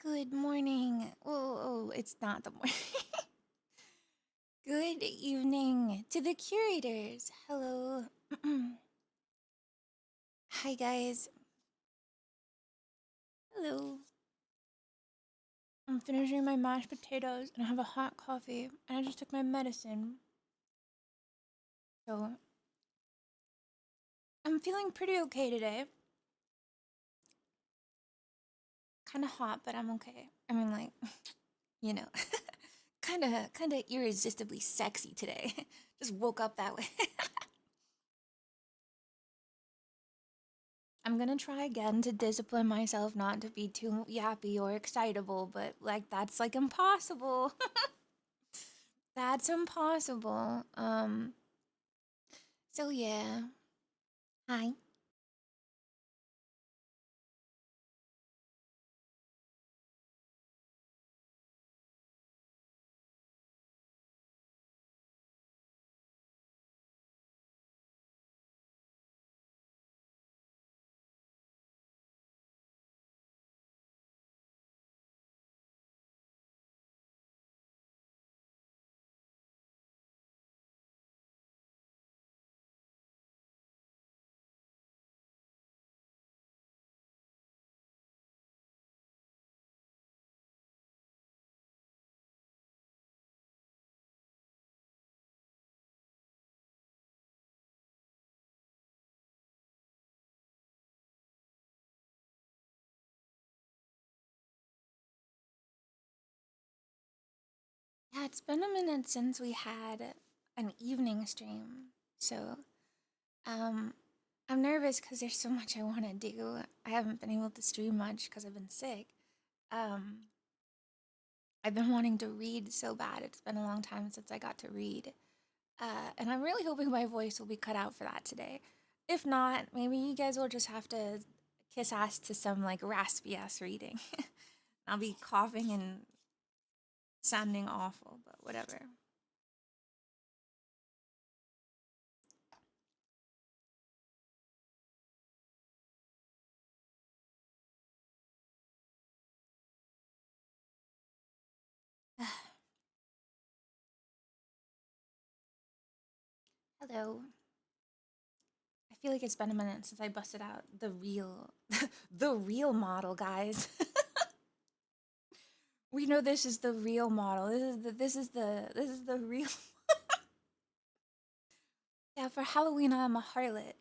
Good morning. Oh, it's not the morning. Good evening to the curators. Hello. Hi, guys. Hello. I'm finishing my mashed potatoes and I have a hot coffee and I just took my medicine. So, I'm feeling pretty okay today. Kind of hot, but I'm okay. I mean, like, you know, kind of irresistibly sexy today. Just woke up that way. I'm gonna try again to discipline myself not to be too yappy or excitable, but like that's like impossible. That's impossible. So yeah. Hi. Yeah, it's been a minute since we had an evening stream. So, um I'm nervous cuz there's so much I want to do. I haven't been able to stream much cuz I've been sick. Um I've been wanting to read so bad. It's been a long time since I got to read. And I'm really hoping my voice will be cut out for that today. If not, maybe you guys will just have to kiss ass to some like raspy ass reading. I'll be coughing and sounding awful, but whatever. Hello. I feel like it's been a minute since I busted out the real, the real model, guys. We know this is the real model. This is the real. Yeah, for Halloween I'm a harlot.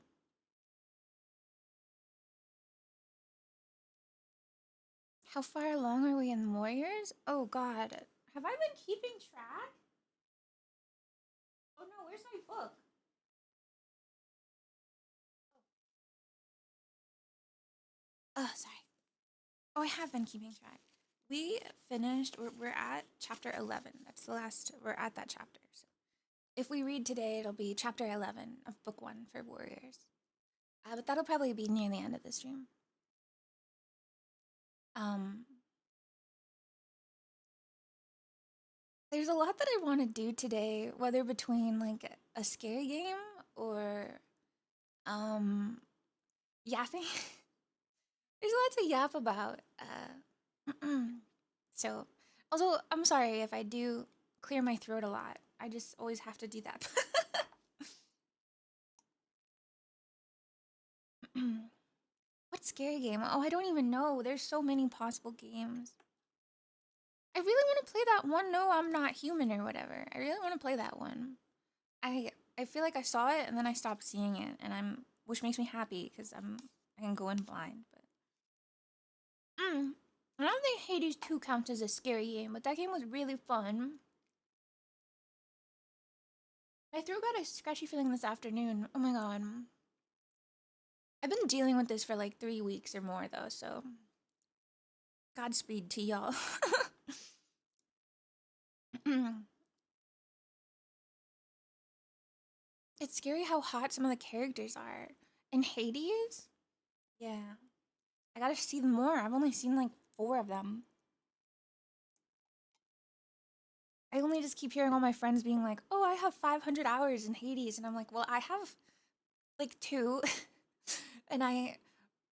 How far along are we in Warriors? Oh God, have I been keeping track? Oh no, where's my book? Oh, sorry. Oh, I have been keeping track. We finished. We're at chapter 11. That's the last. We're at that chapter. So if we read today, it'll be chapter 11 of book one for Warriors. But that'll probably be near the end of the stream. Um, there's a lot that I want to do today, whether between like a scary game or um yapping. There's a lot to yap about. So, also, I'm sorry if I do clear my throat a lot. I just always have to do that. What scary game? Oh, I don't even know. There's so many possible games. I really want to play that one. No, I'm not human or whatever. I really want to play that one. I feel like I saw it and then I stopped seeing it, and which makes me happy because I can go in blind. But I don't think Hades 2 counts as a scary game, but that game was really fun. My throat got a scratchy feeling this afternoon. Oh my god. I've been dealing with this for like 3 weeks or more though, so Godspeed to y'all. It's scary how hot some of the characters are. In Hades? Yeah. I gotta see more. I've only seen like 4 of them. I only just keep hearing all my friends being like, oh, I have 500 hours in Hades. And I'm like, well, I have like 2. And I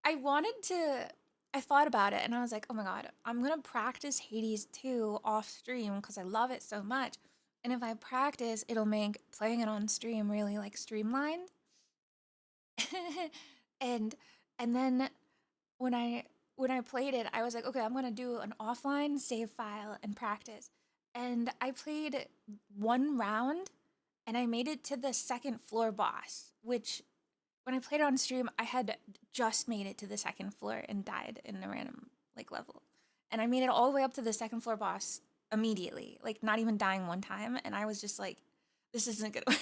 wanted to I thought about it and I was like, oh my god, I'm gonna practice Hades 2 off stream because I love it so much. And if I practice, it'll make playing it on stream really like streamlined. and and then when I played it, I was like, okay, I'm gonna do an offline save file and practice. And I played one round and I made it to the second floor boss, which when I played it on stream, I had just made it to the second floor and died in a random like level. And I made it all the way up to the second floor boss immediately, like not even dying one time. And I was just like, this isn't gonna work.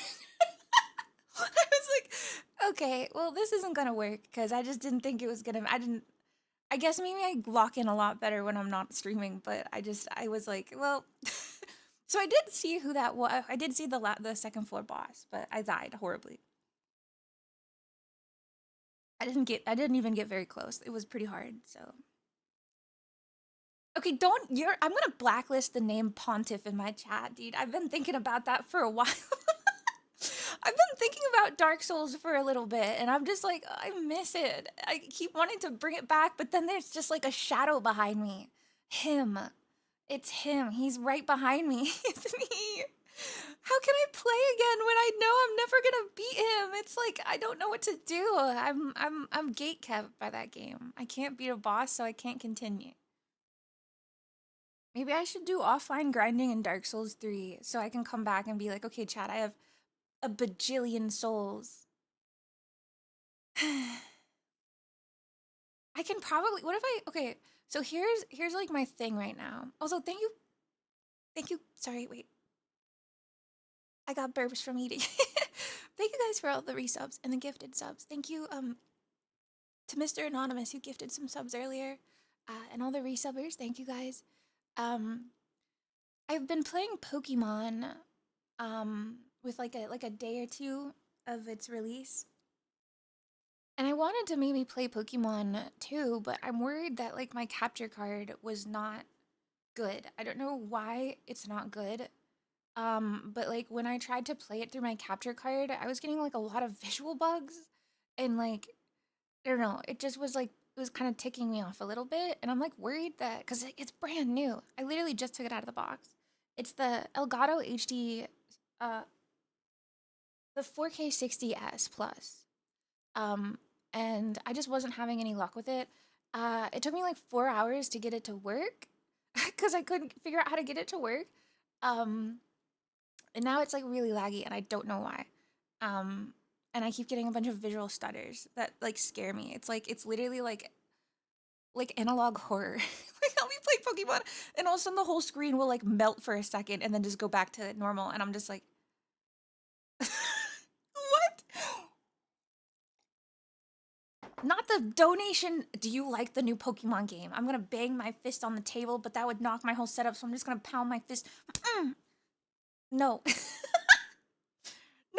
I was like, okay, well, this isn't gonna work because I just didn't think it was gonna. I guess maybe I lock in a lot better when I'm not streaming, but I was like, well. So I did see who that was. I did see the second floor boss, but I died horribly. I didn't even get very close. It was pretty hard, so. Okay, I'm gonna blacklist the name Pontiff in my chat, dude. I've been thinking about that for a while. I've been thinking about Dark Souls for a little bit, and I'm just like, I miss it. I keep wanting to bring it back, but then there's just like a shadow behind me. Him. It's him. He's right behind me. It's me. How can I play again when I know I'm never gonna beat him? It's like I don't know what to do. I'm gate kept by that game. I can't beat a boss, so I can't continue. Maybe I should do offline grinding in Dark Souls 3 so I can come back and be like, okay, chat, I have a bajillion souls. I can probably what if I okay, so here's like my thing right now. Also, thank you. Thank you. Sorry, wait. I got burps from eating. Thank you guys for all the resubs and the gifted subs. Thank you to Mr. Anonymous who gifted some subs earlier. And all the resubbers, thank you guys. Um I've been playing Pokemon with like a day or two of its release. And I wanted to maybe play Pokemon too, but I'm worried that like my capture card was not good. I don't know why it's not good. But like when I tried to play it through my capture card, I was getting like a lot of visual bugs and like I don't know, it just was like it was kind of ticking me off a little bit and I'm like worried that cuz it's brand new. I literally just took it out of the box. It's the Elgato HD uh the 4K 60S Plus. Um and I just wasn't having any luck with it. It took me like 4 hours to get it to work cuz I couldn't figure out how to get it to work. Um and now it's like really laggy and I don't know why. And I keep getting a bunch of visual stutters that like scare me. It's literally like analog horror. Like help me play Pokemon and all of a sudden the whole screen will like melt for a second and then just go back to normal and I'm just like what? Not the donation. Do you like the new Pokemon game? I'm gonna bang my fist on the table, but that would knock my whole setup, so I'm just gonna pound my fist. No.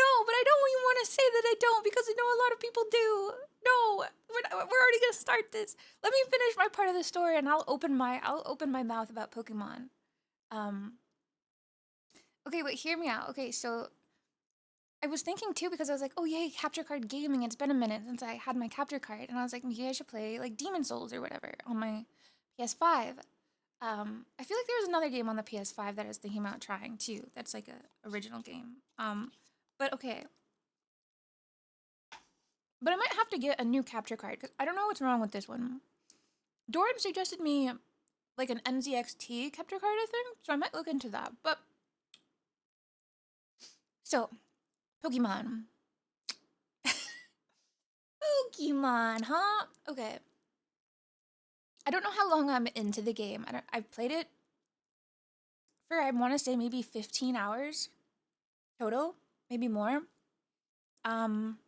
No, but I don't even want to say that I don't because I know a lot of people do. No, we're already gonna start this. Let me finish my part of the story, and I'll open my mouth about Pokemon. Um. Okay, but hear me out. Okay, so I was thinking too because I was like, oh yay, capture card gaming. It's been a minute since I had my capture card, and I was like, maybe I should play like Demon Souls or whatever on my PS5. I feel like there was another game on the PS5 that I was thinking about trying too. That's like a original game. But okay, but I might have to get a new capture card because I don't know what's wrong with this one. Doran suggested me like an NZXT capture card, I think, so I might look into that. But so, Pokemon. Pokemon, huh? Okay. I don't know how long I'm into the game. I've played it for I want to say maybe 15 hours total, maybe more. Um,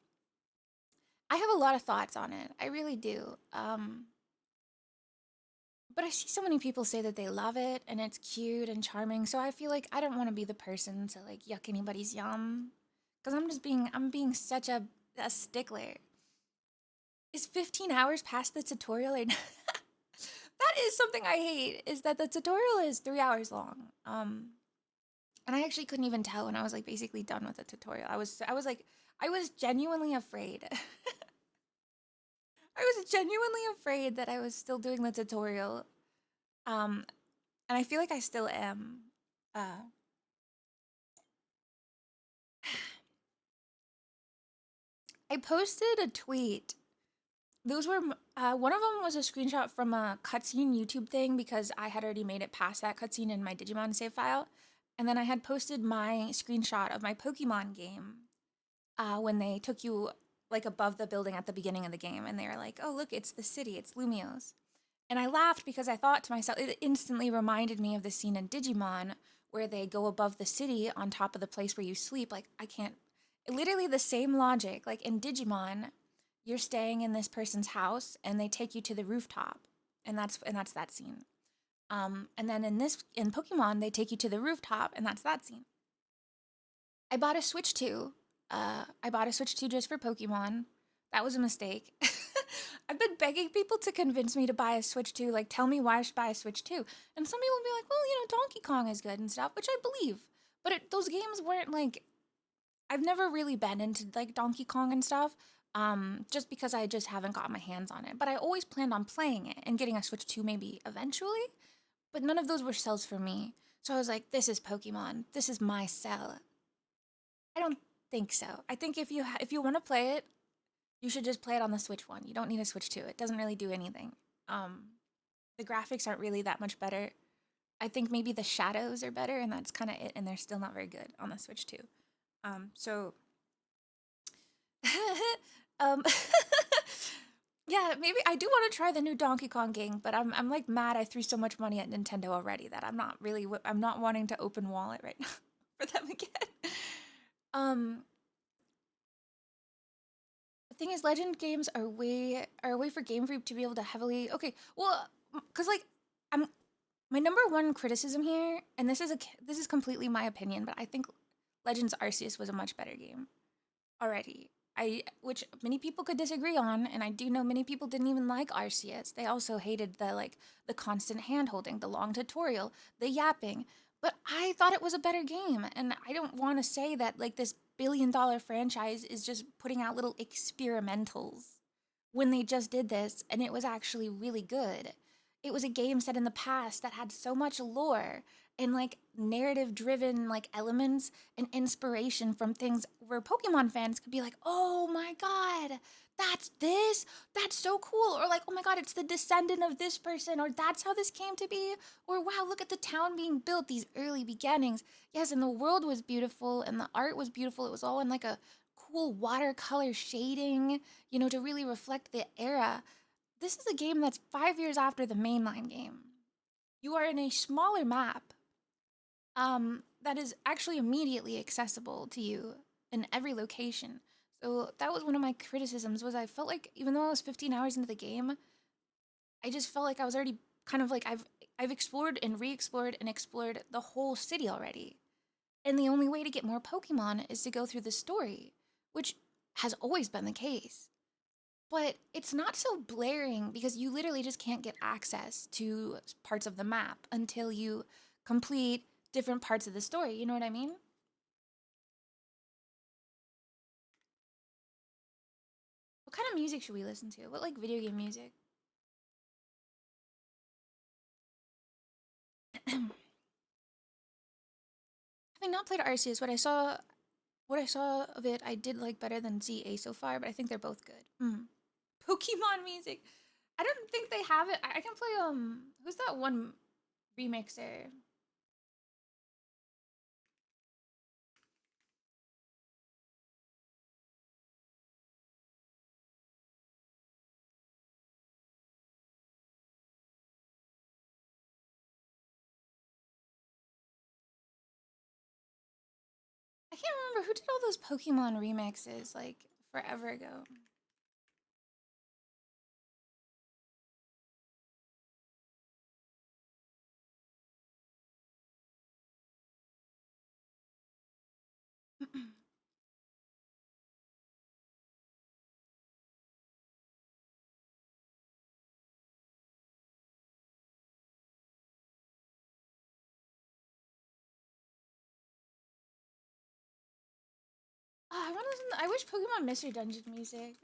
I have a lot of thoughts on it. I really do. But I see so many people say that they love it and it's cute and charming. So I feel like I don't want to be the person to like yuck anybody's yum. Cause I'm being such a stickler. Is 15 hours past the tutorial or that is something I hate, is that the tutorial is 3 hours long. And I actually couldn't even tell when I was like basically done with the tutorial. I was like, I was genuinely afraid. I was genuinely afraid that I was still doing the tutorial. Um, and I feel like I still am. Uh, I posted a tweet. Those were one of them was a screenshot from a cutscene YouTube thing because I had already made it past that cutscene in my Digimon save file, and then I had posted my screenshot of my Pokemon game when they took you like above the building at the beginning of the game, and they were like, "Oh look, it's the city, it's Lumiose." And I laughed because I thought to myself, it instantly reminded me of the scene in Digimon where they go above the city on top of the place where you sleep. Like, I can't, literally the same logic. Like in Digimon, you're staying in this person's house and they take you to the rooftop. And that's that scene. And then in Pokemon, they take you to the rooftop and that's that scene. I bought a Switch 2. I bought a Switch 2 just for Pokemon. That was a mistake. I've been begging people to convince me to buy a Switch 2, like tell me why I should buy a Switch 2. And some people will be like, well, Donkey Kong is good and stuff, which I believe. But those games weren't like, I've never really been into like Donkey Kong and stuff, just because I just haven't got my hands on it. But I always planned on playing it and getting a Switch 2 maybe eventually. But none of those were cells for me. So I was like, this is Pokemon. This is my cell. I don't think so. I think if you want to play it, you should just play it on the Switch one. You don't need a Switch 2. It doesn't really do anything. Um, the graphics aren't really that much better. I think maybe the shadows are better, and that's kind of it. And they're still not very good on the Switch 2. So, um, yeah, maybe I do want to try the new Donkey Kong game, but I'm like mad I threw so much money at Nintendo already that I'm not wanting to open wallet right now for them again. Um, the thing is, Legend games are a way for Game Freak to be able to heavily well, because like I'm my number one criticism here, and this is completely my opinion, but I think Legends Arceus was a much better game already. Which many people could disagree on, and I do know many people didn't even like Arceus. They also hated the constant hand holding, the long tutorial, the yapping. But I thought it was a better game, and I don't want to say that like this billion-dollar franchise is just putting out little experimentals when they just did this and it was actually really good. It was a game set in the past that had so much lore and like narrative driven like elements and inspiration from things where Pokemon fans could be like, "Oh my god, that's this. That's so cool." Or like, "Oh my god, it's the descendant of this person," or "That's how this came to be." Or, "Wow, look at the town being built, these early beginnings." Yes, and the world was beautiful and the art was beautiful. It was all in like a cool watercolor shading, to really reflect the era. This is a game that's 5 years after the mainline game. You are in a smaller map that is actually immediately accessible to you in every location. So that was one of my criticisms was I felt like even though I was 15 hours into the game, I just felt like I was already kind of like I've explored and re-explored and explored the whole city already. And the only way to get more Pokemon is to go through the story, which has always been the case. But it's not so blaring because you literally just can't get access to parts of the map until you complete different parts of the story. You know what I mean? What kind of music should we listen to? What like video game music? Having not played Arceus, what I saw of it, I did like better than ZA so far, but I think they're both good. Pokemon music. I don't think they have it. I can play who's that one remixer? I can't remember who did all those Pokemon remixes like forever ago. Oh, I want to listen. I wish Pokemon Mystery Dungeon music.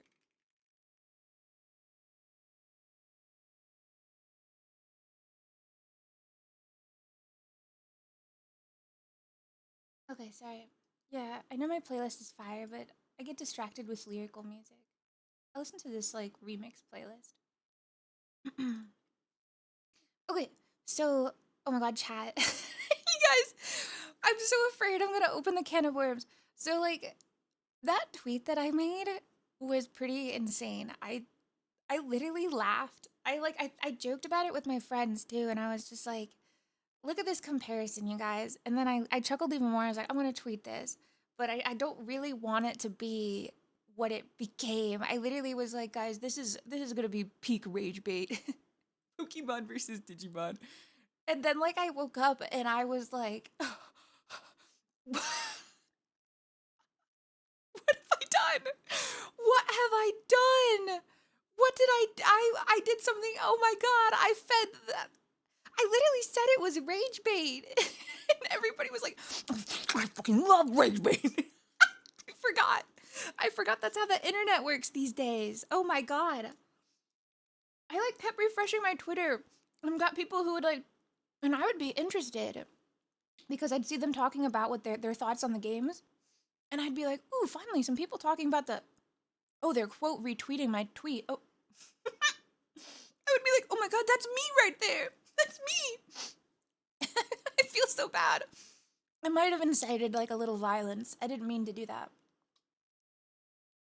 Okay, sorry. Yeah, I know my playlist is fire, but I get distracted with lyrical music. I listen to this like remix playlist. Okay, so oh my god, chat. You guys, I'm so afraid I'm gonna open the can of worms. So like that tweet that I made was pretty insane. I literally laughed. I joked about it with my friends too, and I was just like, look at this comparison, you guys. And then I chuckled even more. I was like, I'm gonna tweet this. But I don't really want it to be what it became. I literally was like, guys, this is gonna be peak rage bait. Pokemon versus Digimon. And then like I woke up and I was like, what have I done? What have I done? What did I did something. Oh my god, I fed that. I literally said it was rage bait. And everybody was like, I fucking love rage bait. I forgot. I forgot that's how the internet works these days. Oh my god. I like kept refreshing my Twitter and got people who would like, and I would be interested because I'd see them talking about what their thoughts on the games. And I'd be like, ooh, finally some people talking about oh, they're quote retweeting my tweet. Oh, I would be like, oh my god, that's me right there. That's me. I feel so bad. I might have incited like a little violence. I didn't mean to do that.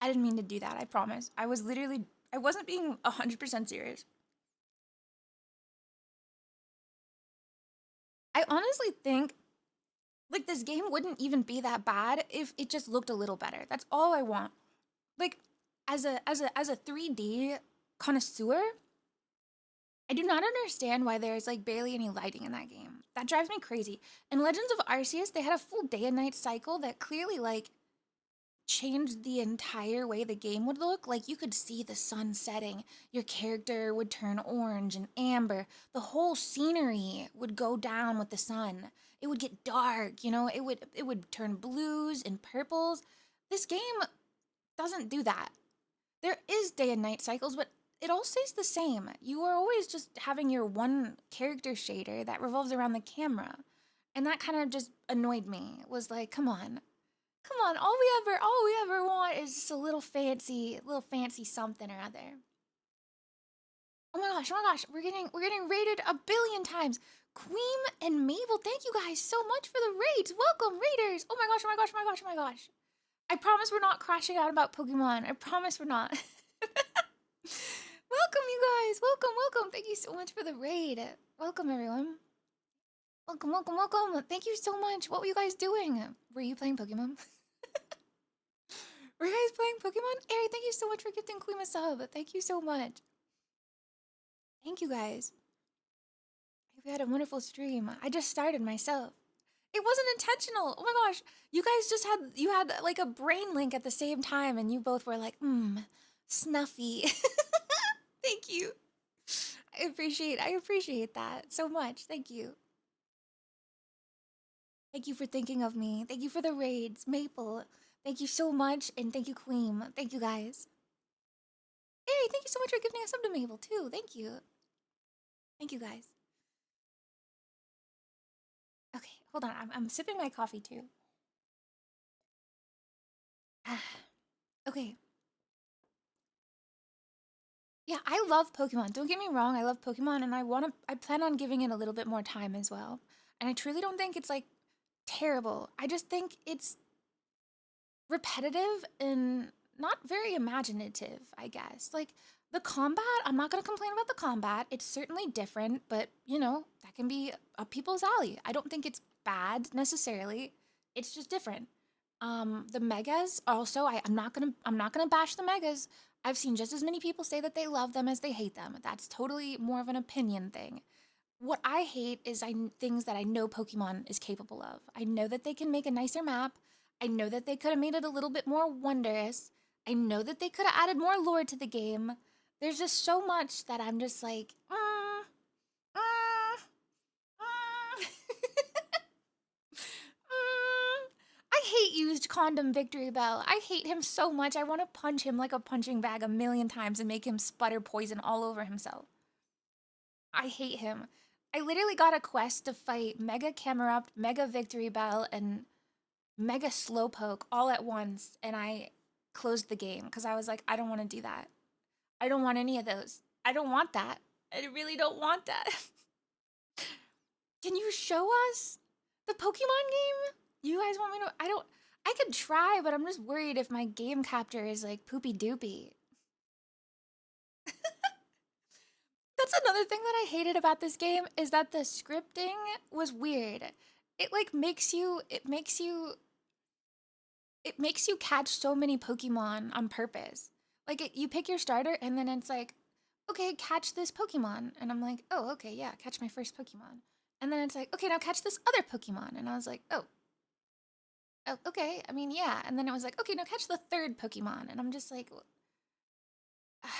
I didn't mean to do that, I promise. I wasn't being 100% serious. I honestly think like this game wouldn't even be that bad if it just looked a little better. That's all I want. Like as a 3D connoisseur, I do not understand why there's like barely any lighting in that game. That drives me crazy. In Legends of Arceus, they had a full day and night cycle that clearly like changed the entire way the game would look. Like you could see the sun setting, your character would turn orange and amber, the whole scenery would go down with the sun. It would get dark, it would turn blues and purples. This game doesn't do that. There is day and night cycles, but it all stays the same. You are always just having your one character shader that revolves around the camera. And that kind of just annoyed me. It was like, come on. Come on, all we ever want is just a little fancy something or other. Oh my gosh, we're getting rated a billion times. Queen and Mabel, thank you guys so much for the raids. Welcome, raiders. Oh my gosh, oh my gosh, oh my gosh, oh my gosh. I promise we're not crashing out about Pokemon. I promise we're not. Welcome, you guys. Welcome, welcome. Thank you so much for the raid. Welcome, everyone. Welcome, welcome, welcome. Thank you so much. What were you guys doing? Were you playing Pokemon? Were you guys playing Pokemon? Ari, thank you so much for gifting Queen a sub. Thank you so much. Thank you guys. I hope you had a wonderful stream. I just started myself. It wasn't intentional. Oh my gosh. You had like a brain link at the same time and you both were like, Snuffy. Thank you. I appreciate that so much. Thank you. Thank you for thinking of me. Thank you for the raids, Maple. Thank you so much, and thank you, Queen. Thank you, guys. Hey, thank you so much for giving us up to Mabel, too. Thank you. Thank you, guys. Okay, hold on. I'm sipping my coffee, too. Okay. Yeah, I love Pokemon. Don't get me wrong. I love Pokemon, and I plan on giving it a little bit more time as well. And I truly don't think it's, like, terrible. I just think it's repetitive and not very imaginative, I guess. Like the combat, I'm not going to complain about the combat. It's certainly different, but that can be up people's alley. I don't think it's bad necessarily. It's just different. The megas also, I'm not gonna bash the megas. I've seen just as many people say that they love them as they hate them. That's totally more of an opinion thing. What I hate is things that I know Pokemon is capable of. I know that they can make a nicer map. I know that they could have made it a little bit more wondrous. I know that they could have added more lore to the game. There's just so much that I'm just like, I hate used condom Victory Bell. I hate him so much. I want to punch him like a punching bag a million times and make him sputter poison all over himself. I hate him. I literally got a quest to fight Mega Camerupt, Mega Victory Bell, and Mega Slowpoke all at once, and I closed the game because I was like, I don't want to do that. I don't want any of those. I don't want that. I really don't want that. Can you show us the Pokemon game? You guys want me to? I could try, but I'm just worried if my game capture is like poopy doopy. That's another thing that I hated about this game is that the scripting was weird. It like makes you catch so many Pokemon on purpose. Like you pick your starter and then it's like, okay, catch this Pokemon. And I'm like, oh, okay, yeah, catch my first Pokemon. And then it's like, okay, now catch this other Pokemon. And I was like, oh, okay. I mean, yeah. And then it was like, okay, now catch the third Pokemon. And I'm just like, okay.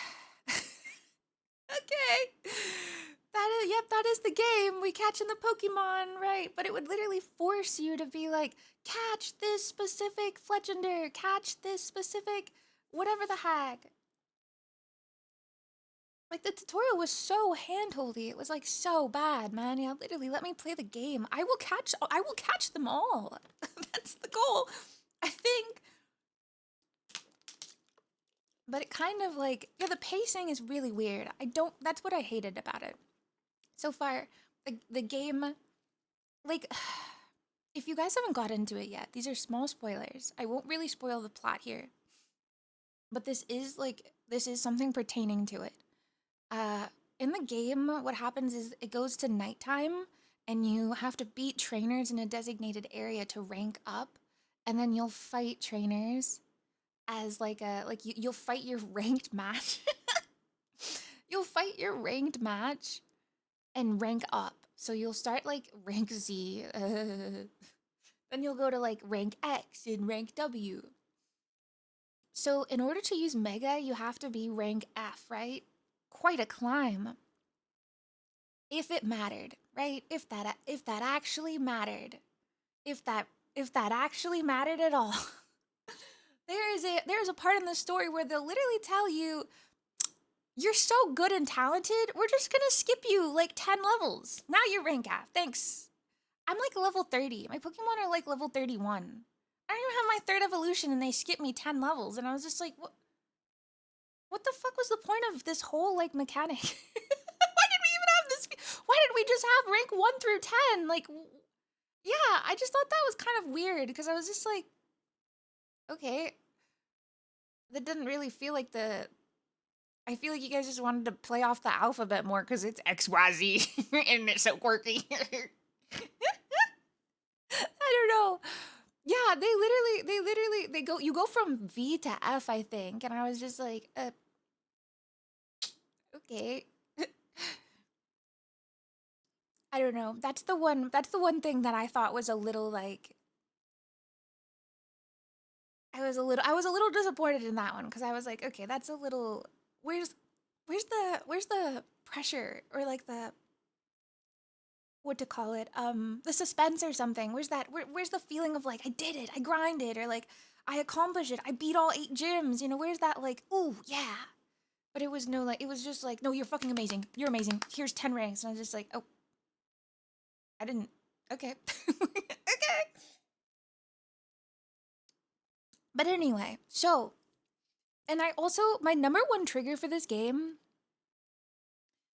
That is the game. We catching the Pokemon, right? But it would literally force you to be like, catch this specific Fletchender, catch this specific whatever the heck. Like the tutorial was so handholdy. It was like so bad, man. Yeah, literally let me play the game. I will catch them all. That's the goal. I think. But it kind of like, yeah, the pacing is really weird. That's what I hated about it. So far, the game, like, if you guys haven't got into it yet, these are small spoilers. I won't really spoil the plot here. But this is something pertaining to it. In the game, what happens is it goes to nighttime and you have to beat trainers in a designated area to rank up. And then you'll fight trainers as you'll fight your ranked match. You'll fight your ranked match and rank up. So you'll start like rank Z. Then you'll go to like rank X and rank W. So in order to use Mega, you have to be rank F, right? Quite a climb. If it mattered, right? If that actually mattered. If that actually mattered at all. There's a part in the story where they'll literally tell you, you're so good and talented, we're just gonna skip you like 10 levels. Now you're rank F, thanks. I'm like level 30. My Pokemon are like level 31. I don't even have my third evolution and they skipped me 10 levels. And I was just like, what the fuck was the point of this whole like mechanic? Why did we even have this? Why did we just have rank 1 through 10? Like, yeah, I just thought that was kind of weird because I was just like, okay. That didn't really feel like I feel like you guys just wanted to play off the alphabet more because it's XYZ and it's so quirky. I don't know. Yeah, you go from V to F, I think, and I was just like, okay. I don't know. That's the one thing that I thought was a little like I was a little disappointed in that one because I was like, okay, that's a little where's the pressure or like the what to call it the suspense or something. Where's the feeling of like I did it, I grinded, or like I accomplished it, I beat all 8 gyms, you know? Where's that like, ooh yeah? But it was no, like, it was just like, no, you're fucking amazing, you're amazing, here's 10 ranks. And I was just like, oh, I didn't, okay. Okay. But anyway, so, and I also, my number one trigger for this game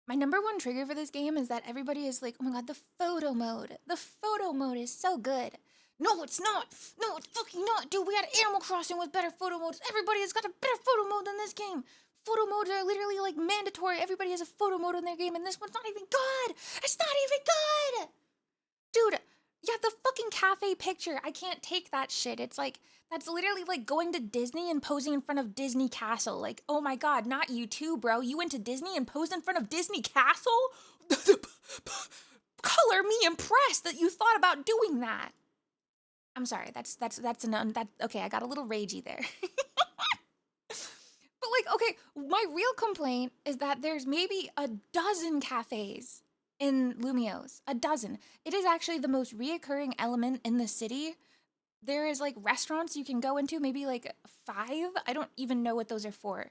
is that everybody is like, oh my god, the photo mode. The photo mode is so good. No, it's not. No, it's fucking not. Dude, we had Animal Crossing with better photo modes. Everybody has got a better photo mode than this game. Photo modes are literally like mandatory. Everybody has a photo mode in their game, and this one's not even good. It's not even good. Dude, yeah, the fucking cafe picture. I can't take that shit. It's like, that's literally like going to Disney and posing in front of Disney Castle. Like, oh my god, not you too, bro. You went to Disney and posed in front of Disney Castle? Color me impressed that you thought about doing that. I'm sorry, okay, I got a little ragey there. But like, okay, my real complaint is that there's maybe a dozen cafes in Lumiose. A dozen. It is actually the most reoccurring element in the city. There is like restaurants you can go into, maybe like 5. I don't even know what those are for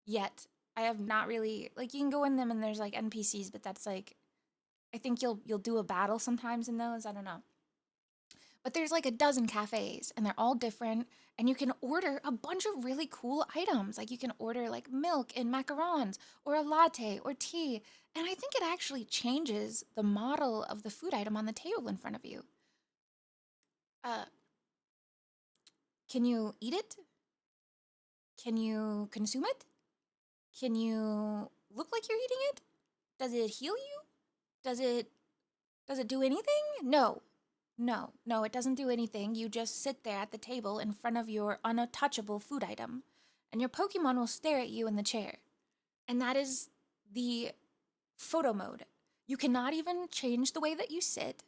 yet. I have not really, like, you can go in them and there's like NPCs, but that's like, I think you'll do a battle sometimes in those. I don't know. But there's like a dozen cafes and they're all different, and you can order a bunch of really cool items. Like you can order like milk and macarons or a latte or tea. And I think it actually changes the model of the food item on the table in front of you. Uh, can you eat it? Can you consume it? Can you look like you're eating it? Does it heal you? Does it do anything? No. No, it doesn't do anything. You just sit there at the table in front of your untouchable food item, and your Pokemon will stare at you in the chair. And that is the photo mode. You cannot even change the way that you sit.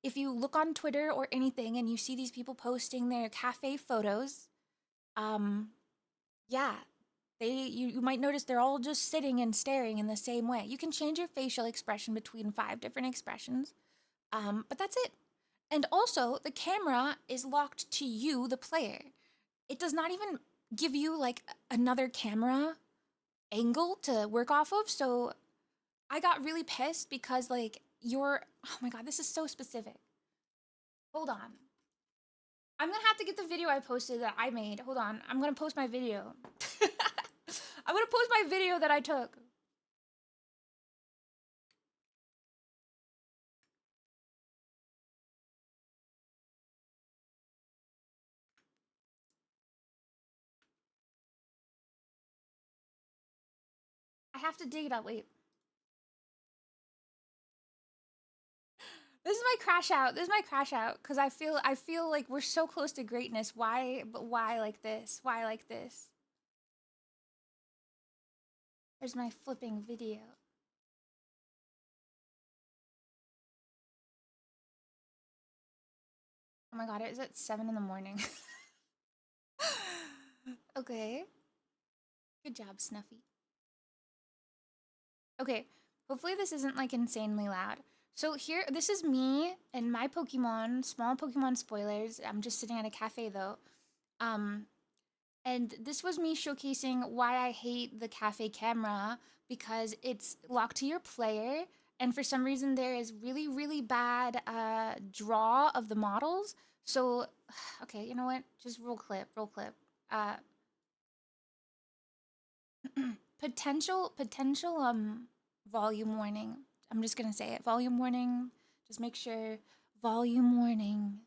If you look on Twitter or anything and you see these people posting their cafe photos, um, yeah, you might notice they're all just sitting and staring in the same way. You can change your facial expression between 5 different expressions, but that's it. And also, the camera is locked to you, the player. It does not even give you like another camera angle to work off of. So I got really pissed because like oh my god, this is so specific. Hold on. I'm gonna have to get the video I posted that I made. Hold on. I'm gonna post my video. I'm gonna post my video that I took. I have to dig it up. Wait. This is my crash out. This is my crash out because I feel like we're so close to greatness. Why? But why like this? Why like this? There's my flipping video. Oh my god, it is at 7 in the morning. Okay. Good job, Snuffy. Okay, hopefully this isn't like insanely loud. So here, this is me and my Pokemon, small Pokemon spoilers. I'm just sitting at a cafe though. Um, and this was me showcasing why I hate the cafe camera because it's locked to your player. And for some reason, there is really, really bad draw of the models. So, okay, you know what? Just roll clip, roll clip. Uh, potential volume warning. I'm just gonna say it. Volume warning. Just make sure. Volume warning.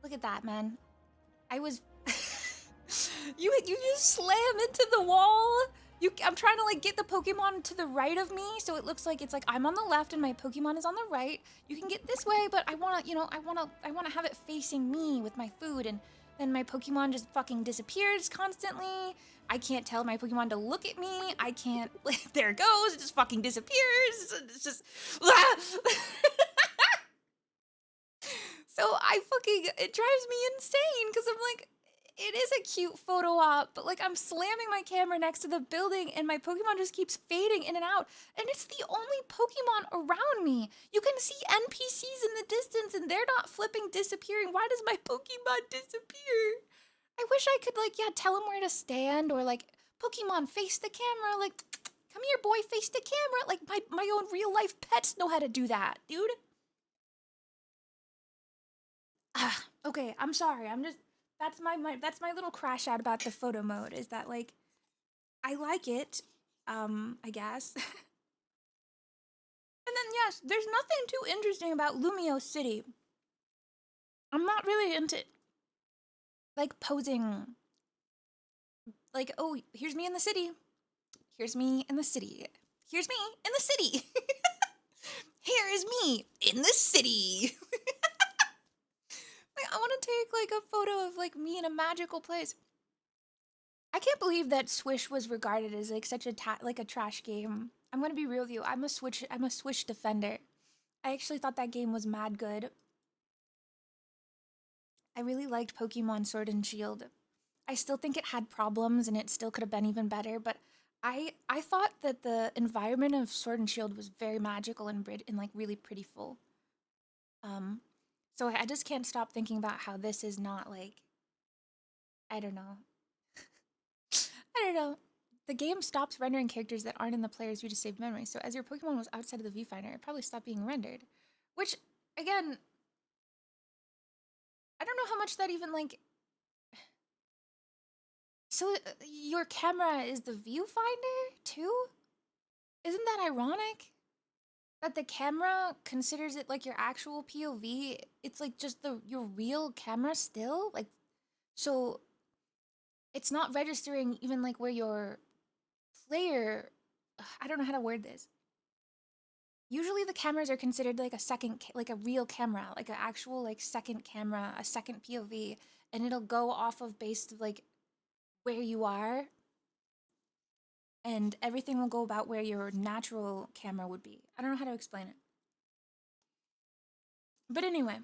Look at that, man. I was you just slam into the wall. I'm trying to like get the Pokemon to the right of me, so it looks like it's like I'm on the left and my Pokemon is on the right. You can get this way, but I wanna, I wanna have it facing me with my food, and then my Pokemon just fucking disappears constantly. I can't tell my Pokemon to look at me. I can't. There it goes. It just fucking disappears. It's just. So it drives me insane because I'm like, it is a cute photo op, but like I'm slamming my camera next to the building and my Pokemon just keeps fading in and out. And it's the only Pokemon around me. You can see NPCs in the distance and they're not flipping disappearing. Why does my Pokemon disappear? I wish I could like, yeah, tell him where to stand or like, Pokemon face the camera. Like, come here, boy, face the camera. Like my own real life pets know how to do that, dude. Okay, I'm sorry. I'm just that's my little crash out about the photo mode is that like I like it, I guess. And then yes, there's nothing too interesting about Lumio City. I'm not really into like posing like, oh, here's me in the city. Here's me in the city. Here's me in the city. Here is me in the city. Like, I want to take like a photo of like me in a magical place. I can't believe that Swish was regarded as like such a like a trash game. I'm gonna be real with you. I'm a Swish defender. I actually thought that game was mad good. I really liked Pokemon Sword and Shield. I still think it had problems and it still could have been even better, but I thought that the environment of Sword and Shield was very magical and like really pretty full. Um, so I just can't stop thinking about how this is not like, I don't know. I don't know. the game stops rendering characters that aren't in the player's view to save memory. So as your Pokemon was outside of the viewfinder, it probably stopped being rendered. Which, again, I don't know how much that even, like... So your camera is the viewfinder, too? Isn't that ironic? That the camera considers it like your actual POV? It's like just your real camera still? Like, so it's not registering even like where your player... I don't know how to word this. Usually the cameras are considered like a second, like a real camera, like an actual like second camera, a second POV, and it'll go off of based of like where you are, and everything will go about where your natural camera would be. I don't know how to explain it. But anyway,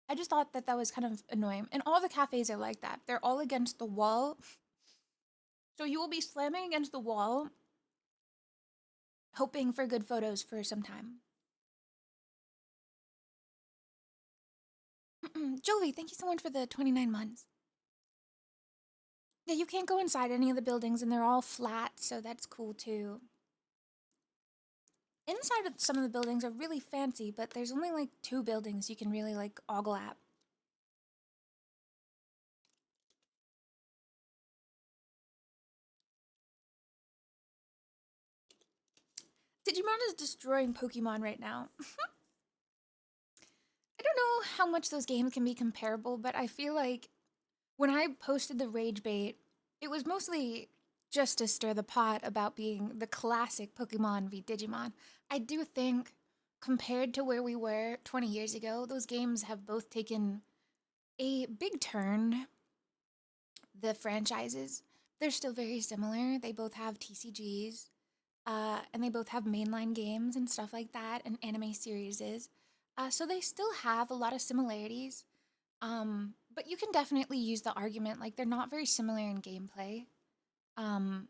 I just thought that that was kind of annoying. And all the cafes are like that. They're all against the wall. So you will be slamming against the wall, hoping for good photos for some time. Jovi, thank you so much for the 29 months. Yeah, you can't go inside any of the buildings, and they're all flat, so that's cool too. Inside of some of the buildings are really fancy, but there's only like 2 buildings you can really like ogle at. Digimon is destroying Pokemon right now. I don't know how much those games can be comparable, but I feel like when I posted the rage bait, it was mostly just to stir the pot about being the classic Pokemon v Digimon. I do think, compared to where we were 20 years ago, those games have both taken a big turn. The franchises, they're still very similar. They both have TCGs, and they both have mainline games and stuff like that, and anime series. So they still have a lot of similarities. But you can definitely use the argument like they're not very similar in gameplay. Um,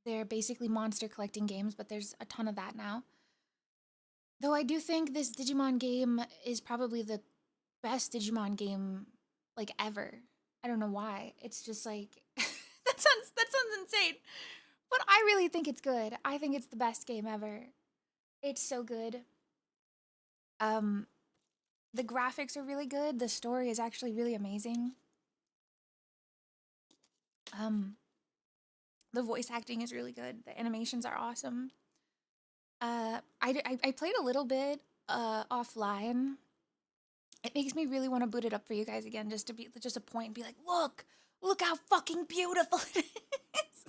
they're basically monster collecting games, but there's a ton of that now. Though I do think this Digimon game is probably the best Digimon game like ever. I don't know why. It's just like that sounds insane. But I really think it's good. I think it's the best game ever. It's so good. Um the graphics are really good. The story is actually really amazing. Um the voice acting is really good. The animations are awesome. I played a little bit offline. It makes me really want to boot it up for you guys again, just to be just a point and be like, look how fucking beautiful it is.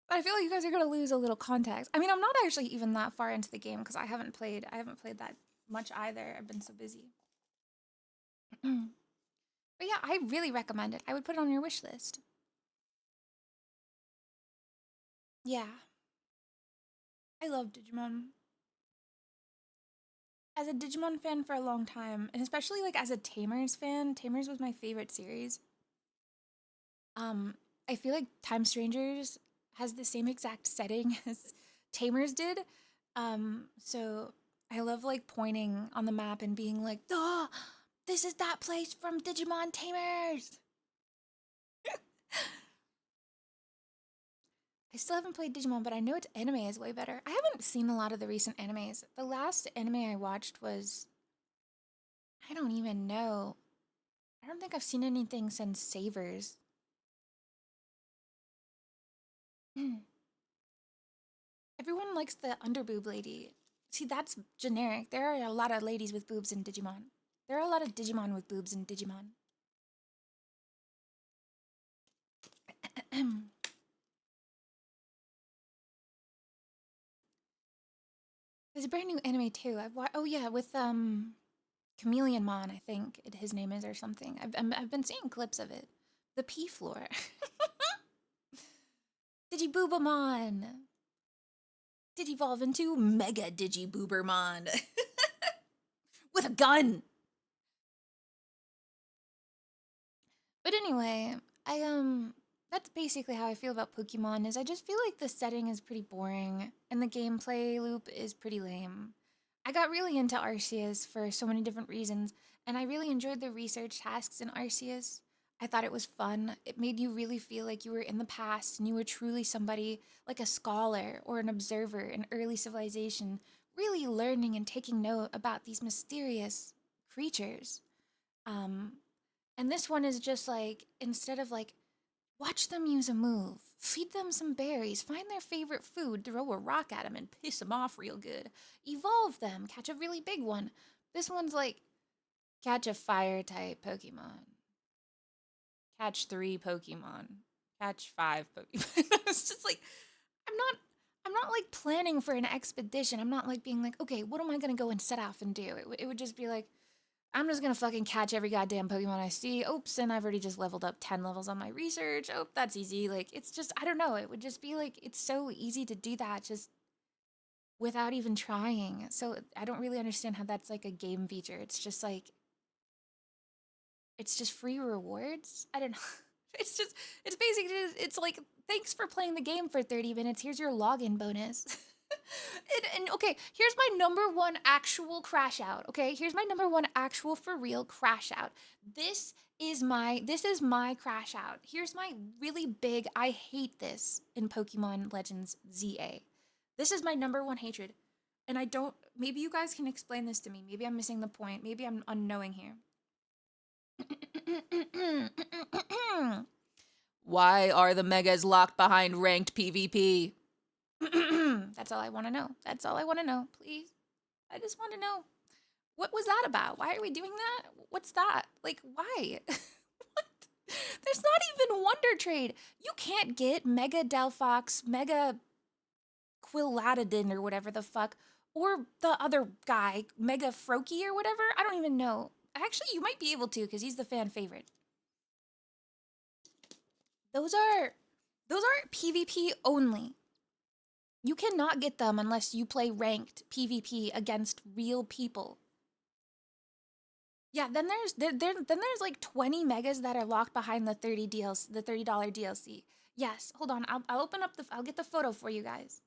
But I feel like you guys are gonna lose a little context. I mean, I'm not actually even that far into the game because I haven't played that much either. I've been so busy. But yeah, I really recommend it. I would put it on your wish list. Yeah, I love Digimon. As a Digimon fan for a long time, and especially like as a Tamers fan, Tamers was my favorite series. Um, I feel like Time Strangers has the same exact setting as Tamers did. So I love like pointing on the map and being like, "Duh, this is that place from Digimon Tamers." I still haven't played Digimon, but I know its anime is way better. I haven't seen a lot of the recent animes. The last anime I watched was, I don't even know. I don't think I've seen anything since Savers. Everyone likes the underboob lady. See, that's generic. There are a lot of ladies with boobs in Digimon. There are a lot of Digimon with boobs in Digimon. There's a brand new anime too. I've watched. Oh yeah, with Chameleon Mon, I think his name is or something. I've been seeing clips of it. The P floor. Digiboobamon. Digivolve into Mega Digiboobermon with a gun. But anyway, that's basically how I feel about Pokemon. Is I just feel like the setting is pretty boring and the gameplay loop is pretty lame. I got really into Arceus for so many different reasons, and I really enjoyed the research tasks in Arceus. I thought it was fun. It made you really feel like you were in the past and you were truly somebody like a scholar or an observer in early civilization, really learning and taking note about these mysterious creatures. Um, and this one is just like, instead of like, watch them use a move, feed them some berries, find their favorite food, throw a rock at them and piss them off real good, evolve them, catch a really big one. This one's like, catch a fire type Pokemon, catch 3 Pokemon, catch 5 Pokemon. It's just like, I'm not I'm not like planning for an expedition. I'm not like being like, okay, what am I gonna go and set off and do? It would just be like, I'm just gonna fucking catch every goddamn Pokemon I see. Oops, and I've already just leveled up 10 levels on my research. Oh, that's easy. Like, it's just, I don't know. It would just be like, it's so easy to do that just without even trying. So I don't really understand how that's like a game feature. It's just like, it's just free rewards. I don't know. It's just, it's basically, it's like, thanks for playing the game for 30 minutes. Here's your login bonus. And okay, here's my number one actual crash out. Okay, here's my number one actual for real crash out. This is my crash out. Here's my really big, I hate this in Pokemon Legends ZA. This is my number one hatred. And I don't, maybe you guys can explain this to me. Maybe I'm missing the point. Maybe I'm unknowing here. Why are the megas locked behind ranked PvP? That's all I want to know. That's all I want to know, please. I just want to know. What was that about? Why are we doing that? What's that? Like, why? What? There's not even Wonder Trade. You can't get Mega Delphox, Mega Quilladin or whatever the fuck, or the other guy, Mega Froakie or whatever. I don't even know. Actually, you might be able to because he's the fan favorite. Those are PvP only. You cannot get them unless you play ranked PvP against real people. Yeah, then there's like 20 megas that are locked behind the $30 DLC. Yes, hold on. I'll open up I'll get the photo for you guys.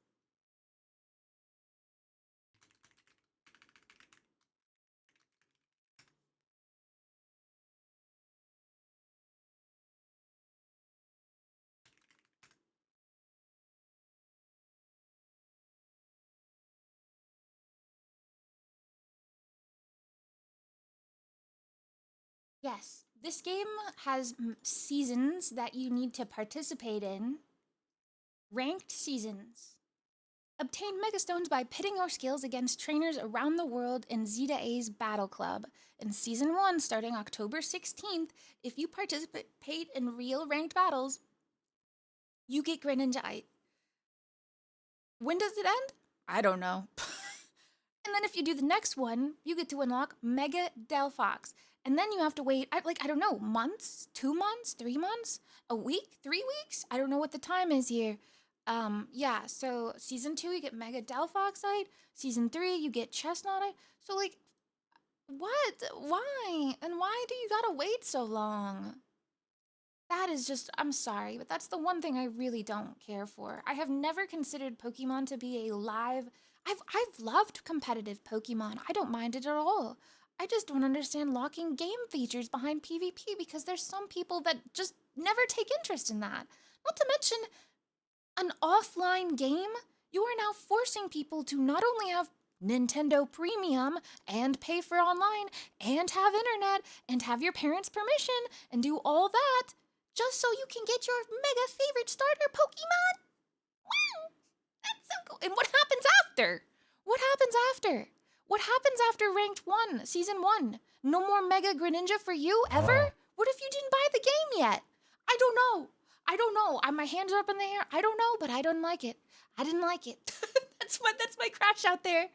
Yes, this game has seasons that you need to participate in. Ranked seasons. Obtain Megastones by pitting your skills against trainers around the world in Zeta A's Battle Club. In Season 1, starting October 16th, if you participate in real ranked battles, you get Greninja. When does it end? I don't know. And then if you do the next one, you get to unlock Mega Delphox. And then you have to wait, I don't know, months, 2 months, 3 months, a week, 3 weeks? I don't know what the time is here. Yeah, so season 2, you get Mega Delphoxite. Season 3, you get Chestnutite. So, like, what? Why? And why do you gotta wait so long? That is just, I'm sorry, but that's the one thing I really don't care for. I have never considered Pokemon to be a live. I've loved competitive Pokemon. I don't mind it at all. I just don't understand locking game features behind PvP because there's some people that just never take interest in that. Not to mention, an offline game, you are now forcing people to not only have Nintendo Premium and pay for online and have internet and have your parents' permission and do all that just so you can get your mega favorite starter Pokemon? Wow! That's so cool. And what happens after? What happens after? What happens after Ranked 1, Season 1? No more Mega Greninja for you, ever? What if you didn't buy the game yet? I don't know. I don't know. My hands are up in the air. I don't know, but I don't like it. I didn't like it. That's my crash out there.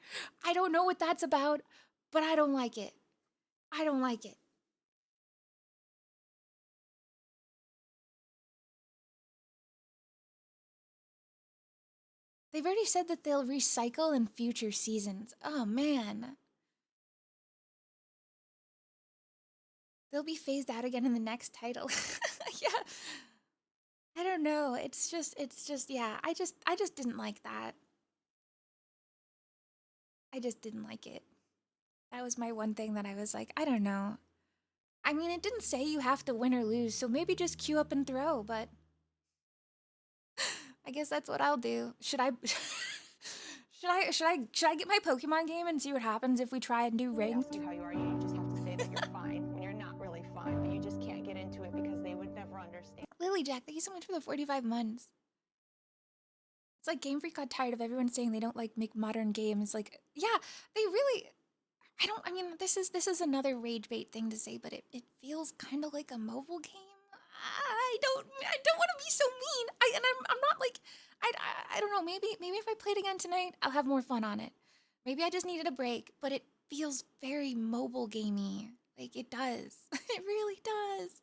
I don't know what that's about, but I don't like it. I don't like it. They've already said that they'll recycle in future seasons. Oh man. They'll be phased out again in the next title. Yeah. I don't know. It's just yeah, I just didn't like that. I just didn't like it. That was my one thing that I was like, I don't know. I mean, it didn't say you have to win or lose, so maybe just queue up and throw, but I guess that's what I'll do. Should I should I get my Pokemon game and see what happens if we try and do ranked? Ask you how you are, you just have to say that you're fine when you're not really fine, but you just can't get into it because they would never understand. Lily Jack, thank you so much for the 45 months. It's like Game Freak got tired of everyone saying they don't like make modern games. Like, yeah, they really. I mean, this is another rage bait thing to say, but it feels kind of like a mobile game. I don't want to be so mean. I'm not like I don't know. Maybe if I play it again tonight, I'll have more fun on it. Maybe I just needed a break, but it feels very mobile gamey. Like it does. It really does.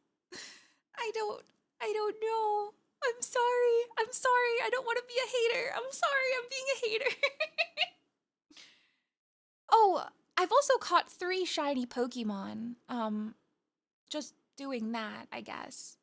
I don't I don't know. I'm sorry. I'm sorry. I don't want to be a hater. I'm sorry. I'm being a hater. Oh, I've also caught 3 shiny Pokemon. Just doing that, I guess.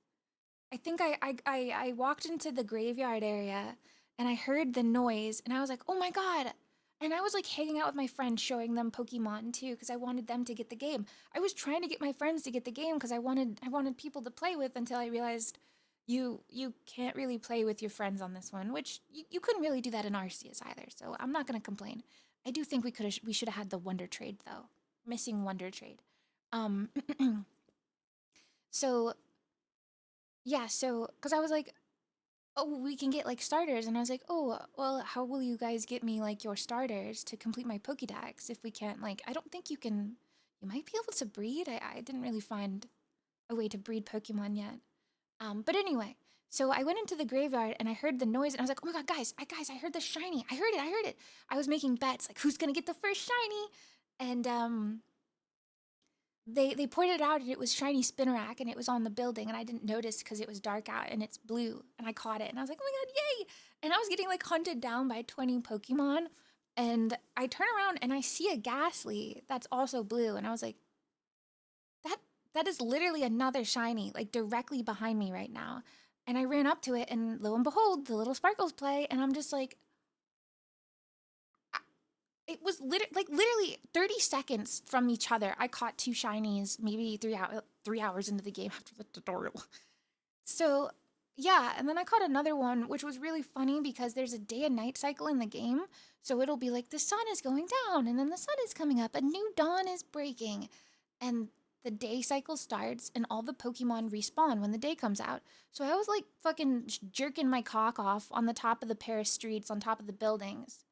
I think I walked into the graveyard area and I heard the noise and I was like, oh my god. And I was like hanging out with my friends showing them Pokemon too because I wanted them to get the game. I was trying to get my friends to get the game because I wanted people to play with until I realized you can't really play with your friends on this one, which you couldn't really do that in Arceus either. So I'm not gonna complain. I do think we should have had the Wonder Trade though. Missing Wonder Trade. Um so yeah, so because I was like, oh, we can get like starters, and I was like, oh, well, how will you guys get me like your starters to complete my Pokédex if we can't like? I don't think you can. You might be able to breed. I didn't really find a way to breed Pokemon yet. But anyway, so I went into the graveyard and I heard the noise and I was like, oh my god, guys, I heard the shiny. I heard it. I was making bets like who's gonna get the first shiny, and they pointed out and it was shiny Spinarak and it was on the building and I didn't notice because it was dark out and it's blue and I caught it and I was like, oh my god, yay! And I was getting like hunted down by 20 Pokemon and I turn around and I see a Ghastly that's also blue and I was like, that that is literally another shiny like directly behind me right now. And I ran up to it and lo and behold, the little sparkles play and I'm just like, it was literally 30 seconds from each other. I caught 2 shinies, maybe 3 hours into the game after the tutorial. So yeah, and then I caught another one, which was really funny because there's a day and night cycle in the game. So it'll be like the sun is going down, and then the sun is coming up, a new dawn is breaking, and the day cycle starts, and all the Pokemon respawn when the day comes out. So I was like fucking jerking my cock off on the top of the Paris streets, on top of the buildings,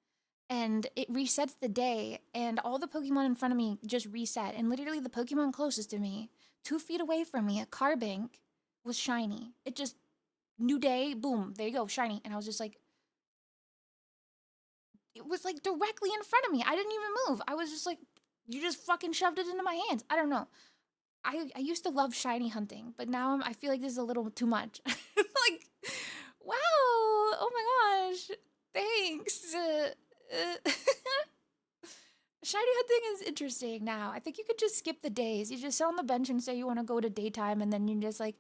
and it resets the day and all the Pokemon in front of me just reset and literally the Pokemon closest to me 2 feet away from me, a Carbink, was shiny. It just new day, boom, there you go, shiny. And I was just like, it was like directly in front of me. I didn't even move. I was just like, you just fucking shoved it into my hands. I don't know. I used to love shiny hunting, but now I feel like this is a little too much. Like, wow, oh my gosh, thanks. Shiny hunting is interesting now. I think you could just skip the days. You just sit on the bench and say you want to go to daytime, and then you just like.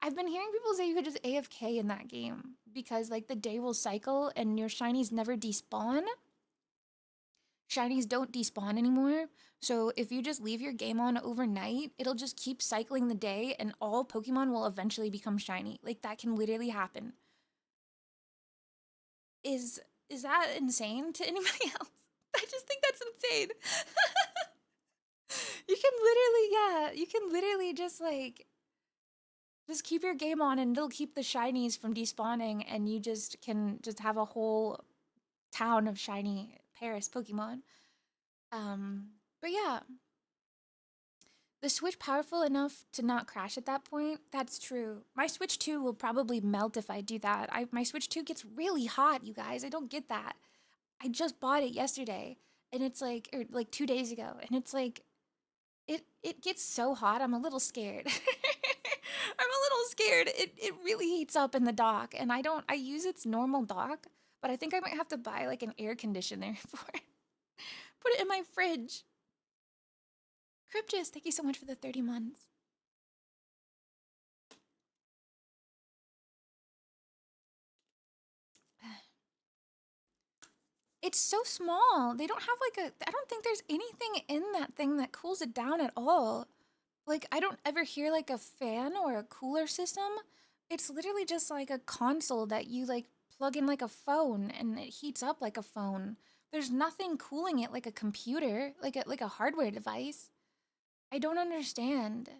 I've been hearing people say you could just AFK in that game because like the day will cycle and your shinies never despawn. Shinies don't despawn anymore. So if you just leave your game on overnight, it'll just keep cycling the day and all Pokemon will eventually become shiny. Like that can literally happen. Is that insane to anybody else? I just think that's insane. You can literally just like just keep your game on and it'll keep the shinies from despawning and you just can just have a whole town of shiny Paris Pokemon. But yeah, the Switch powerful enough to not crash at that point? That's true. My Switch 2 will probably melt if I do that. My Switch 2 gets really hot, you guys. I don't get that. I just bought it yesterday and it's like or like 2 days ago and it's like it gets so hot. I'm a little scared. I'm a little scared. It really heats up in the dock and I use its normal dock, but I think I might have to buy like an air conditioner for it. Put it in my fridge. Cryptus, thank you so much for the 30 months. It's so small. They don't have like a I don't think there's anything in that thing that cools it down at all. Like, I don't ever hear like a fan or a cooler system. It's literally just like a console that you like plug in like a phone and it heats up like a phone. There's nothing cooling it like a computer, like a hardware device. I don't understand.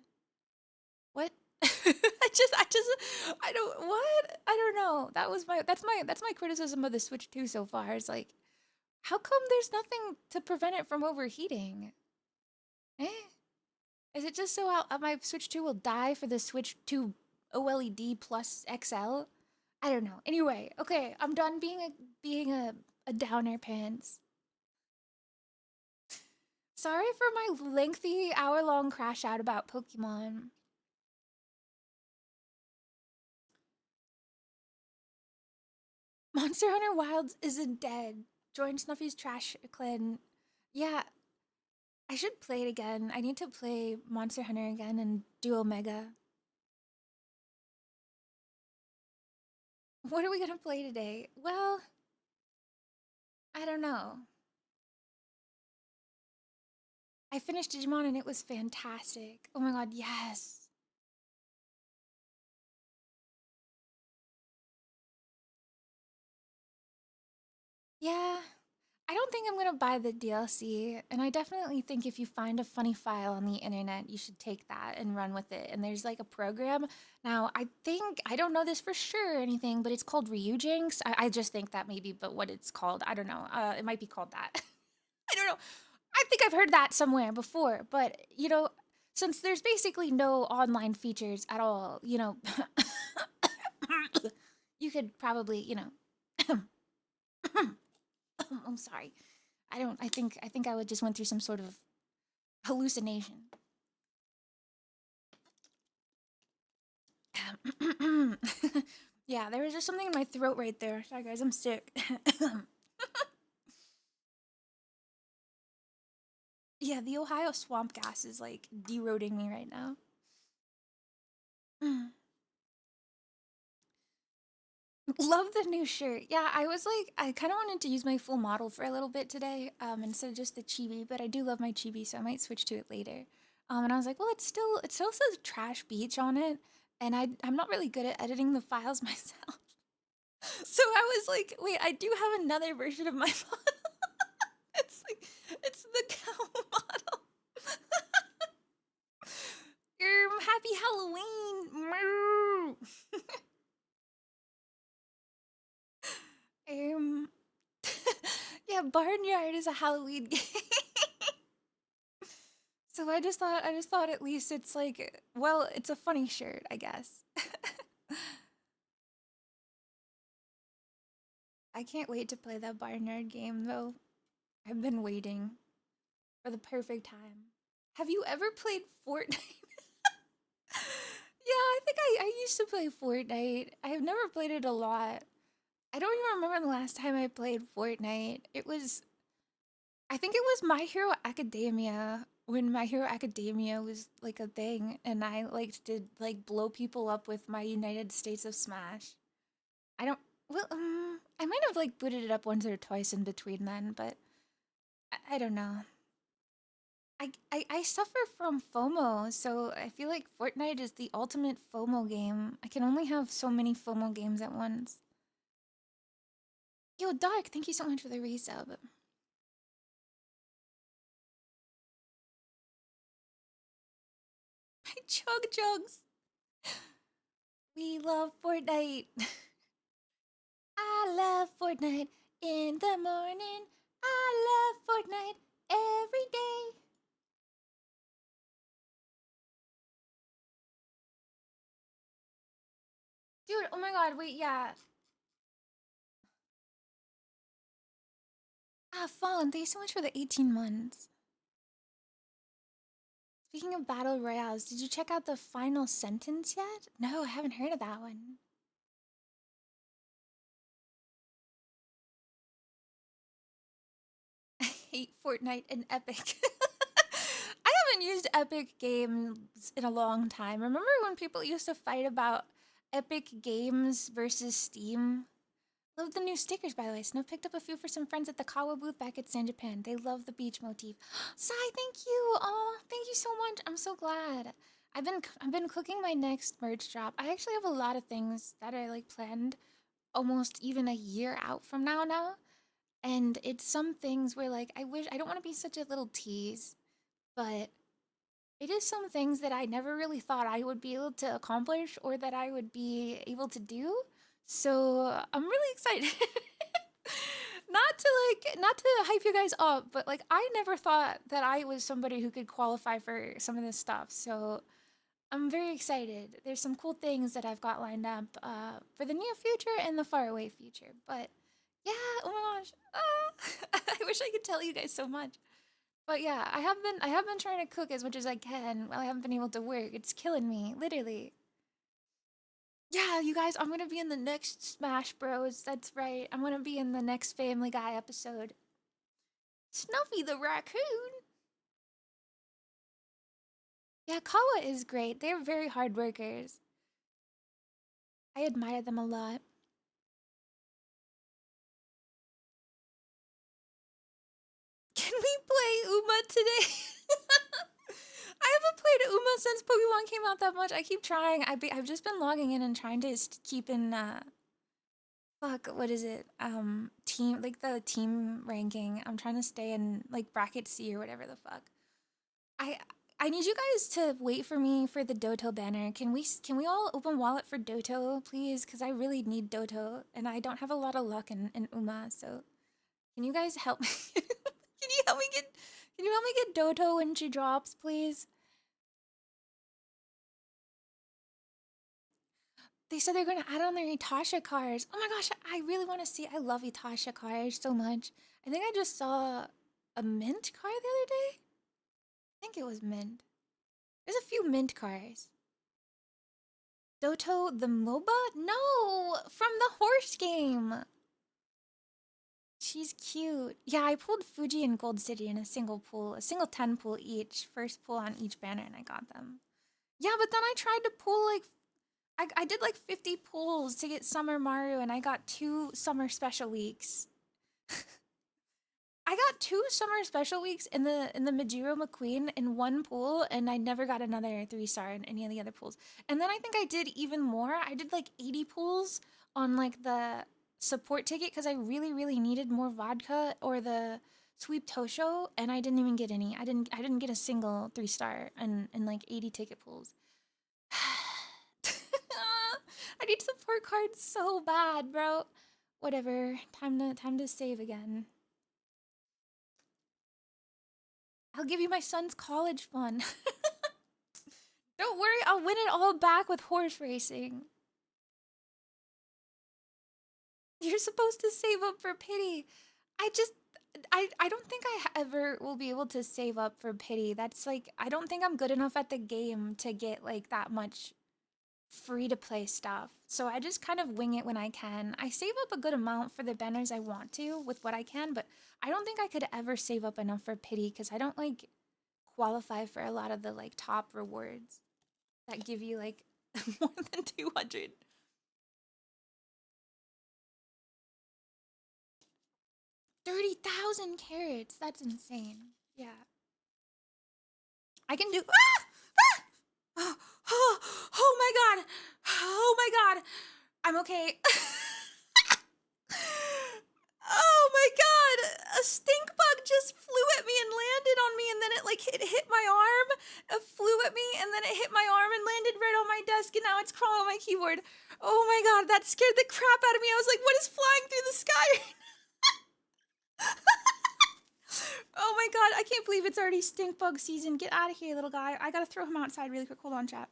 What? I don't, what? I don't know. That's my criticism of the Switch 2 so far. Is like, how come there's nothing to prevent it from overheating? Eh? Is it just so my Switch 2 will die for the Switch 2 OLED plus XL? I don't know. Anyway, okay, I'm done being a downer pants. Sorry for my lengthy hour-long crash out about Pokemon. Monster Hunter Wilds isn't dead. Join Snuffy's trash clan. Yeah, I should play it again. I need to play Monster Hunter again and do Omega. What are we gonna play today? Well, I don't know. I finished Digimon and it was fantastic. Oh my god, yes. Yeah, I don't think I'm gonna buy the DLC, and I definitely think if you find a funny file on the internet, you should take that and run with it. And there's like a program. Now, I don't know this for sure or anything, but it's called Ryujinx. I just think that maybe, but what it's called, I don't know. It might be called that. I don't know. I think I've heard that somewhere before, but since there's basically no online features at all, you could probably, I'm sorry. I think I would just went through some sort of hallucination. Yeah, there was just something in my throat right there. Sorry guys, I'm sick. Yeah, the Ohio swamp gas is like deroading me right now. Love the new shirt. Yeah, I kind of wanted to use my full model for a little bit today, instead of just the chibi, but I do love my chibi, so I might switch to it later. And I was like, well, it still says Trash Beach on it, and I'm not really good at editing the files myself. So I was like, wait, I do have another version of my model. It's the cow model. Happy Halloween. Um, yeah, Barnyard is a Halloween game. So I just thought at least it's like, well, it's a funny shirt, I guess. I can't wait to play that Barnyard game though. I've been waiting for the perfect time. Have you ever played Fortnite? Yeah, I think I used to play Fortnite. I have never played it a lot. I don't even remember the last time I played Fortnite. I think it was My Hero Academia, when My Hero Academia was like a thing, and I liked to like blow people up with my United States of Smash. I don't, well, I might have like booted it up once or twice in between then, but I don't know. I suffer from FOMO, so I feel like Fortnite is the ultimate FOMO game. I can only have so many FOMO games at once. Yo, Dark, thank you so much for the resub. My chug jugs. We love Fortnite. I love Fortnite in the morning. I love Fortnite every day. Dude, oh my god, wait, yeah. Fallen, thanks so much for the 18 months. Speaking of battle royales, did you check out the final sentence yet? No, I haven't heard of that one. I hate Fortnite and Epic. I haven't used Epic Games in a long time. Remember when people used to fight about Epic Games versus Steam? Love the new stickers, by the way. Snuff picked up a few for some friends at the Kawa booth back at San Japan. They love the beach motif. Sai, thank you. Oh, thank you so much. I'm so glad. I've been cooking my next merch drop. I actually have a lot of things that I like planned almost even a year out from now. And it's some things where like I don't want to be such a little tease, but it is some things that I never really thought I would be able to accomplish or that I would be able to do. So I'm really excited. Not to hype you guys up, but like I never thought that I was somebody who could qualify for some of this stuff. So I'm very excited. There's some cool things that I've got lined up for the near future and the faraway future. But yeah, oh my gosh, I wish I could tell you guys so much. But yeah, I have been trying to cook as much as I can while I haven't been able to work. It's killing me, literally. Yeah, you guys, I'm gonna be in the next Smash Bros. That's right. I'm gonna be in the next Family Guy episode. Snuffy the raccoon. Yeah, Kawa is great. They're very hard workers. I admire them a lot. Can we play Uma today? I haven't played Uma since Pokemon came out that much. I keep trying. I've just been logging in and trying to keep in fuck, what is it? Team, like the team ranking. I'm trying to stay in like bracket C or whatever the fuck. I I need you guys to wait for me for the Doto banner. Can we all open wallet for Doto, please? Cuz I really need Doto and I don't have a lot of luck in Uma, so can you guys help me? Can you help me get Doto when she drops, please? They said they're gonna add on their Itasha cars. Oh my gosh, I really want to see. I love Itasha cars so much. I think I just saw a mint car the other day. I think it was mint. There's a few mint cars. Doto the MOBA? No, from the horse game. She's cute. Yeah, I pulled Fuji and Gold City in a single pool, a single 10 pool each. First pull on each banner, and I got them. Yeah, but then I tried to pull like I did like 50 pulls to get Summer Maru, and I got 2 summer special weeks. I got 2 summer special weeks in the Majiro McQueen in one pool, and I never got another 3-star in any of the other pools. And then I think I did even more. I did like 80 pulls on like the support ticket because I really needed more vodka or the sweep Tosho, and I didn't even get any. I didn't get a single 3-star in like 80 ticket pools. I need support cards so bad, bro. Whatever. Time to save again. I'll give you my son's college fund. Don't worry, I'll win it all back with horse racing. You're supposed to save up for pity. I just I don't think I ever will be able to save up for pity. That's like I don't think I'm good enough at the game to get like that much free to play stuff. So I just kind of wing it when I can. I save up a good amount for the banners I want to with what I can, but I don't think I could ever save up enough for pity because I don't like qualify for a lot of the like top rewards that give you like more than 200. 30,000 carrots. That's insane. Yeah. I can do. Ah! Ah! Oh, oh my god. Oh my god. I'm okay. Oh my god! A stink bug just flew at me and landed on me, and then it like hit my arm. It flew at me, and then it hit my arm and landed right on my desk, and now it's crawling on my keyboard. Oh my god, that scared the crap out of me. I was like, what is flying through the sky? Oh my god, I can't believe it's already stink bug season. Get out of here, little guy. I gotta throw him outside really quick. Hold on, chat.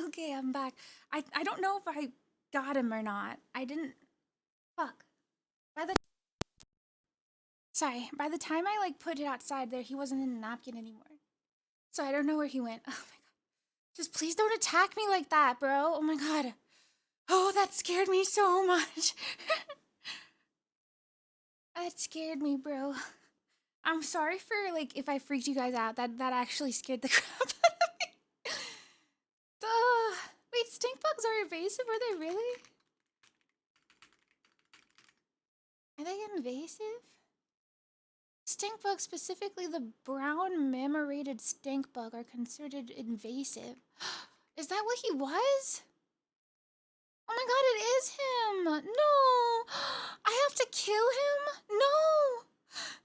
Okay, I'm back. I don't know if I got him or not. I didn't. Fuck. By the Sorry, by the time I like put it outside there, he wasn't in the napkin anymore. So I don't know where he went. Oh my god. Just please don't attack me like that, bro. Oh my god. Oh, that scared me so much. That scared me, bro. I'm sorry for like if I freaked you guys out. That actually scared the crap out of me. Wait, stink bugs are invasive? Are they really? Are they invasive? Stink bugs, specifically the brown mammated stink bug, are considered invasive. Is that what he was? Oh my god, it is him! No! I have to kill him? No!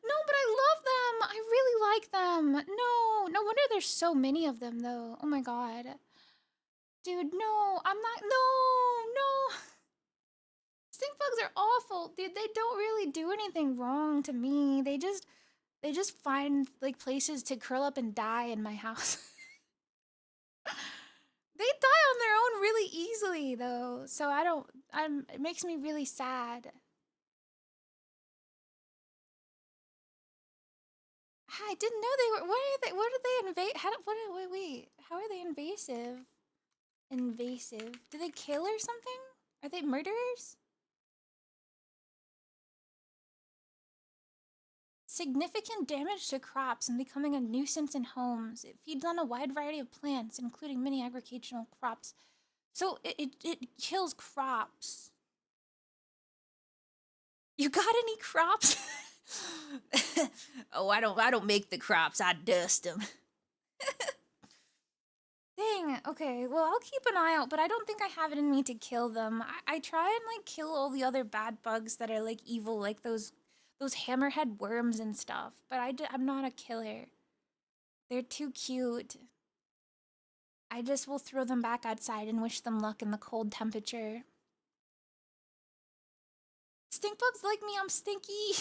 No, but I love them! I really like them! No! No wonder there's so many of them, though. Oh my god. Dude, no! I'm not. No! No! Stink bugs are awful! Dude, they don't really do anything wrong to me. They just find like places to curl up and die in my house. They die on their own really easily though, so it makes me really sad. I didn't know they were. What are they invade? Wait. How are they invasive? Invasive. Do they kill or something? Are they murderers? Significant damage to crops and becoming a nuisance in homes. It feeds on a wide variety of plants, including many agricultural crops. So it kills crops. You got any crops? Oh, I don't make the crops. I dust them. Dang. Okay. Well, I'll keep an eye out, but I don't think I have it in me to kill them. I try and like kill all the other bad bugs that are like evil, like those hammerhead worms and stuff. But I'm not a killer. They're too cute. I just will throw them back outside and wish them luck in the cold temperature. Stink bugs like me, I'm stinky.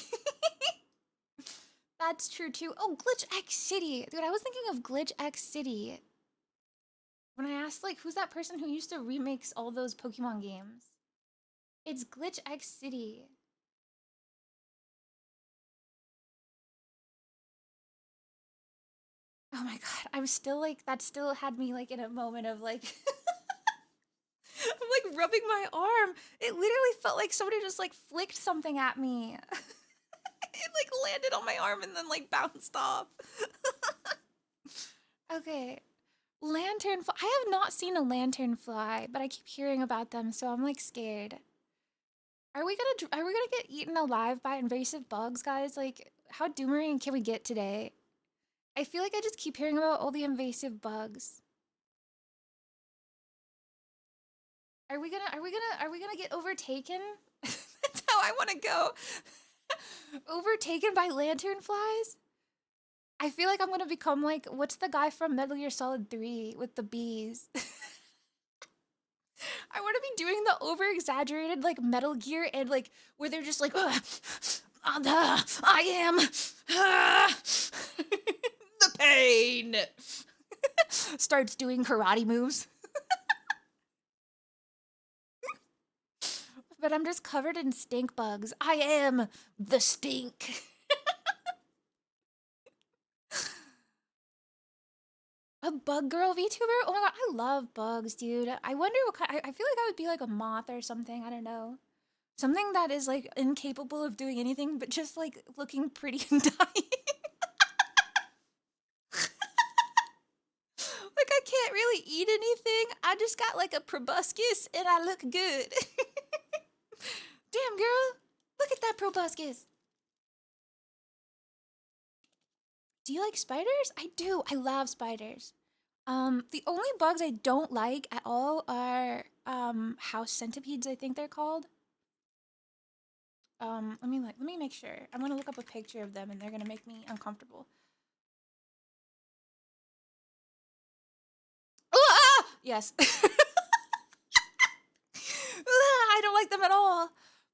That's true too. Oh, Glitch X City. Dude, I was thinking of Glitch X City. When I asked, like, who's that person who used to remix all those Pokemon games? It's Glitch X City. Oh my god, I'm still like, that still had me like in a moment of like, I'm like rubbing my arm. It literally felt like somebody just like flicked something at me. It like landed on my arm and then like bounced off. Okay. Lanternfly. I have not seen a lanternfly, but I keep hearing about them, so I'm like scared. Are we gonna get eaten alive by invasive bugs, guys? Like, how doomerang can we get today? I feel like I just keep hearing about all the invasive bugs. Are we gonna get overtaken? That's how I want to go. Overtaken by lanternflies? I feel like I'm gonna become like, what's the guy from Metal Gear Solid 3 with the bees? I want to be doing the over exaggerated like Metal Gear and like where they're just like, I am the pain. Starts doing karate moves. But I'm just covered in stink bugs. I am the stink. A bug girl VTuber? Oh my god, I love bugs, dude. I wonder what kind. I feel like I would be like a moth or something. I don't know. Something that is like incapable of doing anything but just like looking pretty and dying. Like I can't really eat anything. I just got like a proboscis and I look good. Damn girl, look at that proboscis. Do you like spiders? I do. I love spiders. The only bugs I don't like at all are house centipedes, I think they're called. Let me make sure. I'm gonna look up a picture of them and they're gonna make me uncomfortable. Ah! Yes. I don't like them at all.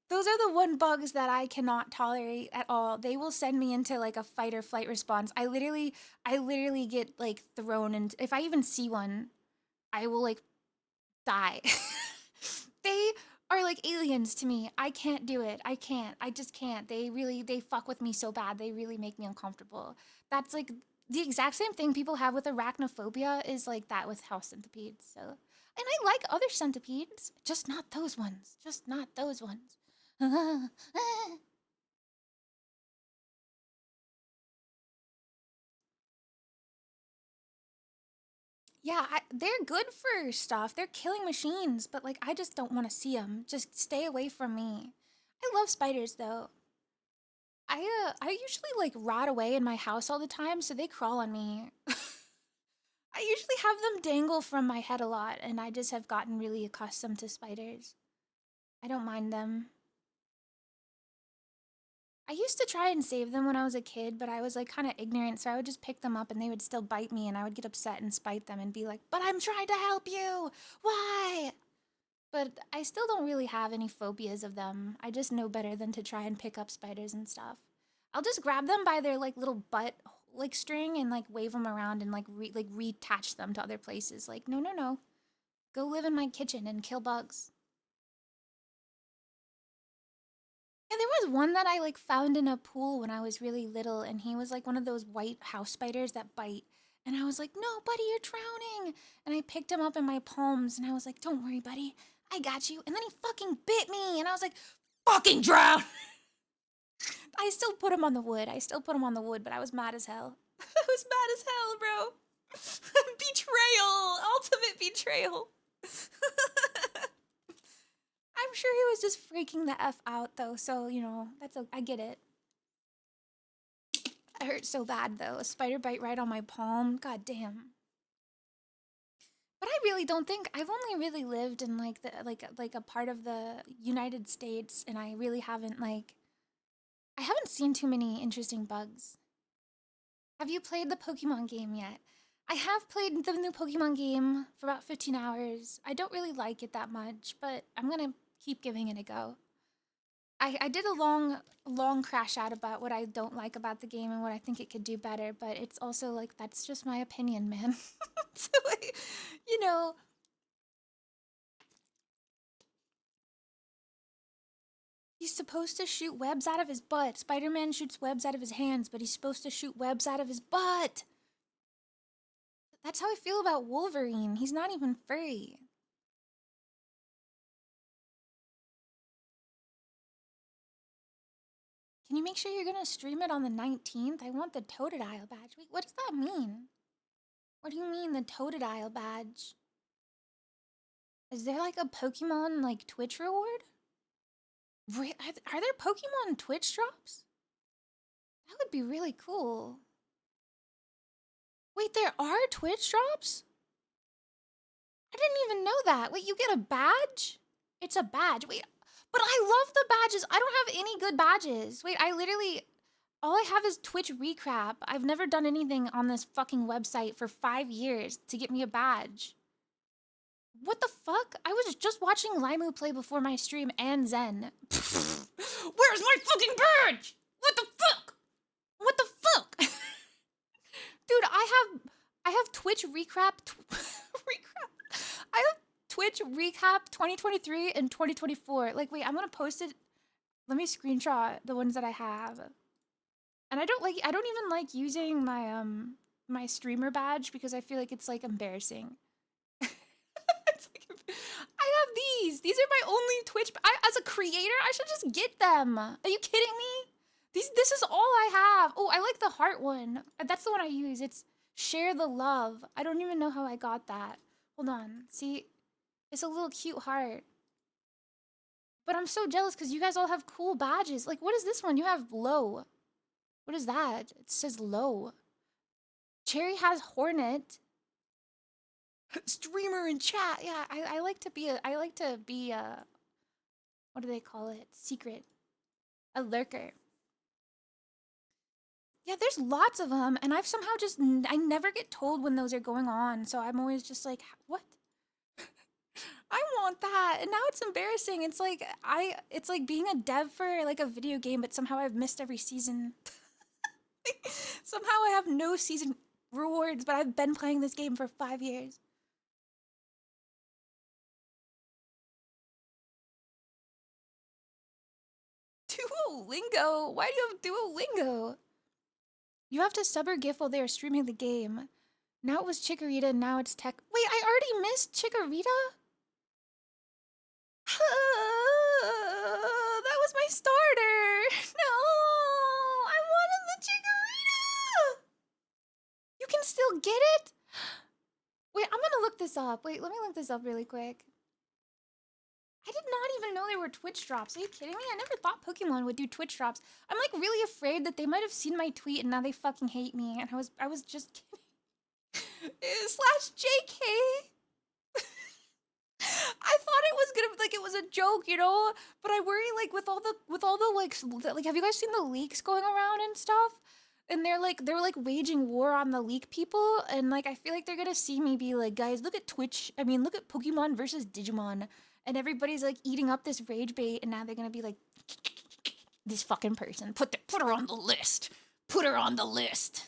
Those are the one bugs that I cannot tolerate at all. They will send me into like a fight or flight response. I literally get like thrown, and if I even see one, I will like die. They are like aliens to me. I can't do it. I can't. I just can't. They fuck with me so bad. They really make me uncomfortable. That's like the exact same thing people have with arachnophobia is like that with house centipedes. So, and I like other centipedes, just not those ones. Just not those ones. Yeah, they're good for stuff. They're killing machines, but like I just don't want to see them. Just stay away from me. I love spiders though. I usually like rot away in my house all the time, so they crawl on me. I usually have them dangle from my head a lot, and I just have gotten really accustomed to spiders. I don't mind them. I used to try and save them when I was a kid, but I was like kind of ignorant, so I would just pick them up and they would still bite me, and I would get upset and spite them and be like, "But I'm trying to help you! Why?" But I still don't really have any phobias of them. I just know better than to try and pick up spiders and stuff. I'll just grab them by their like little butt like string and like wave them around and like reattach them to other places. Like, no, no, no. Go live in my kitchen and kill bugs. Yeah, there was one that I like found in a pool when I was really little, and he was like one of those white house spiders that bite. And I was like, "No, buddy, you're drowning." And I picked him up in my palms, and I was like, "Don't worry, buddy, I got you." And then he fucking bit me, and I was like, "Fucking drown!" I still put him on the wood. I still put him on the wood, but I was mad as hell. I was mad as hell, bro. Betrayal, ultimate betrayal. I'm sure he was just freaking the F out though, so you know, I get it. It hurt so bad though. A spider bite right on my palm. God damn. But I really don't think I've only really lived in like the like a part of the United States, and I really haven't like I haven't seen too many interesting bugs. Have you played the Pokemon game yet? I have played the new Pokemon game for about 15 hours. I don't really like it that much, but I'm gonna keep giving it a go. I did a long crash out about what I don't like about the game and what I think it could do better, but it's also like that's just my opinion, man. So like, you know, he's supposed to shoot webs out of his butt. Spider-Man shoots webs out of his hands, but he's supposed to shoot webs out of his butt. That's how I feel about Wolverine. He's not even furry. Can you make sure you're gonna stream it on the 19th? I want the Totodile badge. Wait, what does that mean? What do you mean the Totodile badge? Is there like a Pokemon like Twitch reward? Are there Pokemon Twitch drops? That would be really cool. Wait, there are Twitch drops? I didn't even know that. Wait, you get a badge? It's a badge. Wait, but I love the badges. I don't have any good badges. Wait, all I have is Twitch recap. I've never done anything on this fucking website for 5 years to get me a badge. What the fuck? I was just watching Limu play before my stream and Zen. Where's my fucking badge? What the fuck? What the fuck? Dude, I have Twitch recap recap. I have Twitch recap 2023 and 2024. Like, wait, I'm gonna post it. Let me screenshot the ones that I have. And I don't even like using my streamer badge because I feel like it's like embarrassing. It's like, I have these. These are my only Twitch. As a creator, I should just get them. Are you kidding me? This is all I have. Oh, I like the heart one. That's the one I use. It's share the love. I don't even know how I got that. Hold on. See, it's a little cute heart. But I'm so jealous because you guys all have cool badges. Like, what is this one? You have low. What is that? It says low. Cherry has Hornet. Streamer in chat. Yeah, I like to be a what do they call it? Secret. A lurker. Yeah, there's lots of them, and I've somehow I never get told when those are going on, so I'm always just like, what? I want that, and now it's embarrassing. It's like being a dev for like a video game, but somehow I've missed every season. Somehow I have no season rewards, but I've been playing this game for 5 years. Duolingo? Why do you have Duolingo? You have to sub or GIF while they are streaming the game. Now it was Chikorita, now it's Tech. Wait, I already missed Chikorita? That was my starter. No, I wanted the Chikorita. You can still get it? Wait, I'm gonna look this up. Wait, let me look this up really quick. I did not even know there were Twitch drops. Are you kidding me? I never thought Pokemon would do Twitch drops. I'm like really afraid that they might have seen my tweet and now they fucking hate me. And I was just kidding. Slash JK. I thought it was gonna like it was a joke, you know. But I worry like with all the like have you guys seen the leaks going around and stuff? And they're like waging war on the leak people, and like I feel like they're gonna see me be like, guys, look at Twitch. I mean, look at Pokemon versus Digimon, and everybody's like eating up this rage bait, and now they're gonna be like, this fucking person, put her on the list, put her on the list.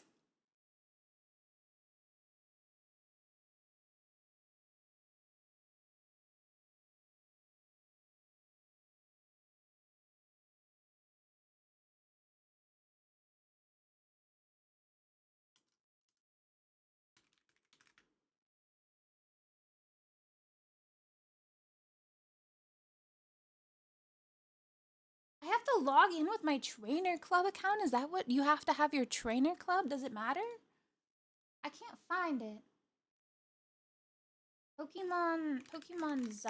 I have to log in with my trainer club account? Is that what you have to have your trainer club? Does it matter? I can't find it. Pokemon Za.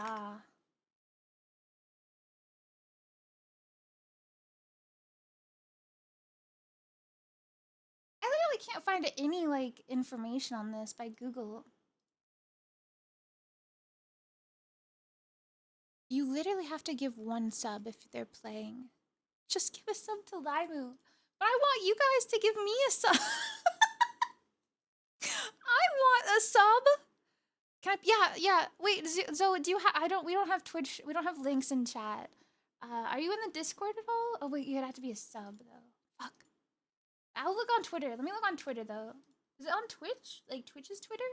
I literally can't find any like information on this by Google. You literally have to give one sub if they're playing. Just give a sub to Limu. But I want you guys to give me a sub. I want a sub. Can I? Yeah. Wait. So do you have? We don't have Twitch. We don't have links in chat. Are you in the Discord at all? Oh wait, you'd have to be a sub though. Fuck. I'll look on Twitter. Let me look on Twitter though. Is it on Twitch? Like Twitch's Twitter?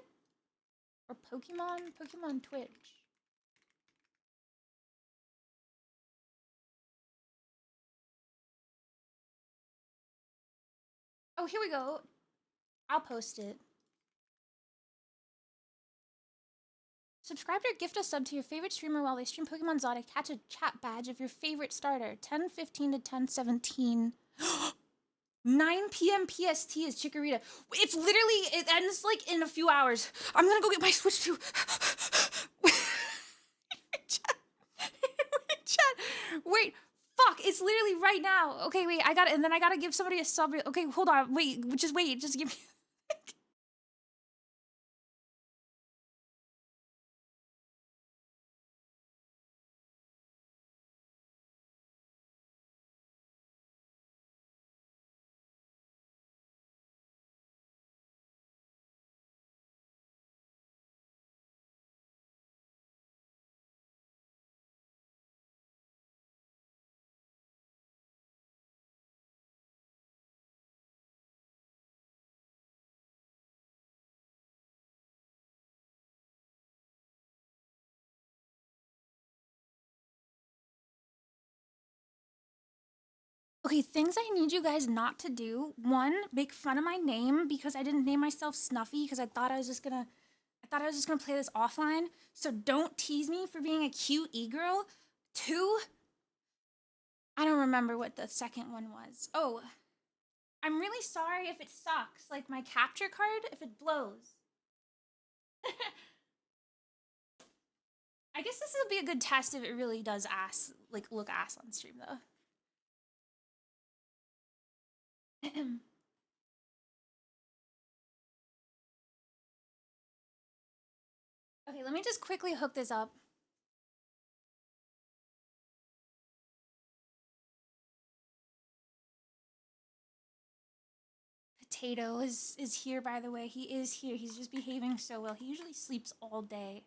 Or Pokemon Twitch. Oh, here we go. I'll post it. Subscribe or gift a sub to your favorite streamer while they stream Pokemon Zodic. Catch a chat badge of your favorite starter. 10:15 to 10:17. 9 p.m. PST is Chikorita. It ends like in a few hours. I'm gonna go get my Switch too. Wait, fuck, it's literally right now. Okay, wait, I gotta give somebody a sub. Okay, hold on, wait, just give me. Okay, things I need you guys not to do. One, make fun of my name because I didn't name myself Snuffy because I thought I was just gonna play this offline. So don't tease me for being a cute e-girl. Two, I don't remember what the second one was. Oh, I'm really sorry if it sucks. Like my capture card, if it blows. I guess this will be a good test if it really does look ass on stream though. Okay, let me just quickly hook this up. Potato is here, by the way. He is here. He's just behaving so well. He usually sleeps all day.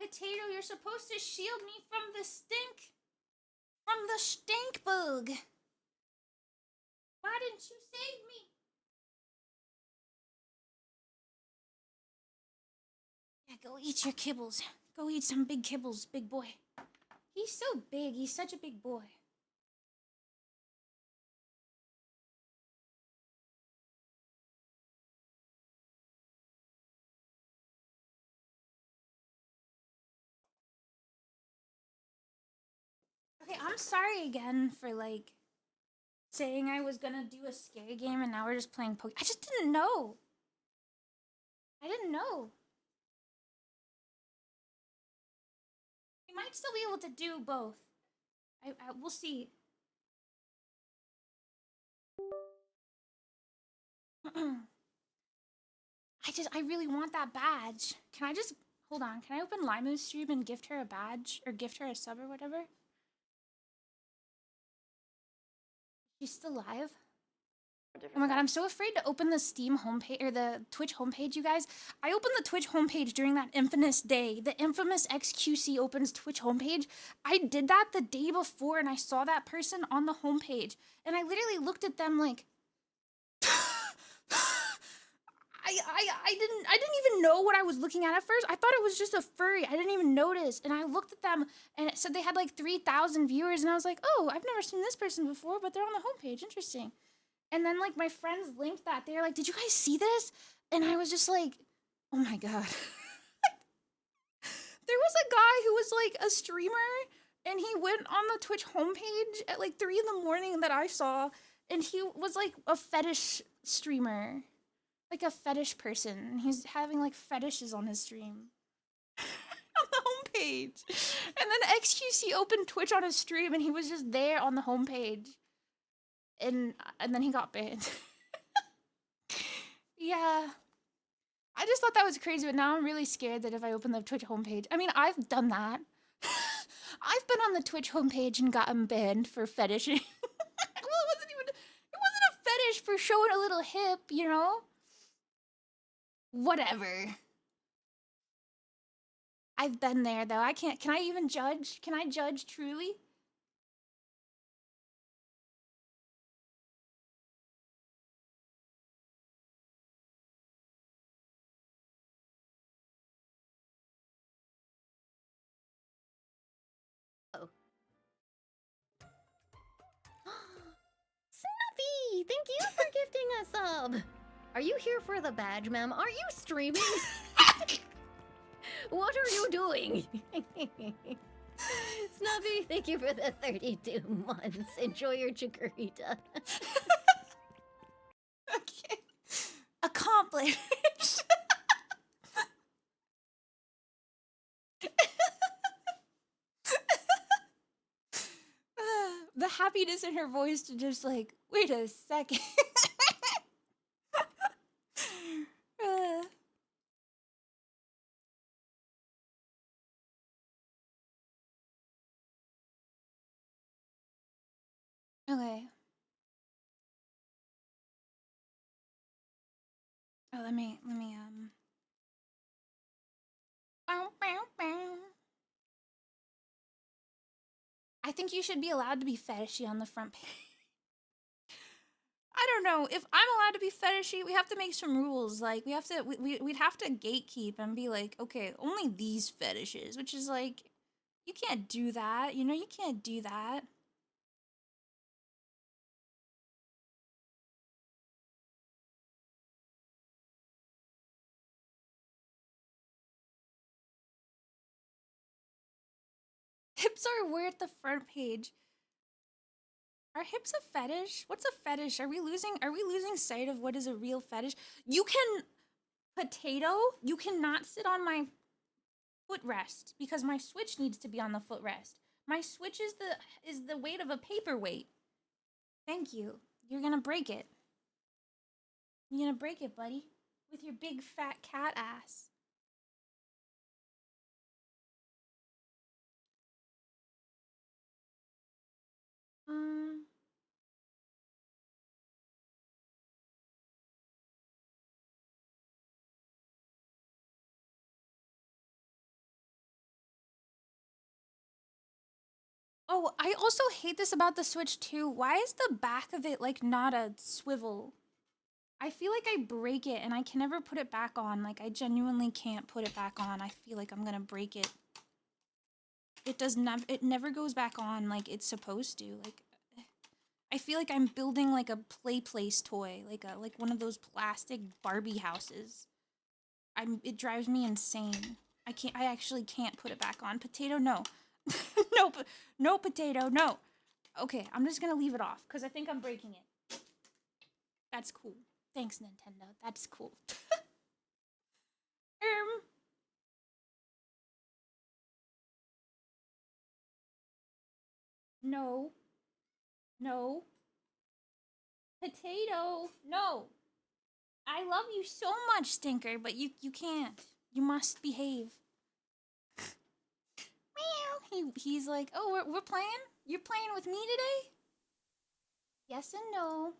Potato, you're supposed to shield me from the stink. From the stink bug. Why didn't you save me? Yeah, go eat your kibbles. Go eat some big kibbles, big boy. He's so big. He's such a big boy. Okay, I'm sorry again for like saying I was gonna do a scary game and now we're just playing Pokemon. I just didn't know. I didn't know. We might still be able to do both. We'll see. I really want that badge. Can I just hold on? Can I open Limu's stream and gift her a badge or gift her a sub or whatever? She's still live. Oh my god, I'm so afraid to open the Steam homepage or the Twitch homepage, you guys. I opened the Twitch homepage during that infamous day. The infamous XQC opens Twitch homepage. I did that the day before and I saw that person on the homepage. And I literally looked at them like I didn't even know what I was looking at first. I thought it was just a furry. I didn't even notice. And I looked at them and it said they had like 3,000 viewers and I was like, "Oh, I've never seen this person before, but they're on the homepage. Interesting." And then like my friends linked that. They were like, "Did you guys see this?" And I was just like, "Oh my god." There was a guy who was like a streamer and he went on the Twitch homepage at like 3 in the morning that I saw and he was like a fetish streamer. Like a fetish person. He's having like fetishes on his stream. On the homepage. And then XQC opened Twitch on his stream and he was just there on the homepage. And then he got banned. Yeah. I just thought that was crazy, but now I'm really scared that if I open the Twitch homepage, I mean, I've done that. I've been on the Twitch homepage and gotten banned for fetishing. Well, it wasn't a fetish for showing a little hip, you know? Whatever. I've been there though. Can I even judge? Can I judge truly? Oh. Snuffy! Thank you for gifting a sub! Are you here for the badge, ma'am? Are you streaming? What are you doing? Snuffy, thank you for the 32 months. Enjoy your chikorita. Okay. Accomplished. The happiness in her voice to just like, wait a second. Okay. Oh, let me bow, bow, bow. I think you should be allowed to be fetishy on the front page. I don't know. If I'm allowed to be fetishy, we have to make some rules. Like we'd have to gatekeep and be like, okay, only these fetishes, which is like, you can't do that. You know, you can't do that. Hips are worth the front page. Are hips a fetish? What's a fetish? Are we losing sight of what is a real fetish? You cannot sit on my footrest because my Switch needs to be on the footrest. My Switch is the weight of a paperweight. Thank you. You're gonna break it. You're gonna break it, buddy. With your big fat cat ass. Um Oh, I also hate this about the Switch too. Why is the back of it like not a swivel? I feel like I break it and I can never put it back on. Like I genuinely can't put it back on. I feel like I'm gonna break it. It never goes back on like it's supposed to. Like I feel like I'm building like a play place toy, like one of those plastic Barbie houses. It drives me insane. I actually can't put it back on. Potato, no. No, no potato, no. Okay, I'm just gonna leave it off because I think I'm breaking it. That's cool. Thanks, Nintendo. That's cool. No. No. Potato, no. I love you so much, Stinker, but you can't. You must behave. Meow. He's like, oh, we're playing? You're playing with me today? Yes and no.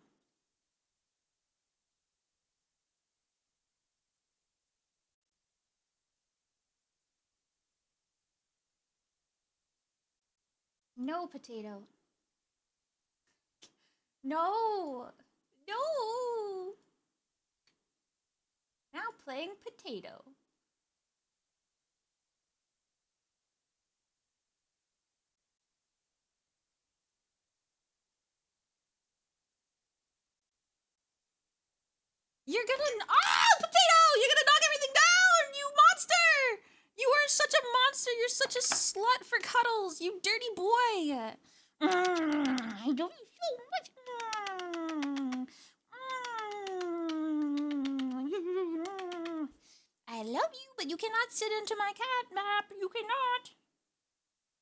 No, potato. No. No. Now playing potato. You're gonna. Oh, potato! You're gonna knock everything down! You monster! You are such a monster! You're such a slut for cuddles! You dirty boy! I love you so much! I love you, but you cannot sit into my cat map. You cannot.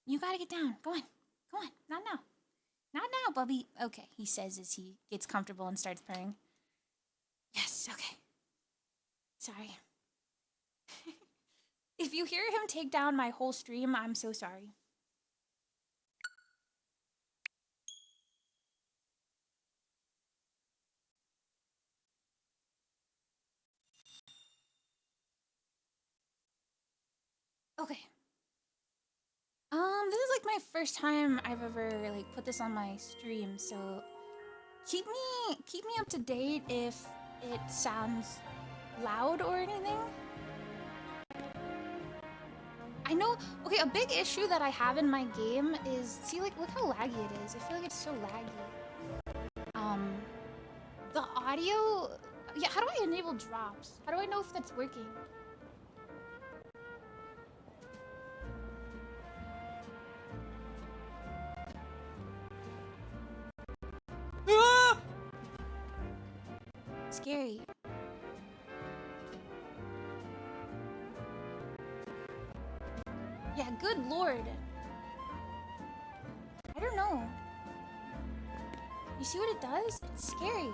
You gotta get down. Go on. Go on. Not now. Not now, Bubby. Okay, he says as he gets comfortable and starts purring. Yes, okay. Sorry. If you hear him take down my whole stream, I'm so sorry. Okay. This is like my first time I've ever like put this on my stream, so keep me up to date if it sounds loud or anything. I know, okay, a big issue that I have in my game is, see, like, look how laggy it is. I feel like it's so laggy. The audio, yeah, how do I enable drops? How do I know if that's working? Ah! Scary. Yeah, good lord. I don't know. You see what it does? It's scary.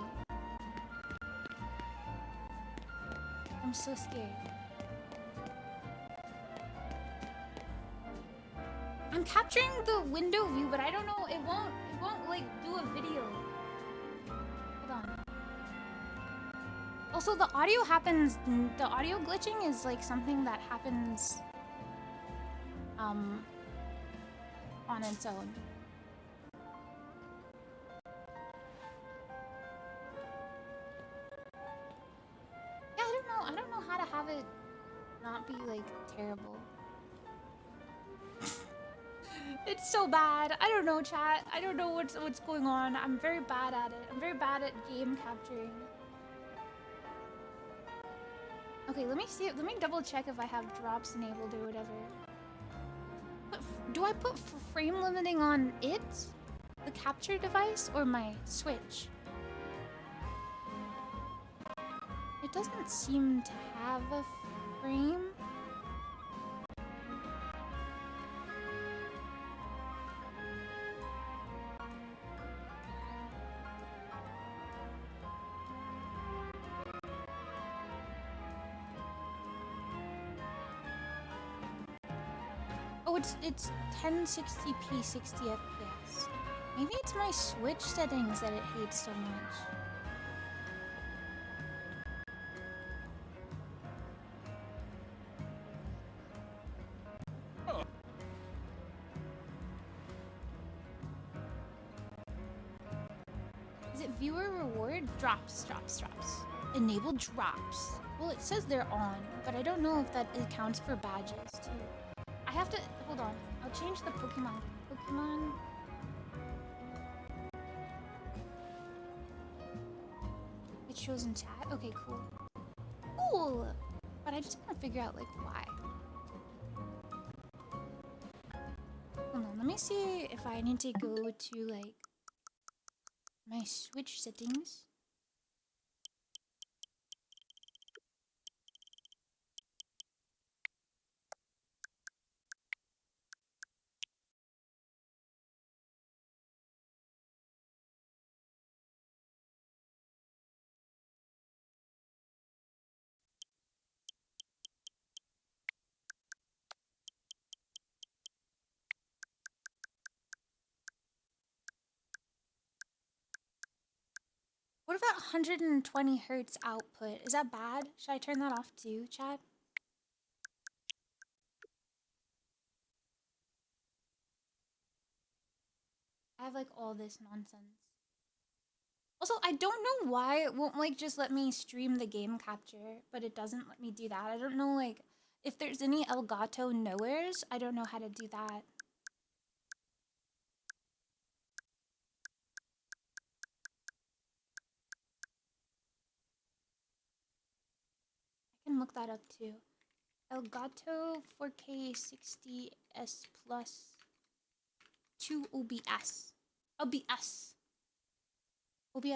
I'm so scared. I'm capturing the window view, but I don't know, it won't like do a video. Hold on. Also, the audio glitching is like something that happens on its own. Yeah, I don't know how to have it not be like terrible. It's so bad. I don't know, chat. I don't know what's going on. I'm very bad at it. I'm very bad at game capturing. Okay, let me see. Let me double check if I have drops enabled or whatever. Do I put frame limiting on it, the capture device, or my Switch? It doesn't seem to have a frame. Oh, it's 1060p 60 FPS. Maybe it's my Switch settings that it hates so much. it viewer reward? Drops. Enable drops. Well, it says they're on, but I don't know if that it counts for badges too. I have to, hold on. I'll change the Pokemon. It shows in chat? Okay, cool. Cool! But I just want to figure out, like, why. Hold on, let me see if I need to go to, like, my Switch settings. What about 120 hertz output? Is that bad? Should I turn that off too, chat? I have like all this nonsense. Also, I don't know why it won't like just let me stream the game capture, but it doesn't let me do that. I don't know like if there's any Elgato nowheres. I don't know how to do that. I can look that up too. Elgato 4K 60S Plus 2 OBS. OBS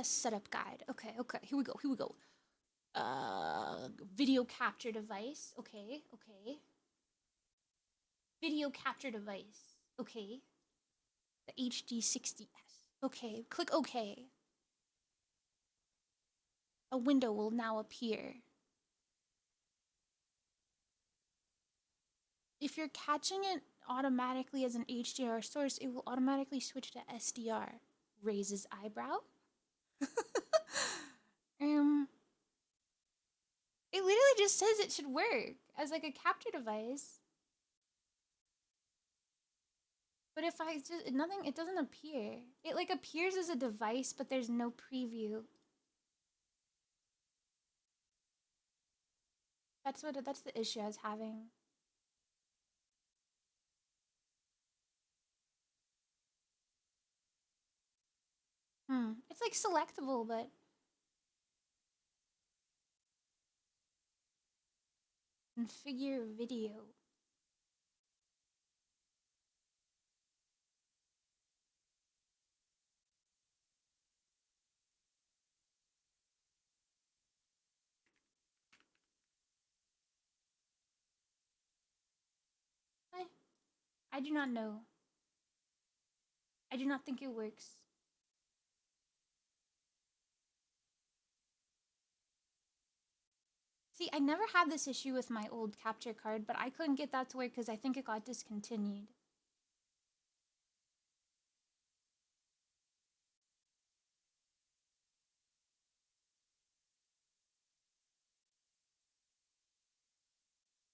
setup guide. Okay, here we go. Video capture device. Okay. Video capture device. Okay. The HD60S. Okay, click OK. A window will now appear. If you're catching it automatically as an HDR source, it will automatically switch to SDR. Raises eyebrow. It literally just says it should work as like a capture device. But if I just it doesn't appear. It like appears as a device, but there's no preview. That's the issue I was having. It's like selectable, but configure video. I do not know. I do not think it works. See, I never had this issue with my old capture card, but I couldn't get that to work because I think it got discontinued.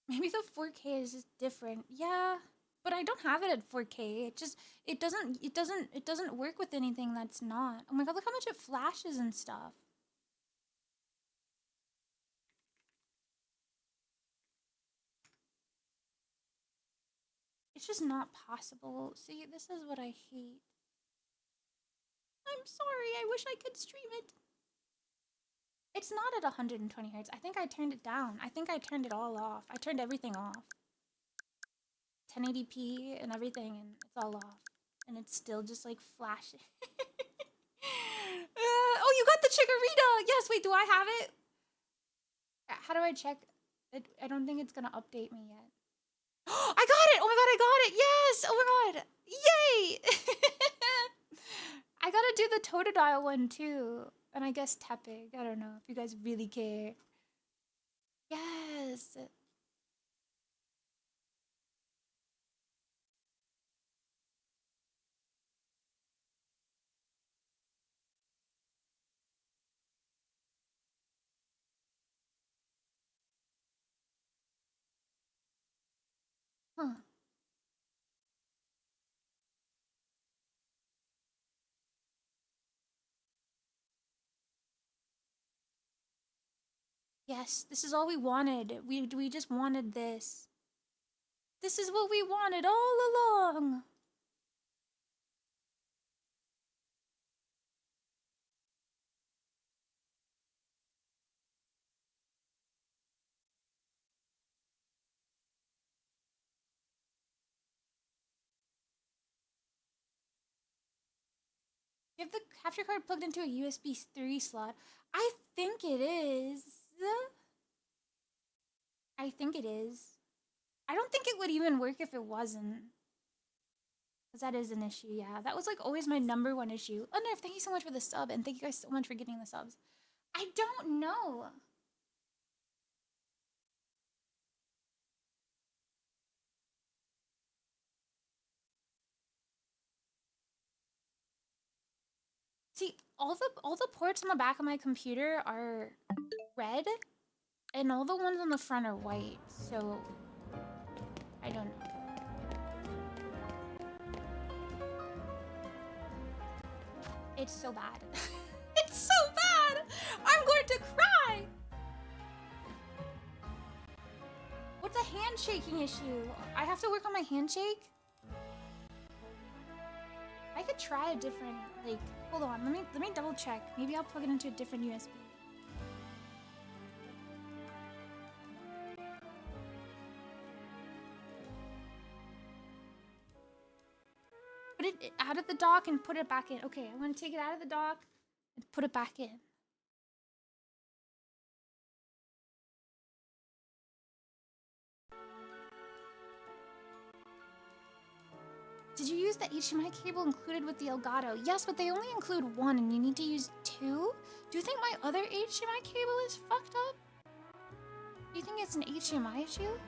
Maybe the 4K is just different. Yeah, but I don't have it at 4K. It doesn't work with anything that's not. Oh my god, look how much it flashes and stuff. It's just not possible. See, this is what I hate. I'm sorry, I wish I could stream it. It's not at 120 hertz. I think I turned it down. I think I turned it all off. I turned everything off. 1080p and everything, and it's all off. And it's still just like flashing. Oh, you got the Chikorita! Yes, wait, do I have it? How do I check? I don't think it's gonna update me yet. I got it! Oh my god, I got it! Yes! Oh my god! Yay! I gotta do the Totodile one too. And I guess Tepig. I don't know if you guys really care. Yes! Huh. Yes, this is all we wanted. We just wanted this. This is what we wanted all along. You have the capture card plugged into a USB 3 slot. I think it is. I think it is. I don't think it would even work if it wasn't. Because that is an issue, yeah. That was like always my #1 issue. Oh, Nerf, thank you so much for the sub, and thank you guys so much for getting the subs. I don't know. See, all the ports on the back of my computer are red, and all the ones on the front are white. So I don't know. It's so bad. It's so bad. I'm going to cry. What's a handshaking issue? I have to work on my handshake? I could try a different, like, hold on, let me double check. Maybe I'll plug it into a different USB. Put it out of the dock and put it back in. Okay, I'm gonna take it out of the dock and put it back in. Did you use the HDMI cable included with the Elgato? Yes, but they only include one and you need to use 2? Do you think my other HDMI cable is fucked up? Do you think it's an HDMI issue?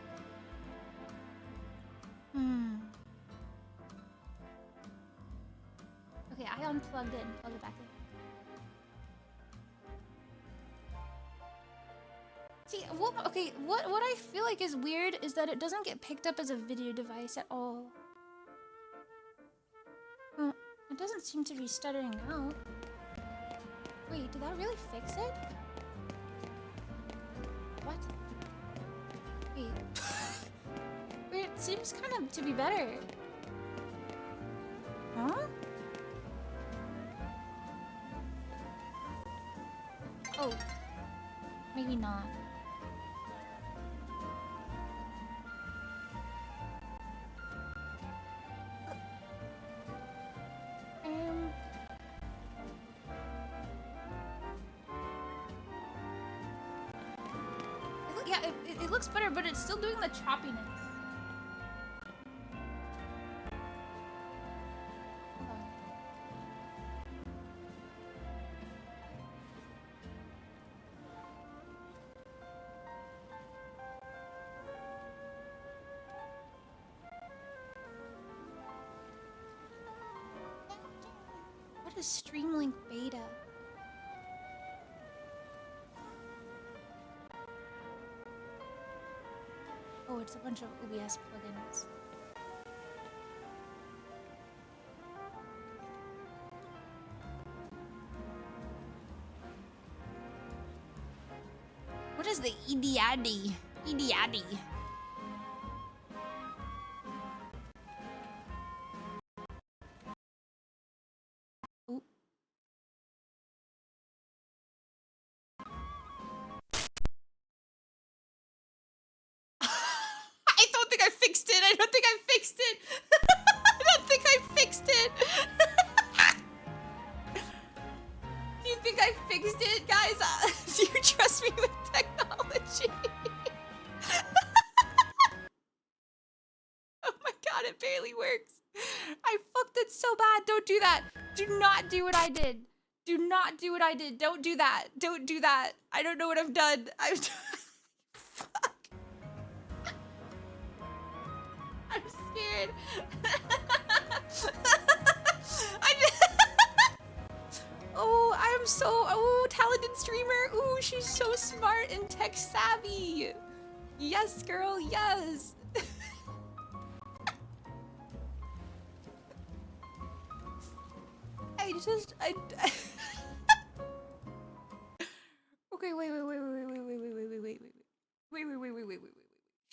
Okay, I unplugged it and plugged it back in. See, what I feel like is weird is that it doesn't get picked up as a video device at all. It doesn't seem to be stuttering out. Wait, did that really fix it? What? Wait. Wait, it seems kind of to be better. Huh? Oh. Maybe not. Yeah, it looks better, but it's still doing the choppiness. What is Streamlink Beta? Oh, it's a bunch of OBS plugins. What is the EDADI? EDADI. Oh. I don't think I fixed it. I don't think I fixed it. I don't think I fixed it. Do you think I fixed it, guys? Do you trust me with technology? Oh my god, it barely works. I fucked it so bad. Don't do that. Do not do what I did. Do not do what I did. Don't do that. Don't do that. I don't know what I've done. Fuck. I'm scared. Oh, I'm so talented streamer. Ooh, she's so smart and tech savvy. Yes, girl, yes. I Okay, wait.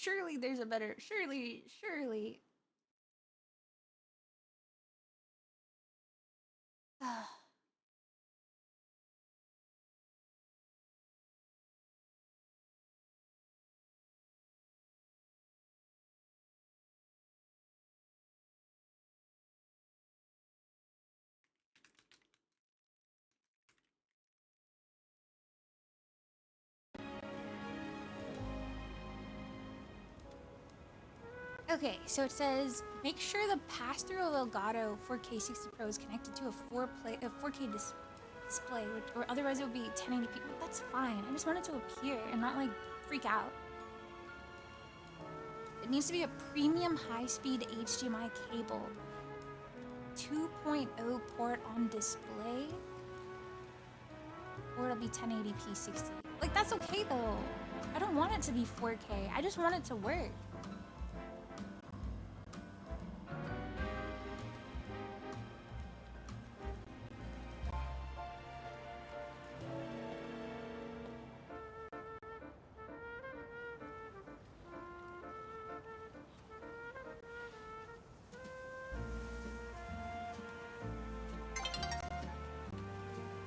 Surely there's a better. Surely. Okay, so it says make sure the pass-through of Elgato 4K 60 Pro is connected to a 4K display, or otherwise it would be 1080p. That's fine. I just want it to appear and not like freak out. It needs to be a premium high-speed HDMI cable. 2.0 port on display, or it'll be 1080p 60. Like that's okay though. I don't want it to be 4K. I just want it to work.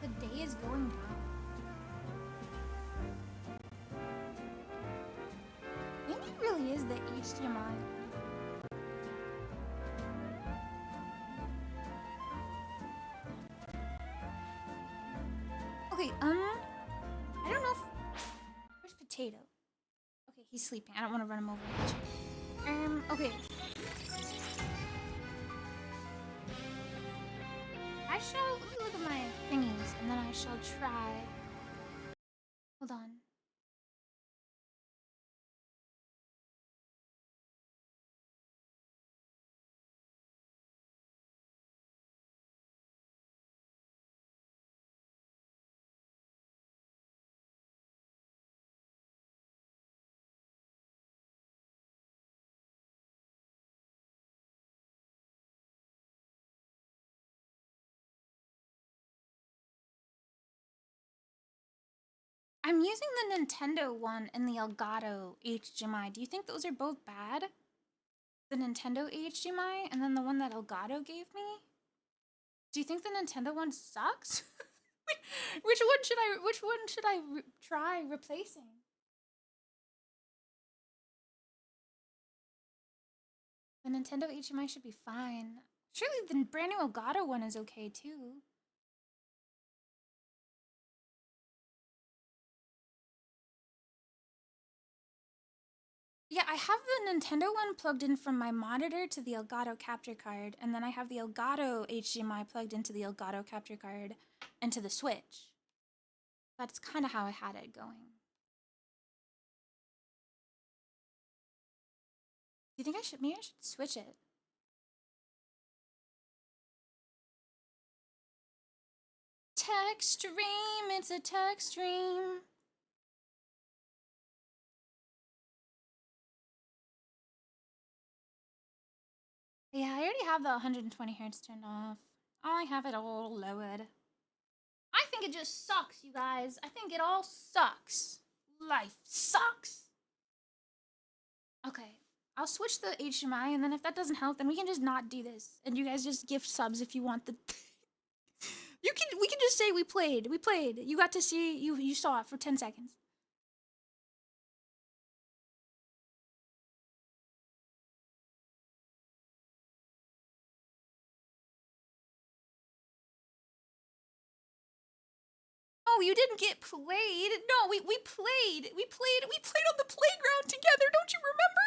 The day is going down. Maybe it really is the HDMI. Okay, I don't know if... Where's Potato? Okay, he's sleeping. I don't want to run him over. Okay. I shall... Let me look at my thingies, and then I shall try... Hold on. I'm using the Nintendo one and the Elgato HDMI. Do you think those are both bad? The Nintendo HDMI and then the one that Elgato gave me? Do you think the Nintendo one sucks? Which one should I try replacing? The Nintendo HDMI should be fine. Surely the brand new Elgato one is okay too. Yeah, I have the Nintendo one plugged in from my monitor to the Elgato capture card, and then I have the Elgato HDMI plugged into the Elgato capture card and to the Switch. That's kind of how I had it going. Do you think maybe I should switch it? Tech stream, it's a tech stream. Yeah, I already have the 120 hertz turned off. I have it all lowered. I think it just sucks, you guys. I think it all sucks. Life sucks. Okay, I'll switch the HDMI, and then if that doesn't help, then we can just not do this. And you guys just gift subs if you want the... we can just say we played. We played. You got to see, you saw it for 10 seconds. No, you didn't get played. No, we played. We played on the playground together. Don't you remember?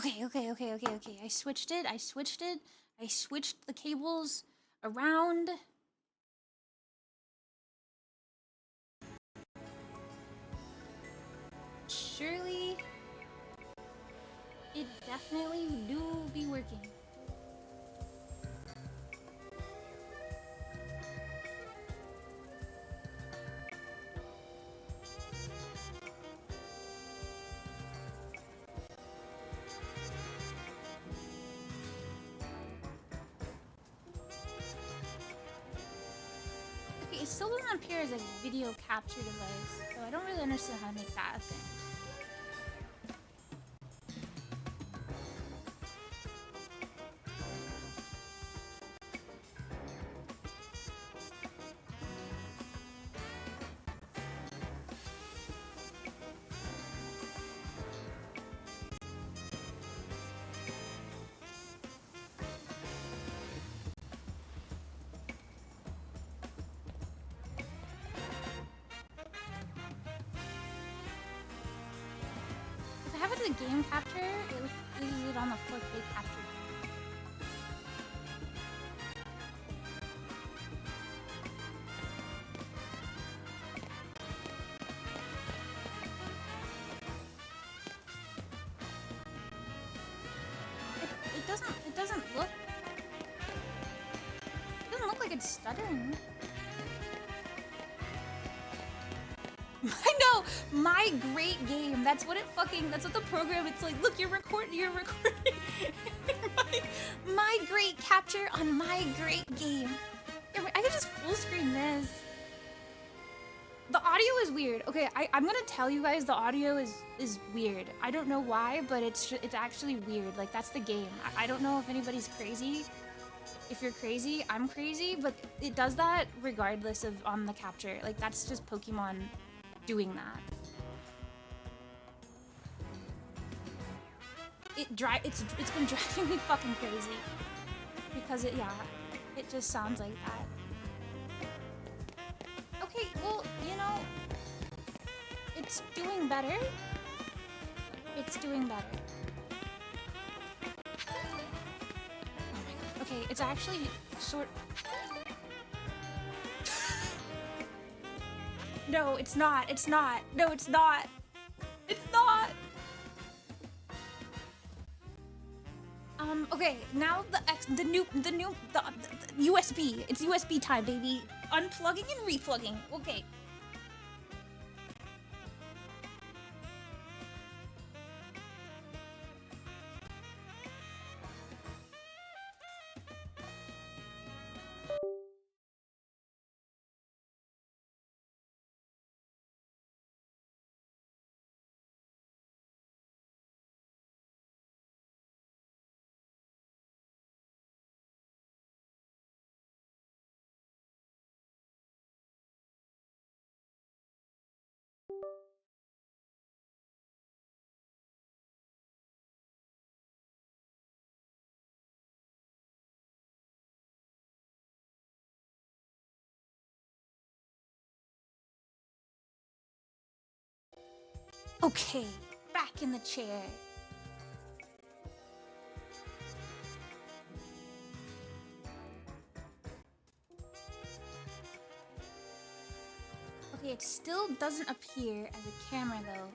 Okay. I switched it. I switched the cables around. Surely, it definitely do be working. Okay, it still doesn't appear as a video capture device, so I don't really understand how to make that a thing. If I have it as a game capture, it uses it on the 4K capture. It doesn't look like it's stuttering. I know, my great game. That's what the program. It's like, look, you're recording. my great capture on my great game. I could just full screen this. The audio is weird. Okay, I'm gonna tell you guys the audio is weird. I don't know why, but it's actually weird. Like, that's the game. I don't know if anybody's crazy. If you're crazy, I'm crazy, but it does that regardless of on the capture. Like, that's just Pokemon doing that. It's been driving me fucking crazy because it just sounds like that. Okay, well, you know, it's doing better. It's doing better. Oh my god. Okay, it's actually No, it's not. No, it's not. Okay, now the new USB. It's USB time, baby. Unplugging and replugging. Okay. Okay, back in the chair. Okay, it still doesn't appear as a camera though.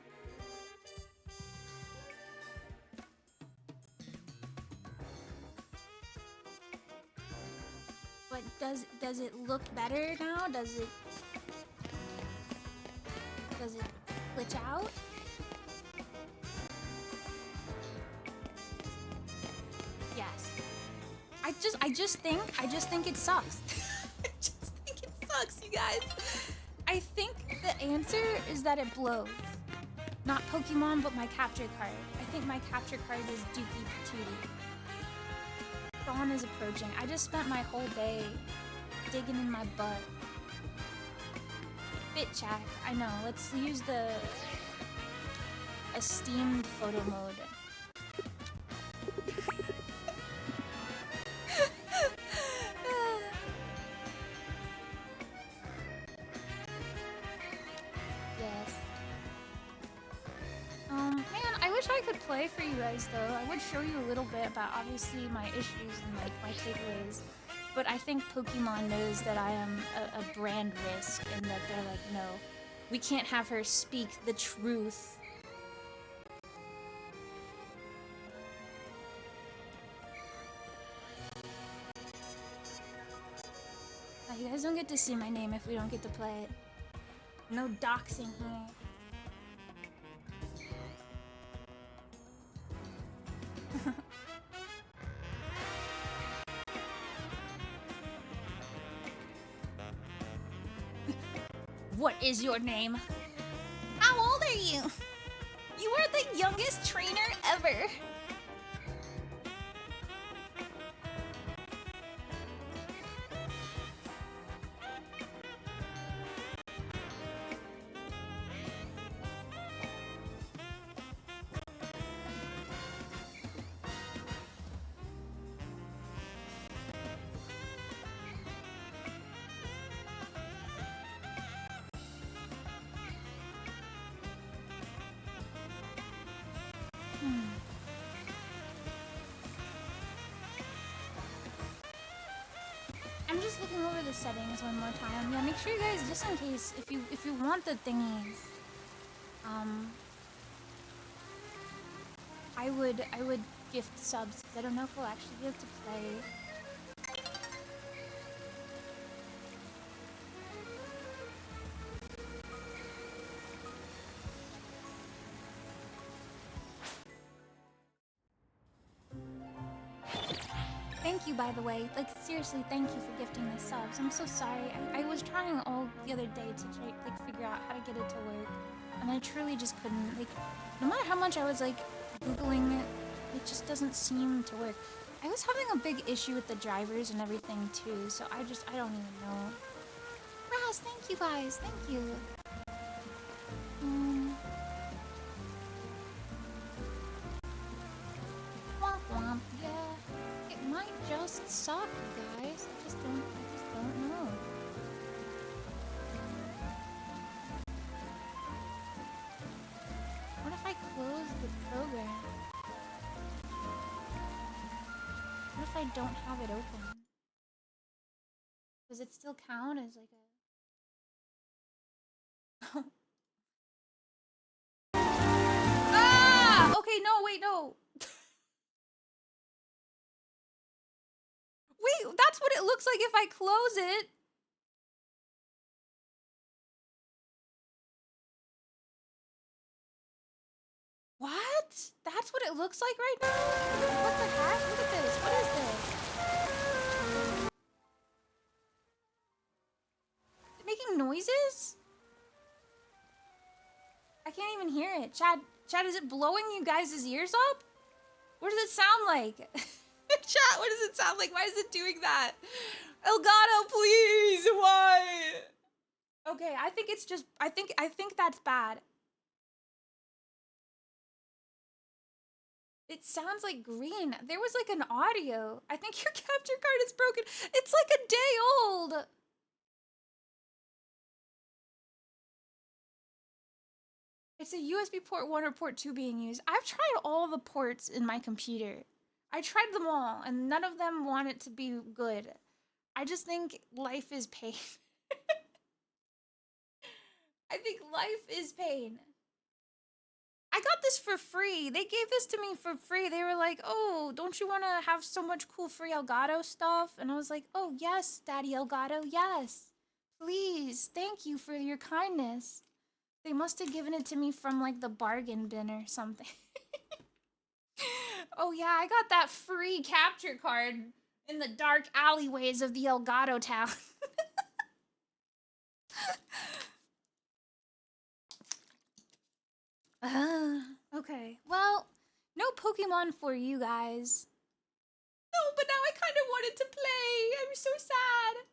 But does it look better now? Does it glitch out? Yes. I just think it sucks. I just think it sucks, you guys. I think the answer is that it blows. Not Pokemon, but my capture card. I think my capture card is dookie patootie. Dawn is approaching. I just spent my whole day digging in my butt. BitChat, I know. Let's use the esteemed photo mode. Yes. Man, I wish I could play play for you guys though. I would show you a little bit about obviously my issues and like my takeaways. But I think Pokemon knows that I am a brand risk and that they're like, no, we can't have her speak the truth. You guys don't get to see my name if we don't get to play it. No doxing here. What is your name? How old are you? You are the youngest trainer ever. I'm just looking over the settings one more time. Yeah, make sure you guys, just in case, if you want the thingies, I would gift subs because I don't know if we'll actually be able to play. Thank you, by the way. Like, seriously, thank you for gifting the subs. I'm so sorry. I was trying all the other day to try, like, figure out how to get it to work. And I truly just couldn't. Like, no matter how much I was, like, Googling it, it just doesn't seem to work. I was having a big issue with the drivers and everything, too. So I don't even know. Raz, thank you, guys. Thank you. Womp womp, yeah. It might just suck, you guys. I just don't know. What if I close the program? What if I don't have it open? Does it still count as like a... Ah! Okay, no, wait, no. Wait, that's what it looks like if I close it. What? That's what it looks like right now? What the heck? Look at this. What is this? Is it making noises? I can't even hear it. Chad, is it blowing you guys' ears up? What does it sound like? Chat, what does it sound like? Why is it doing that? Elgato, please, why? Okay, I think it's just, I think that's bad. It sounds like green. There was like an audio. I think your capture card is broken. It's like a day old. It's a USB port 1 or port 2 being used. I've tried all the ports in my computer. I tried them all, and none of them want it to be good. I just think life is pain. I think life is pain. I got this for free. They gave this to me for free. They were like, oh, don't you want to have so much cool free Elgato stuff? And I was like, oh, yes, Daddy Elgato, yes. Please, thank you for your kindness. They must have given it to me from, like, the bargain bin or something. Oh, yeah, I got that free capture card in the dark alleyways of the Elgato town. Okay. Well, no Pokemon for you guys. No, but now I kind of wanted to play. I'm so sad.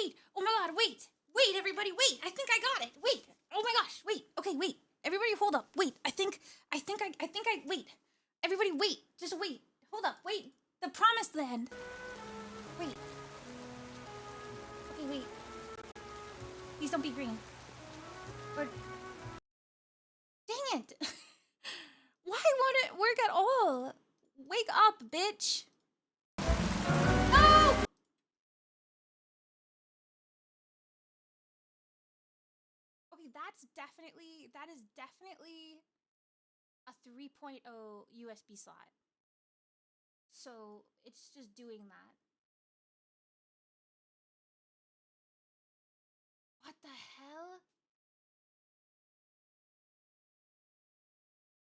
wait. Oh my god, wait. Wait, everybody, wait. I think I got it. Wait. Oh my gosh, wait. Okay, wait. Everybody hold up. Wait. I think wait. Everybody wait. Just wait. Hold up. Wait. The promised land. Wait. Okay, wait. Please don't be green. Or dang it. Why won't it work at all? Wake up, bitch. No! Okay, that is definitely a 3.0 USB slot. So it's just doing that. What the hell?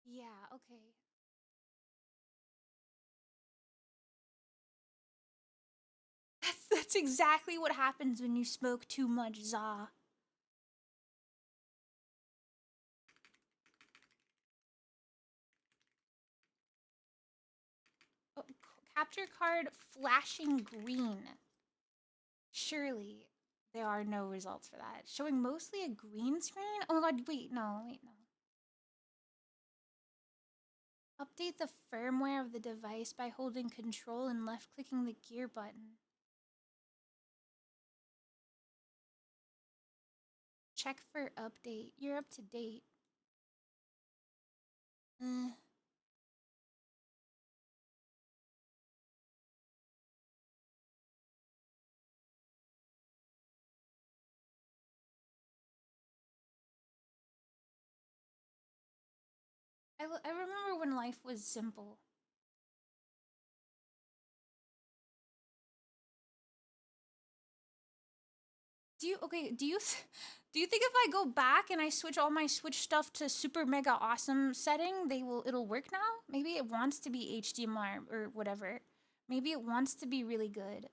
Yeah, okay. That's exactly what happens when you smoke too much za. Oh, capture card flashing green. Surely there are no results for that. Showing mostly a green screen? Oh my god, wait, no. Update the firmware of the device by holding control and left-clicking the gear button. Check for update. You're up to date. I remember when life was simple. Do you do you think if I go back and I switch all my Switch stuff to super mega awesome setting, it'll work now? Maybe it wants to be HDMI or whatever. Maybe it wants to be really good.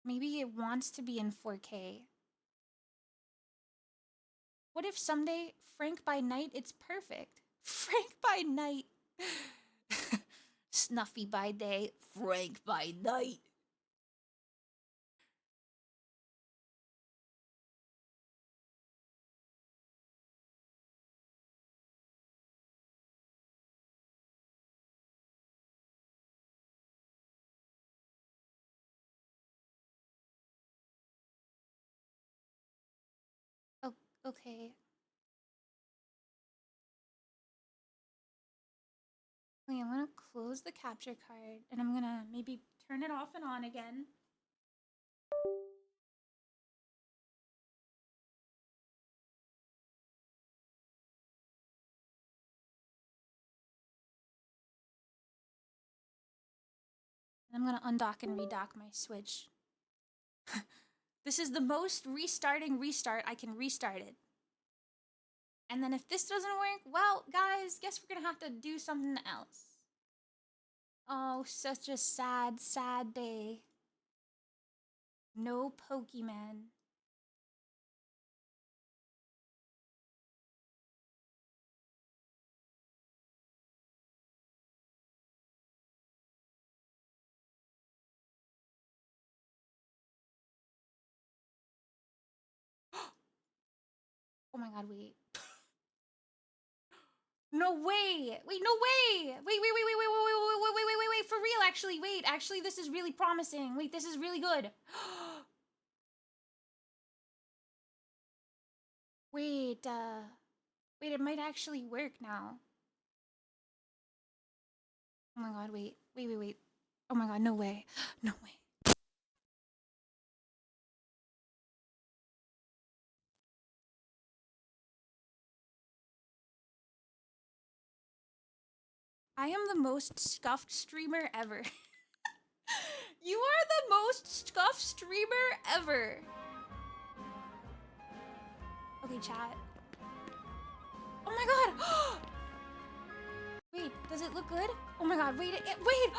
Maybe it wants to be in 4K. What if someday, Frank by night, it's perfect? Frank by night. Snuffy by day, Frank by night. Oh, okay. Wait, I'm gonna close the capture card and I'm gonna maybe turn it off and on again. And I'm gonna undock and redock my Switch. This is the most restarting restart I can restart it. And then if this doesn't work, well, guys, guess we're gonna have to do something else. Oh, such a sad, sad day. No Pokemon. Oh my god, wait. No way! Wait, no way! Wait, for real, actually, wait, actually, this is really promising. Wait, this is really good. Wait, wait, it might actually work now. Oh my god, wait. Oh my god, no way. No way. I am the most scuffed streamer ever. You are the most scuffed streamer ever. Okay, chat. Oh my god! Wait, does it look good? Oh my god, wait, wait!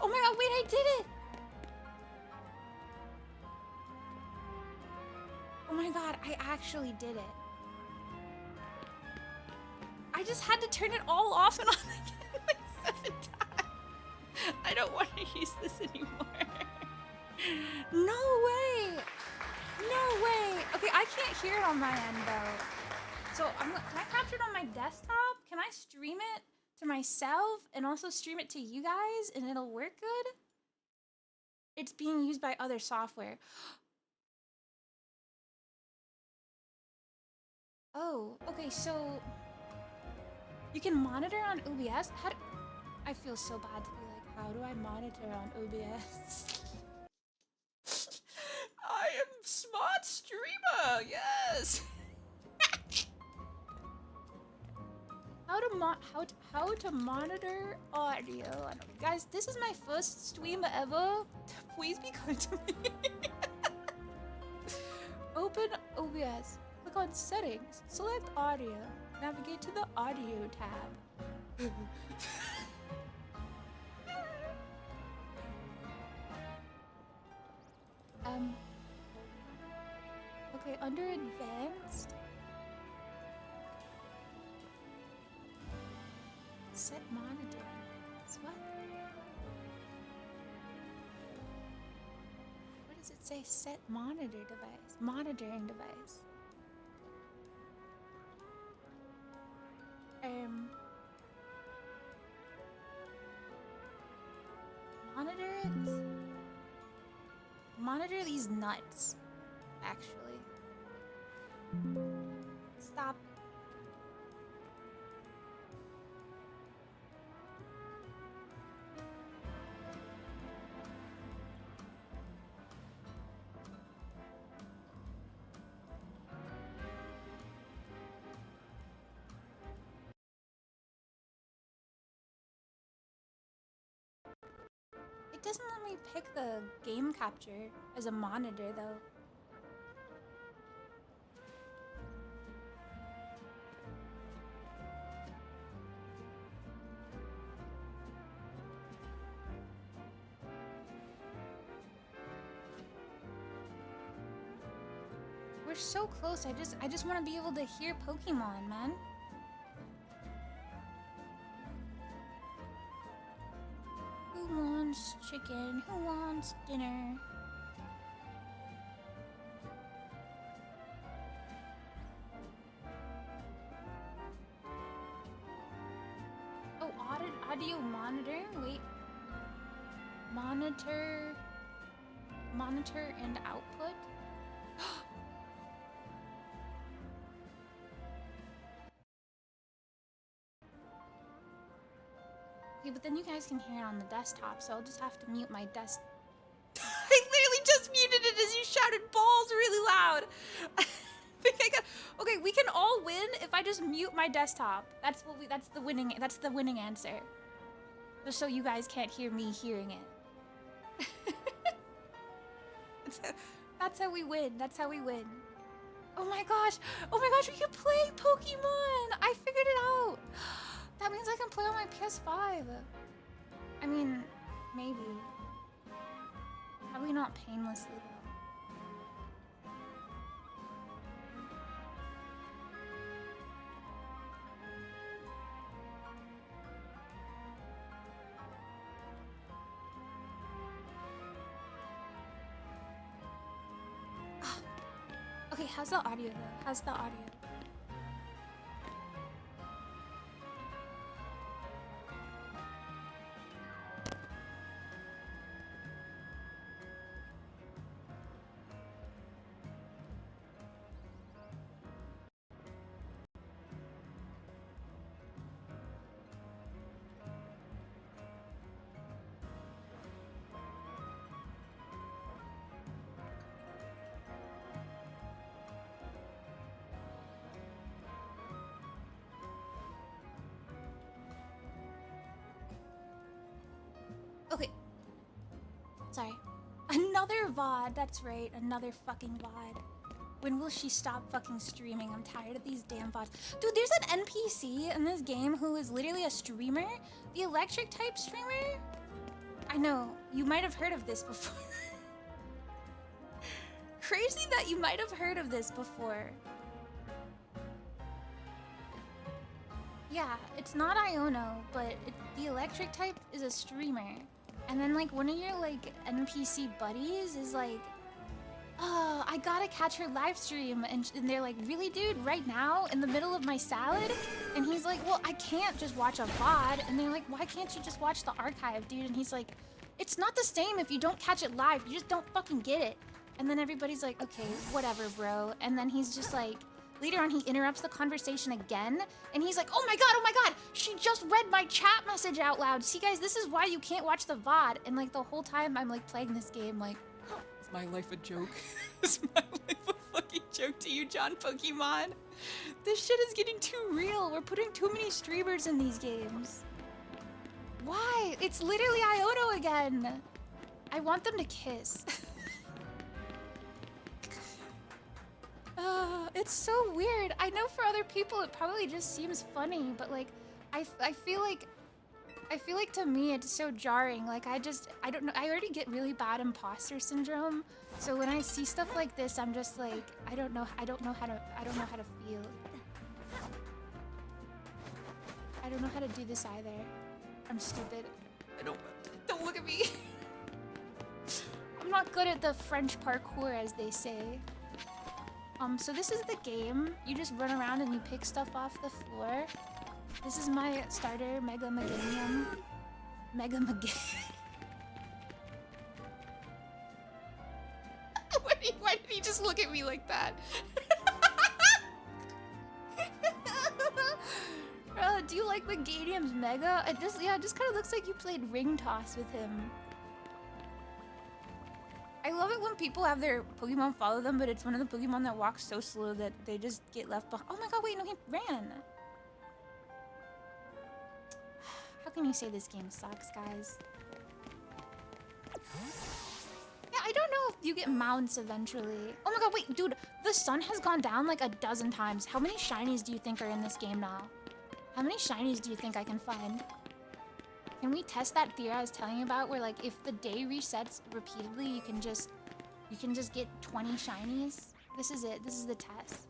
Oh my god, wait, I did it! Oh my god, I actually did it. I just had to turn it all off and on again like 7 times. I don't want to use this anymore. No way! No way! Okay, I can't hear it on my end though. So can I capture it on my desktop? Can I stream it to myself and also stream it to you guys and it'll work good? It's being used by other software. Oh, okay, so you can monitor on OBS? I feel so bad to be like, how do I monitor on OBS? I am smart streamer, yes. How to monitor audio? I don't, guys, this is my first stream ever. Please be kind to me. Open OBS. Click on settings. Select audio. Navigate to the audio tab. Okay, under advanced. Set monitoring. What? What does it say? Set monitor device. Monitoring device. Monitor it. Monitor these nuts. Actually. Stop. It doesn't let me pick the game capture as a monitor though. We're so close. I just want to be able to hear Pokemon, man. Who wants chicken? Who wants dinner? Oh, audio monitor? Wait. Monitor and output? Okay, but then you guys can hear it on the desktop, so I'll just have to mute my desk. I literally just muted it as you shouted balls really loud. I think I got. Okay, we can all win if I just mute my desktop. That's the winning answer. Just so you guys can't hear me hearing it. That's how we win. That's how we win. Oh my gosh, we can play Pokemon! I figured it out! That means I can play on my PS5. I mean, maybe. Probably not painlessly though. Okay, how's the audio though? How's the audio? Okay. Sorry. Another VOD, that's right, another fucking VOD. When will she stop fucking streaming? I'm tired of these damn VODs. Dude, there's an NPC in this game who is literally a streamer. The electric type streamer? I know, you might have heard of this before. Crazy that you might have heard of this before. Yeah, it's not Iono, but the electric type is a streamer. And then like one of your like NPC buddies is like, oh, I gotta catch her live stream. And they're like, really, dude, right now in the middle of my salad? And he's like, well, I can't just watch a VOD. And they're like, why can't you just watch the archive, dude? And he's like, it's not the same if you don't catch it live. You just don't fucking get it. And then everybody's like, okay, whatever, bro. And then he's just like, later on, he interrupts the conversation again. And he's like, oh my God, she just read my chat message out loud. See, guys, this is why you can't watch the VOD. And like the whole time I'm like playing this game, like, Is my life a joke? Is my life a fucking joke to you, John Pokemon? this shit is getting too real. We're putting too many streamers in these games. Why? It's literally Iono again. I want them to kiss. It's so weird. I know for other people it probably just seems funny, but like, I feel like to me it's so jarring. Like I don't know. I already get really bad imposter syndrome. So when I see stuff like this, I'm just like, I don't know how to feel. I don't know how to do this either. I'm stupid. Don't look at me. I'm not good at the French parkour, as they say. So this is the game. You just run around and you pick stuff off the floor. This is my starter, Mega Meganium. Mega Meganium. Why did he just look at me like that? Do you like Meganium's Mega? It just kind of looks like you played ring toss with him. I love it when people have their Pokemon follow them, but it's one of the Pokemon that walks so slow that they just get left behind. Oh my god, wait, no, he ran. How can you say this game sucks, guys? Yeah, I don't know if you get mounts eventually. Oh my god, wait, dude, the sun has gone down like a dozen times. How many shinies do you think are in this game now? How many shinies do you think I can find? Can we test that theory I was telling you about, where like if the day resets repeatedly, you can just get 20 shinies? This is it. This is the test.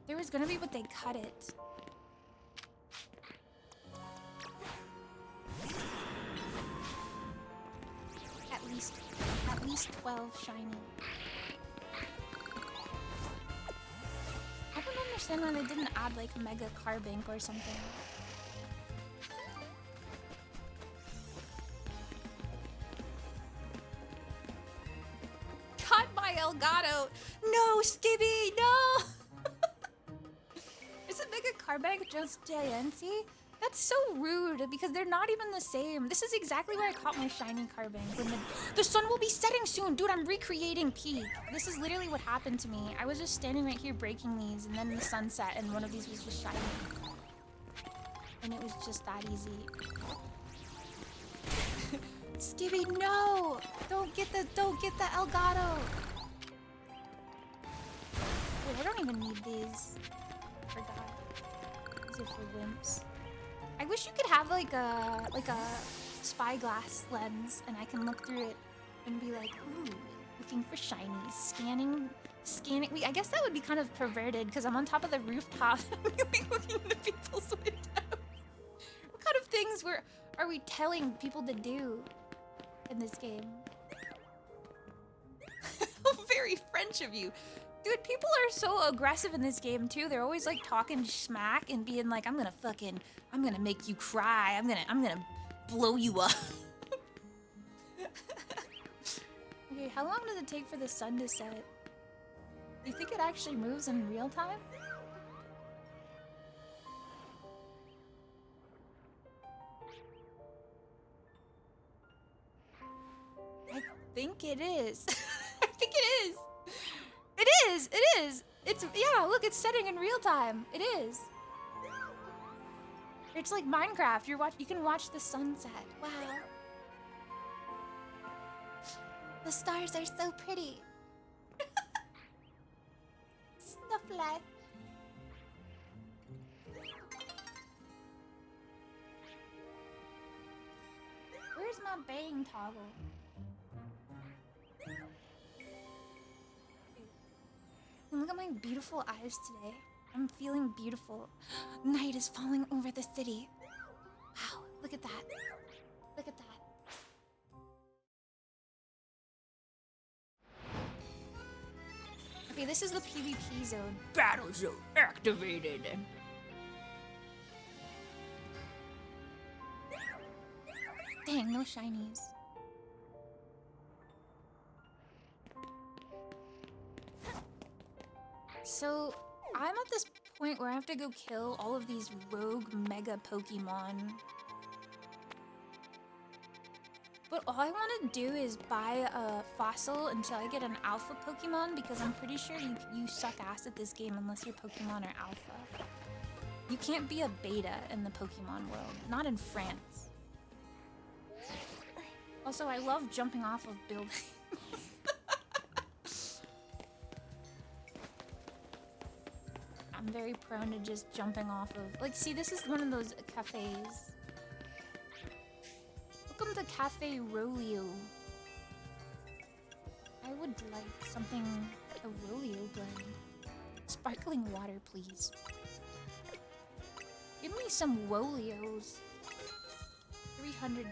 There was gonna be, but they cut it. At least 12 shiny. I don't understand why they didn't add like Mega Carbink or something. Got my Elgato. No, Skibby, no. Is it Mega Carbink just Giancy? That's so rude because they're not even the same. This is exactly where I caught my shiny Carbink. When the sun will be setting soon. Dude, I'm recreating Peak. This is literally what happened to me. I was just standing right here breaking these, and then the sun set and one of these was just shiny. And it was just that easy. Skibby, no! Don't get the Elgato! Wait, I don't even need these. Forgot. These are for wimps. I wish you could have like a spyglass lens and I can look through it and be like, ooh, looking for shinies, scanning. Wait, I guess that would be kind of perverted because I'm on top of the rooftop and really looking into people's windows. What kind of things are we telling people to do in this game? Very French of you. Dude, people are so aggressive in this game too. They're always like talking smack and being like, I'm gonna make you cry. I'm gonna blow you up. Okay, how long does it take for the sun to set? Do you think it actually moves in real time? I think it is. I think it is. It is. It's, yeah, look, it's setting in real time. It is. It's like Minecraft. You can watch the sunset. Wow. The stars are so pretty. Snuffy. Where's my bang toggle? And look at my beautiful eyes today. I'm feeling beautiful. Night is falling over the city. Wow, look at that. Look at that. Okay, this is the PvP zone. Battle zone activated. Dang, no shinies. So, I'm at this point where I have to go kill all of these rogue mega Pokemon. But all I want to do is buy a fossil until I get an alpha Pokemon, because I'm pretty sure you suck ass at this game unless your Pokemon are alpha. You can't be a beta in the Pokemon world, not in France. Also, I love jumping off of buildings. I'm very prone to just jumping off of... Like, see, this is one of those cafes. Welcome to Cafe Rolio. I would like something... a Rolio blend. Sparkling water, please. Give me some Wolios. $300.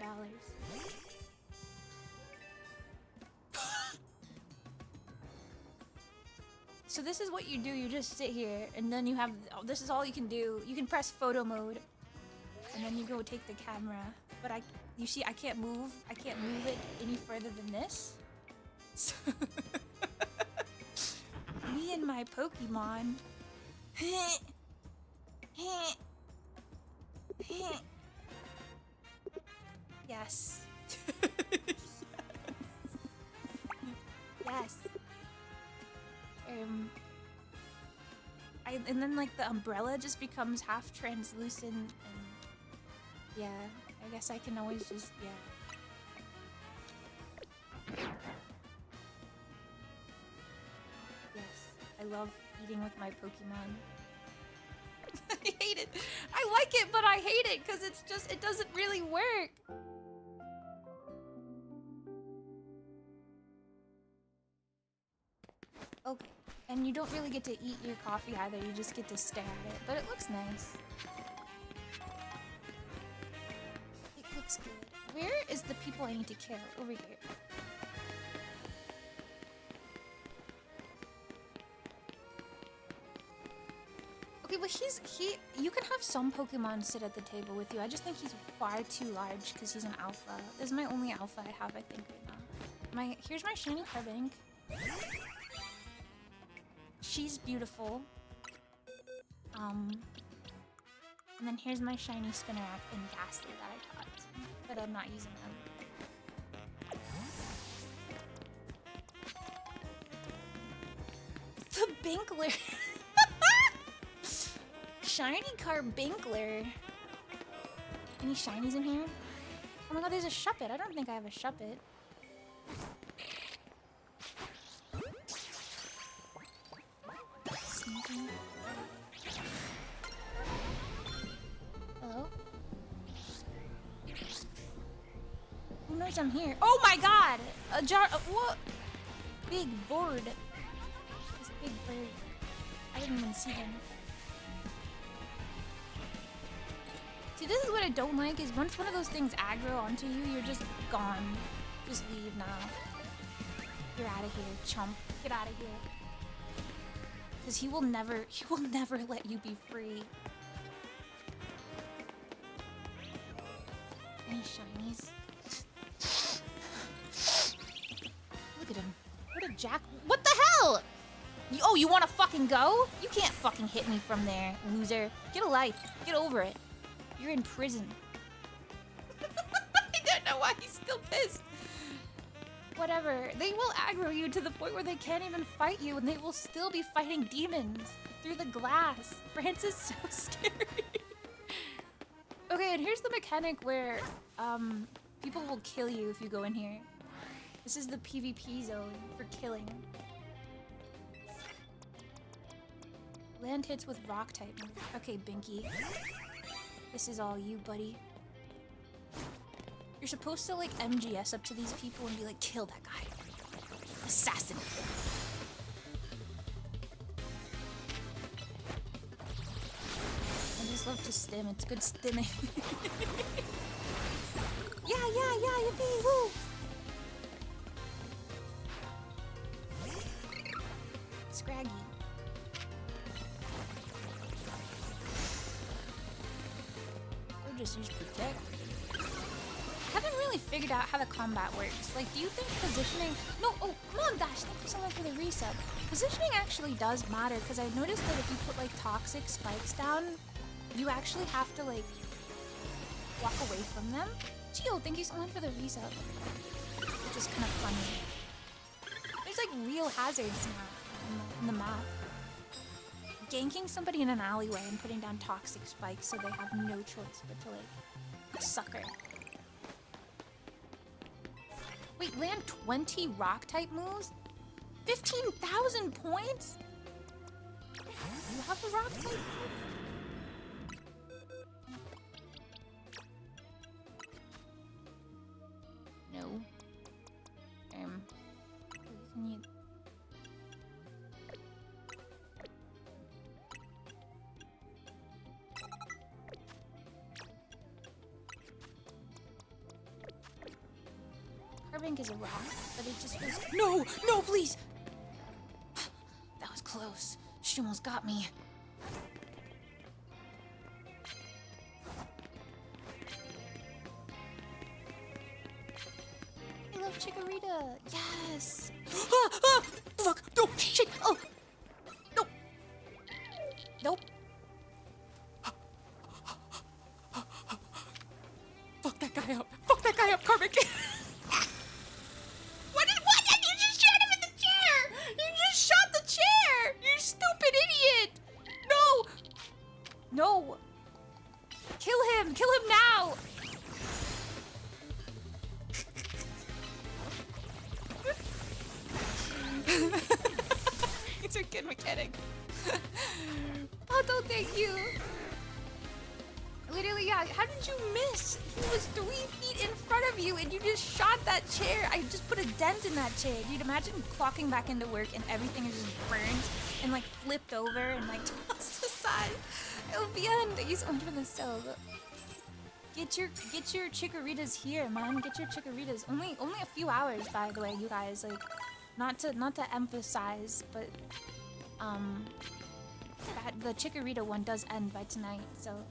So this is what you do, you just sit here, and then you have, oh, this is all you can do. You can press photo mode, and then you go take the camera. But you see, I can't move it any further than this. So me and my Pokemon. Yes. Yes. And then like the umbrella just becomes half translucent, and yeah, I guess I can always just, yeah. Yes, I love eating with my Pokemon. I hate it. I like it, but I hate it because it's just, it doesn't really work. Okay. And you don't really get to eat your coffee either, you just get to stare at it. But it looks nice. It looks good. Where is the people I need to kill? Over here. Okay, but you can have some Pokemon sit at the table with you. I just think he's far too large because he's an alpha. This is my only alpha I have, I think, right now. Here's my shiny Carbink. She's beautiful. And then here's my shiny Spinnerack and Ghastly that I got, but I'm not using them. The Binkler! Shiny Carbinkler! Any shinies in here? Oh my god, there's a Shuppet. I don't think I have a Shuppet. Hello? Who knows I'm here? Oh my god! A jar. What? Big board. This big bird. I didn't even see him. See, this is what I don't like, is once one of those things aggro onto you, you're just gone. Just leave now. You're out of here, chump. Get out of here. Because he will never let you be free. Any shinies? Look at him. What a jack. What the hell? Oh, you want to fucking go? You can't fucking hit me from there, loser. Get a life. Get over it. You're in prison. I don't know why he's still pissed. Whatever. They will aggro you to the point where they can't even fight you, and they will still be fighting demons through the glass. France is so scary. Okay, and here's the mechanic where people will kill you if you go in here. This is the PvP zone for killing. Land hits with rock type. Okay, Binky. This is all you, buddy. You're supposed to, like, MGS up to these people and be like, kill that guy. Assassinate him. love to stim. It's good stimming. Yeah, yippee, woo! Scraggy. Or just use protect. I haven't really figured out how the combat works. Like, do you think positioning... No, oh, Mom Dash, thank you so much for the resub. Positioning actually does matter, because I noticed that if you put, like, toxic spikes down, you actually have to, like, walk away from them. Gio, thank you so much for the resub. Which is kind of funny. There's, like, real hazards now in the map. Ganking somebody in an alleyway and putting down toxic spikes so they have no choice but to, like, sucker. Wait, land 20 rock-type moves? 15,000 points? You have a rock-type move? No. Can you... Carbink is a rock, but it just feels... No! No, please! That was close. She almost got me. I love Chikorita! Yes! Fuck! No! Shit! Oh! No! Nope. Fuck that guy up. Fuck that guy up, Carbink. What did you just shot him in the chair? You just shot the chair! You stupid idiot! No! No! Kill him! Kill him now! These are good mechanics. Pato, thank you! Literally, yeah, how did you miss? He was 3 feet in front of you and you just shot that chair. I just put a dent in that chair. Dude, imagine clocking back into work and everything is just burned and like flipped over and like tossed aside. It'll be end. Thank you so much for the sub. Get your Chikoritas here, man. Get your Chikoritas. Only a few hours, by the way, you guys. Like, not to emphasize, but the Chikorita one does end by tonight, so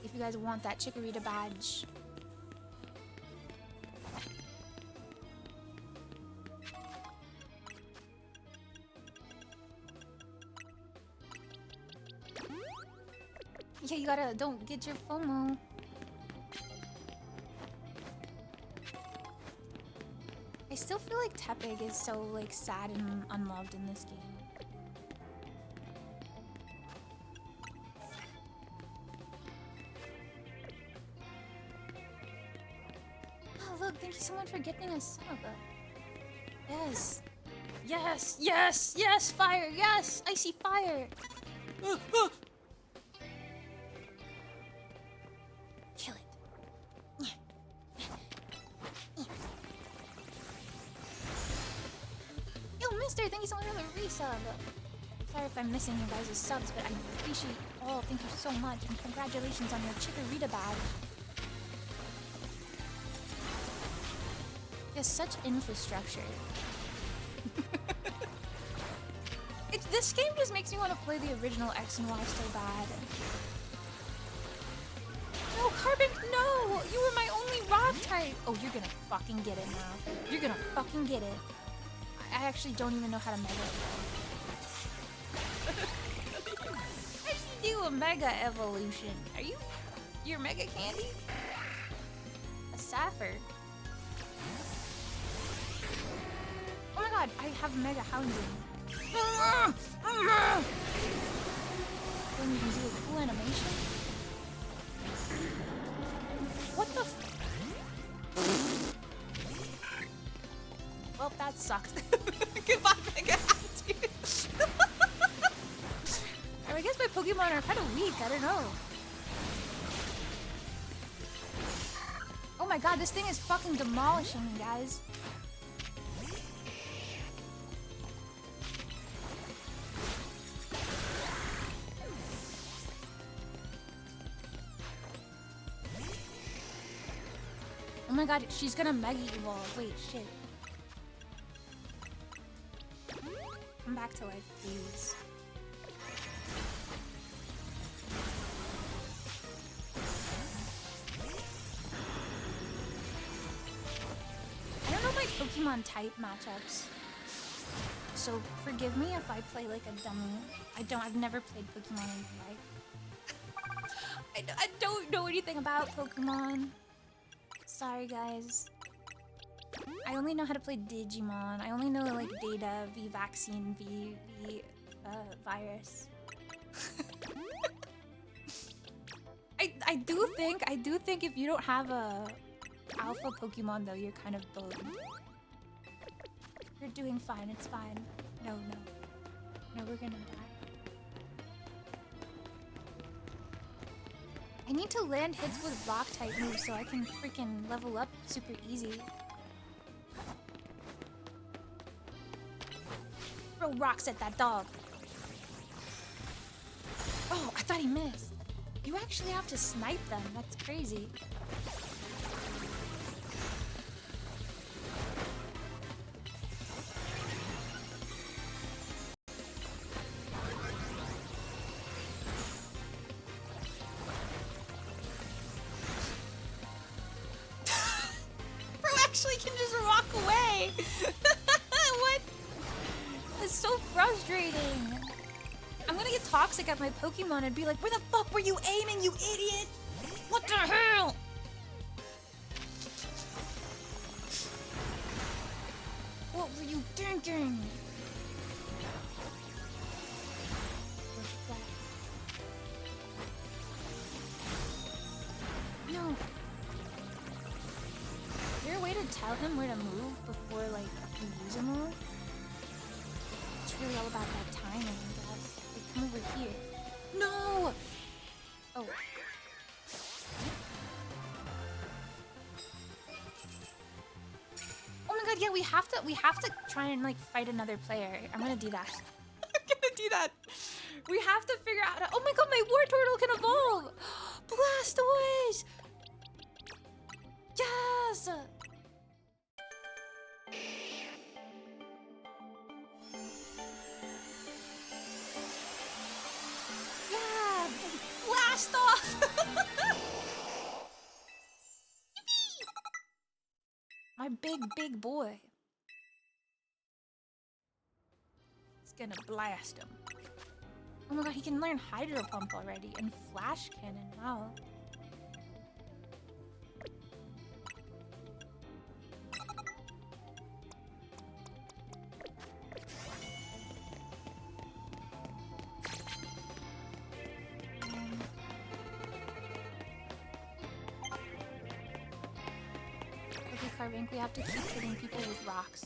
if you guys want that Chikorita badge. Yeah, you gotta, don't get your FOMO. I still feel like Tepig is so, like, sad and unloved in this game. Oh, look, thank you so much for getting us sub. Yes. Yes, yes, yes, fire, yes! I see fire! Kill it. Yo, mister, thank you so much for the resub. Sorry if I'm missing you guys' subs, but I appreciate all. Thank you so much, and congratulations on your Chikorita badge. There's such infrastructure. This game just makes me want to play the original X and Y so bad. No, Carbink, no! You were my only rock type! Oh, you're gonna fucking get it now. You're gonna fucking get it. I actually don't even know how to mega evolve. How do you do a mega evolution? Are you... You're mega candy? A Sapphire? Oh my god, I have mega hounding. Then you can do a cool animation? What the f- Well, that sucked. Goodbye, Mega Attitude. I guess my Pokemon are kind of weak, I don't know. Oh my god, this thing is fucking demolishing me, guys. my god, she's gonna Mega Evolve. Wait, shit. Come back to life, please. I don't know my Pokemon type matchups. So forgive me if I play like a dummy. I've never played Pokemon in my life. I don't know anything about Pokemon. Sorry guys. I only know how to play Digimon. I only know like Data, V Vaccine, V Virus. I do think if you don't have a alpha Pokemon though, you're kind of boned. You're doing fine, it's fine. No, we're gonna die. I need to land hits with rock type moves so I can freaking level up super easy. Throw rocks at that dog. Oh, I thought he missed. You actually have to snipe them. That's crazy. Bro actually can just walk away. What? It's so frustrating. I'm gonna get toxic at my Pokemon and be like, where the fuck were you aiming, you idiot? What the hell? What were you thinking? No. Is there a way to tell him where to move before, like, you use a move? It's really all about that timing, I guess. Like, come over here. No! Oh. Oh my god, yeah, we have to try and, like, fight another player. I'm gonna do that. I'm gonna do that. We have to figure out oh my god, my War Turtle can evolve! Blastoise! Yes! Yeah! Blast off! My big boy. It's gonna blast him. Oh my god, he can learn Hydro Pump already and Flash Cannon, wow. Okay, Carvink, we have to keep hitting people with rocks.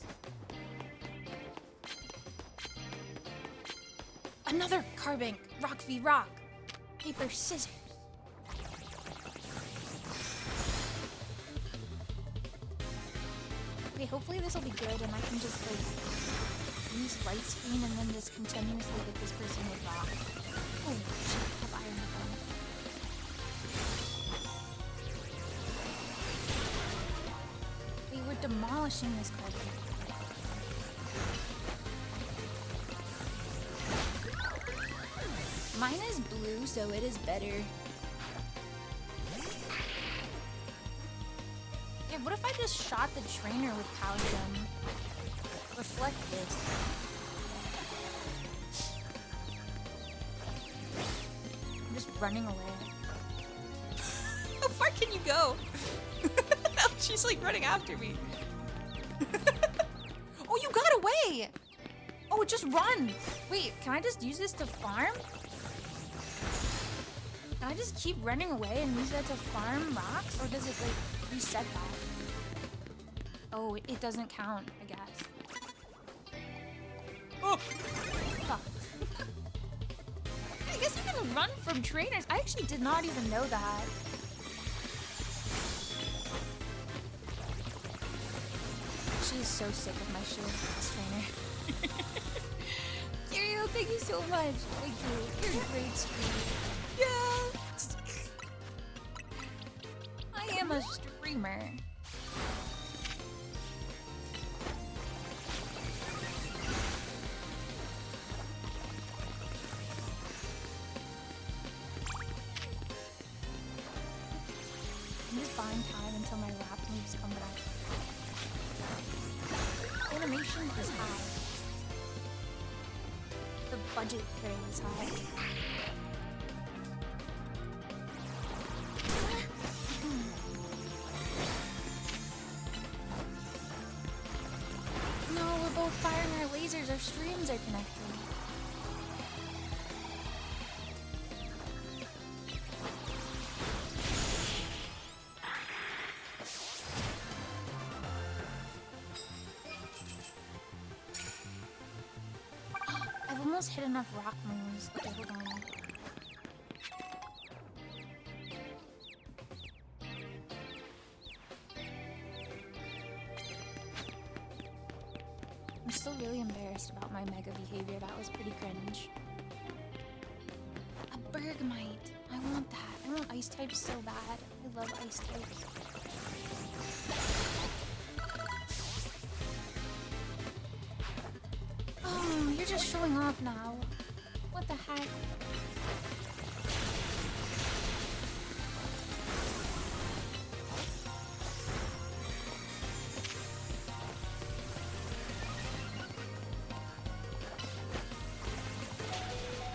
Another Carbink! Rock v rock! Paper, scissors! Okay, hopefully this will be good and I can just like use light screen and then just continuously hit this person with rock. Oh shit, I have iron gun. Wait, we're demolishing this Carbink. Mine is blue, so it is better. Yeah, what if I just shot the trainer with Power Gem? Reflect this. I'm just running away. How far can you go? She's like running after me. Oh, you got away! Oh, just run! Wait, can I just use this to farm? Can I just keep running away and use that to farm rocks? Or does it, like, reset that? Oh, it doesn't count, I guess. Oh! Fuck. I guess you can run from trainers. I actually did not even know that. She's so sick of my shit, this trainer. Curio, thank you so much. Thank you. You're a great streamer. Yeah. I am a streamer. animation is high. The budget for it is high. No, we're both firing our lasers. Our streams are connected. I've almost hit enough rock moves. Okay, hold on. I'm still really embarrassed about my mega behavior. That was pretty cringe. A Bergmite. I want that. I want ice types so bad. I love ice types. Oh, you're just showing off now. What the heck?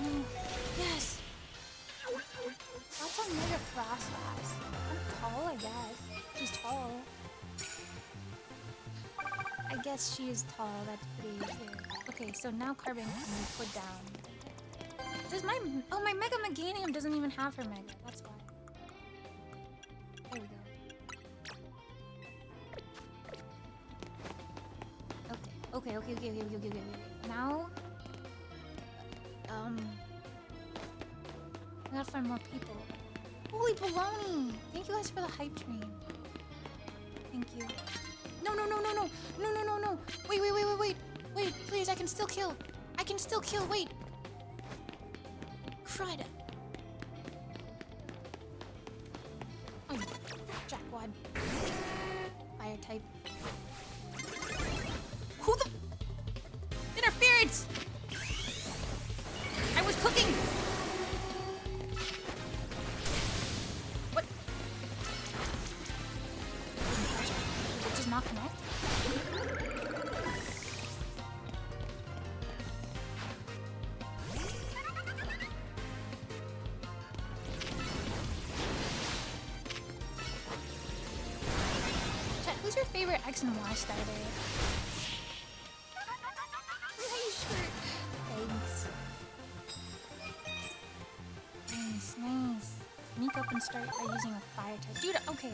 Oh, yes! That's a mega frost lass. I'm tall, I guess. She's tall. I guess she is tall. That's pretty cute. Okay, so now Carbon can be put down. Does my my Mega Meganium doesn't even have her Mega. That's why. There we go. Okay. Now, we gotta find more people. Holy baloney! Thank you guys for the hype train. Thank you. No. Wait, please, I can still kill. Wait. Crud. Oh, jackwad. Fire type. Who the? Interference! I was cooking! What? Did it just not connect? Chat, who's your favorite X and Y starter? Nice shirt. Thanks. Nice. Sneak up and start by using a fire type. Dude, okay.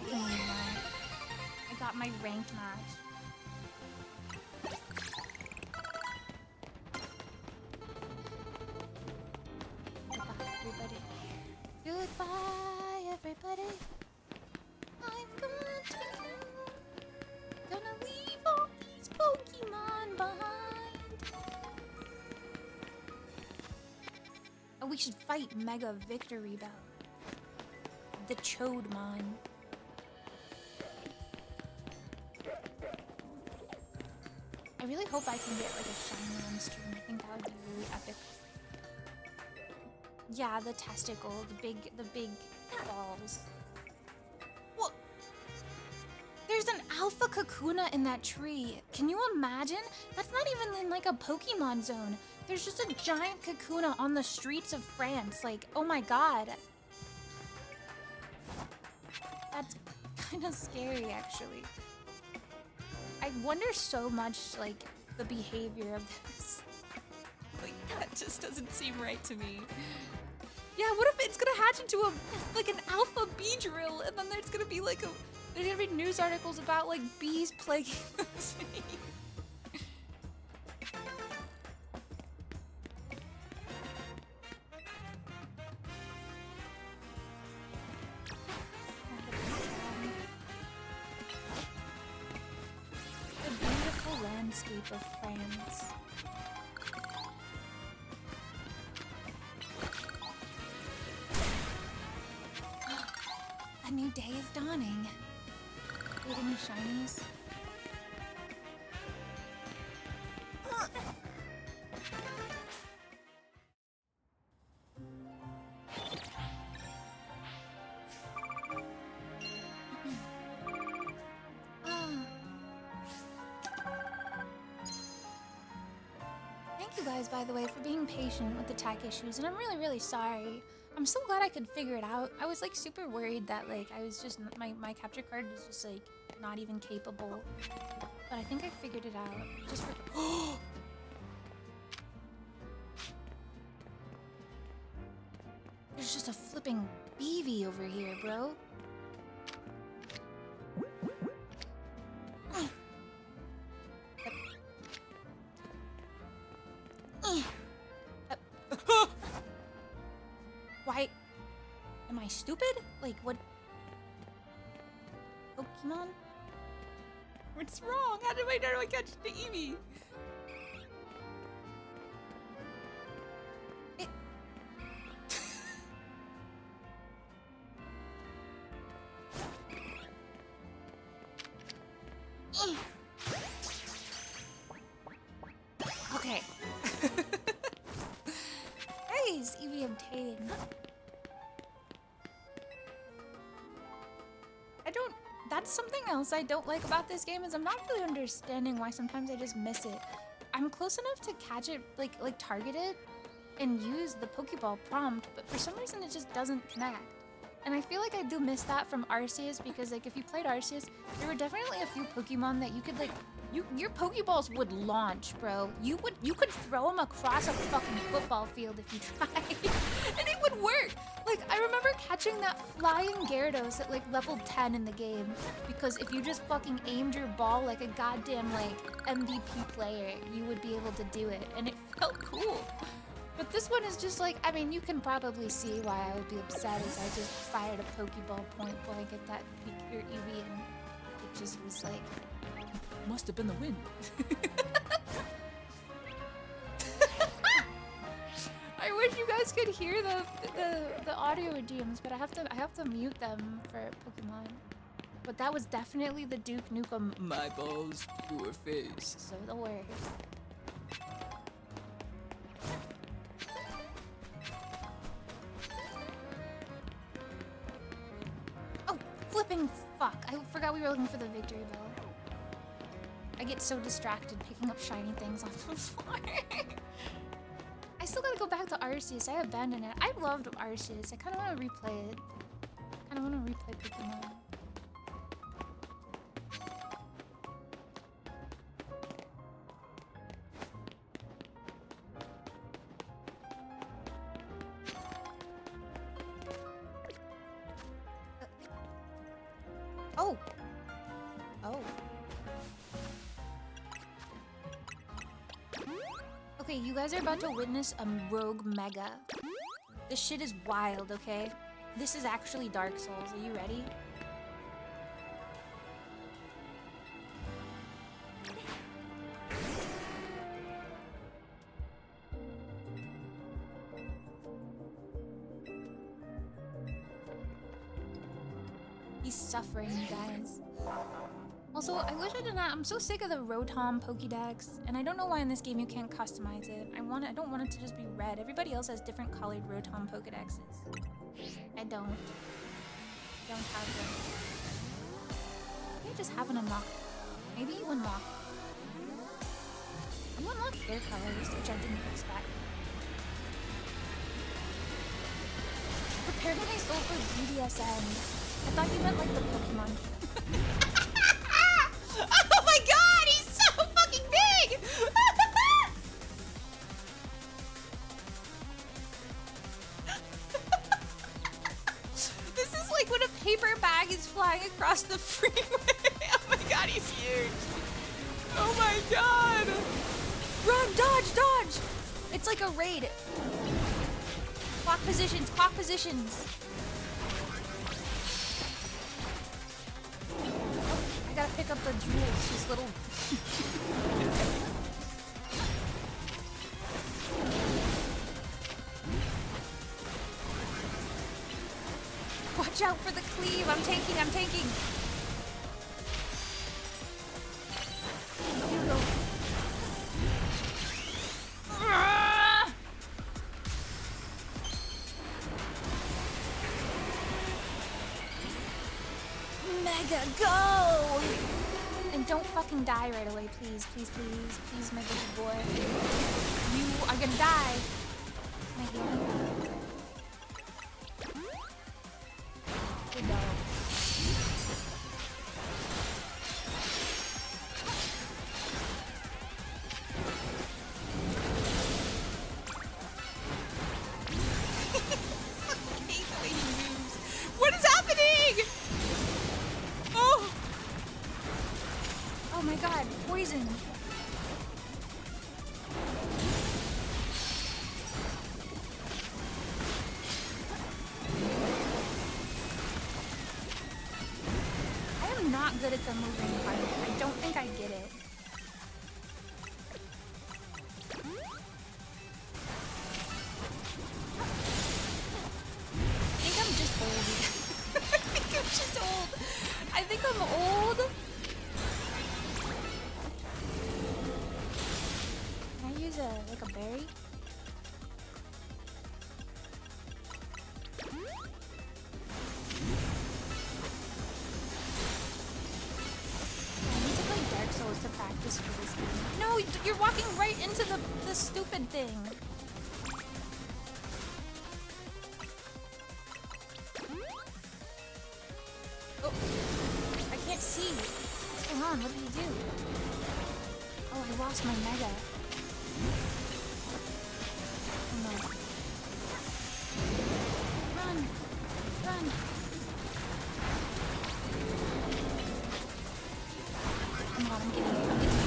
I can leave now. I got my ranked match. Goodbye, everybody. Goodbye, everybody. I'm gonna leave all these Pokemon behind. Oh, we should fight Mega Victory Bell. The Chodemon. I really hope I can get like a shiny on stream. I think that would be really epic. Yeah, the testicle, the big balls. What? There's an alpha Kakuna in that tree. Can you imagine? That's not even in like a Pokemon zone. There's just a giant Kakuna on the streets of France. Like, oh my god. That's kind of scary, actually. I wonder so much, like, the behavior of this. Like, that just doesn't seem right to me. Yeah, what if it's gonna hatch into like an alpha bee drill, and then there's gonna be like there's gonna be news articles about like bees plaguing the city. The beautiful landscape of France. A new day is dawning. Wait, any shinies? guys, by the way, for being patient with the tech issues, and I'm really, really sorry. I'm so glad I could figure it out. I was like super worried that like I was just my capture card was just like not even capable. But I think I figured it out. Just for There's just a flipping BV over here, bro. Why? Am I stupid? Like, what? Pokemon? What's wrong? How do I catch the Eevee? It... Okay. Nice, Eevee obtained. That's something else I don't like about this game is I'm not really understanding why sometimes I just miss it. I'm close enough to catch it, like target it and use the Pokeball prompt, but for some reason it just doesn't connect. And I feel like I do miss that from Arceus because like if you played Arceus, there were definitely a few Pokemon that you could like, your Pokeballs would launch, bro. You could throw them across a fucking football field if you tried, and it would work. Like I remember catching that flying Gyarados at like level 10 in the game because if you just fucking aimed your ball like a goddamn like MVP player, you would be able to do it, and it felt cool. But this one is just like, I mean, you can probably see why I would be upset as I just fired a Pokeball point blank at that pure Eevee, and it just was like, Must have been the wind. I wish you guys could hear the audio redeems, but I have to mute them for Pokemon. But that was definitely the Duke Nukem. My balls to her face. So the word. Oh, flipping fuck! I forgot we were looking for the victory bell. I get so distracted picking up shiny things off the floor. I still gotta go back to Arceus. I abandoned it. I loved Arceus. I kind of want to replay it. I kind of want to replay Pokemon. Oh. Oh. Okay, you guys are about to witness a rogue mega. This shit is wild, okay? This is actually Dark Souls. Are you ready? He's suffering, you guys. Also, I wish I did not. I'm so sick of the Rotom Pokédex, and I don't know why in this game you can't customize it. I don't want it to just be red. Everybody else has different colored Rotom Pokédexes. I don't. I don't have them. Maybe I just haven't unlocked. Maybe you unlock. You unlock hair colors, which I didn't expect. Prepared my soul for BDSM. I thought you meant like the Pokemon. Oh my god, he's so fucking big! This is like when a paper bag is flying across the freeway. Oh my god, he's huge! Oh my god! Run, dodge, dodge! It's like a raid. Clock positions, clock positions. I gotta pick up the jewels, these little... Watch out for the cleave, I'm tanking, I'm tanking. Here we go. Ah! Mega go! And don't fucking die right away, please, please, please, please, my baby boy. You are gonna die. My dear. Good dog. I hate the way he moves. What is happening? Oh! Oh my god, poison. I am not good at the moving part. I don't think I get it. I think I'm just old. I think I'm just old. I think I'm old. Can I use a berry? I need to play Dark Souls to practice for this game. No, you're walking right into the stupid thing. Oh, I can't see. What's going on? What did he do? Oh, I lost my mega. Oh no. Run! Run! Come on, I'm getting you. I'm getting you.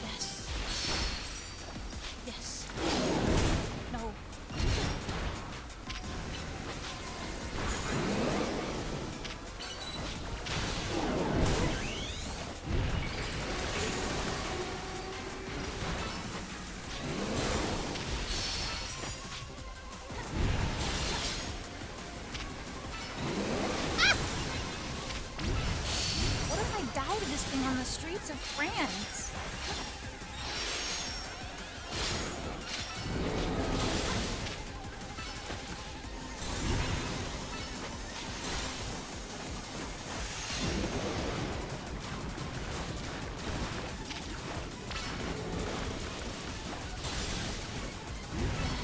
Yes. Yes. No. What if I die to this thing on the streets of France?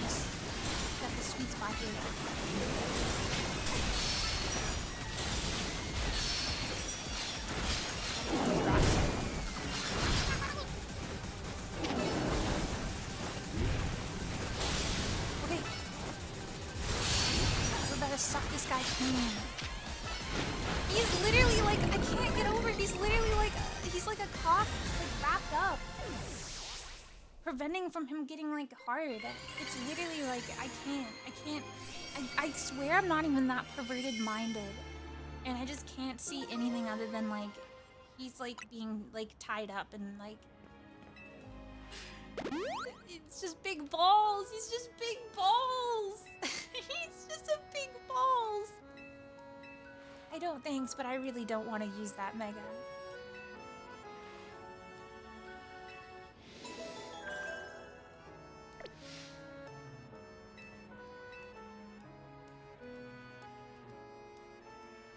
Yes. Got the sweet spot here. Okay. We're about to suck this guy clean. He's literally like, I can't get over it. He's literally like, he's like a cock, like wrapped up. Preventing from him getting like hard. It's literally like, I can't. I swear I'm not even that perverted minded. And I just can't see anything other than like, he's like being like tied up and like, it's just big balls. He's just big balls. He's just a big balls. I don't thanks, but I really don't want to use that mega.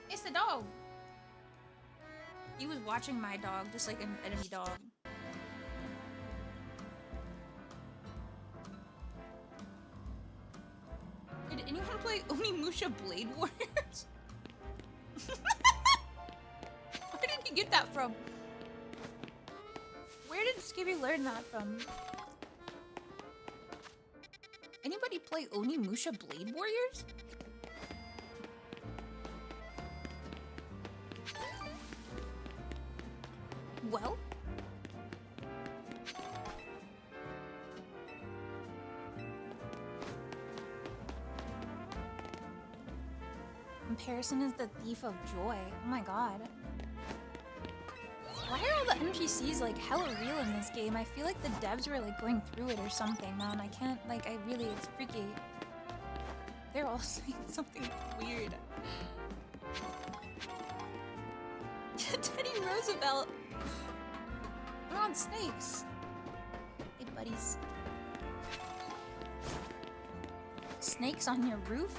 It's the dog. He was watching my dog, just like an enemy dog. Did anyone play Onimusha Blade Warriors? Where did he get that from? Where did Skibby learn that from? Anybody play Onimusha Blade Warriors? Well? Comparison is the thief of joy. Oh my god. Why are all the NPCs like hella real in this game? I feel like the devs were like going through it or something, man. I can't, like, it's freaky. They're all saying something weird. Teddy Roosevelt. We're on snakes. Hey, buddies. snakes on your roof?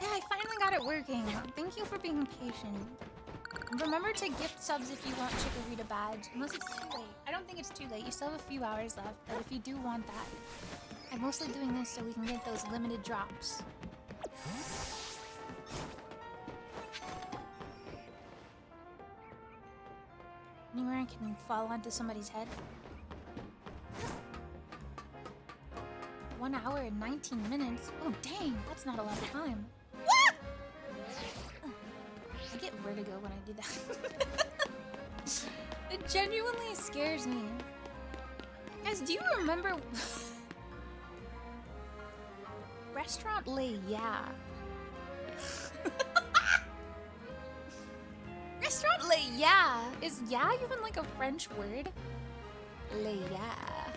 Yeah, I finally got it working. Thank you for being patient. Remember to gift subs if you want Chikorita badge, unless it's too late. I don't think it's too late. You still have a few hours left, but if you do want that, I'm mostly doing this so we can get those limited drops. Anywhere I can fall onto somebody's head. 1 hour and 19 minutes. Oh dang, that's not a lot of time. I get vertigo when I do that. It genuinely scares me. Guys, do you remember Restaurant Le Yeah? Restaurant Le Yeah! Is yeah even like a French word? Le Yeah.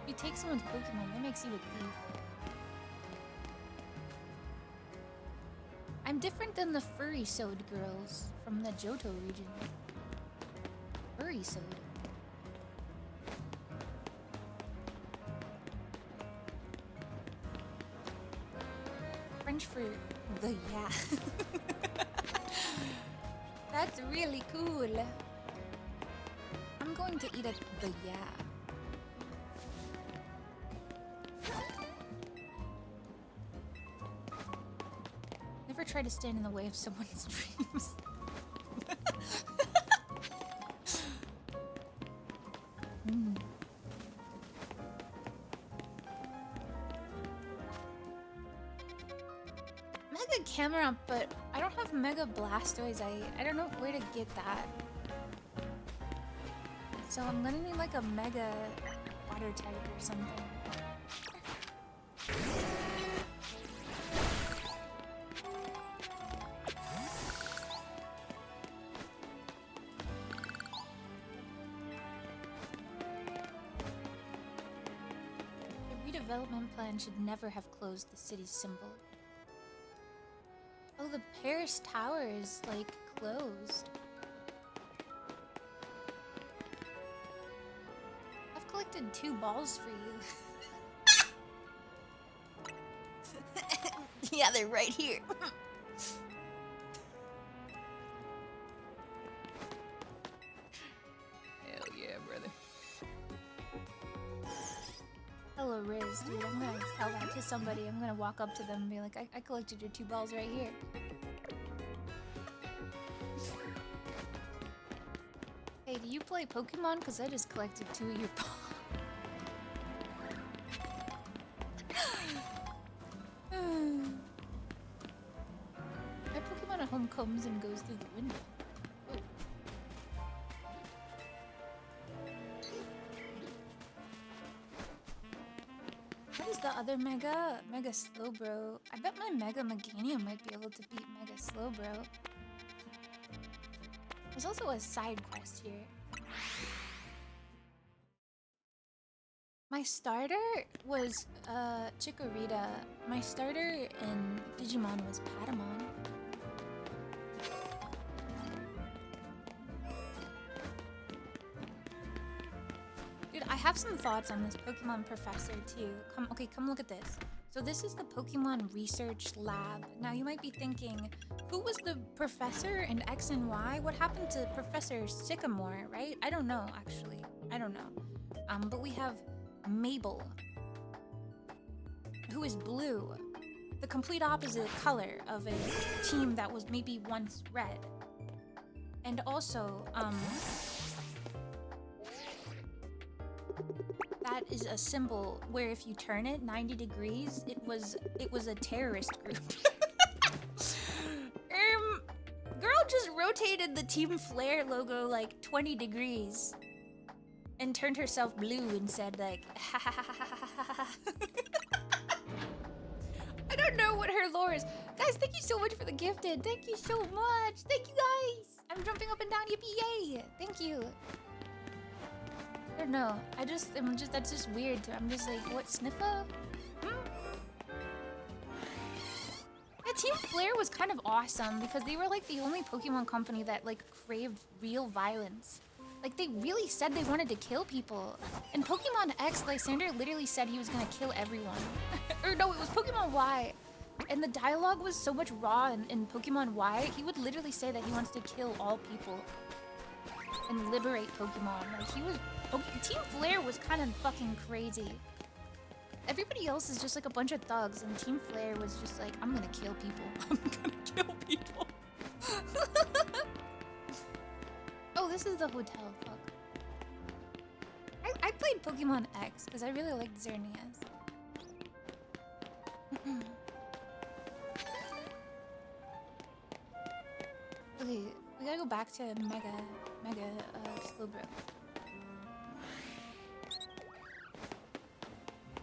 If you take someone's Pokemon, that makes you a thief. I'm different than the furry-sewed girls from the Johto region. Furry-sewed. French for the yeah. That's really cool. I'm going to eat at the yeah. Never try to stand in the way of someone's dreams. Mega camera, but I don't have Mega Blastoise. I don't know where to get that. So I'm gonna need like a Mega Water type or something. Development plan should never have closed the city's symbol. Oh, the Paris Tower is, like, closed. I've collected 2 balls for you. Yeah, they're right here. Hell yeah, brother. Hello, Riz, dude. I'm gonna tell that to somebody. I'm gonna walk up to them and be like, I collected your 2 balls right here. Hey, do you play Pokemon? Because I just collected 2 of your balls. My Pokemon at home comes and goes through the window. Oh. What is the other Mega? Mega Slowbro. I bet my Mega Meganium might be able to beat Mega Slowbro. There's also a side quest here. My starter was Chikorita. My starter in Digimon was Patamon. Dude, I have some thoughts on this Pokemon professor too. Come look at this. So this is the Pokemon Research Lab. Now you might be thinking, who was the professor in X and Y? What happened to Professor Sycamore, right? I don't know, actually. I don't know. But we have Mabel, who is blue. The complete opposite color of a team that was maybe once red. And also, that is a symbol where if you turn it 90 degrees, it was a terrorist group. Girl just rotated the Team Flare logo like 20 degrees and turned herself blue and said like, ha ha ha ha ha ha. I don't know what her lore is. Guys, thank you so much for the gifted. Thank you so much. Thank you guys. I'm jumping up and down. Yippee yay. Thank you. I don't know. That's just weird. I'm just like, what, Sniffa? Hmm? Team Flare was kind of awesome because they were like the only Pokemon company that like craved real violence. Like they really said they wanted to kill people. In Pokemon X, Lysander literally said he was gonna kill everyone. Or no, it was Pokemon Y. And the dialogue was so much raw in Pokemon Y, he would literally say that he wants to kill all people. And liberate Pokemon. Like he was... Team Flare was kind of fucking crazy. Everybody else is just like a bunch of thugs, and Team Flare was just like, I'm gonna kill people. I'm gonna kill people. Oh, this is the hotel. Fuck. I played Pokemon X because I really liked Xerneas. Okay, we gotta go back to Mega Slowbro.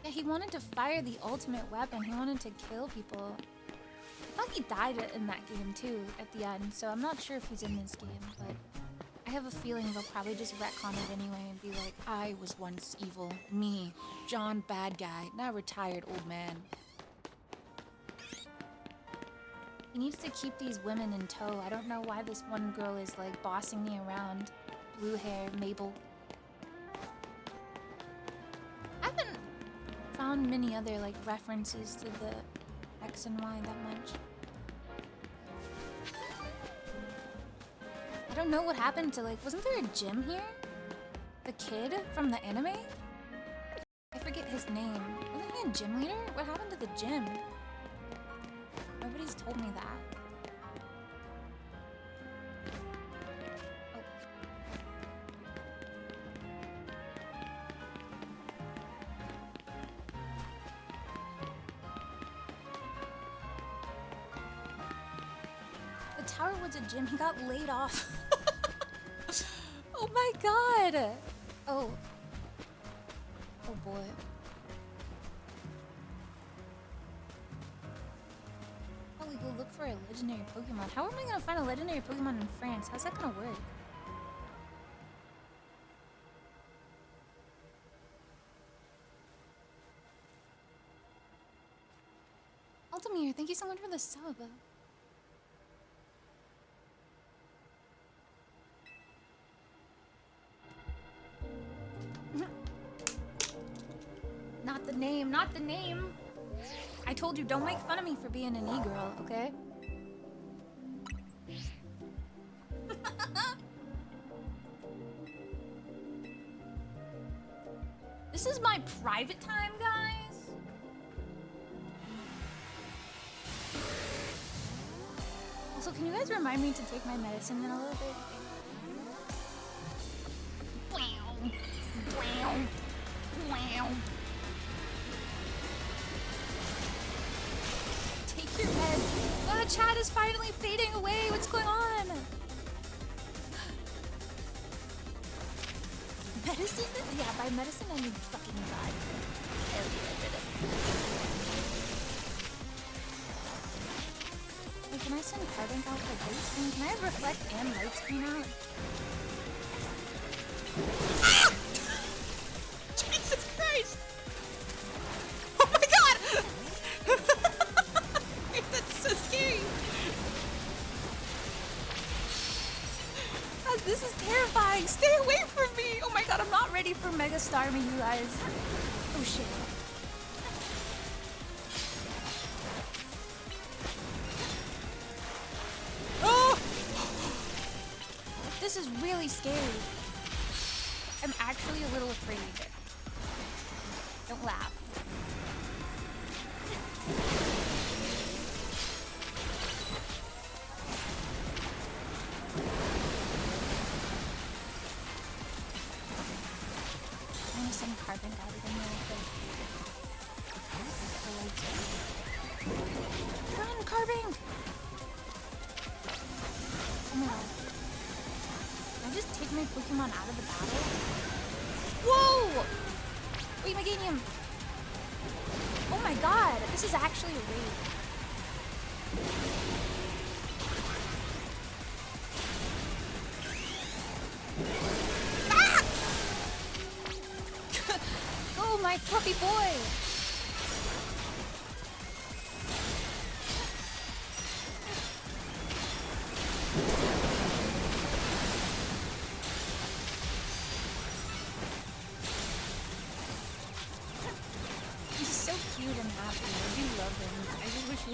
Yeah, he wanted to fire the ultimate weapon. He wanted to kill people. I thought he died in that game too at the end, so I'm not sure if he's in this game, but I have a feeling they'll probably just retcon it anyway and be like, I was once evil. Me, John bad guy, now retired old man. He needs to keep these women in tow. I don't know why this one girl is like bossing me around. Blue hair, Mabel. I haven't found many other like references to the X and Y that much. I don't know what happened to like, wasn't there a gym here? The kid from the anime? I forget his name. Wasn't he a gym leader? What happened to the gym? Nobody's told me that. Oh. The Tower was a gym. He got laid off. Oh my god. Oh. Oh boy. Probably go look for a legendary Pokemon. How am I gonna find a legendary Pokemon in France? How's that gonna work? Altamir, thank you so much for the sub. Not the name, not the name. I told you, don't make fun of me for being an e-girl, okay? This is my private time, guys. Also, can you guys remind me to take my medicine in a little bit? Wow. Wow. Wow. Take your meds. Oh, the chat is finally fading away. What's going on? Medicine? Yeah, by medicine I mean fucking God. Hell yeah, did it. Wait, can I send Carbink out for light screen? Can I have reflect and light screen out? Ah! Jesus Christ! Oh my god! That's so scary. God, this is terrifying. Stay away from me. Oh my god, I'm not ready for Mega Starmie, you guys. Oh shit. Oh! This is really scary. I'm actually a little afraid. Don't laugh. I'm gonna send Carbon out again real quick. Run, Carbon! Oh my god. Can I just take my Pokemon out of the battle? Whoa! Wait, Meganium! Oh my god, this is actually a raid. Ah! Oh, my fluffy boy!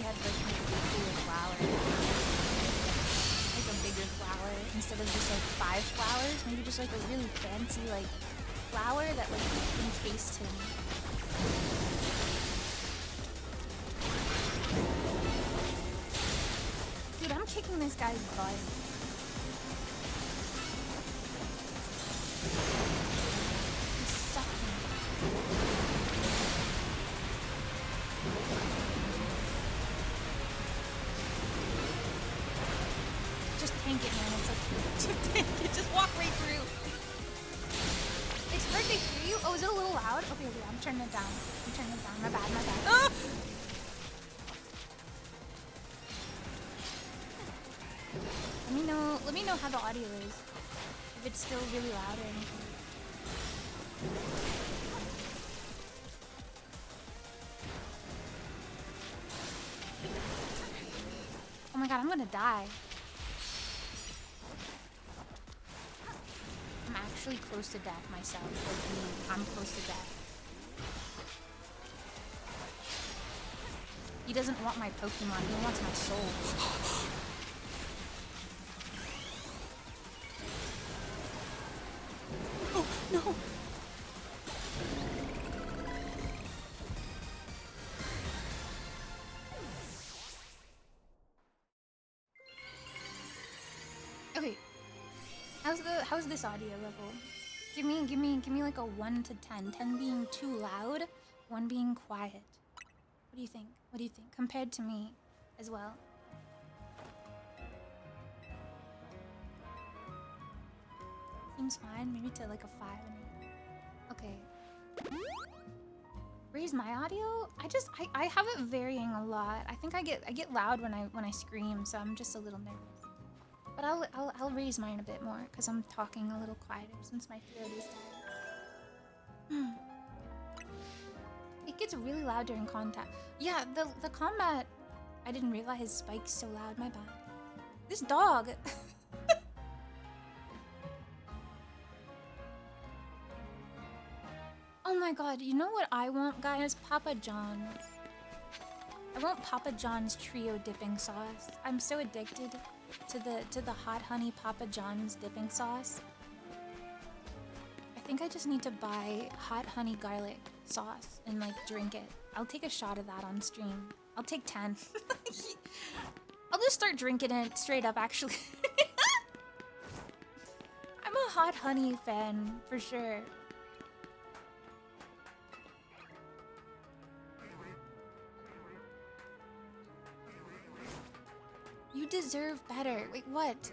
had like maybe a cooler flower. Like a bigger flower instead of just like 5 flowers. Maybe just like a really fancy like flower that like encased him. Dude, I'm kicking this guy's butt. He's sucking. Just tank it, man. It's okay. Just tank it. Just walk right through. It's hard to hear you. Oh, is it a little loud? Okay, okay. I'm turning it down. I'm turning it down. My bad, my bad. Ah! Let me know how the audio is. If it's still really loud or anything. Oh my god, I'm gonna die. I'm actually close to death myself. Like, I'm close to death. He doesn't want my Pokemon, he wants my soul. Oh, no! Okay. How's this audio level? Give me like a 1 to 10. 10 being too loud, 1 being quiet. What do you think? What do you think? Compared to me as well. Seems fine. Maybe to like a 5 and 8. Okay. Raise my audio? I have it varying a lot. I think I get loud when I scream, so I'm just a little nervous. But I'll raise mine a bit more because I'm talking a little quieter since my throat is dead. It gets really loud during contact. Yeah, the combat. I didn't realize Spike's so loud. My bad. This dog. Oh my god, you know what I want, guys? Papa John's. I want Papa John's trio dipping sauce. I'm so addicted to the hot honey Papa John's dipping sauce. I think I just need to buy hot honey garlic sauce and like drink it. I'll take a shot of that on stream. I'll take 10. I'll just start drinking it straight up, actually. I'm a hot honey fan for sure. You deserve better. Wait, what?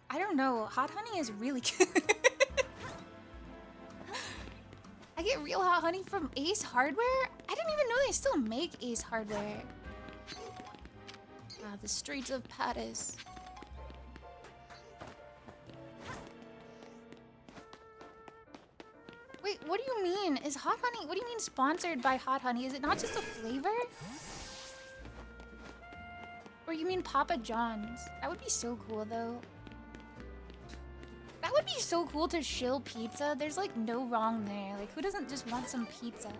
I don't know. Hot honey is really good. I get real hot honey from Ace Hardware? I didn't even know they still make Ace Hardware. Ah, the streets of Paris. Wait, what do you mean? Is hot honey... What do you mean sponsored by hot honey? Is it not just a flavor? Or you mean Papa John's? That would be so cool, though. That would be so cool to shill pizza. There's, like, no wrong there. Like, who doesn't just want some pizza?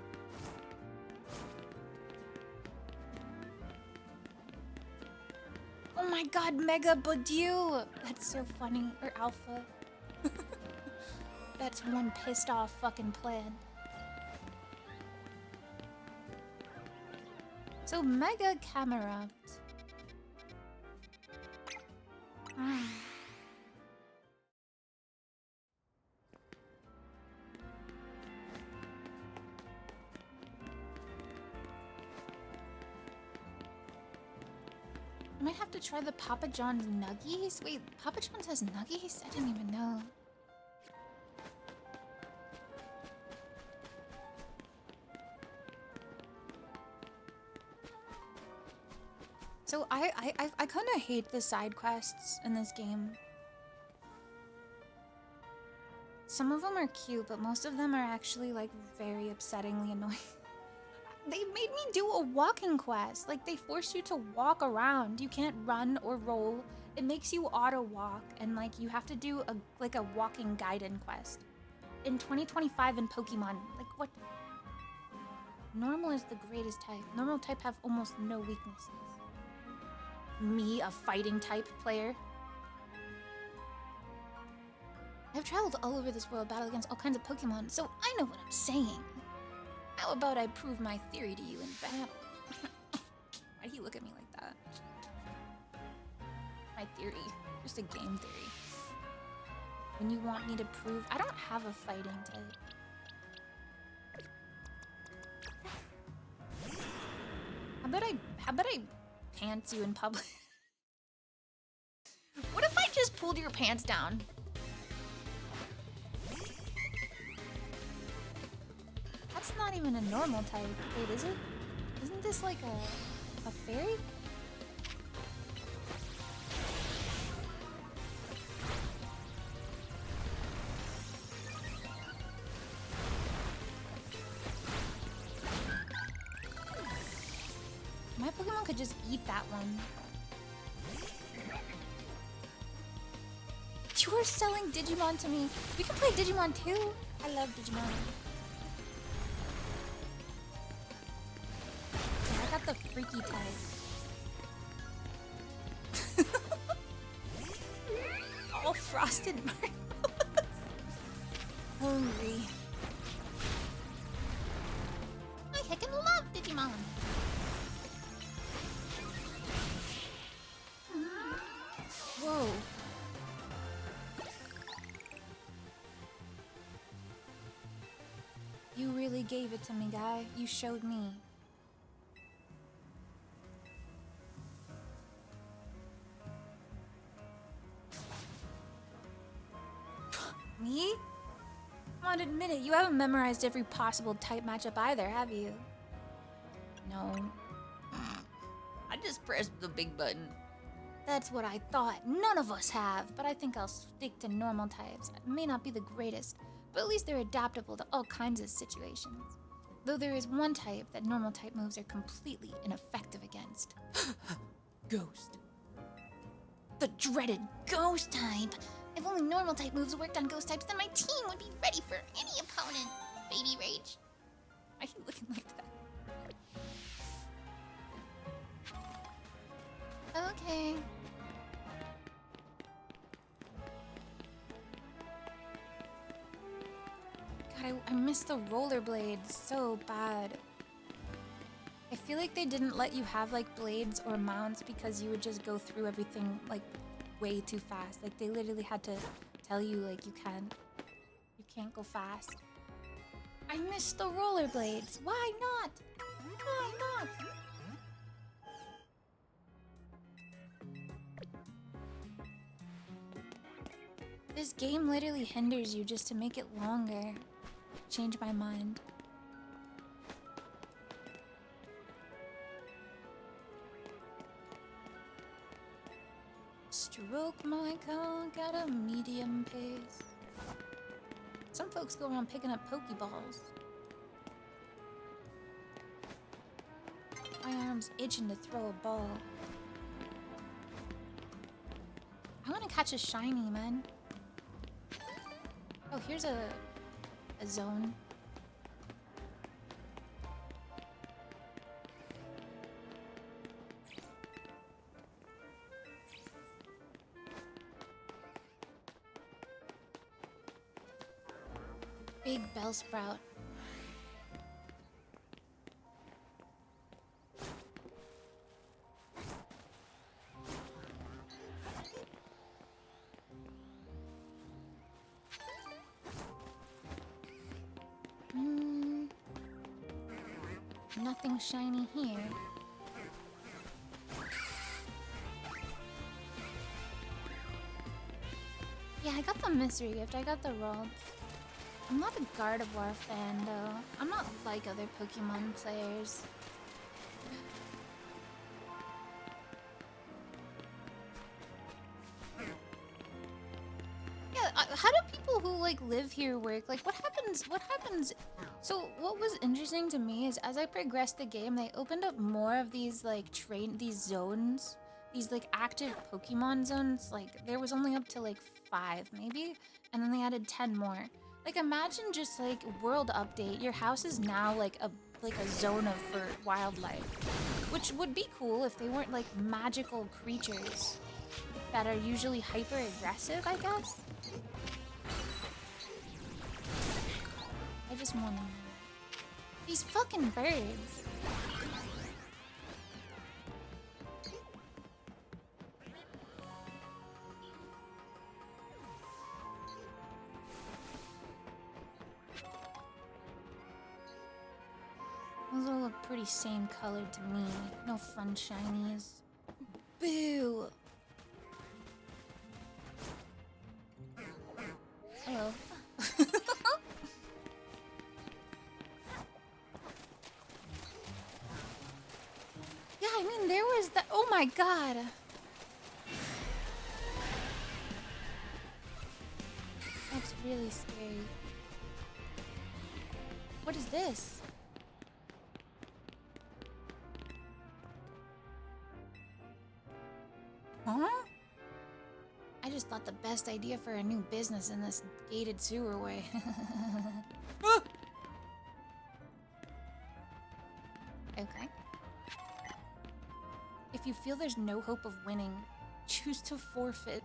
Oh my god, Mega Badiou! That's so funny. Or Alpha. That's one pissed off fucking plan. So, Mega Camera. I might have to try the Papa John's nuggies. Wait, Papa John's has nuggies? I didn't even know. So I kind of hate the side quests in this game. Some of them are cute, but most of them are actually like very upsettingly annoying. They made me do a walking quest. Like they force you to walk around. You can't run or roll. It makes you auto walk, and like you have to do a walking guided quest in 2025 in Pokemon. Like what? Normal is the greatest type. Normal type have almost no weaknesses. Me, a fighting type player. I've traveled all over this world, battled against all kinds of Pokemon, so I know what I'm saying. How about I prove my theory to you in battle? Why do you look at me like that? My theory. Just a game theory. When you want me to prove... I don't have a fighting type. How about I pants you in public? What if I just pulled your pants down? That's not even a normal type. Wait, is it? Isn't this like a fairy? My Pokemon could just eat that one. You are selling Digimon to me. We can play Digimon too. I love Digimon. Yeah, I got the freaky type. All frosted marshmallows. Hungry. I heckin' love Digimon. Whoa. You really gave it to me, guy. You showed me. Me? Come on, admit it. You haven't memorized every possible type matchup either, have you? No. I just pressed the big button. That's what I thought. None of us have, but I think I'll stick to normal types. It may not be the greatest, but at least they're adaptable to all kinds of situations. Though there is one type that normal type moves are completely ineffective against. Ghost. The dreaded ghost type. If only normal type moves worked on ghost types, then my team would be ready for any opponent. Baby rage. Why are you looking like that? Okay. God, I miss the rollerblades so bad. I feel like they didn't let you have like blades or mounts because you would just go through everything like way too fast. Like they literally had to tell you like you can't go fast. I miss the rollerblades. Why not? Why not? This game literally hinders you just to make it longer. Change my mind. Stroke my conch at a medium pace. Some folks go around picking up Pokeballs. My arm's itching to throw a ball. I want to catch a shiny, man. Oh, here's a zone. Big Bellsprout. Nothing shiny here. Yeah, I got the mystery gift. I got the roll. I'm not a Gardevoir fan, though. I'm not like other Pokemon players. Yeah, how do people who like live here work? Like, what happens? So, what was interesting to me is as I progressed the game, they opened up more of these like these zones, these like active Pokemon zones. Like, there was only up to like 5 maybe, and then they added 10 more. Like, imagine just like world update. Your house is now like a like a zone of for wildlife, which would be cool if they weren't like magical creatures that are usually hyper aggressive, I guess. I just want to know. These fucking birds. Those all look pretty same colored to me. No fun shinies. Boo! Hello. Yeah, I mean, there was that. Oh my god. That's really scary. What is this? Huh? I just thought the best idea for a new business in this gated sewerway. Okay. If you feel there's no hope of winning, choose to forfeit.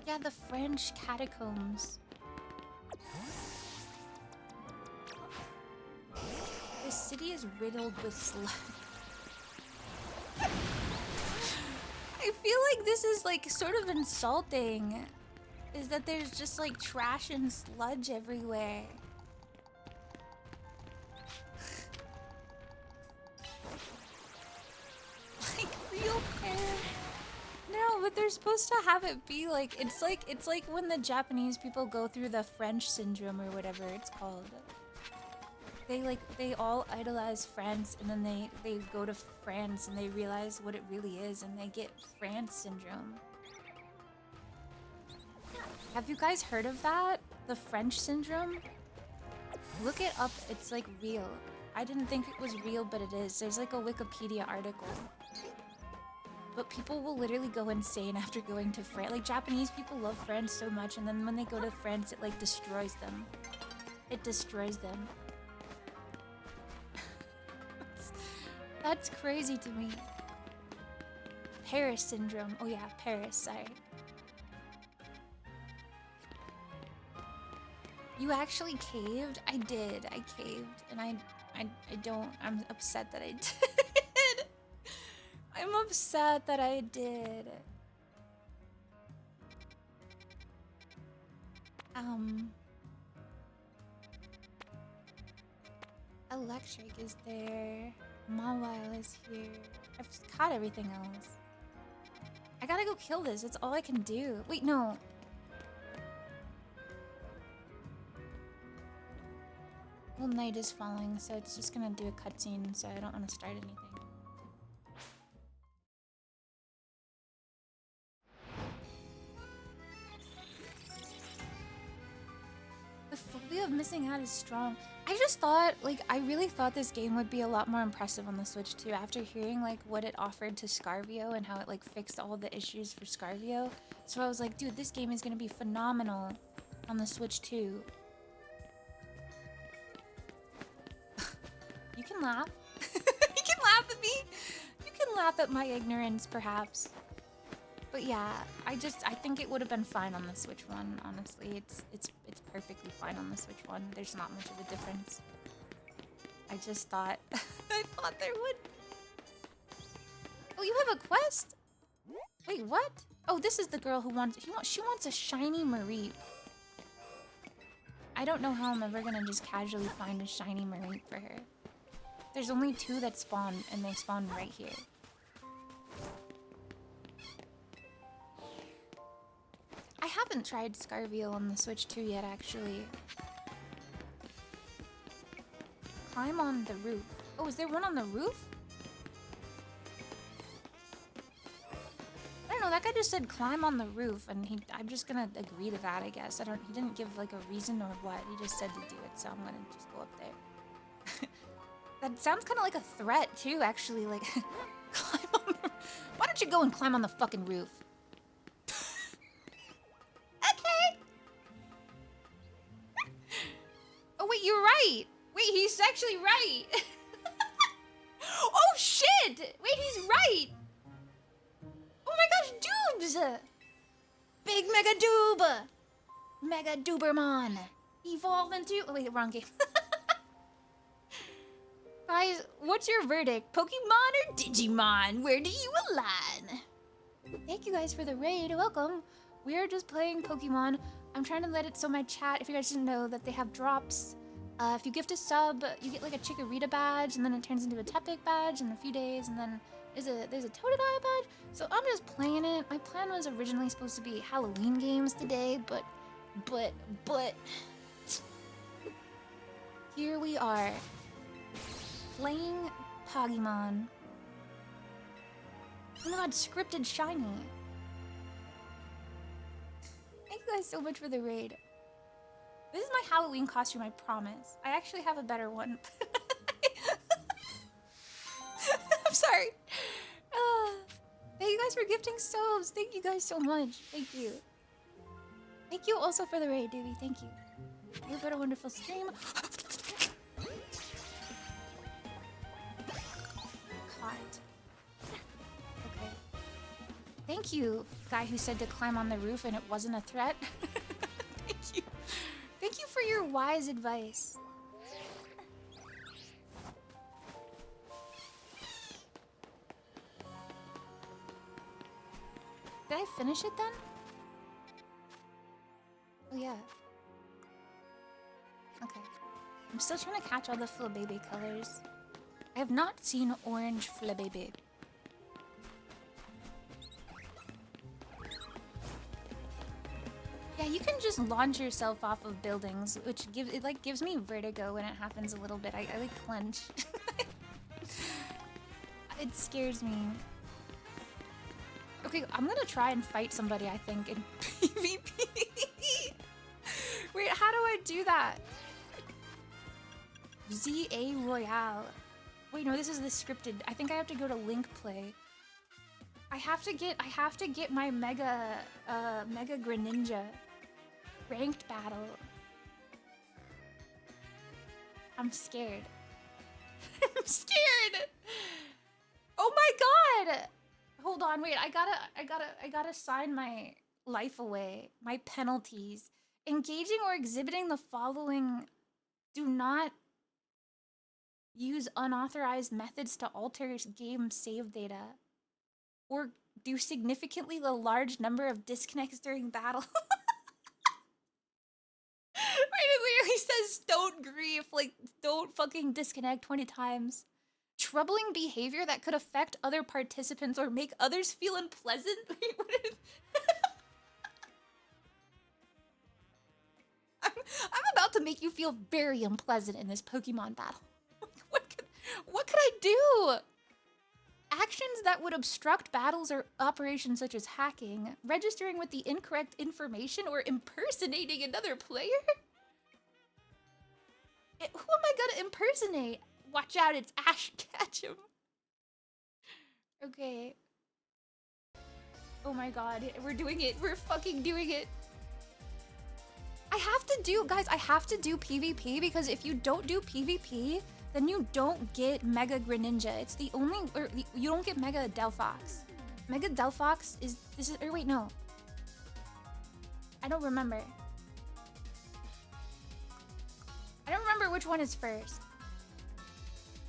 Yeah, the French catacombs. This city is riddled with sludge. I feel like this is like sort of insulting. Is that there's just like trash and sludge everywhere. Like real pear. No, but they're supposed to have it be like it's like when the Japanese people go through the French syndrome or whatever it's called. They all idolize France and then they go to France and they realize what it really is and they get France syndrome. Have you guys heard of that? The French syndrome? Look it up, it's like real. I didn't think it was real, but it is. There's like a Wikipedia article. But people will literally go insane after going to France. Like Japanese people love France so much and then when they go to France it like destroys them. It destroys them. That's crazy to me. Paris syndrome. Oh yeah, Paris, sorry. You actually caved? I did. I caved. And I don't... I'm upset that I did. I'm upset that I did. Electric is there. Mawile is here. I've just caught everything else. I gotta go kill this. It's all I can do. Wait, no. Well, night is falling, so it's just gonna do a cutscene, so I don't want to start anything. The phobia of missing out is strong. I just thought, like, I really thought this game would be a lot more impressive on the Switch too after hearing, like, what it offered to Scarvio and how it, like, fixed all the issues for Scarvio. So I was like, dude, this game is gonna be phenomenal on the Switch too. You can laugh. You can laugh at me. You can laugh at my ignorance, perhaps. But yeah, I think it would have been fine on the Switch one, honestly. It's perfectly fine on the Switch one. There's not much of a difference. I just thought I thought there would. Oh, you have a quest? Wait, what? Oh, this is the girl who wants she wants a shiny Mareep. I don't know how I'm ever gonna just casually find a shiny Mareep for her. There's only 2 that spawn, and they spawn right here. I haven't tried Scarvio on the Switch 2 yet, actually. Climb on the roof. Oh, is there one on the roof? I don't know, that guy just said climb on the roof, and I'm just gonna agree to that, I guess. He didn't give, like, a reason or what. He just said to do it, so I'm gonna just go up there. That sounds kind of like a threat, too, actually. Like, climb on the... Why don't you go and climb on the fucking roof? Okay. right. Wait, he's actually right. Oh shit! Wait, he's right. Oh my gosh, Doobs! Big Mega Doob! Mega Doobermon! Evolve into... Oh wait, wrong game. Guys, what's your verdict? Pokemon or Digimon? Where do you align? Thank you guys for the raid. Welcome. We are just playing Pokemon. I'm trying to let it so my chat, if you guys didn't know, that they have drops. If you gift a sub, you get like a Chikorita badge, and then it turns into a Tepig badge in a few days, and then there's a Totodile badge. So I'm just playing it. My plan was originally supposed to be Halloween games today, but here we are playing Pokemon. Oh my god, scripted shiny. Thank you guys so much for the raid. This is my Halloween costume, I promise. I actually have a better one. I'm sorry. Thank you guys for gifting subs. Thank you guys so much. Thank you. Thank you also for the raid, Doobie. Thank you. You've had a wonderful stream. Caught. Okay. Thank you, guy who said to climb on the roof and it wasn't a threat. Thank you. Thank you for your wise advice. Did I finish it then? Oh yeah. Okay. I'm still trying to catch all the Flabébé colors. I have not seen orange Flabébé. Yeah, you can just launch yourself off of buildings, which gives me vertigo when it happens a little bit. I like clench. It scares me. Okay, I'm gonna try and fight somebody, I think, in PvP. Wait, how do I do that? ZA Royale. Wait, no, this is the scripted. I think I have to go to link play. I have to get my Mega Greninja ranked battle. I'm scared. I'm scared. Oh my god. Hold on, wait. I gotta sign my life away. My penalties. Engaging or exhibiting the following. Do not use unauthorized methods to alter game save data. Or do significantly a large number of disconnects during battle. Right, it literally says don't grief, like don't fucking disconnect 20 times. Troubling behavior that could affect other participants or make others feel unpleasant. Wait, what is... I'm about to make you feel very unpleasant in this Pokemon battle. What could I do? Actions that would obstruct battles or operations such as hacking, registering with the incorrect information, or impersonating another player? Who am I gonna impersonate? Watch out, it's Ash Ketchum. Okay. Oh my god, we're doing it. We're fucking doing it. I have to do PvP because if you don't do PvP, then you don't get Mega Greninja. It's the only, you don't get Mega Delphox. Mega Delphox is, or wait, no. I don't remember. I don't remember which one is first.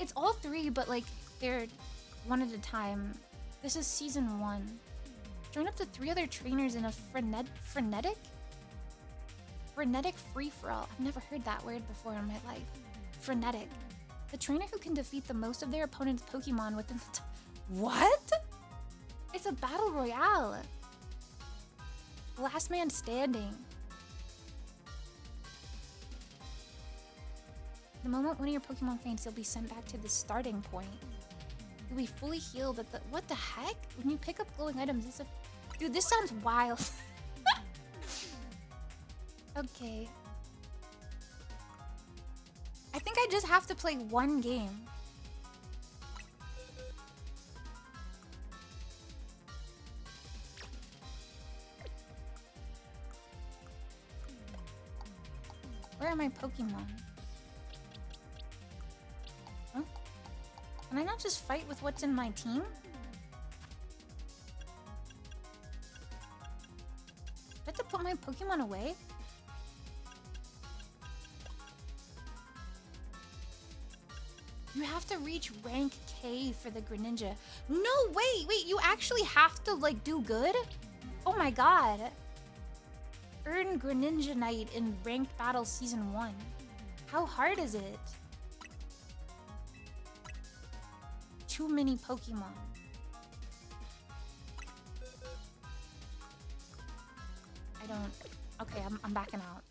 It's all three, but like, they're one at a time. This is season 1. Join up to 3 other trainers in a frenetic free-for-all. I've never heard that word before in my life. Frenetic. The trainer who can defeat the most of their opponent's Pokemon within the What? It's a battle royale. Last man standing. The moment one of your Pokemon faints, you'll be sent back to the starting point. You'll be fully healed at the... What the heck? When you pick up glowing items, it's a... Dude, this sounds wild. Okay. I think I just have to play one game. Where are my Pokemon? not just fight with what's in my team? I have to put my Pokemon away? You have to reach rank K for the Greninja. No, wait, you actually have to, like, do good? Oh my god. Earn Greninja Knight in Ranked Battle Season 1. How hard is it? Too many Pokemon. I don't... Okay, I'm backing out.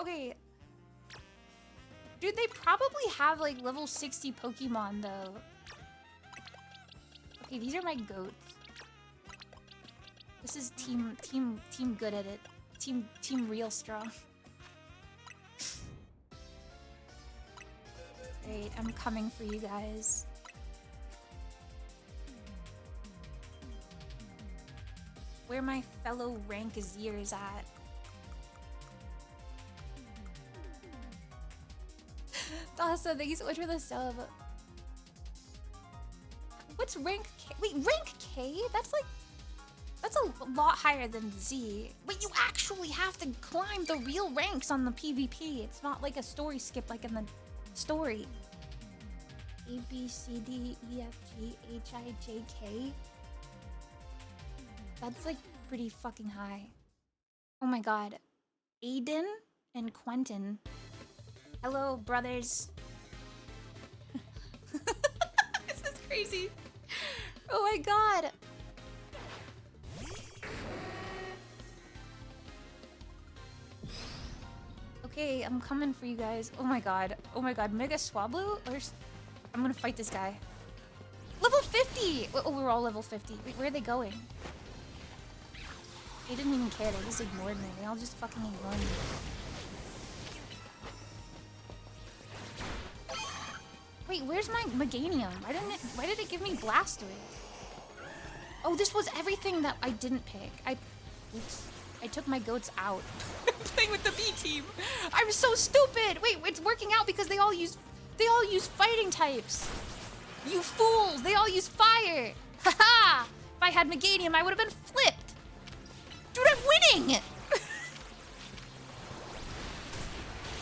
Okay. Dude, they probably have, like, level 60 Pokemon, though. Okay, these are my goats. This is team good at it. Team real strong. Great, I'm coming for you guys. Where my fellow rank-zers at? Dasa, thank you so much for the sub. What's rank K? Wait, rank K? That's a lot higher than Z. But you actually have to climb the real ranks on the PvP. It's not like a story skip like in the story. A, B, C, D, E, F, G, H, I, J, K. That's like pretty fucking high. Oh my god. Aiden and Quentin. Hello, brothers. This is crazy. Oh my god. Okay, I'm coming for you guys. Oh my god. Oh my god. Mega Swablu? I'm gonna fight this guy. Level 50! Oh, we're all level 50. Wait, where are they going? They didn't even care. They just ignored me. They all just fucking ignored me. Wait, where's my Meganium? Why did it give me Blastoise? Oh, this was everything that I didn't pick. Oops. I took my goats out. Playing with the B team. I'm so stupid. Wait, it's working out because they all use fighting types. You fools! They all use fire. Haha! If I had Meganium, I would have been flipped. Dude, I'm winning.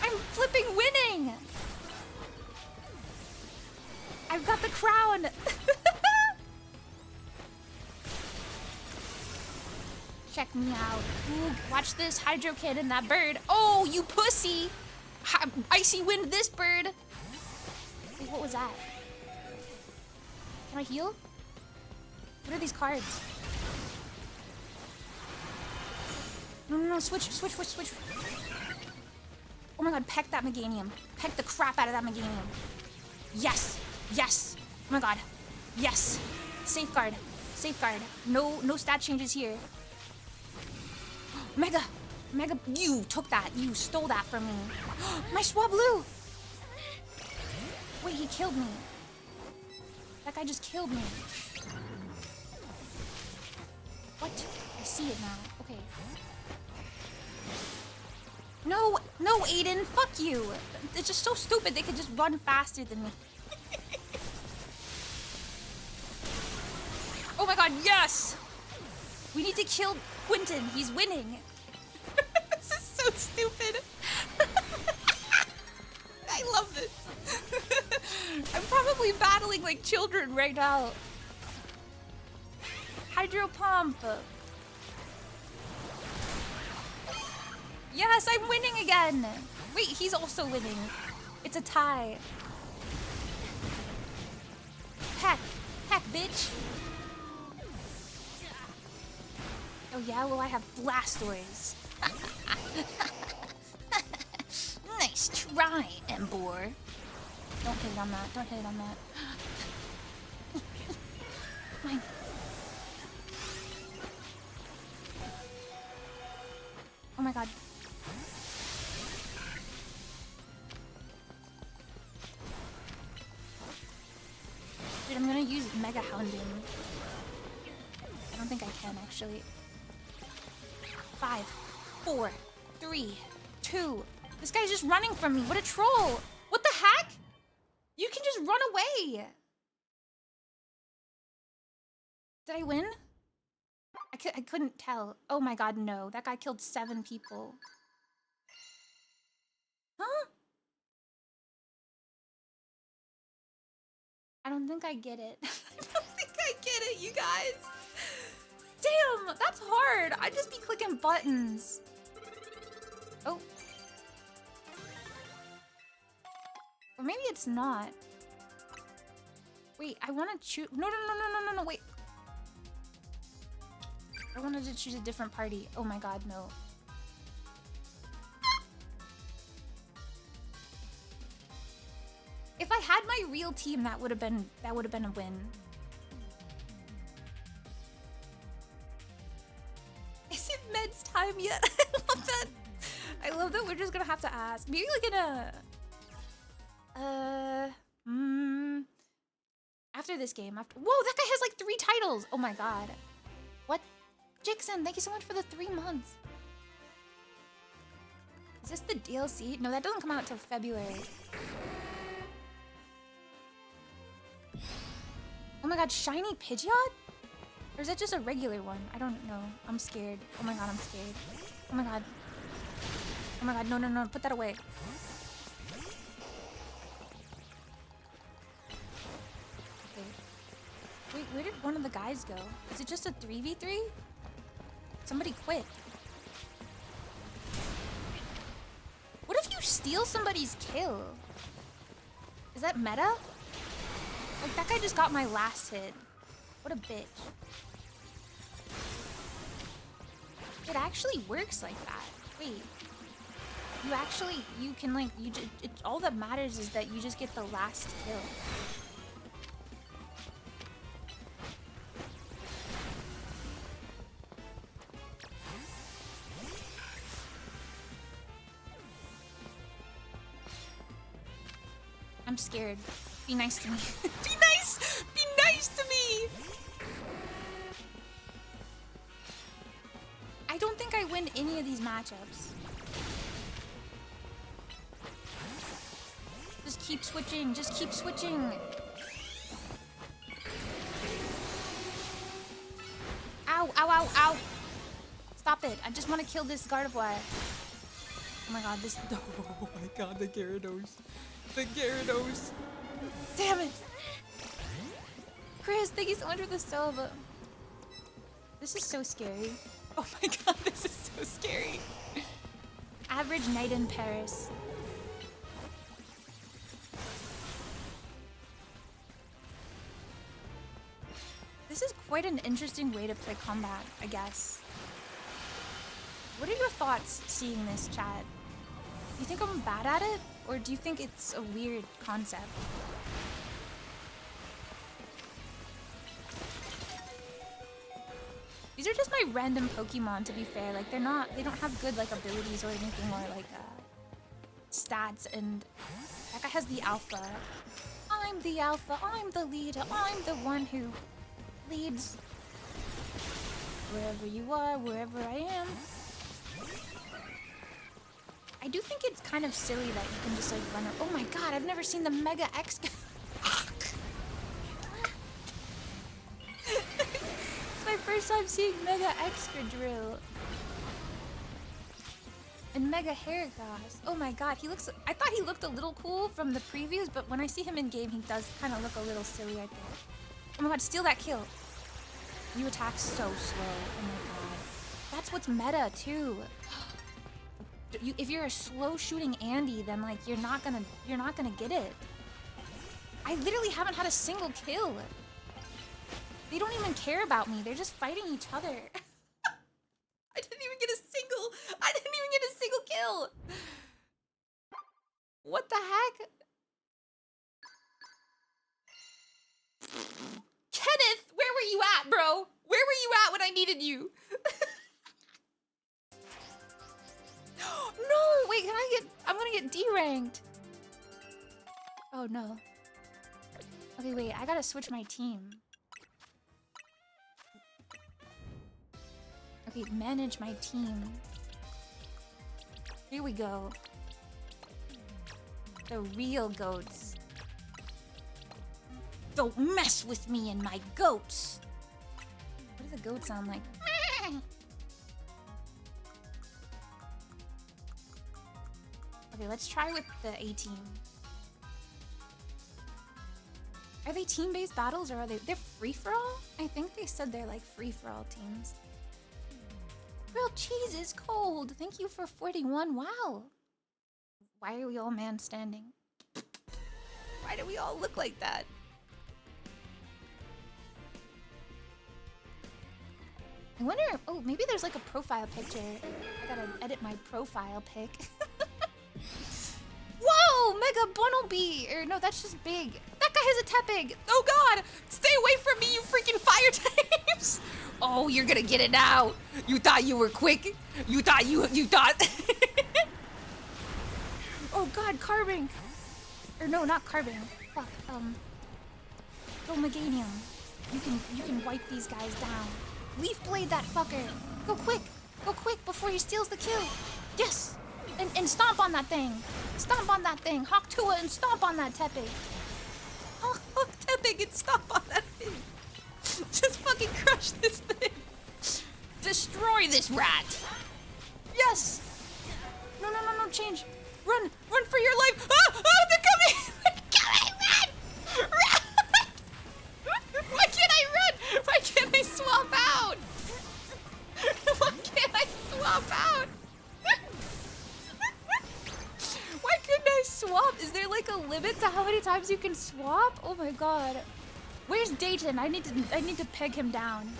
I'm flipping winning. I've got the crown! Check me out. Ooh, watch this Hydro Cannon that bird. Oh, you pussy! Icy Wind this bird! Wait, what was that? Can I heal? What are these cards? No, switch. Oh my god, peck that Meganium. Peck the crap out of that Meganium. Yes! Yes! Oh my god. Yes! Safeguard. No stat changes here. Mega! You took that. You stole that from me. My Swablu! Wait, he killed me. That guy just killed me. What? I see it now. Okay. No, Aiden, fuck you. It's just so stupid. They could just run faster than me. Oh my god, yes! We need to kill Quentin. He's winning. This is so stupid. I love this. I'm probably battling like children right now. Hydro Pump. Yes, I'm winning again. Wait, he's also winning. It's a tie. Heck, bitch. Oh yeah, well I have Blastoise. Nice try, Embor. Don't hit it on that. Mine. Oh my god. Dude, I'm gonna use Mega Hounding. I don't think I can actually. 5, 4, 3, 2. This guy's just running from me. What a troll. What the heck? You can just run away. Did I win? I couldn't tell. Oh my god, no. That guy killed 7 people. Huh? I don't think I get it. I don't think I get it, you guys. Damn, that's hard. I just be clicking buttons. Oh. Or maybe it's not. Wait, I want to choose. No, wait. I wanted to choose a different party. Oh my god, no. If I had my real team, that would have been a win. Is it Med's time yet? I love that. I love that we're just gonna have to ask. Maybe like in a after this game. Whoa, that guy has like 3 titles. Oh my god. What? Jixon, thank you so much for the 3 months. Is this the DLC? No, that doesn't come out until February. Oh my god, shiny Pidgeot? Or is that just a regular one? I don't know. I'm scared. Oh my god, I'm scared. Oh my god. Oh my god, no. Put that away. Okay. Wait, where did one of the guys go? Is it just a 3v3? Somebody quit. What if you steal somebody's kill? Is that meta? Like, that guy just got my last hit. What a bitch. It actually works like that. Wait. You can like, all that matters is that you just get the last kill. I'm scared. Be nice to me. Be nice! Be nice to me! I don't think I win any of these matchups. Just keep switching. Just keep switching. Ow, ow, ow, ow. Stop it. I just want to kill this Gardevoir. Oh my god, this... Oh my god, the Gyarados. The Gyarados. Damn it! Chris, thank you so much for the sub. This is so scary. Oh my god, this is so scary. Average night in Paris. This is quite an interesting way to play combat, I guess. What are your thoughts seeing this, chat? Do you think I'm bad at it? Or do you think it's a weird concept? These are just my random Pokemon, to be fair. Like, they don't have good, like, abilities or anything, or, like, stats, and that guy has the alpha. I'm the alpha, I'm the leader, I'm the one who leads. Wherever you are, wherever I am. I do think it's kind of silly that you can just like run. Oh my god, I've never seen the Mega X. It's my first time seeing Mega Excadrill. And Mega Heracross. Oh my god, he looks. I thought he looked a little cool from the previews, but when I see him in game, he does kind of look a little silly, I think. Oh my god, steal that kill. You attack so slow. Oh my god. That's what's meta too. If you're a slow shooting Andy, then like you're not gonna get it. I literally haven't had a single kill. They don't even care about me. They're just fighting each other. I didn't even get a single kill. What the heck? Kenneth, where were you at, bro? Where were you at when I needed you? No, wait, I'm gonna get D-ranked. Oh no. Okay, wait, I gotta switch my team. Okay, manage my team. Here we go. The real goats. Don't mess with me and my goats. What does a goat sound like? Okay, let's try with the A team. Are they team-based battles or are they're free-for-all? I think they said they're like free-for-all teams. Grilled cheese is cold. Thank you for 41. Wow. Why are we all man standing? Why do we all look like that? I wonder, oh, maybe there's like a profile picture. I gotta edit my profile pic. Whoa, Mega Bunnelby! Or no, that's just big. That guy has a Tepig. Oh God, stay away from me, you freaking fire types! Oh, you're gonna get it now. You thought you were quick. You thought. Oh God, Carbink. Or no, not Carbink. Fuck. Oh, Meganium. You can wipe these guys down. Leaf blade that fucker. Go quick before he steals the kill. Yes. And stomp on that thing. Stomp on that thing. Hawk Tua and stomp on that Tepig. Hawk Tepig and stomp on that thing. Just fucking crush this thing. Destroy this rat. Yes. No, change. Run for your life. Ah, they're coming. Run. Why can't I run? Why can't I swap out? Why can't I swap out? Why couldn't I swap? Is there like a limit to how many times you can swap? Oh my God. Where's Dayton? I need to peg him down.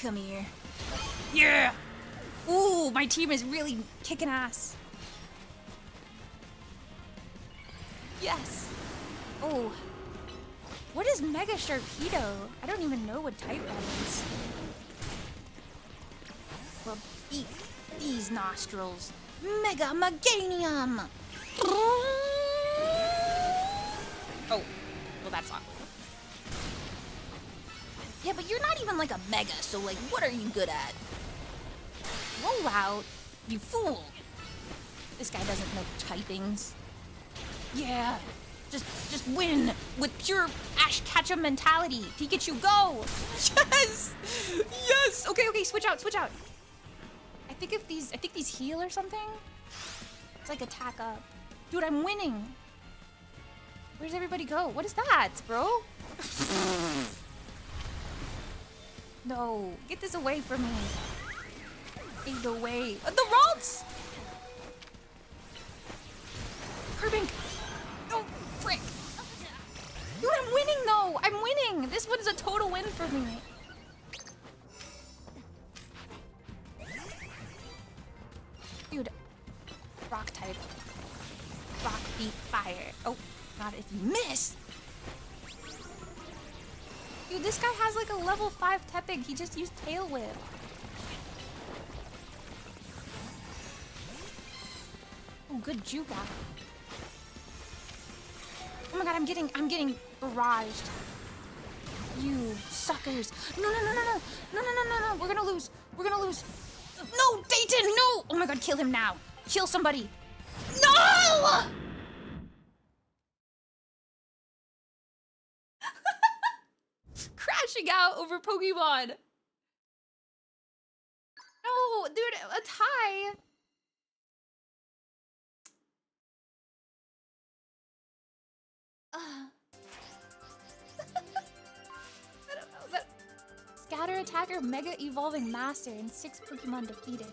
Come here. Yeah. Ooh, my team is really kicking ass. Yes. Oh. What is Mega Sharpedo? I don't even know what type that is. Well, eat these nostrils. Mega Meganium! Oh, well that's not. Yeah, but you're not even like a Mega, so like, what are you good at? Roll out, you fool! This guy doesn't know typings. Yeah, just win with pure Ash Ketchum mentality. Pikachu, go! Yes! Yes! Okay, switch out. I think these heal or something. It's like attack up. Dude, I'm winning. Where's everybody go? What is that, bro? No, get this away from me. Get away. The Ralts! Carbink! No, frick! Dude, I'm winning though! I'm winning! This one's a total win for me. Dude, rock type. Rock beat fire. Oh, not if you miss! Dude, this guy has like a level 5 Tepig. He just used Tail Whip. Oh, good Juga. Oh my God, I'm getting barraged. You suckers. No. We're gonna lose. No, Dayton, no! Oh my God, kill him now. Kill somebody. No! Crashing out over Pokemon. No, dude, a tie. I don't know that. Scatter attacker, Mega Evolving Master, and 6 Pokemon defeated.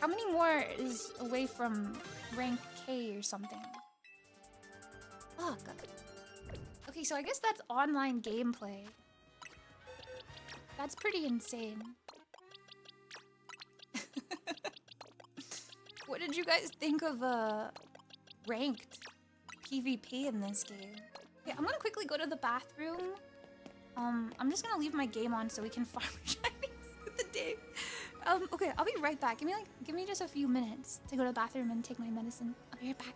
How many more is away from rank K or something? Oh, God. Okay, so I guess that's online gameplay. That's pretty insane. What did you guys think of ranked PvP in this game? Okay, I'm gonna quickly go to the bathroom. I'm just gonna leave my game on so we can farm shinies with the day. Okay, I'll be right back. Give me just a few minutes to go to the bathroom and take my medicine. I'll be right back.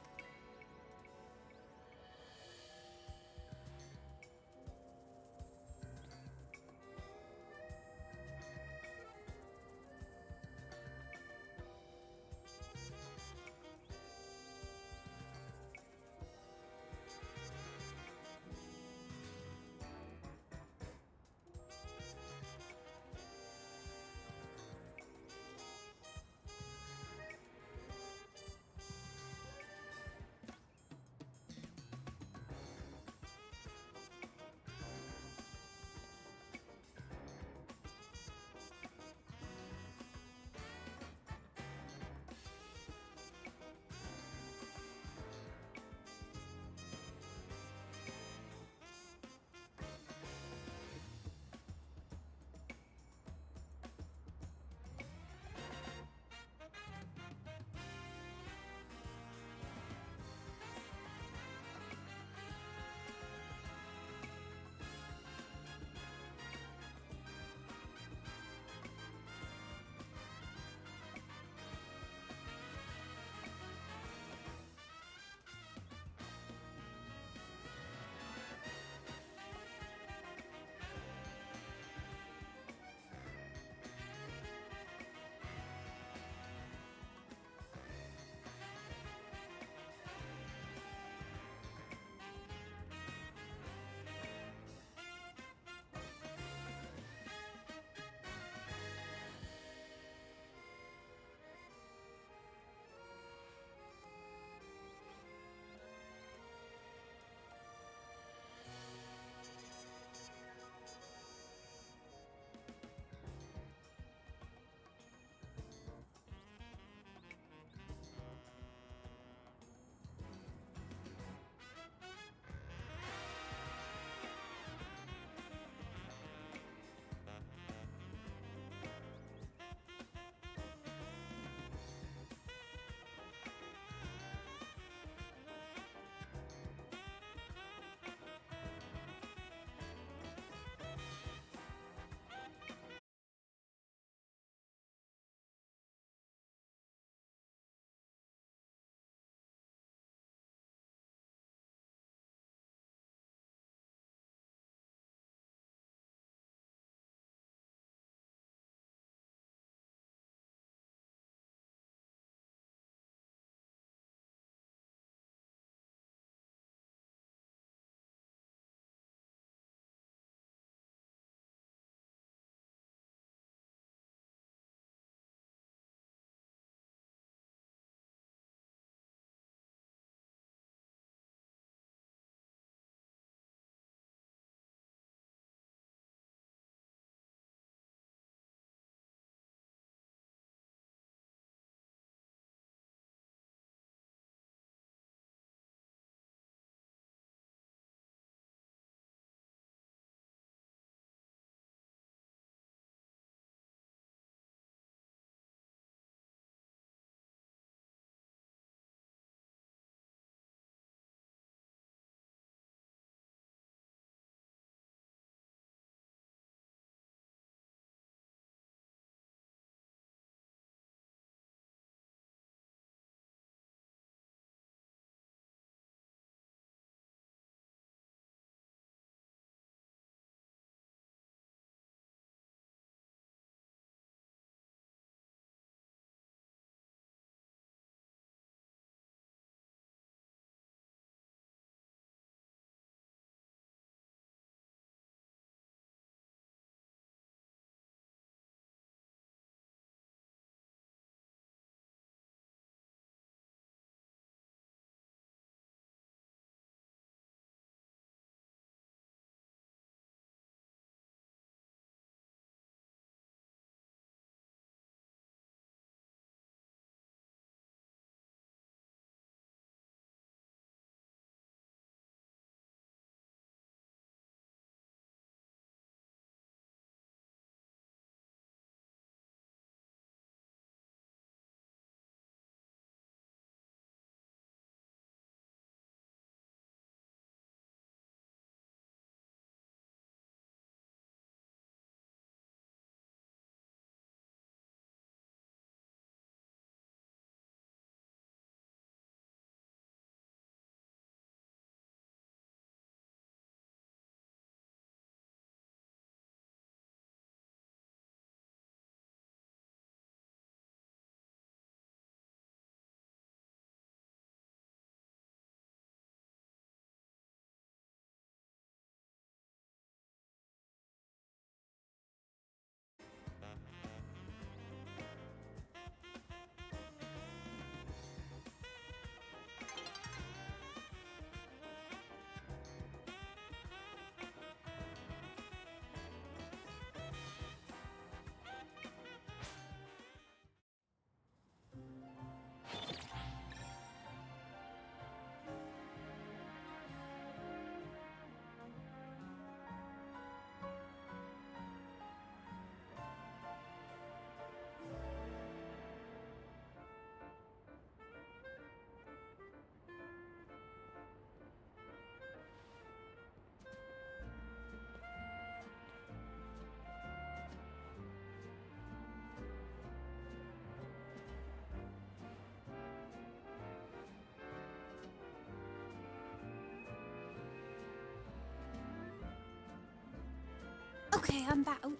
Okay, I'm back. Oh.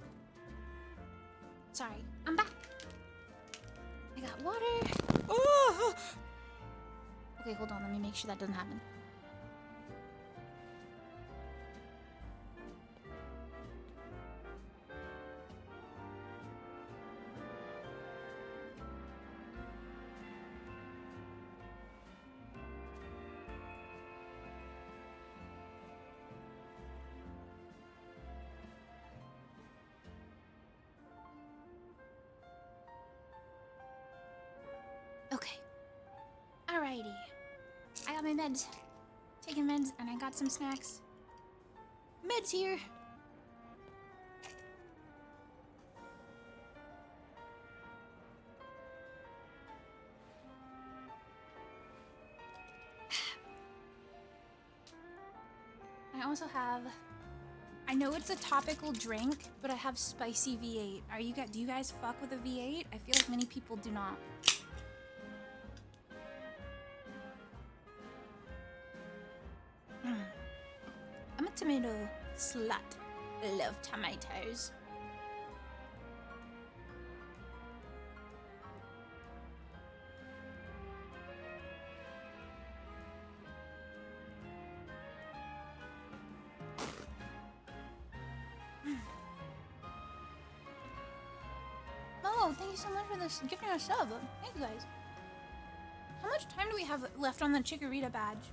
Sorry, I'm back. I got water. Oh! Okay, hold on. Let me make sure that doesn't happen. Okay. Alrighty. I got my meds. Taking meds, and I got some snacks. Meds here. I also have. I know it's a topical drink, but I have spicy V8. Do you guys fuck with a V8? I feel like many people do not. I'm a tomato slut. Love tomatoes. Oh, thank you so much for this gifting us a sub. Thank you guys. How much time do we have left on the Chikorita badge?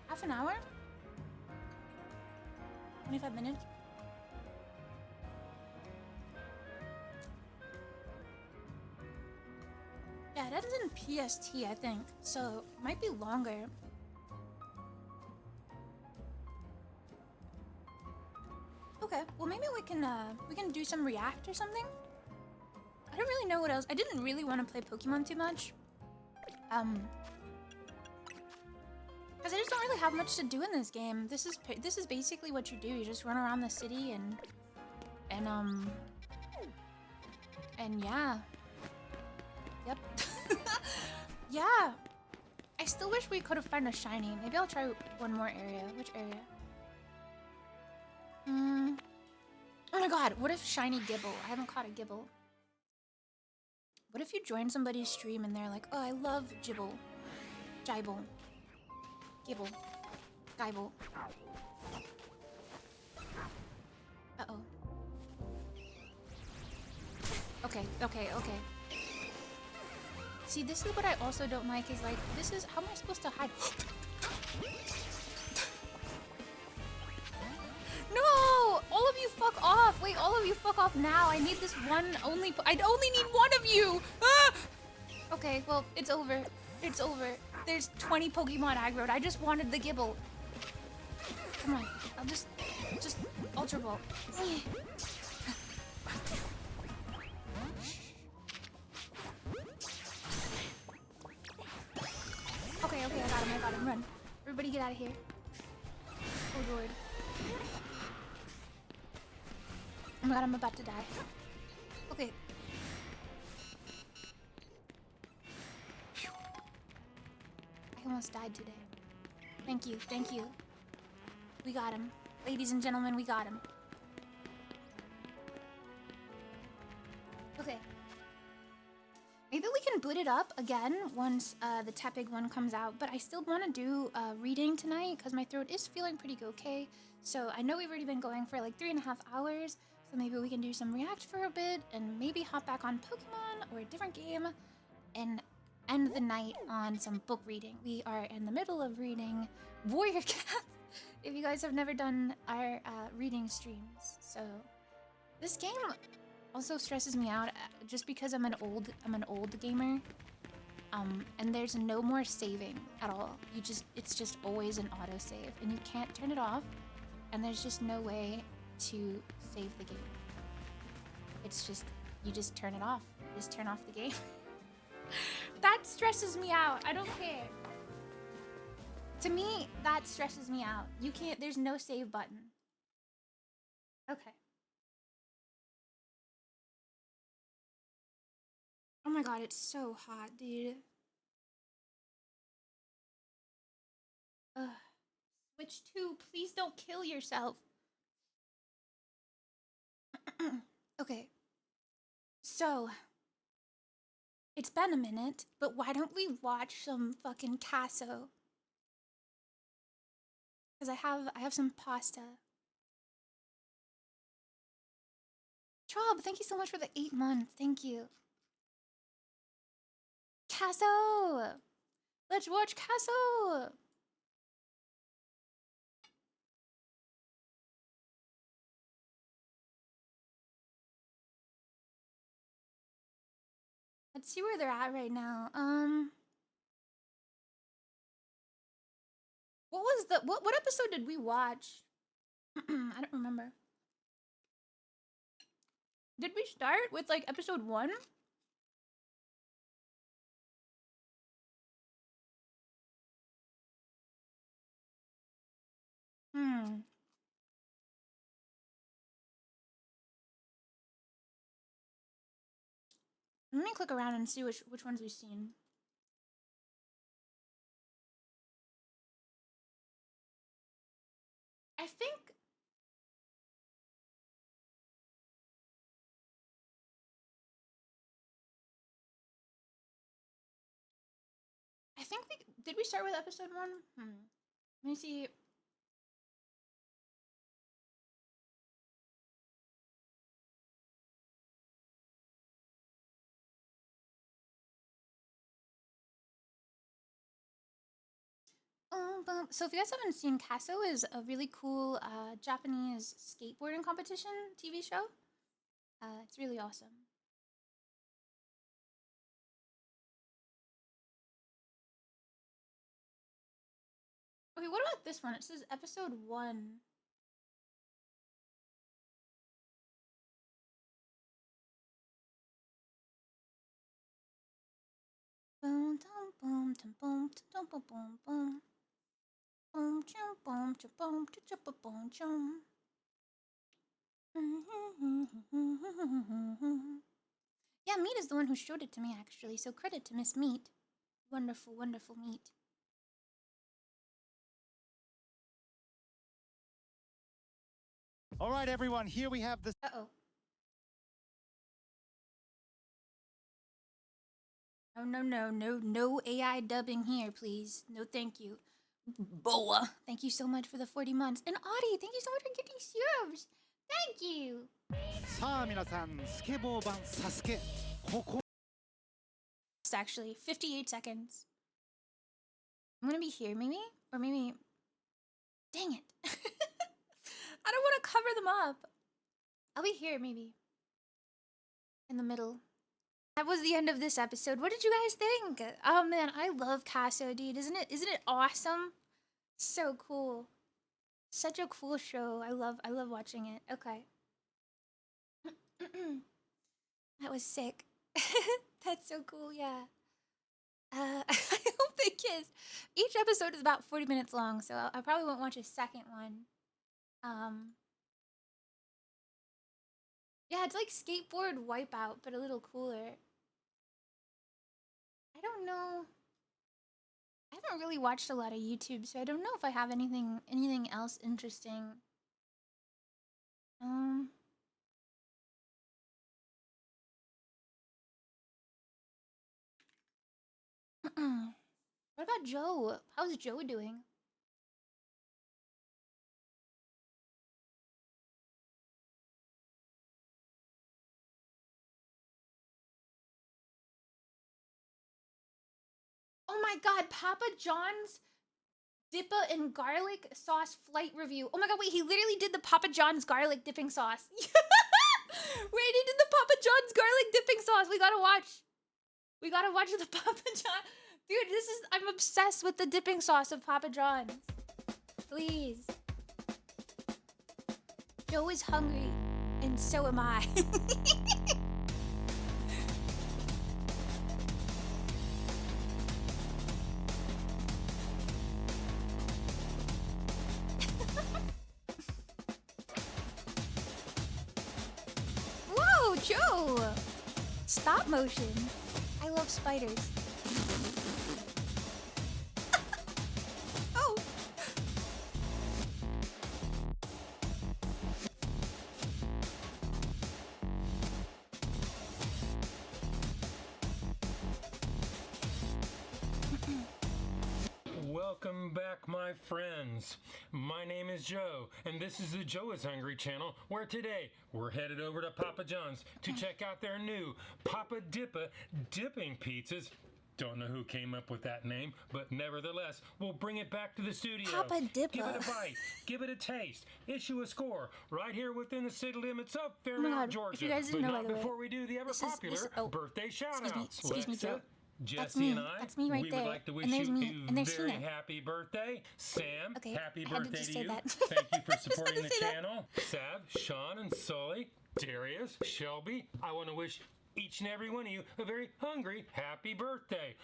Half an hour? 25 minutes? Yeah, that is in PST, I think. So, it might be longer. Okay, well maybe we can do some React or something? I don't really know what else. I didn't really want to play Pokemon too much. Because I just don't really have much to do in this game. This is basically what you do. You just run around the city and yeah. Yep. Yeah. I still wish we could have found a shiny. Maybe I'll try one more area. Which area? Oh my god, what if shiny Gibble? I haven't caught a Gibble. What if you join somebody's stream and they're like, oh, I love Gibble. Gibble. Gibble. Gibble. Uh-oh. Okay. See, this is what I also don't like is like, this is, how am I supposed to hide? No! All of you fuck off! Wait, all of you fuck off now. I need this one I only need one of you! Ah! Okay, well, it's over. It's over. There's 20 Pokemon aggroed. I just wanted the Gibble. Come on. I'll just Ultra Ball. Okay, I got him. Run. Everybody get out of here. Oh lord. Oh my god, I'm about to die. Okay. I almost died today. Thank you. We got him. Ladies and gentlemen, we got him. Okay. Maybe we can boot it up again once the Tepig one comes out, but I still want to do reading tonight because my throat is feeling pretty okay. So I know we've already been going for like 3.5 hours, so maybe we can do some React for a bit and maybe hop back on Pokemon or a different game and end the night on some book reading. We are in the middle of reading Warrior Cats, if you guys have never done our reading streams. So this game also stresses me out just because I'm an old gamer. And there's no more saving at all. It's just always an autosave and you can't turn it off, and there's just no way to save the game. It's just, you just turn it off. You just turn off the game. That stresses me out. I don't care. To me, that stresses me out. You can't, there's no save button. Okay. Oh my god, it's so hot, dude. Ugh. Switch 2, please don't kill yourself. Okay. So, it's been a minute, but why don't we watch some fucking Casso? Cuz I have some pasta. Trob, thank you so much for the 8 months. Thank you. Casso! Let's watch Casso! Let's see where they're at right now. What was the what episode did we watch? I don't remember. Did we start with like episode 1? Hmm. Let me click around and see which ones we've seen. I think we did we start with episode 1? Let me see. So if you guys haven't seen, Casso is a really cool Japanese skateboarding competition TV show. It's really awesome. Okay, what about this one? It says episode 1. Boom, dum, boom, dum, boom, dum, boom, boom, boom. Boom, chum, boom, chum, boom, chum, boom, chum. Yeah, Meat is the one who showed it to me, actually, so credit to Miss Meat. Wonderful, wonderful Meat. All right, everyone, here we have the... Uh-oh. No AI dubbing here, please. No, thank you. Boa, thank you so much for the 40 months. And Audie, thank you so much for getting subs. Thank you. さあ皆さん、スケボー版サスケ、ここ It's actually 58 seconds. I'm gonna be here, maybe? Or maybe... Dang it. I don't want to cover them up. I'll be here, maybe. In the middle. That was the end of this episode. What did you guys think? Oh man, I love Casso, dude. Isn't it awesome? So cool. Such a cool show. I love watching it. Okay. That was sick. That's so cool, yeah. I hope they kiss. Each episode is about 40 minutes long, so I probably won't watch a second one. Yeah, it's like Skateboard Wipeout, but a little cooler. I don't know. I haven't really watched a lot of YouTube, so I don't know if I have anything else interesting. What about Joe? How's Joe doing? Oh my god, Papa John's Dippa and garlic sauce flight review. Oh my god, wait, he literally did the Papa John's garlic dipping sauce. Wait, he did the Papa John's garlic dipping sauce. We gotta watch. We gotta watch the Papa John. Dude, I'm obsessed with the dipping sauce of Papa John's. Please. Joe is hungry, and so am I. Whoa, Joe! stop motion. I love spiders. Oh. Welcome back, my friends. My name is Joe, and this is the Joe is Hungry channel, where today we're headed over to Papa John's to check out their new Papa Dippa dipping pizzas. Don't know who came up with that name, but nevertheless, we'll bring it back to the studio. Papa Dippa. Give it a bite. Give it a taste. Issue a score right here within the city limits of my Fairmount, God, Georgia. if you guys didn't but know, not by the way, before we do the ever popular oh, birthday shout-outs. excuse me, Joe. Jesse That's me. and I, That's me right we there. would like to wish And there's you me. a And there's very Tina. happy birthday. Sam, Okay, happy I had to birthday just to say you. that. Thank you for I just had supporting to the say that. channel. Sav, Sean, and Sully, Darius, Shelby, I want to wish each and every one of you a very hungry happy birthday.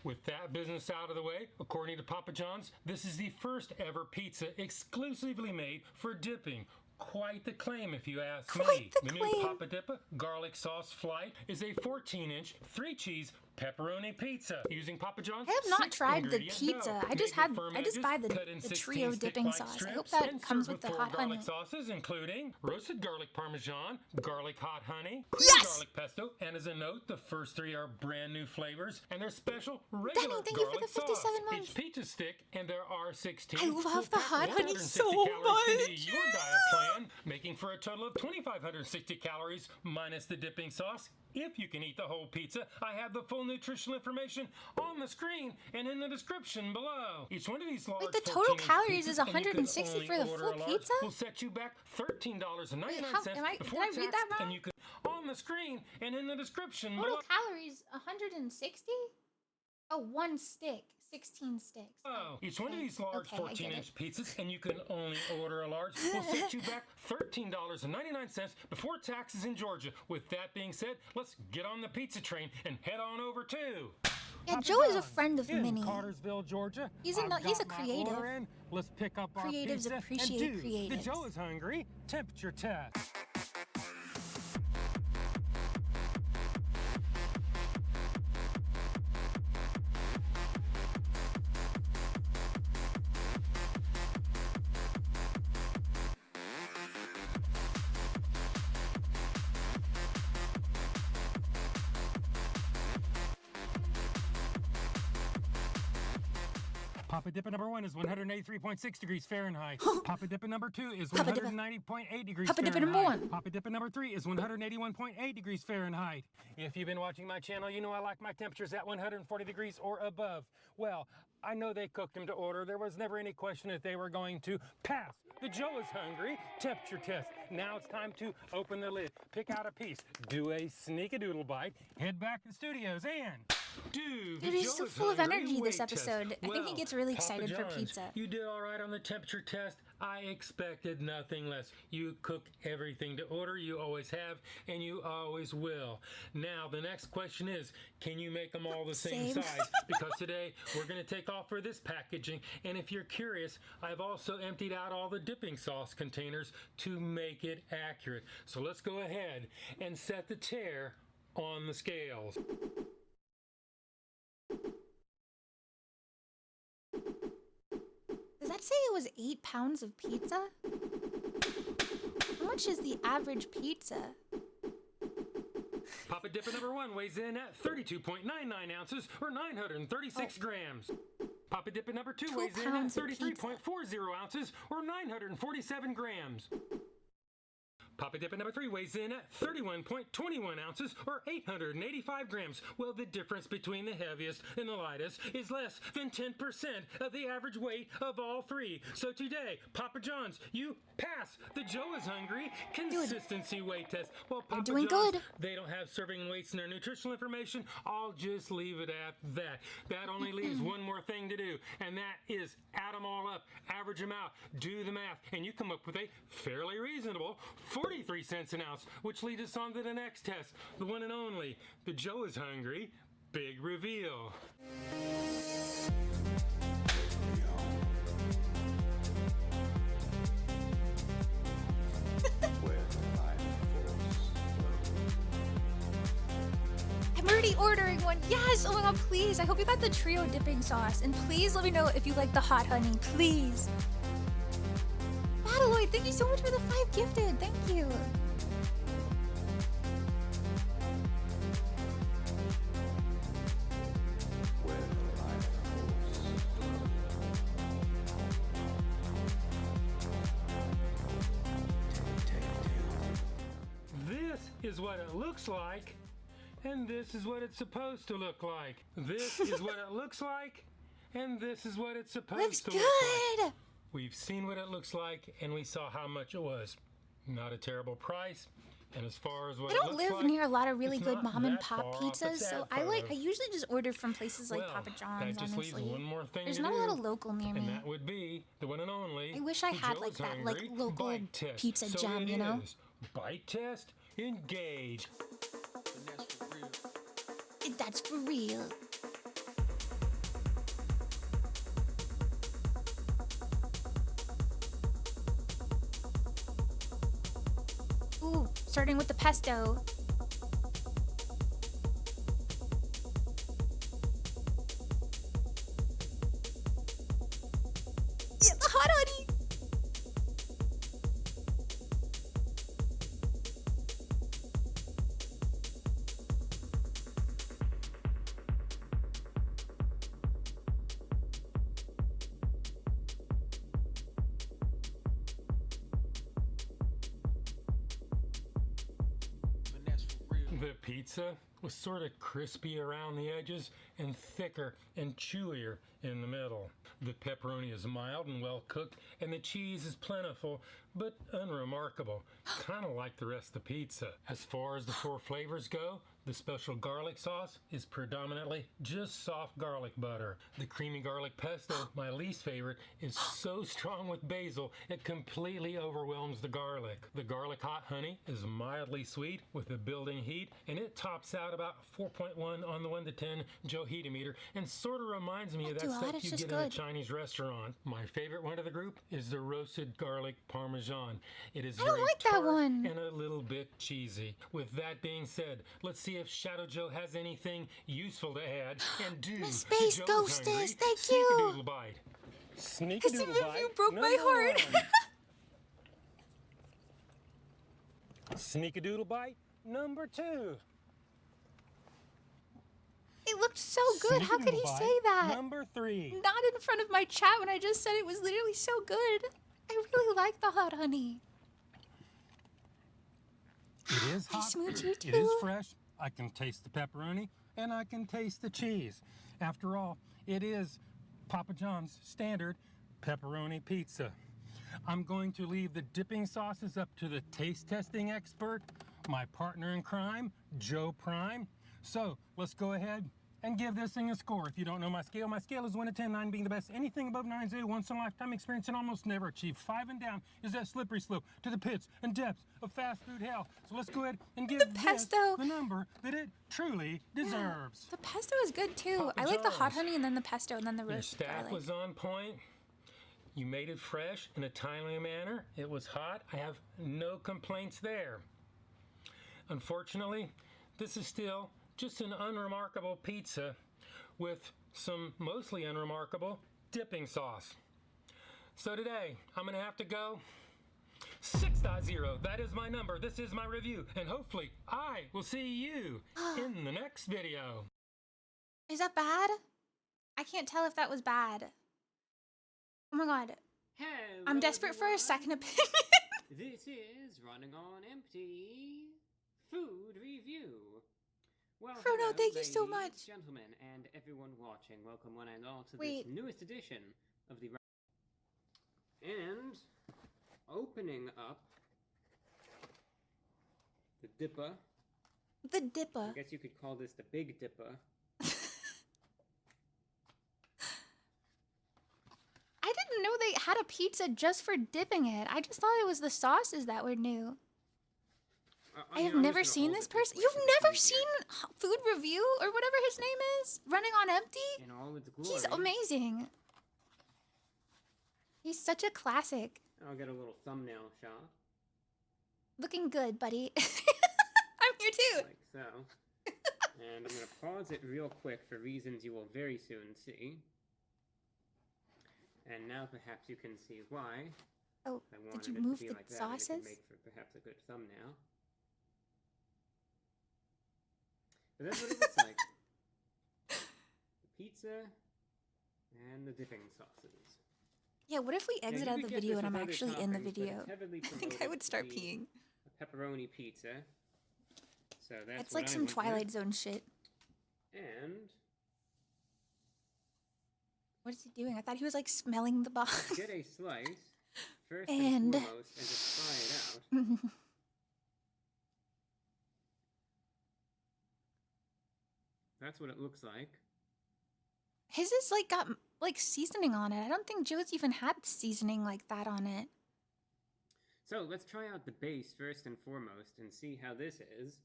With that business out of the way, according to Papa John's, this is the first ever pizza exclusively made for dipping. Quite the claim, if you ask me. Quite the new claim. Papa Dippa Garlic Sauce Flight is a 14-inch, 3-cheese pepperoni pizza using Papa John's. I have not tried the 6-ingredient pizza. dough. I just Made with firm edges, buy the cut in trio 16 dipping stick-like sauce. I hope strips, that and comes served with the 4 hot garlic honey. sauces, including roasted garlic parmesan, garlic hot honey, cream Yes! garlic pesto, and as a note, the first 3 are brand new flavors, and they're special regular Danny, thank you for garlic the 57 sauce. months. Each pizza stick, and there are 16. I love will the pack hot honey 160 so calories into much. your diet plan, making for a total of 2,560 calories minus the dipping sauce. If you can eat the whole pizza, I have the full nutritional information on the screen and in the description below. Each one of these large Wait, the total 14-inch calories is pizzas, and you can 160 only for the order full a large, pizza? will set you back $13.99 Wait, how- am I- before did I read tax, that wrong? and you can on the screen and in the description Total below. calories 160? Oh, one stick. 16 sticks. Oh, each one of Okay. these large Okay, I get 14-inch pizzas, and you can only order a large, will set you back $13.99 before taxes in Georgia. With that being said, let's get on the pizza train and head on over to Yeah, Papa Joe is a John's friend of in Minnie. Cartersville, Georgia. He's a I've no- he's got a my creative. order in. Let's pick up our Creatives pizza appreciate and do the creatives. Joe is Hungry temperature test. Papa Dippa number 1 is 183.6 degrees Fahrenheit. Papa Dippa number 2 is Papa Dippa. 190.8 degrees Papa Dippa Fahrenheit. number 1. Papa Dippa number 3 is 181.8 degrees Fahrenheit. If you've been watching my channel, you know I like my temperatures at 140 degrees or above. Well, I know they cooked them to order. There was never any question that they were going to pass the Joe is Hungry temperature test. Now it's time to open the lid, pick out a piece, do a sneak-a-doodle bite, head back to the studios, and do the Dude, he's Joe so is full of Hungry energy this weight test. episode. I think he Well, gets really Papa excited for John's, pizza. You did all right on the temperature test. I expected nothing less. You cook everything to order. You always have, and you always will. Now, the next question is, can you make them all the same Same. size? Because today, we're going to take off for this packaging. And if you're curious, I've also emptied out all the dipping sauce containers to make it accurate. So let's go ahead and set the tear on the scales. Does that say it was 8 pounds of pizza? How much is the average pizza? Papa Dippa number 1 weighs in at 32.99 ounces or 936 grams. Papa Dippa number 2 weighs in at pounds of pizza. 33.40 ounces or 947 grams. Papa Dippa number 3 weighs in at 31.21 ounces or 885 grams. Well, the difference between the heaviest and the lightest is less than 10% of the average weight of all three. So today, Papa John's, you pass the Joe is Hungry consistency weight test. Well, Papa doing John's, good. they don't have serving weights in their nutritional information. I'll just leave it at that. That only leaves one more thing to do, and that is add them all up, average them out, do the math, and you come up with a fairly reasonable 43 cents an ounce, which leads us on to the next test, the one and only, the Joe is Hungry Big Reveal. already ordering one. Yes. Oh my god, please. I hope you got the trio dipping sauce. And please let me know if you like the hot honey. Please. Battleoid, thank you so much for the 5 gifted. Thank you. This is what it looks like, and this is what it's supposed to look like. This is what it looks like, and this is what it's supposed Looks to look like. good. We've seen what it looks like, and we saw how much it was. Not a terrible price, and as far as what I it don't looks live like, near a lot of really it's good not mom and that pop far off pizzas, its so ad I photo. usually just order from places like Well, Papa that John's, just leaves honestly. one more thing There's to not a do, lot of local near me. and that would be the one and only. I wish I had, like, Joe's that, like, Hungry local bite test. pizza So gem, it you know? is. Bite test, engage. That's for real. Ooh, starting with the pesto. Yeah, the hot honey. The pizza was sort of crispy around the edges and thicker and chewier in the middle. The pepperoni is mild and well cooked, and the cheese is plentiful but unremarkable, kind of like the rest of the pizza. As far as the 4 flavors go, the special garlic sauce is predominantly just soft garlic butter. The creamy garlic pesto, my least favorite, is so strong with basil it completely overwhelms the garlic. The garlic hot honey is mildly sweet with a building heat, and it tops out about 4.1 on the 1 to 10 Joe Heatometer, and sort of reminds me of that too hot, stuff it's you just get in a good. Chinese restaurant. My favorite one of the group is the roasted garlic parmesan. It is I don't very like that tart one. and a little bit cheesy. With that being said, let's see if Shadow Joe has anything useful to add. And do My space Joe's ghostess, hungry. thank you. Sneakadoodle bite. This Sneakadoodle review bite. broke my number heart. 1. Sneakadoodle bite number 2. It looked so good. How could he Sneakadoodle say bite that? number 3. Not in front of my chat when I just said it was literally so good. I really like the hot honey. It is I hot. smooch you It is too. fresh. I can taste the pepperoni and I can taste the cheese. After all, it is Papa John's standard pepperoni pizza. I'm going to leave the dipping sauces up to the taste testing expert, my partner in crime, Joe Prime. So let's go ahead and give this thing a score. If you don't know my scale is 1 to 10, 9 being the best. Anything above 9 is a once in a lifetime experience and almost never achieved. 5 and down is that slippery slope to the pits and depths of fast food hell. So let's go ahead and give this pesto. the number that it truly deserves. The pesto is good too. Papa I like the hot John's. honey and then the pesto and then the Your roasted staff garlic. was on point. You made it fresh in a timely manner. It was hot. I have no complaints there. Unfortunately, this is still just an unremarkable pizza with some mostly unremarkable dipping sauce. So today, I'm gonna have to go 6.0. That is my number. This is my review. And hopefully, I will see you in the next video. Is that bad? I can't tell if that was bad. Oh my god. Hello, I'm desperate for a everyone. second opinion. This is Running on Empty Food Review. Well, Frodo, hello, thank you so ladies, much. gentlemen, and everyone watching. Welcome one and all to Wait. this newest edition of the... And opening up the Dipper. The Dipper. I guess you could call this the Big Dipper. I didn't know they had a pizza just for dipping it. I just thought it was the sauces that were new. I have never seen this person. You've never seen Food Review or whatever his name is? Running on Empty? In all its glory. He's amazing. He's such a classic. I'll get a little thumbnail shot. Looking good, buddy. I'm here too. Like so. And I'm going to pause it real quick for reasons you will very soon see. And now perhaps you can see why Oh, I did wanted you it move to be the like that. And it sauces? could make for perhaps a good thumbnail. But that's what it looks like. The pizza and the dipping sauces. Yeah, what if we Now, exit you out could the get video this and I'm with other actually in the toppings, but video? it's heavily I think I promoted would to start be peeing. a pepperoni pizza. So that's It's what like I some went with. Twilight Zone shit. And What is he doing? I thought he was like smelling the box. get a slice first And- and foremost and just try it out. That's what it looks like. His is like got like seasoning on it. I don't think Joe's even had seasoning like that on it. So let's try out the base first and foremost and see how this is.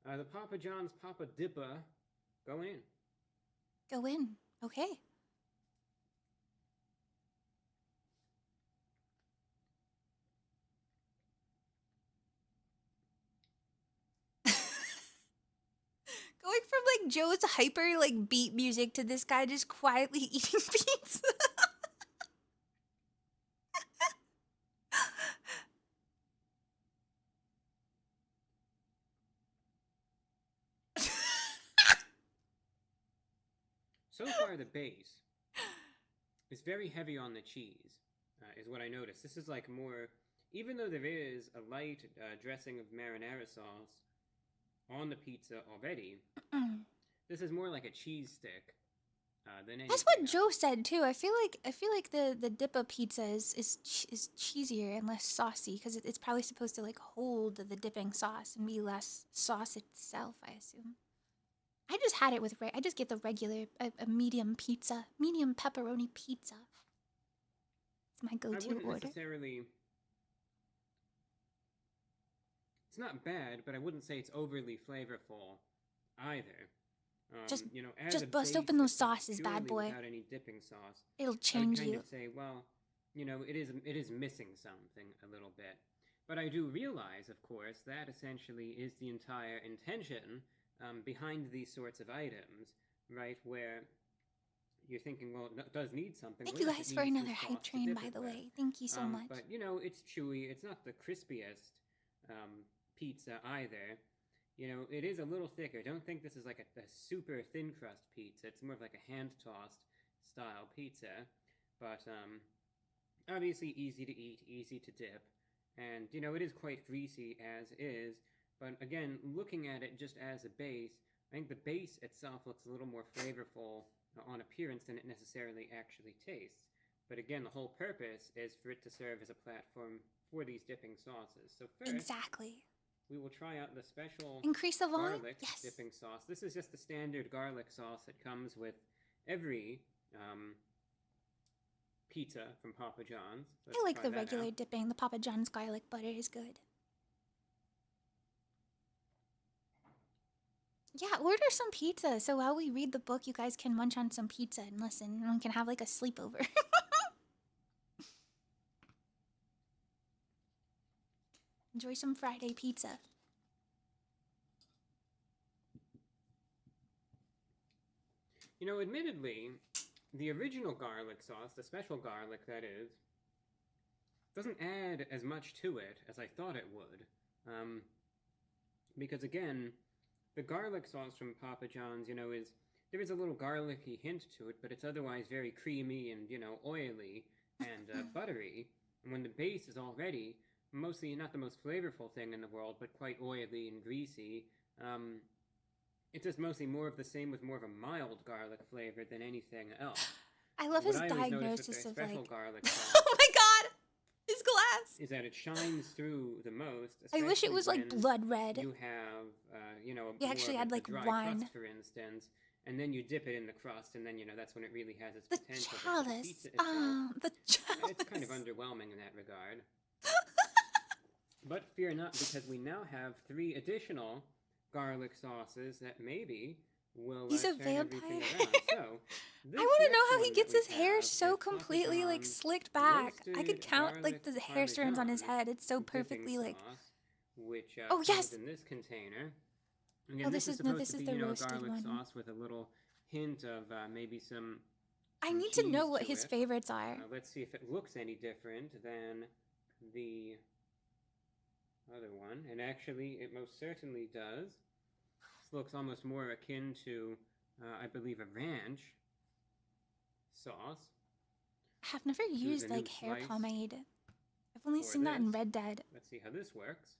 The Papa John's Papa Dippa going in. Go in. Okay. Going from like Joe's hyper like beat music to this guy just quietly eating pizza. So far, the base is very heavy on the cheese, is what I noticed. This is like more, even though there is a light dressing of marinara sauce on the pizza already, this is more like a cheese stick than anything That's what else. Joe said too. I feel like the Dippa pizza is cheesier and less saucy because it's probably supposed to like hold the dipping sauce and be less sauce itself, I assume. I just had it with I just get the regular a medium pizza, medium pepperoni pizza. It's my I go-to wouldn't order. necessarily. It's not bad, but I wouldn't say it's overly flavorful either. Just- you know, as just a bust base open those that's sauces, bad purely boy. Without any dipping sauce, It'll I would change kind you. of say, well, you know, it is missing something a little bit. But I do realize, of course, that essentially is the entire intention behind these sorts of items, right? Where you're thinking, well, it does need something. Thank What you if it guys for needs some another hype sauce to train, dip by it the with? way. Thank you so much. But, you know, it's chewy. It's not the crispiest pizza either. You know, it is a little thicker. Don't think this is like a super thin crust pizza. It's more of like a hand-tossed style pizza. But obviously easy to eat, easy to dip. And, you know, it is quite greasy as is. But again, looking at it just as a base, I think the base itself looks a little more flavorful on appearance than it necessarily actually tastes. But again, the whole purpose is for it to serve as a platform for these dipping sauces. So first, Exactly. we will try out the special Increase the volume. garlic Yes. dipping sauce. This is just the standard garlic sauce that comes with every pizza from Papa John's. Let's I like try the that regular out. dipping. The Papa John's garlic butter is good. Yeah, order some pizza. So while we read the book, you guys can munch on some pizza and listen. And we can have like a sleepover. Enjoy some Friday pizza. You know, admittedly, the original garlic sauce, the special garlic that is, doesn't add as much to it as I thought it would. Because again, the garlic sauce from Papa John's, you know, there is a little garlicky hint to it, but it's otherwise very creamy and, you know, oily and buttery. And when the base is already mostly not the most flavorful thing in the world, but quite oily and greasy, it's just mostly more of the same with more of a mild garlic flavor than anything else. I love What his I always notice with diagnosis their of special like, garlic sauce oh my god, his glass. is that it shines through the most. I wish it especially was like when blood red. You have, you know, You more actually of add, the like, dry wine. crust, for instance, and then you dip it in the crust, and then you know that's when it really has its The potential. But the chalice. pizza itself, The chalice. it's kind of underwhelming in that regard. But fear not, because we now have 3 additional garlic sauces that maybe will He's a turn everything vampire. around. So, this I want to next know how one he that gets we his hair have so is Papa completely like John's slicked back. I could roasted count like the garlic hair strands on his Parmesan head. It's so dipping perfectly like. sauce, which Oh, comes yes! in this container. Again, Oh, this is no, supposed this to is be, the you know, a roasted garlic one. sauce with a little hint of maybe some I need to know cheese what to his it. favorites are. Let's see if it looks any different than the other one. And actually, it most certainly does. This looks almost more akin to, I believe, a ranch sauce. I've never This is used a new like hair slice pomade. I've only for seen that in this. Red Dead. Let's see how this works.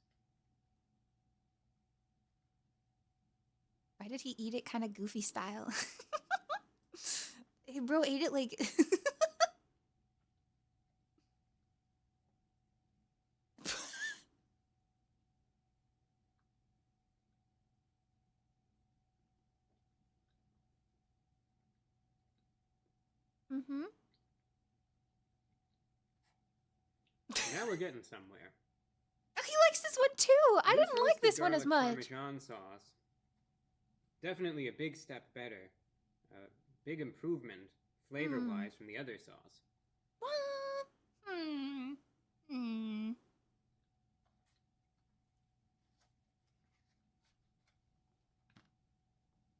Why did he eat it kind of goofy style? Hey, bro ate it like. Mm-hmm. Now we're getting somewhere. Oh, he likes this one too. I This didn't like roasted this one as garlic much. Parmesan sauce. Definitely a big step better. Big improvement, flavor-wise, from the other sauce.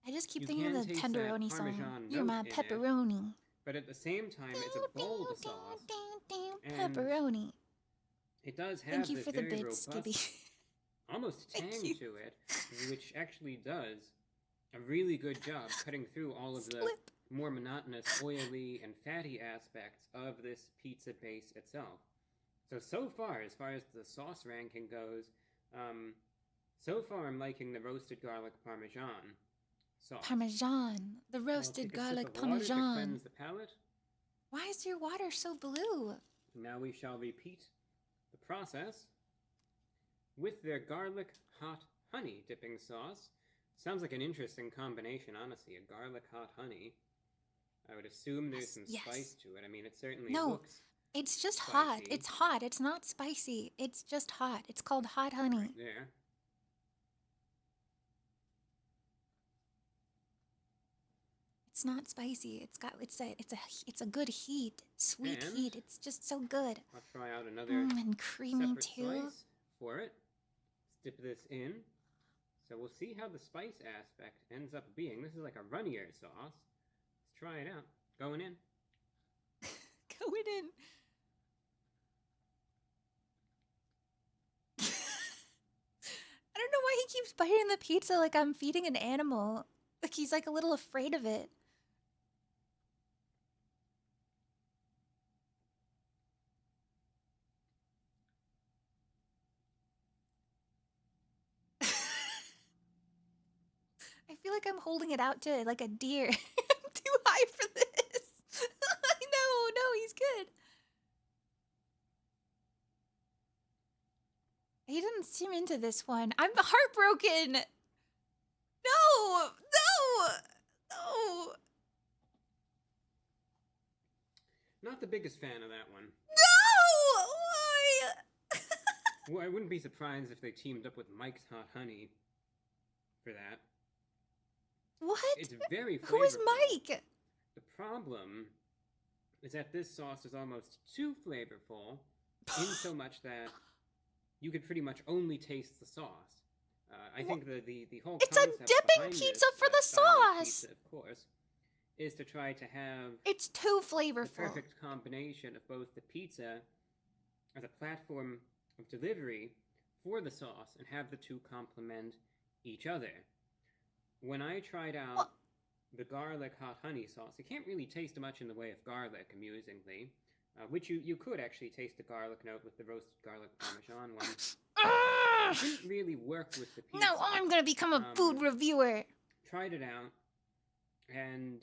I just keep You thinking of can the taste that tenderoni song. Parmesan You're note my in it. pepperoni. But at the same time, it's a bold sauce. And Pepperoni. it does have Thank you this for the very bits, robust, Skippy. almost Thank tang you. to it, which actually does a really good job cutting through all of the Slip. more monotonous, oily, and fatty aspects of this pizza base itself. So far as the sauce ranking goes, so far I'm liking the roasted garlic Parmesan sauce. Parmesan. The I'll roasted take a sip garlic of water to Parmesan. cleanse the palate. Why is your water so blue? Now we shall repeat the process with their garlic hot honey dipping sauce. Sounds like an interesting combination, honestly. A garlic hot honey. I would assume there's some Yes. spice to it. I mean, it certainly No, looks it's just hot. spicy. It's hot. It's not spicy. It's just hot. It's called hot honey. right there. It's not spicy. It's a good heat, sweet And heat. It's just so good. I'll try out another And creamy separate too. slice for it. Let's dip this in. So we'll see how the spice aspect ends up being. This is like a runnier sauce. Let's try it out. Going in. Going in. I don't know why he keeps biting the pizza like I'm feeding an animal. Like he's like a little afraid of it. I feel like I'm holding it out to like a deer. I'm too high for this. No, he's good. He didn't seem into this one. I'm heartbroken. No. Not the biggest fan of that one. No! Why? Well, I wouldn't be surprised if they teamed up with Mike's Hot Honey for that. What? It's very flavorful. Who is Mike? The problem is that this sauce is almost too flavorful, in so much that you could pretty much only taste the sauce. I think the whole It's a concept dipping behind pizza this, for the style of sauce. pizza, of course, is to try to have It's too the flavorful. perfect combination of both the pizza as a platform of delivery for the sauce and have the two complement each other. When I tried out Well- the garlic hot honey sauce, you can't really taste much in the way of garlic, amusingly. Which you could actually taste the garlic note with the roasted garlic Parmesan one. It didn't really work with the pizza. No, I'm gonna become a food reviewer. Tried it out, and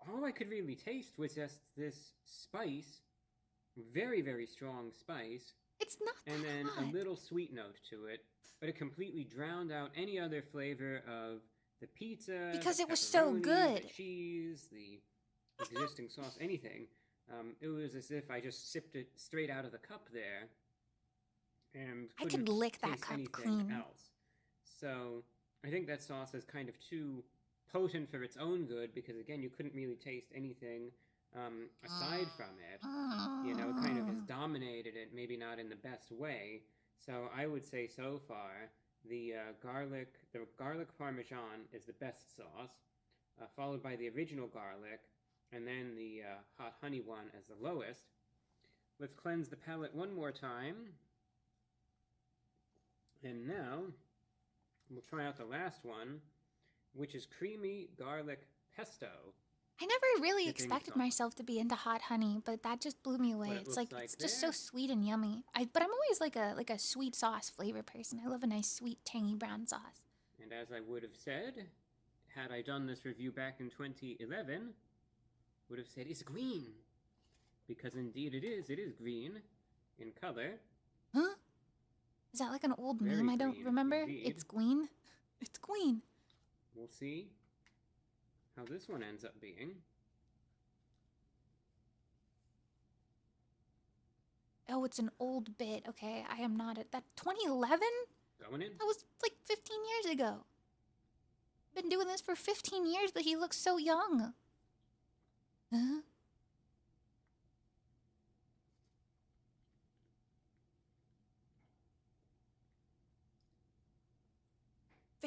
all I could really taste was just this spice, very, very strong spice, It's not and that then hot. a little sweet note to it, but it completely drowned out any other flavor of the pizza, Because the it was so pepperoni, good. the cheese, the existing sauce, anything. It was as if I just sipped it straight out of the cup there, and I could couldn't lick that taste cup anything clean. else. So I think that sauce is kind of too potent for its own good, because again, you couldn't really taste anything aside from it. You know, it kind of has dominated it, maybe not in the best way. So I would say so far The garlic parmesan is the best sauce, followed by the original garlic, and then the hot honey one as the lowest. Let's cleanse the palate one more time. And now, we'll try out the last one, which is creamy garlic pesto. I never really Dipping expected sauce. myself to be into hot honey, but that just blew me away. What it It's looks like it's like just so there. sweet and yummy. But I'm always like a sweet sauce flavor person. I love a nice sweet tangy brown sauce. And as I would have said, had I done this review back in 2011, would have said it's green. Because indeed it is green in color. Huh? Is that like an old Very meme I don't green remember? indeed. It's Gween. It's Gween. We'll see how this one ends up being. Oh, it's an old bit. Okay, I am not at that. 2011? Going in. That was like 15 years ago. Been doing this for 15 years, but he looks so young. Huh?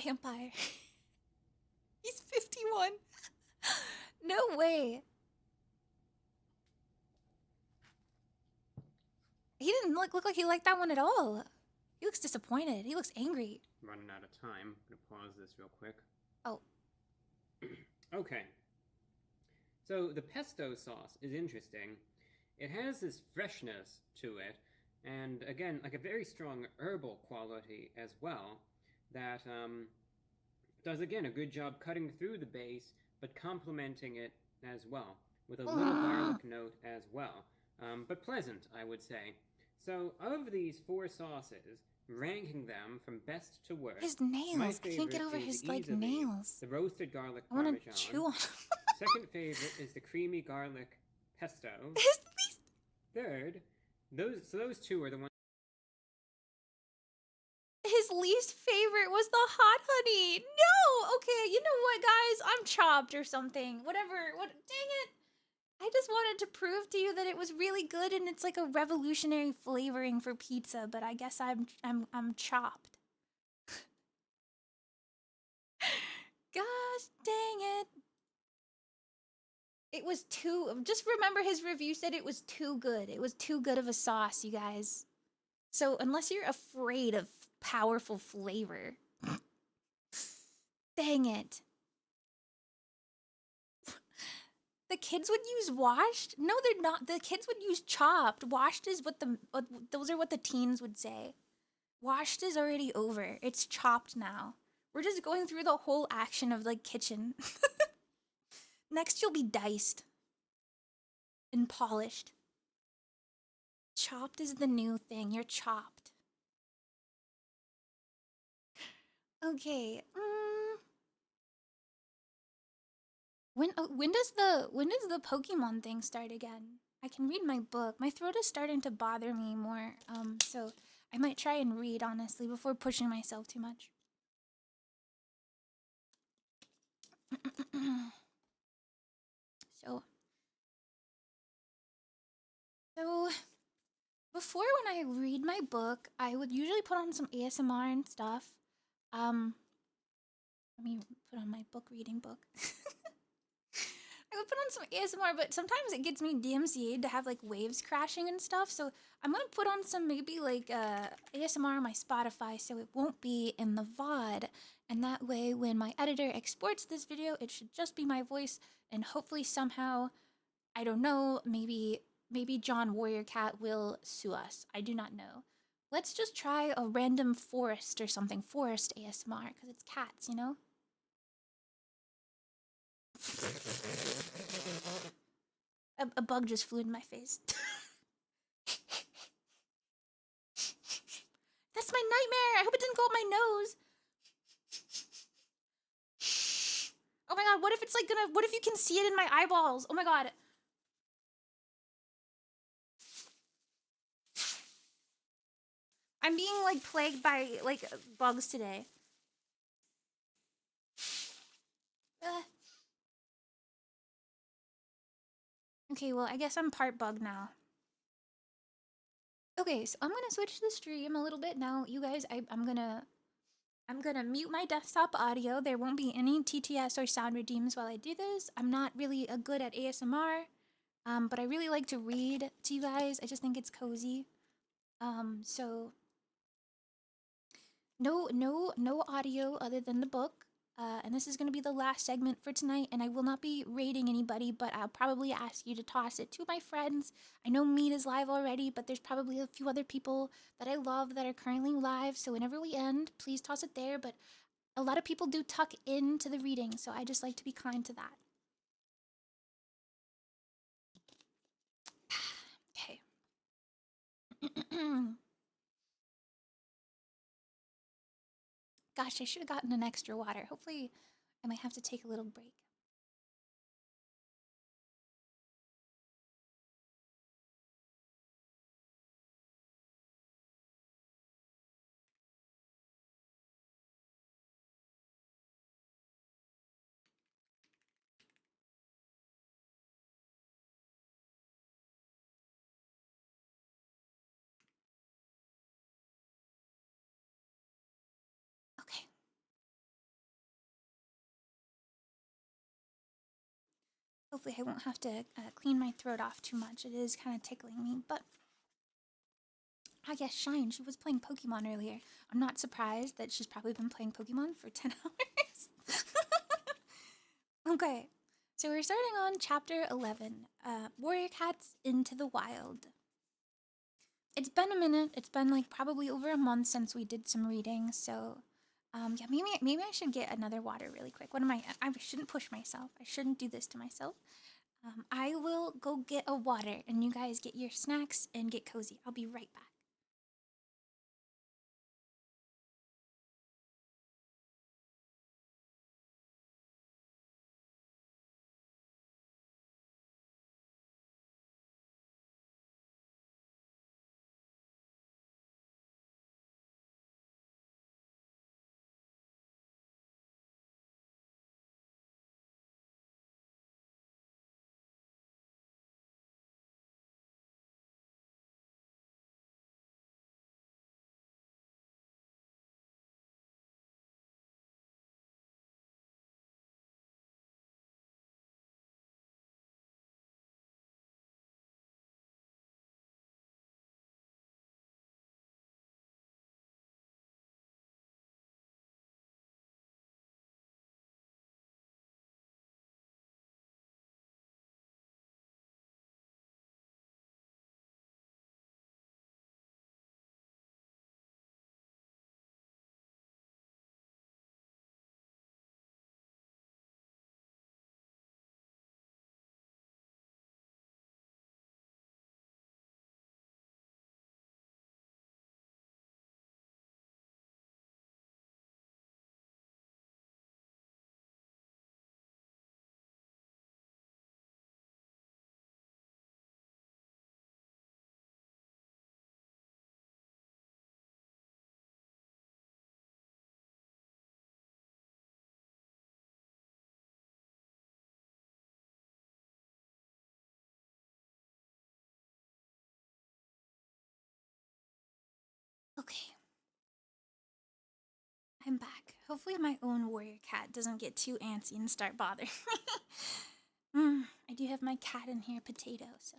Vampire. He's 51. No way. He didn't look like he liked that one at all. He looks disappointed. He looks angry. Running out of time. I'm gonna pause this real quick. Oh. Okay. So the pesto sauce is interesting. It has this freshness to it, and again, like a very strong herbal quality as well, that does again a good job cutting through the base, but complementing it as well, with a little garlic note as well. But pleasant, I would say. So, of these four sauces, ranking them from best to worst, His my nails. I can't get favorite over is his like easily nails. the roasted garlic I want parmesan. to chew on him. Second favorite is the creamy garlic pesto. His least. Third, those two are the ones. His least favorite was the hot honey. No. Okay. You know what, guys? I'm chopped or something. Whatever. What? Dang it. I just wanted to prove to you that it was really good and it's like a revolutionary flavoring for pizza, but I guess I'm chopped. Gosh dang it. It was too, just remember his review said it was too good. It was too good of a sauce, you guys. So unless you're afraid of powerful flavor, dang it. The kids would use washed? No, they're not. The kids would use chopped. Washed is what those are what the teens would say. Washed is already over. It's chopped now. We're just going through the whole action of like kitchen. Next, you'll be diced and polished. Chopped is the new thing. You're chopped. Okay. When does the Pokemon thing start again? I can read my book. My throat is starting to bother me more. So I might try and read honestly before pushing myself too much. So before when I read my book, I would usually put on some ASMR and stuff. Let me put on my book reading book. I would put on some ASMR, but sometimes it gets me DMCA'd to have like waves crashing and stuff. So I'm gonna put on some maybe like ASMR on my Spotify so it won't be in the VOD. And that way when my editor exports this video, it should just be my voice and hopefully somehow, I don't know, maybe John Warrior Cat will sue us. I do not know. Let's just try a random forest or something. Forest ASMR, because it's cats, you know? A bug just flew in my face. That's my nightmare! I hope it didn't go up my nose! Oh my god, what if it's like what if you can see it in my eyeballs? Oh my god. I'm being like plagued by like bugs today. Okay, well, I guess I'm part bug now. Okay, so I'm gonna switch the stream a little bit now. You guys, I'm gonna I'm gonna mute my desktop audio. There won't be any TTS or sound redeems while I do this. I'm not really good at ASMR, but I really like to read to you guys. I just think it's cozy. So no audio other than the book. And this is gonna be the last segment for tonight. And I will not be raiding anybody, but I'll probably ask you to toss it to my friends. I know Meat is live already, but there's probably a few other people that I love that are currently live. So whenever we end, please toss it there. But a lot of people do tuck into the reading, so I just like to be kind to that. Okay. Gosh, I should have gotten an extra water. Hopefully, I might have to take a little break. Okay. Hopefully, I won't have to clean my throat off too much. It is kind of tickling me, but I guess Shine, she was playing Pokemon earlier. I'm not surprised that she's probably been playing Pokemon for 10 hours. Okay, so we're starting on chapter 11, Warrior Cats into the Wild. It's been a minute. It's been like probably over a month since we did some reading, so yeah, maybe I should get another water really quick. What am I shouldn't push myself. I shouldn't do this to myself. I will go get a water and you guys get your snacks and get cozy. I'll be right back. Okay. I'm back. Hopefully my own warrior cat doesn't get too antsy and start bothering me. I do have my cat in here, Potato, so.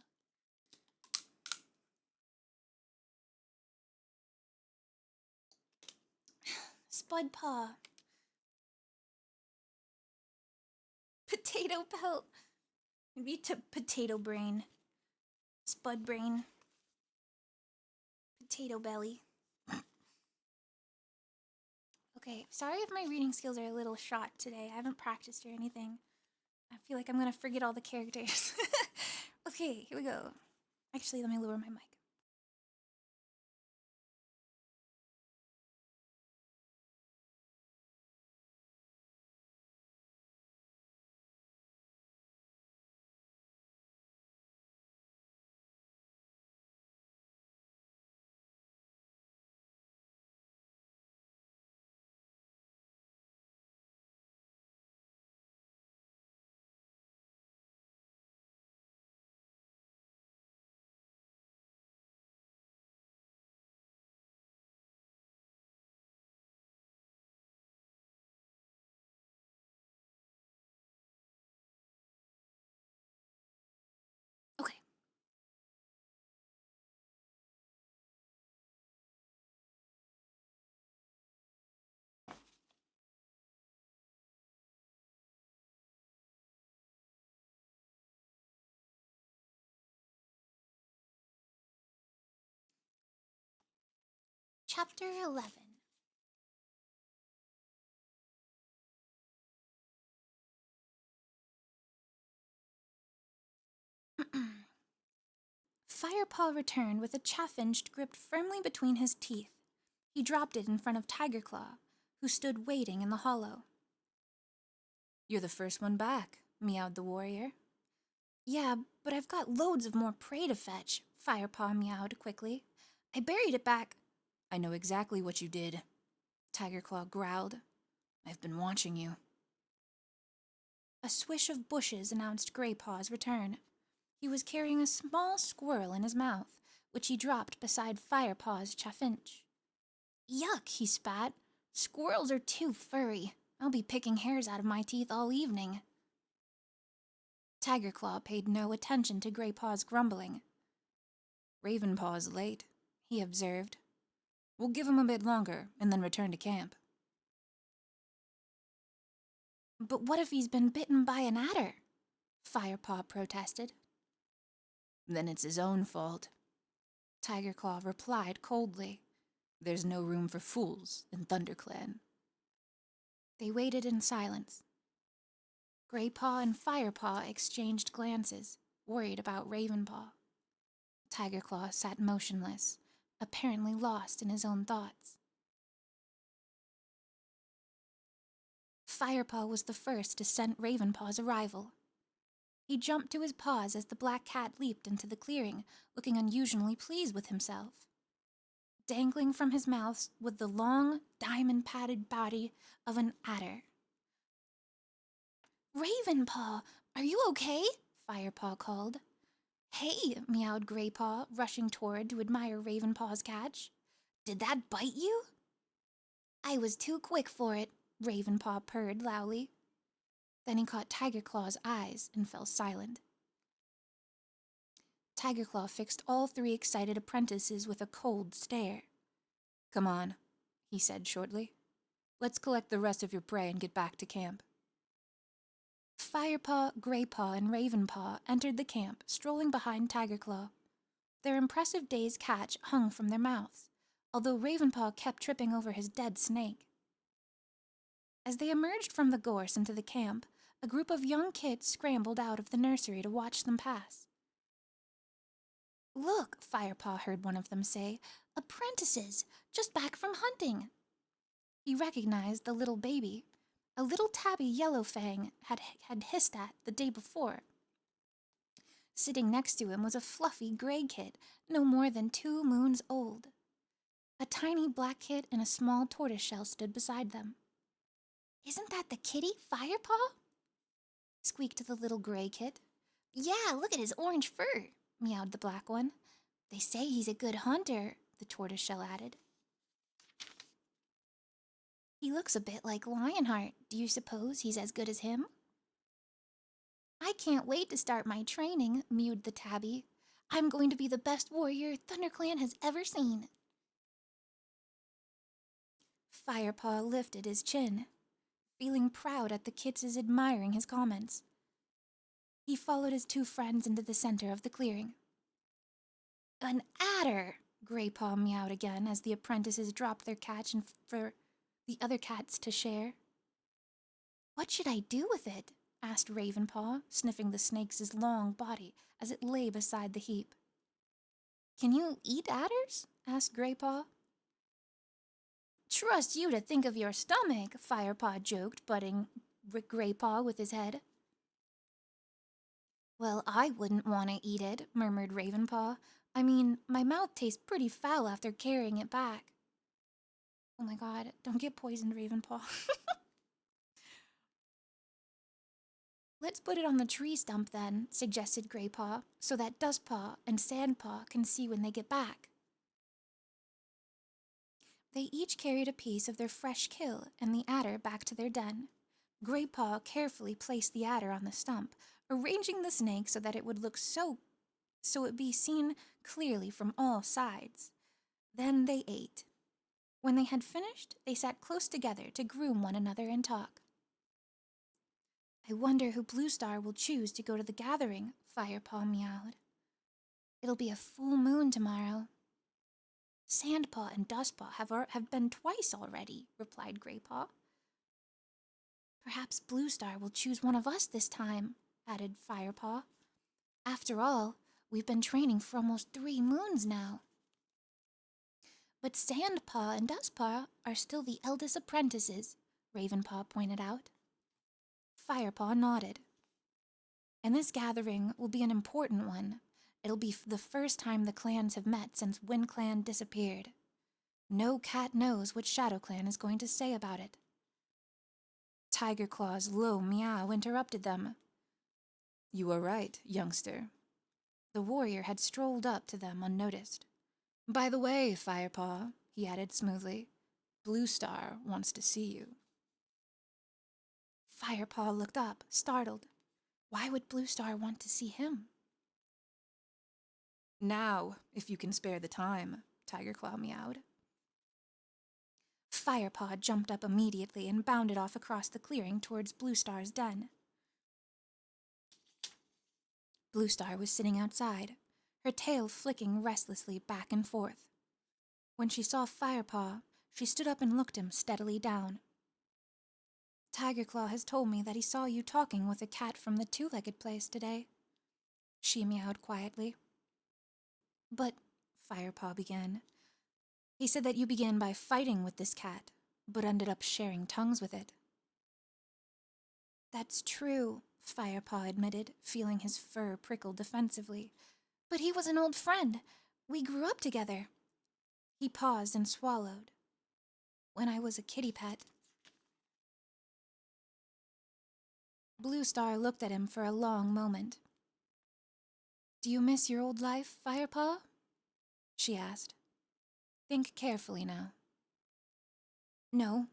Spud Paw. Potato Pelt. Maybe to Potato Brain. Spud Brain. Potato Belly. Okay, sorry if my reading skills are a little shot today. I haven't practiced or anything. I feel like I'm gonna forget all the characters. Okay, here we go. Actually, let me lower my mic. Chapter 11. Firepaw returned with a chaffinch gripped firmly between his teeth. He dropped it in front of Tigerclaw, who stood waiting in the hollow. "You're the first one back," meowed the warrior. "Yeah, but I've got loads of more prey to fetch," Firepaw meowed quickly. "I buried it back—" "I know exactly what you did," Tigerclaw growled. "I've been watching you." A swish of bushes announced Graypaw's return. He was carrying a small squirrel in his mouth, which he dropped beside Firepaw's chaffinch. "Yuck," he spat. "Squirrels are too furry. I'll be picking hairs out of my teeth all evening." Tigerclaw paid no attention to Graypaw's grumbling. "Ravenpaw's late," he observed. "We'll give him a bit longer and then return to camp." "But what if he's been bitten by an adder?" Firepaw protested. "Then it's his own fault," Tigerclaw replied coldly. "There's no room for fools in ThunderClan." They waited in silence. Graypaw and Firepaw exchanged glances, worried about Ravenpaw. Tigerclaw sat motionless, apparently lost in his own thoughts. Firepaw was the first to scent Ravenpaw's arrival. He jumped to his paws as the black cat leaped into the clearing, looking unusually pleased with himself. Dangling from his mouth was the long, diamond-padded body of an adder. "Ravenpaw, are you okay?" Firepaw called. "Hey," meowed Graypaw, rushing toward to admire Ravenpaw's catch. "Did that bite you?" "I was too quick for it," Ravenpaw purred loudly. Then he caught Tigerclaw's eyes and fell silent. Tigerclaw fixed all three excited apprentices with a cold stare. "Come on," he said shortly. "Let's collect the rest of your prey and get back to camp." Firepaw, Graypaw, and Ravenpaw entered the camp, strolling behind Tigerclaw. Their impressive day's catch hung from their mouths, although Ravenpaw kept tripping over his dead snake. As they emerged from the gorse into the camp, a group of young kids scrambled out of the nursery to watch them pass. "Look," Firepaw heard one of them say, "apprentices, just back from hunting." He recognized the little baby, a little tabby Yellowfang had hissed at the day before. Sitting next to him was a fluffy gray kid, no more than 2 moons old. A tiny black kid and a small tortoiseshell stood beside them. "Isn't that the kitty, Firepaw?" squeaked the little gray kid. "Yeah, look at his orange fur," meowed the black one. "They say he's a good hunter," the tortoiseshell added. "He looks a bit like Lionheart. Do you suppose he's as good as him?" "I can't wait to start my training," mewed the tabby. "I'm going to be the best warrior ThunderClan has ever seen." Firepaw lifted his chin, feeling proud at the kids' admiring his comments. He followed his 2 friends into the center of the clearing. "An adder!" Graypaw meowed again as the apprentices dropped their catch and for the other cats to share. "What should I do with it?" asked Ravenpaw, sniffing the snake's long body as it lay beside the heap. "Can you eat adders?" asked Graypaw. "Trust you to think of your stomach," Firepaw joked, butting Graypaw with his head. "Well, I wouldn't want to eat it," murmured Ravenpaw. "I mean, my mouth tastes pretty foul after carrying it back." Oh my god, don't get poisoned, Ravenpaw. "Let's put it on the tree stump then," suggested Graypaw, "so that Dustpaw and Sandpaw can see when they get back." They each carried a piece of their fresh kill and the adder back to their den. Graypaw carefully placed the adder on the stump, arranging the snake so that it would look so it be seen clearly from all sides. Then they ate. When they had finished, they sat close together to groom one another and talk. "I wonder who Bluestar will choose to go to the gathering," Firepaw meowed. "It'll be a full moon tomorrow." Sandpaw and Dustpaw have been twice already, replied Graypaw. Perhaps Bluestar will choose one of us this time, added Firepaw. After all, we've been training for almost 3 moons now. But Sandpaw and Dustpaw are still the eldest apprentices, Ravenpaw pointed out. Firepaw nodded. And this gathering will be an important one. It'll be the first time the clans have met since Wind Clan disappeared. No cat knows what Shadow Clan is going to say about it. Tiger Claw's low meow interrupted them. You are right, youngster. The warrior had strolled up to them unnoticed. By the way, Firepaw, he added smoothly, Bluestar wants to see you. Firepaw looked up, startled. Why would Bluestar want to see him? Now, if you can spare the time, Tiger Claw meowed. Firepaw jumped up immediately and bounded off across the clearing towards Bluestar's den. Bluestar was sitting outside, her tail flicking restlessly back and forth. When she saw Firepaw, she stood up and looked him steadily down. Tiger Claw has told me that he saw you talking with a cat from the two-legged place today, she meowed quietly. But, Firepaw began, he said that you began by fighting with this cat, but ended up sharing tongues with it. That's true, Firepaw admitted, feeling his fur prickle defensively. But he was an old friend. We grew up together. He paused and swallowed. When I was a kitty pet. Bluestar looked at him for a long moment. Do you miss your old life, Firepaw? She asked. Think carefully now. No.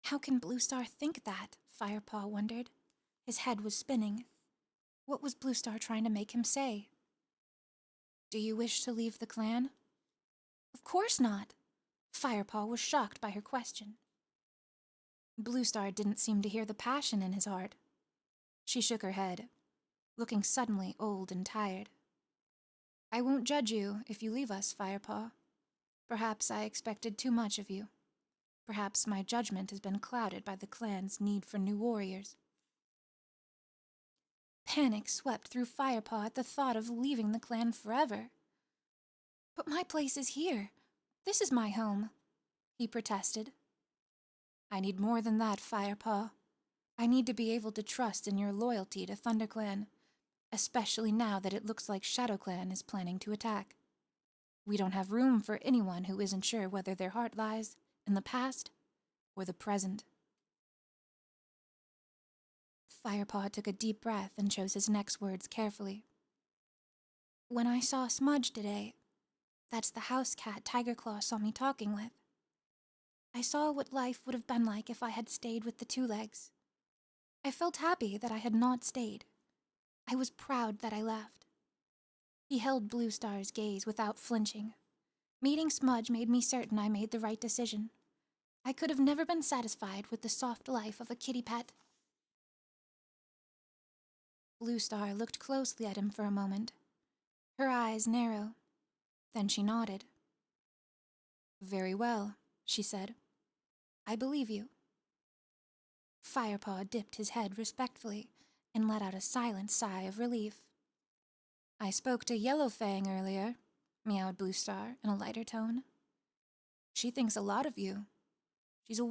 How can Bluestar think that? Firepaw wondered. His head was spinning. What was Bluestar trying to make him say? Do you wish to leave the clan? Of course not. Firepaw was shocked by her question. Bluestar didn't seem to hear the passion in his heart. She shook her head, looking suddenly old and tired. I won't judge you if you leave us, Firepaw. Perhaps I expected too much of you. Perhaps my judgment has been clouded by the clan's need for new warriors. Panic swept through Firepaw at the thought of leaving the clan forever. But my place is here. This is my home, he protested. I need more than that, Firepaw. I need to be able to trust in your loyalty to ThunderClan, especially now that it looks like ShadowClan is planning to attack. We don't have room for anyone who isn't sure whether their heart lies in the past or the present. Firepaw took a deep breath and chose his next words carefully. When I saw Smudge today, that's the house cat Tiger Claw saw me talking with. I saw what life would have been like if I had stayed with the two legs. I felt happy that I had not stayed. I was proud that I left. He held Bluestar's gaze without flinching. Meeting Smudge made me certain I made the right decision. I could have never been satisfied with the soft life of a kitty pet. Bluestar looked closely at him for a moment, her eyes narrow. Then she nodded. Very well, she said. I believe you. Firepaw dipped his head respectfully and let out a silent sigh of relief. I spoke to Yellowfang earlier, meowed Bluestar in a lighter tone. She thinks a lot of you. She's a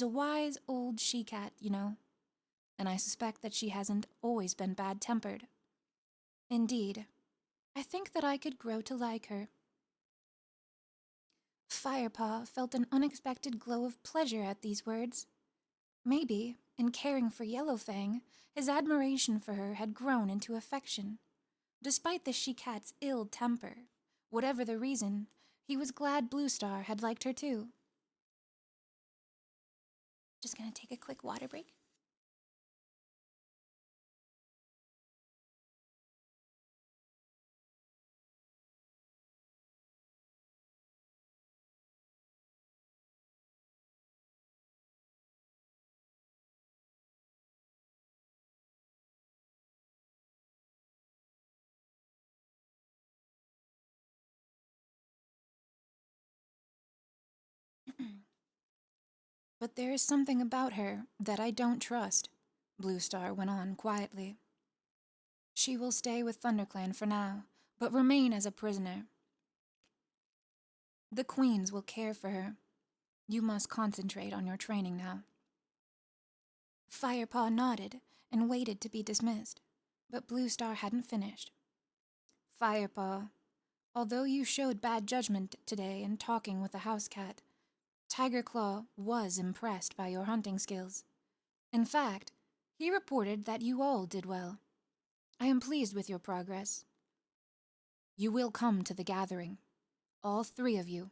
wise old she-cat, you know, and I suspect that she hasn't always been bad-tempered. Indeed, I think that I could grow to like her. Firepaw felt an unexpected glow of pleasure at these words. Maybe, in caring for Yellowfang, his admiration for her had grown into affection. Despite the she-cat's ill temper, whatever the reason, he was glad Bluestar had liked her too. Just gonna take a quick water break. But there is something about her that I don't trust, Blue Star went on quietly. She will stay with ThunderClan for now, but remain as a prisoner. The queens will care for her. You must concentrate on your training now. Firepaw nodded and waited to be dismissed, but Blue Star hadn't finished. Firepaw, although you showed bad judgment today in talking with the house cat, Tiger Claw was impressed by your hunting skills. In fact, he reported that you all did well. I am pleased with your progress. You will come to the gathering, all 3 of you.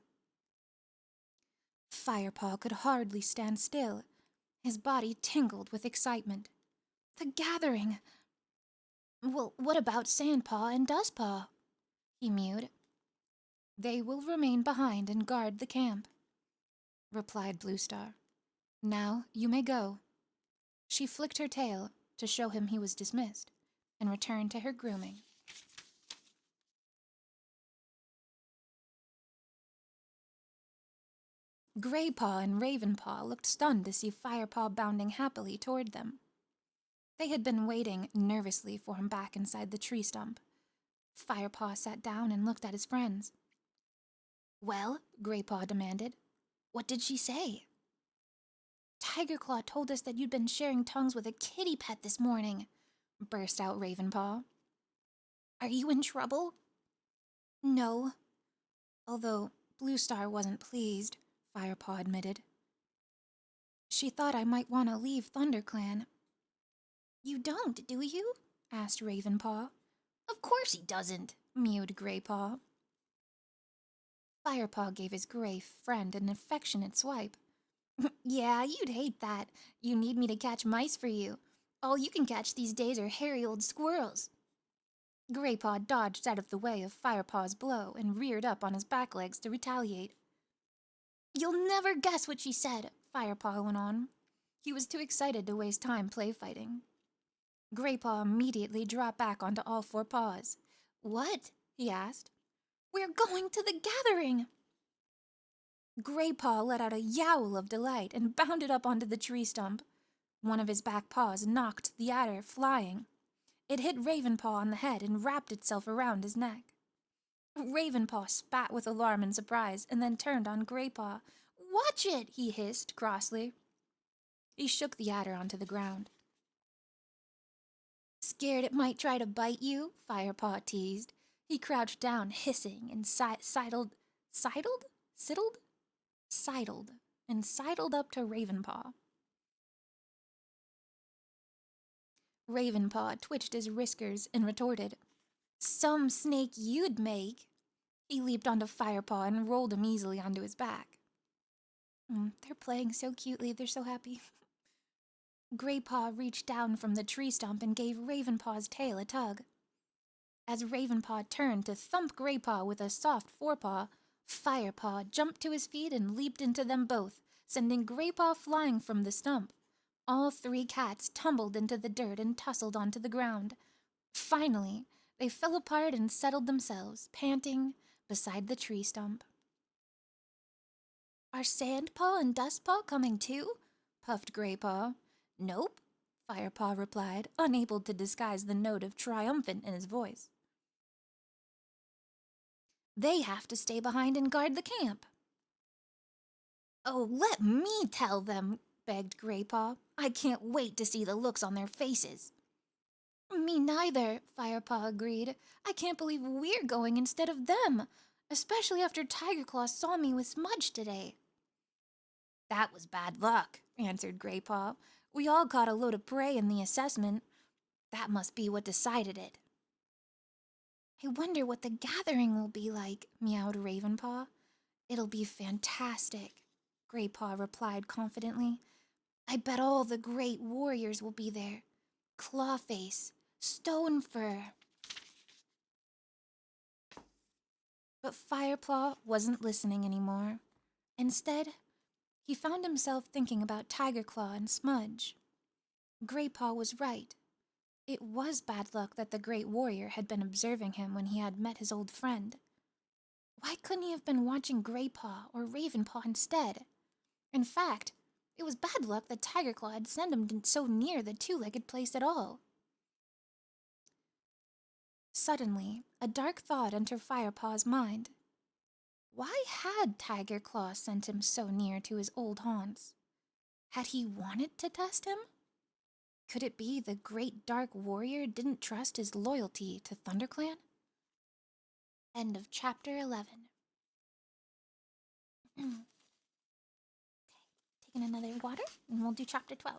Firepaw could hardly stand still. His body tingled with excitement. The gathering! Well, what about Sandpaw and Dustpaw? He mewed. They will remain behind and guard the camp, replied Blue Star. Now you may go. She flicked her tail to show him he was dismissed and returned to her grooming. Graypaw and Ravenpaw looked stunned to see Firepaw bounding happily toward them. They had been waiting nervously for him back inside the tree stump. Firepaw sat down and looked at his friends. Well, Graypaw demanded, what did she say? Tigerclaw told us that you'd been sharing tongues with a kitty pet this morning, burst out Ravenpaw. Are you in trouble? No. Although Blue Star wasn't pleased, Firepaw admitted. She thought I might want to leave ThunderClan. You don't, do you? Asked Ravenpaw. Of course he doesn't, mewed Graypaw. Firepaw gave his gray friend an affectionate swipe. Yeah, you'd hate that. You need me to catch mice for you. All you can catch these days are hairy old squirrels. Graypaw dodged out of the way of Firepaw's blow and reared up on his back legs to retaliate. You'll never guess what she said, Firepaw went on. He was too excited to waste time play fighting. Graypaw immediately dropped back onto all 4 paws. What? He asked. We're going to the gathering! Graypaw let out a yowl of delight and bounded up onto the tree stump. One of his back paws knocked the adder flying. It hit Ravenpaw on the head and wrapped itself around his neck. Ravenpaw spat with alarm and surprise and then turned on Graypaw. Watch it, he hissed crossly. He shook the adder onto the ground. Scared it might try to bite you? Firepaw teased. He crouched down, hissing, and sidled up to Ravenpaw. Ravenpaw twitched his whiskers and retorted, Some snake you'd make. He leaped onto Firepaw and rolled him easily onto his back. They're playing so cutely, they're so happy. Graypaw reached down from the tree stump and gave Ravenpaw's tail a tug. As Ravenpaw turned to thump Graypaw with a soft forepaw, Firepaw jumped to his feet and leaped into them both, sending Graypaw flying from the stump. All 3 cats tumbled into the dirt and tussled onto the ground. Finally, they fell apart and settled themselves, panting, beside the tree stump. Are Sandpaw and Dustpaw coming too? Puffed Graypaw. Nope, Firepaw replied, unable to disguise the note of triumphant in his voice. They have to stay behind and guard the camp. Oh, let me tell them, begged Graypaw. I can't wait to see the looks on their faces. Me neither, Firepaw agreed. I can't believe we're going instead of them, especially after Tigerclaw saw me with Smudge today. That was bad luck, answered Graypaw. We all caught a load of prey in the assessment. That must be what decided it. I wonder what the gathering will be like, meowed Ravenpaw. It'll be fantastic, Graypaw replied confidently. I bet all the great warriors will be there. Clawface, Stonefur. But Firepaw wasn't listening anymore. Instead, he found himself thinking about Tigerclaw and Smudge. Graypaw was right. It was bad luck that the great warrior had been observing him when he had met his old friend. Why couldn't he have been watching Graypaw or Ravenpaw instead? In fact, it was bad luck that Tigerclaw had sent him so near the two-legged place at all. Suddenly, a dark thought entered Firepaw's mind. Why had Tigerclaw sent him so near to his old haunts? Had he wanted to test him? Could it be the great dark warrior didn't trust his loyalty to ThunderClan? End of chapter 11. Okay, taking another water, and we'll do chapter 12.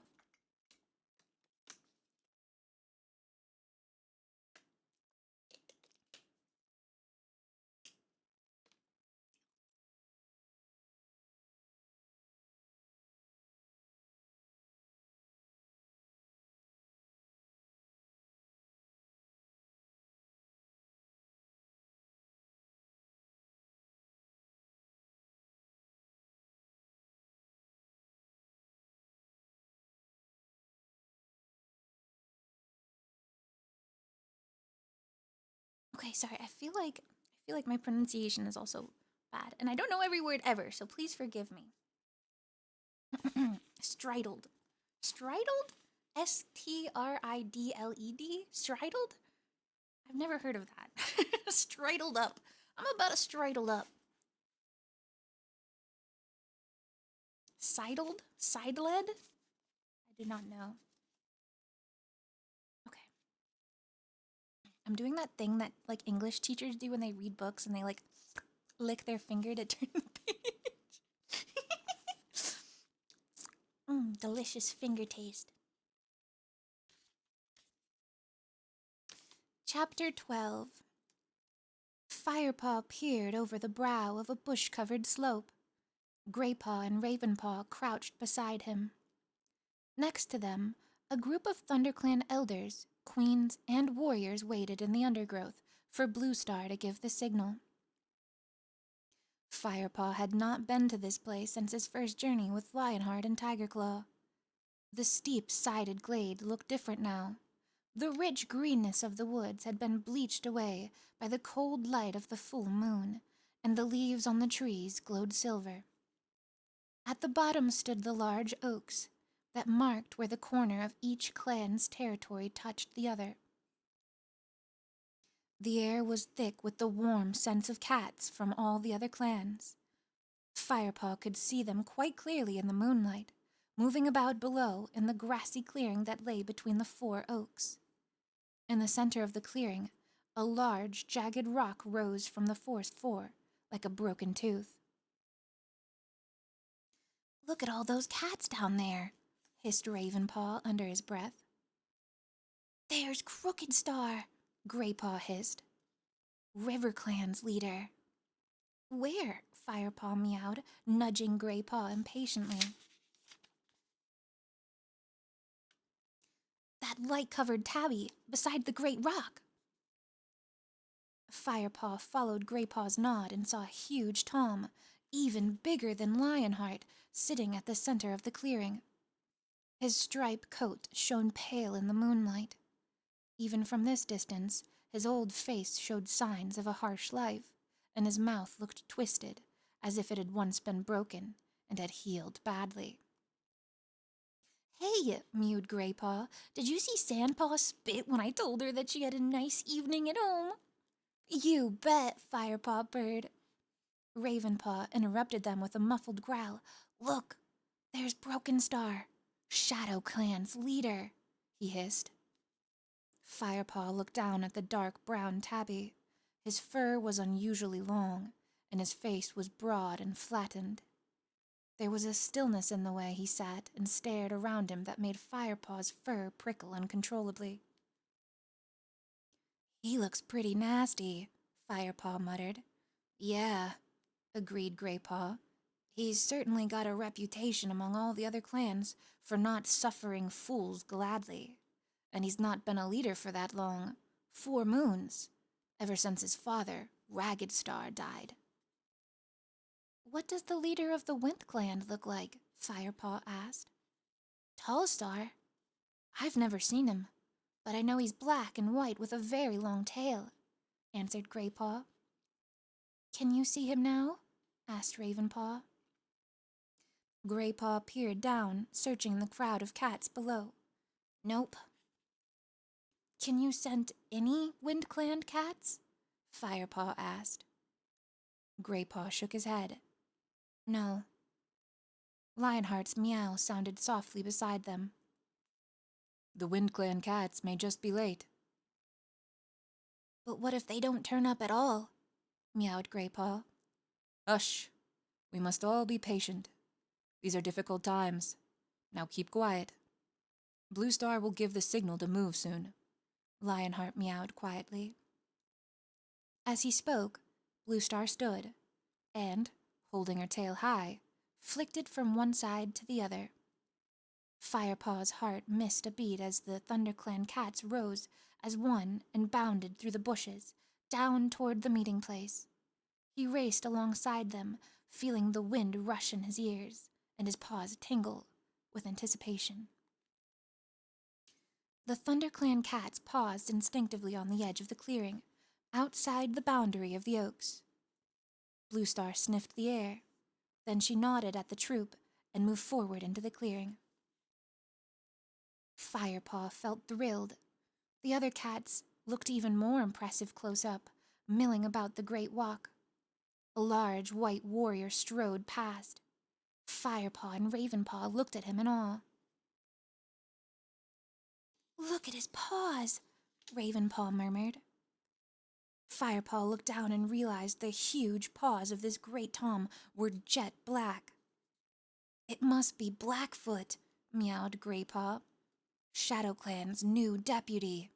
Okay, sorry. I feel like my pronunciation is also bad, and I don't know every word ever, so please forgive me. Stridled. Stridled? Stridled? Stridled? I've never heard of that. Stridled up. I'm about to stridle up. Sidled? Sideled? I do not know. Okay. I'm doing that thing that like English teachers do when they read books and they like lick their finger to turn the page. Delicious finger taste. Chapter 12. Firepaw peered over the brow of a bush-covered slope. Graypaw and Ravenpaw crouched beside him. Next to them, a group of ThunderClan elders, queens, and warriors waited in the undergrowth for Bluestar to give the signal. Firepaw had not been to this place since his first journey with Lionheart and Tigerclaw. The steep-sided glade looked different now. The rich greenness of the woods had been bleached away by the cold light of the full moon, and the leaves on the trees glowed silver. At the bottom stood the large oaks that marked where the corner of each clan's territory touched the other. The air was thick with the warm sense of cats from all the other clans. Firepaw could see them quite clearly in the moonlight, moving about below in the grassy clearing that lay between the 4 oaks. In the center of the clearing, a large, jagged rock rose from the forest floor, like a broken tooth. "Look at all those cats down there," hissed Ravenpaw under his breath. "There's Crooked Star," Graypaw hissed. "RiverClan's leader." "Where?" Firepaw meowed, nudging Graypaw impatiently. "That light-covered tabby beside the great rock." Firepaw followed Graypaw's nod and saw a huge Tom, even bigger than Lionheart, sitting at the center of the clearing. His striped coat shone pale in the moonlight. Even from this distance, his old face showed signs of a harsh life, and his mouth looked twisted, as if it had once been broken and had healed badly. "Hey," mewed Graypaw, "did you see Sandpaw spit when I told her that she had a nice evening at home?" "You bet," Firepaw purred. Ravenpaw interrupted them with a muffled growl. "Look, there's Broken Star, Shadow Clan's leader," he hissed. Firepaw looked down at the dark brown tabby. His fur was unusually long, and his face was broad and flattened. There was a stillness in the way he sat and stared around him that made Firepaw's fur prickle uncontrollably. "He looks pretty nasty," Firepaw muttered. "Yeah," agreed Graypaw. "He's certainly got a reputation among all the other clans for not suffering fools gladly. And he's not been a leader for that long. 4 moons. Ever since his father, Ragged Star, died." "What does the leader of the Winth clan look like?" Firepaw asked. "Tall Star. I've never seen him, but I know he's black and white with a very long tail," answered Graypaw. "Can you see him now?" asked Ravenpaw. Graypaw peered down, searching the crowd of cats below. Nope. Can you scent any Wind-Clan cats? Firepaw asked. Graypaw shook his head. No. Lionheart's meow sounded softly beside them. The Wind-Clan cats may just be late. But what if they don't turn up at all? Meowed Graypaw. Hush. We must all be patient. These are difficult times. Now keep quiet. Blue Star will give the signal to move soon. Lionheart meowed quietly. As he spoke, Blue Star stood, and, holding her tail high, flicked it from one side to the other. Firepaw's heart missed a beat as the ThunderClan cats rose as one and bounded through the bushes, down toward the meeting place. He raced alongside them, feeling the wind rush in his ears, and his paws tingle with anticipation. The ThunderClan cats paused instinctively on the edge of the clearing, outside the boundary of the oaks. Blue Star sniffed the air. Then she nodded at the troop and moved forward into the clearing. Firepaw felt thrilled. The other cats looked even more impressive close up, milling about the great walk. A large white warrior strode past. Firepaw and Ravenpaw looked at him in awe. Look at his paws, Ravenpaw murmured. Firepaw looked down and realized the huge paws of this great Tom were jet black. It must be Blackfoot, meowed Graypaw, ShadowClan's new deputy.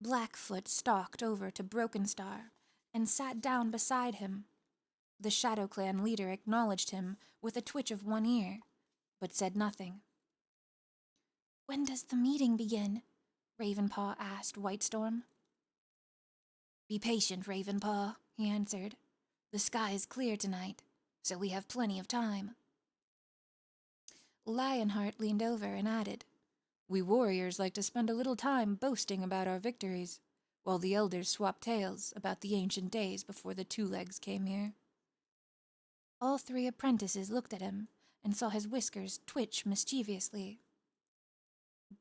Blackfoot stalked over to Brokenstar and sat down beside him. The ShadowClan leader acknowledged him with a twitch of one ear, but said nothing. When does the meeting begin? Ravenpaw asked Whitestorm. Be patient, Ravenpaw, he answered. The sky is clear tonight, so we have plenty of time. Lionheart leaned over and added, We warriors like to spend a little time boasting about our victories, while the elders swap tales about the ancient days before the two legs came here. All three apprentices looked at him and saw his whiskers twitch mischievously.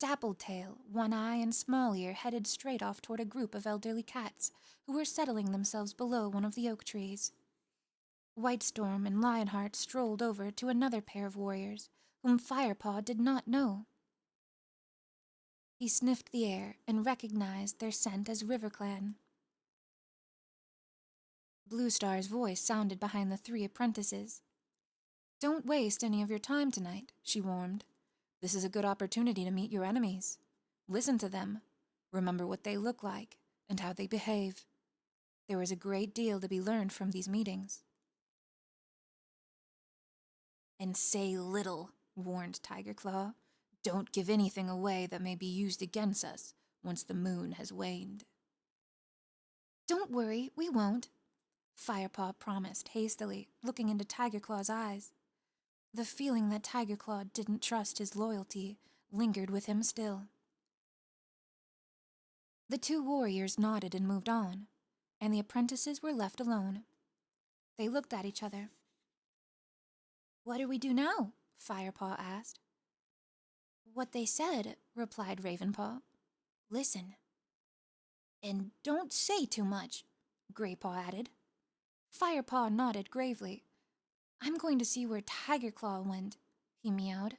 Dappletail, One Eye, and Small Ear headed straight off toward a group of elderly cats who were settling themselves below one of the oak trees. Whitestorm and Lionheart strolled over to another pair of warriors, whom Firepaw did not know. He sniffed the air and recognized their scent as RiverClan. Blue Star's voice sounded behind the three apprentices. Don't waste any of your time tonight, she warned. This is a good opportunity to meet your enemies. Listen to them. Remember what they look like and how they behave. There is a great deal to be learned from these meetings. And say little, warned Tigerclaw. Don't give anything away that may be used against us once the moon has waned. Don't worry, we won't, Firepaw promised hastily, looking into Tigerclaw's eyes. The feeling that Tigerclaw didn't trust his loyalty lingered with him still. The two warriors nodded and moved on, and the apprentices were left alone. They looked at each other. What do we do now? Firepaw asked. What they said, replied Ravenpaw. Listen. And don't say too much, Graypaw added. Firepaw nodded gravely. I'm going to see where Tigerclaw went, he meowed.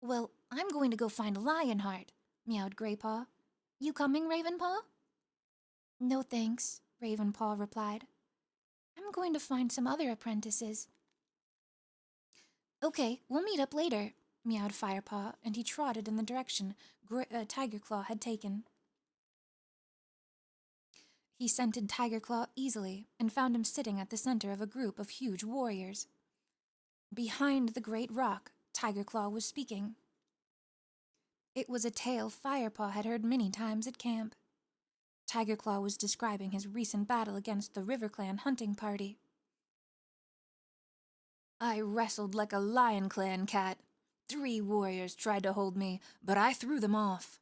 Well, I'm going to go find Lionheart, meowed Graypaw. You coming, Ravenpaw? No thanks, Ravenpaw replied. I'm going to find some other apprentices. Okay, we'll meet up later, meowed Firepaw, and he trotted in the direction Tigerclaw had taken. He scented Tigerclaw easily and found him sitting at the center of a group of huge warriors. Behind the great rock, Tigerclaw was speaking. It was a tale Firepaw had heard many times at camp. Tigerclaw was describing his recent battle against the RiverClan hunting party. I wrestled like a LionClan cat. 3 warriors tried to hold me, but I threw them off.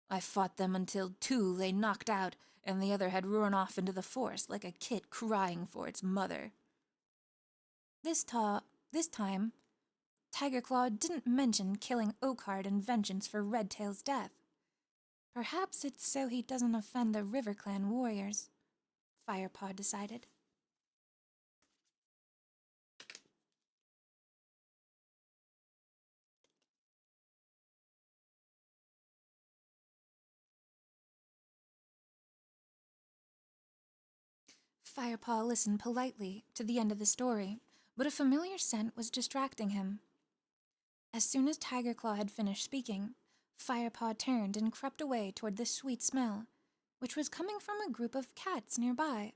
I fought them until 2 lay knocked out, and the other had run off into the forest like a kid crying for its mother. This This time, Tiger Claw didn't mention killing Oakheart in vengeance for Redtail's death. Perhaps it's so he doesn't offend the River Clan warriors, Firepaw decided. Firepaw listened politely to the end of the story, but a familiar scent was distracting him. As soon as Tiger Claw had finished speaking, Firepaw turned and crept away toward the sweet smell, which was coming from a group of cats nearby.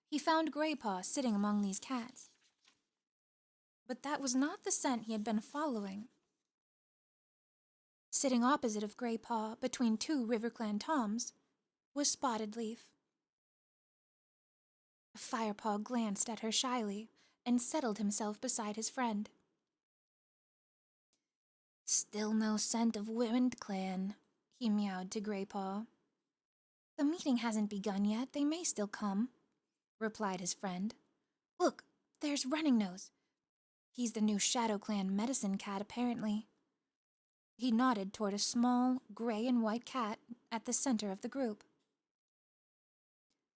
He found Graypaw sitting among these cats. But that was not the scent he had been following. Sitting opposite of Graypaw, between two RiverClan Toms, was Spotted Leaf. Firepaw glanced at her shyly and settled himself beside his friend. Still no scent of Wind Clan, he meowed to Graypaw. The meeting hasn't begun yet, they may still come, replied his friend. Look, there's Running Nose. He's the new Shadow Clan medicine cat, apparently. He nodded toward a small, gray and white cat at the center of the group.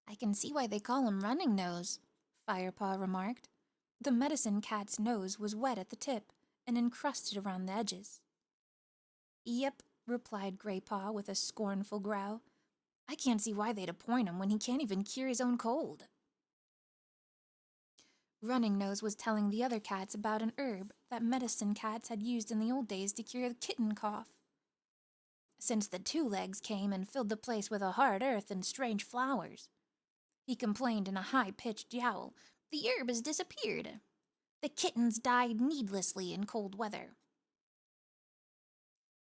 I can see why they call him Running Nose, Firepaw remarked. The medicine cat's nose was wet at the tip and encrusted around the edges. Yep, replied Graypaw with a scornful growl. I can't see why they'd appoint him when he can't even cure his own cold. Running Nose was telling the other cats about an herb that medicine cats had used in the old days to cure the kitten cough. Since the Two Legs came and filled the place with a hard earth and strange flowers, he complained in a high-pitched yowl, the herb has disappeared. The kittens died needlessly in cold weather.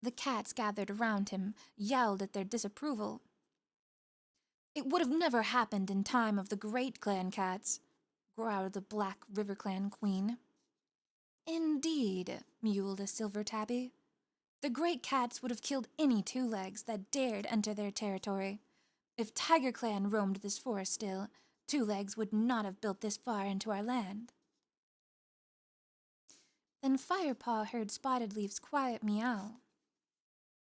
The cats gathered around him, yelled at their disapproval. It would have never happened in time of the Great Clan cats, growled the Black River Clan queen. Indeed, mewed a Silver Tabby. The Great Cats would have killed any Two Legs that dared enter their territory. If Tiger Clan roamed this forest still, Two Legs would not have built this far into our land. Then Firepaw heard Spotted Leaf's quiet meow.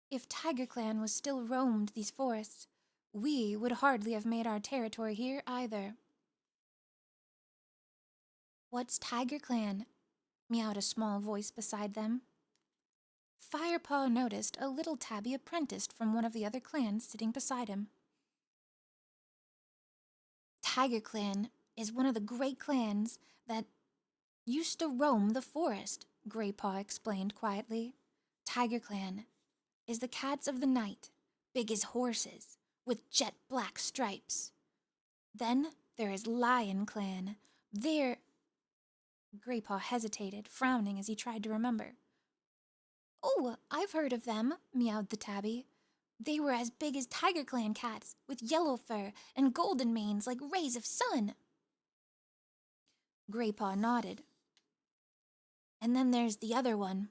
If Tiger Clan was still roamed these forests, we would hardly have made our territory here either. What's Tiger Clan? Meowed a small voice beside them. Firepaw noticed a little tabby apprentice from one of the other clans sitting beside him. Tiger Clan is one of the great clans that used to roam the forest, Graypaw explained quietly. Tiger Clan is the cats of the night, big as horses, with jet black stripes. Then there is Lion Clan. Graypaw hesitated, frowning as he tried to remember. Oh, I've heard of them, meowed the tabby. They were as big as Tiger Clan cats, with yellow fur and golden manes like rays of sun. Graypaw nodded. And then there's the other one.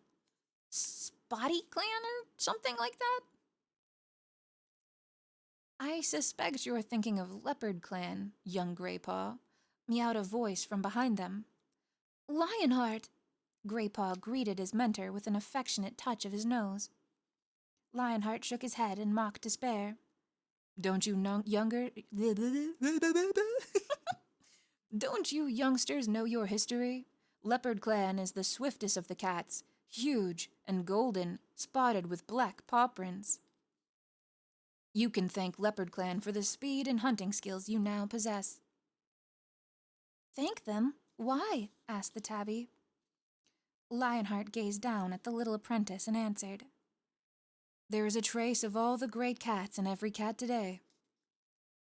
Spotty Clan or something like that? I suspect you're thinking of Leopard Clan, young Graypaw, meowed a voice from behind them. Lionheart! Graypaw greeted his mentor with an affectionate touch of his nose. Lionheart shook his head in mock despair. Don't you Don't you youngsters know your history? Leopard Clan is the swiftest of the cats, huge and golden, spotted with black paw prints. You can thank Leopard Clan for the speed and hunting skills you now possess. Thank them? Why? Asked the tabby. Lionheart gazed down at the little apprentice and answered. There is a trace of all the great cats in every cat today.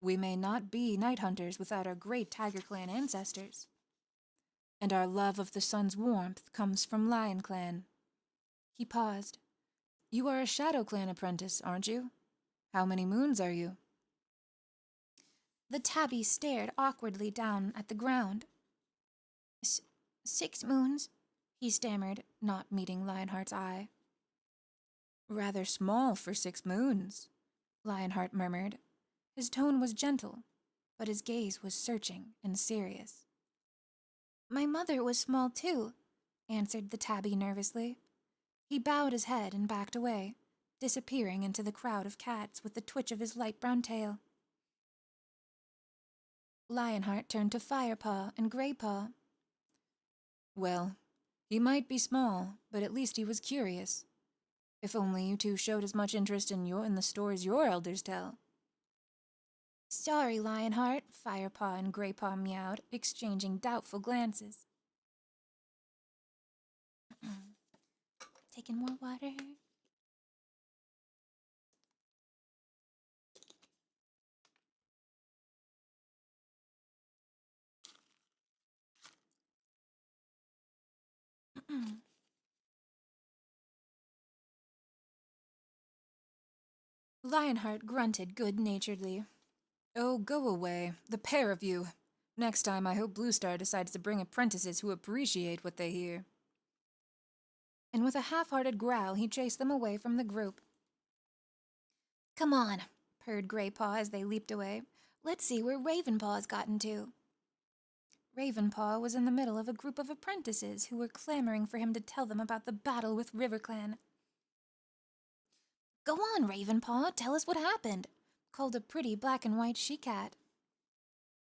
We may not be night hunters without our great Tiger Clan ancestors. And our love of the sun's warmth comes from Lion Clan. He paused. You are a Shadow Clan apprentice, aren't you? How many moons are you? The tabby stared awkwardly down at the ground. 6 moons, he stammered, not meeting Lionheart's eye. Rather small for 6 moons, Lionheart murmured. His tone was gentle, but his gaze was searching and serious. My mother was small too, answered the tabby nervously. He bowed his head and backed away, disappearing into the crowd of cats with the twitch of his light brown tail. Lionheart turned to Firepaw and Greypaw. Well, he might be small, but at least he was curious. If only you two showed as much interest in the stories your elders tell. Sorry, Lionheart, Firepaw and Greypaw meowed, exchanging doubtful glances. Taking more water. Lionheart grunted good-naturedly. Oh, go away, the pair of you. Next time I hope Bluestar decides to bring apprentices who appreciate what they hear. And with a half-hearted growl, he chased them away from the group. Come on, purred Greypaw as they leaped away. Let's see where Ravenpaw's gotten to. Ravenpaw was in the middle of a group of apprentices who were clamoring for him to tell them about the battle with RiverClan. Go on, Ravenpaw, tell us what happened, called a pretty black and white she-cat.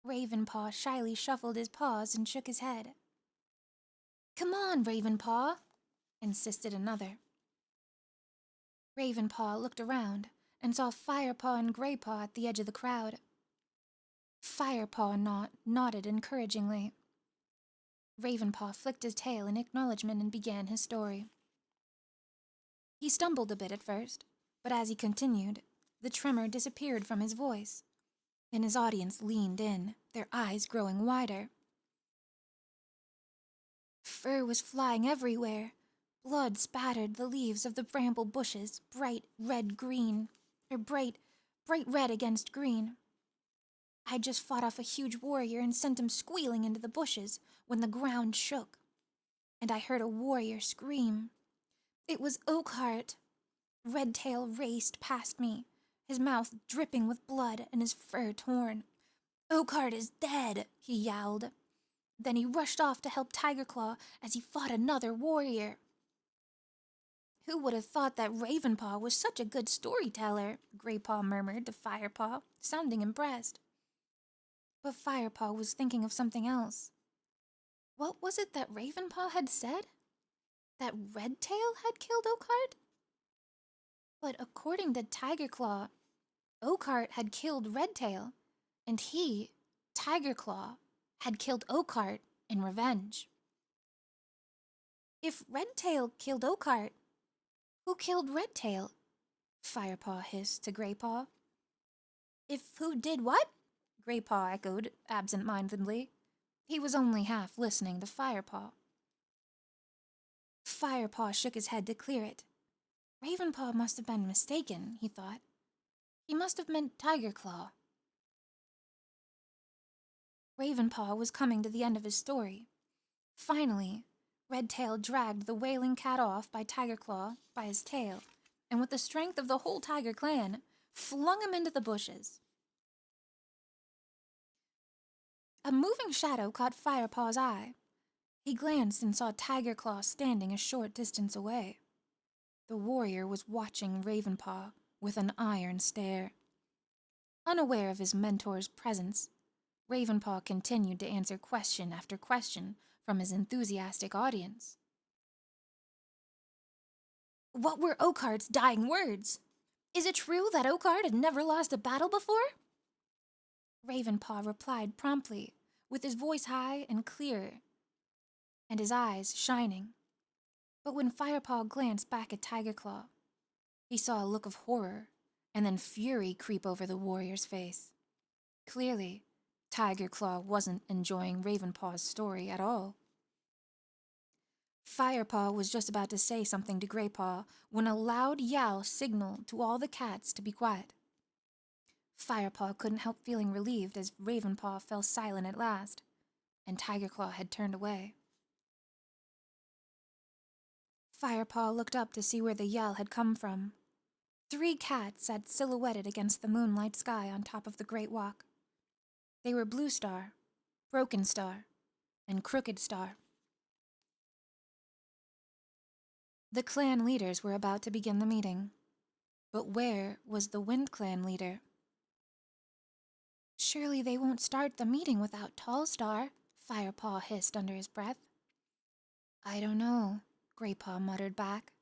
Ravenpaw shyly shuffled his paws and shook his head. Come on, Ravenpaw, insisted another. Ravenpaw looked around and saw Firepaw and Greypaw at the edge of the crowd. Firepaw nodded encouragingly. Ravenpaw flicked his tail in acknowledgement and began his story. He stumbled a bit at first, but as he continued, the tremor disappeared from his voice, and his audience leaned in, their eyes growing wider. Fur was flying everywhere. Blood spattered the leaves of the bramble bushes, bright red red against green. I'd just fought off a huge warrior and sent him squealing into the bushes when the ground shook, and I heard a warrior scream. It was Oakheart. Redtail raced past me, his mouth dripping with blood and his fur torn. Oakheart is dead, he yowled. Then he rushed off to help Tigerclaw as he fought another warrior. Who would have thought that Ravenpaw was such a good storyteller? Greypaw murmured to Firepaw, sounding impressed. But Firepaw was thinking of something else. What was it that Ravenpaw had said? That Redtail had killed Oakheart? But according to Tigerclaw, Oakheart had killed Redtail, and he, Tigerclaw, had killed Oakheart in revenge. If Redtail killed Oakheart, who killed Redtail? Firepaw hissed to Greypaw. If who did what? Greypaw echoed absent-mindedly. He was only half listening to Firepaw. Firepaw shook his head to clear it. Ravenpaw must have been mistaken, he thought. He must have meant Tigerclaw. Ravenpaw was coming to the end of his story. Finally, Redtail dragged the wailing cat off by Tigerclaw by his tail, and with the strength of the whole Tiger clan, flung him into the bushes. A moving shadow caught Firepaw's eye. He glanced and saw Tigerclaw standing a short distance away. The warrior was watching Ravenpaw with an iron stare. Unaware of his mentor's presence, Ravenpaw continued to answer question after question from his enthusiastic audience. What were Oakheart's dying words? Is it true that Oakheart had never lost a battle before? Ravenpaw replied promptly, with his voice high and clear, and his eyes shining. But when Firepaw glanced back at Tigerclaw, he saw a look of horror and then fury creep over the warrior's face. Clearly, Tigerclaw wasn't enjoying Ravenpaw's story at all. Firepaw was just about to say something to Greypaw when a loud yowl signaled to all the cats to be quiet. Firepaw couldn't help feeling relieved as Ravenpaw fell silent at last, and Tigerclaw had turned away. Firepaw looked up to see where the yell had come from. 3 cats sat silhouetted against the moonlight sky on top of the Great Walk. They were Bluestar, Broken Star, and Crooked Star. The clan leaders were about to begin the meeting, but where was the Wind Clan leader? Surely they won't start the meeting without Tall Star, Firepaw hissed under his breath. I don't know, Greypaw muttered back.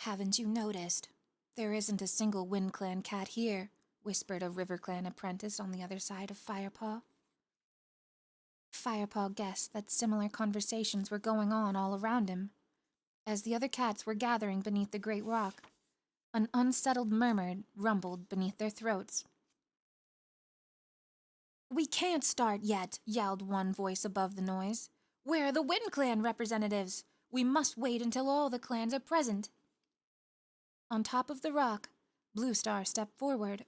Haven't you noticed? There isn't a single Wind Clan cat here, whispered a River Clan apprentice on the other side of Firepaw. Firepaw guessed that similar conversations were going on all around him. As the other cats were gathering beneath the great rock, an unsettled murmur rumbled beneath their throats. We can't start yet, yelled one voice above the noise. Where are the Wind Clan representatives? We must wait until all the clans are present. On top of the rock, Blue Star stepped forward.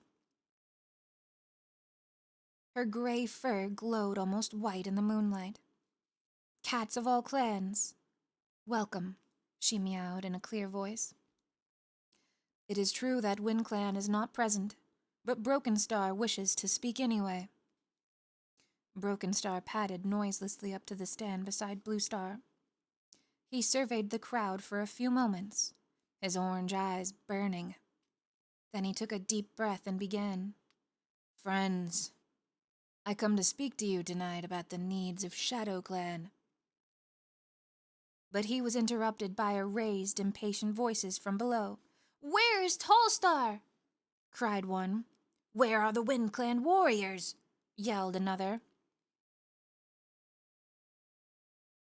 Her gray fur glowed almost white in the moonlight. Cats of all clans, welcome, she meowed in a clear voice. It is true that Wind Clan is not present, but Broken Star wishes to speak anyway. Broken Star padded noiselessly up to the stand beside Blue Star. He surveyed the crowd for a few moments, his orange eyes burning. Then he took a deep breath and began. Friends, I come to speak to you tonight about the needs of Shadow Clan. But he was interrupted by a raised, impatient voices from below. Where is Tall Star? Cried one. Where are the Wind Clan warriors? Yelled another.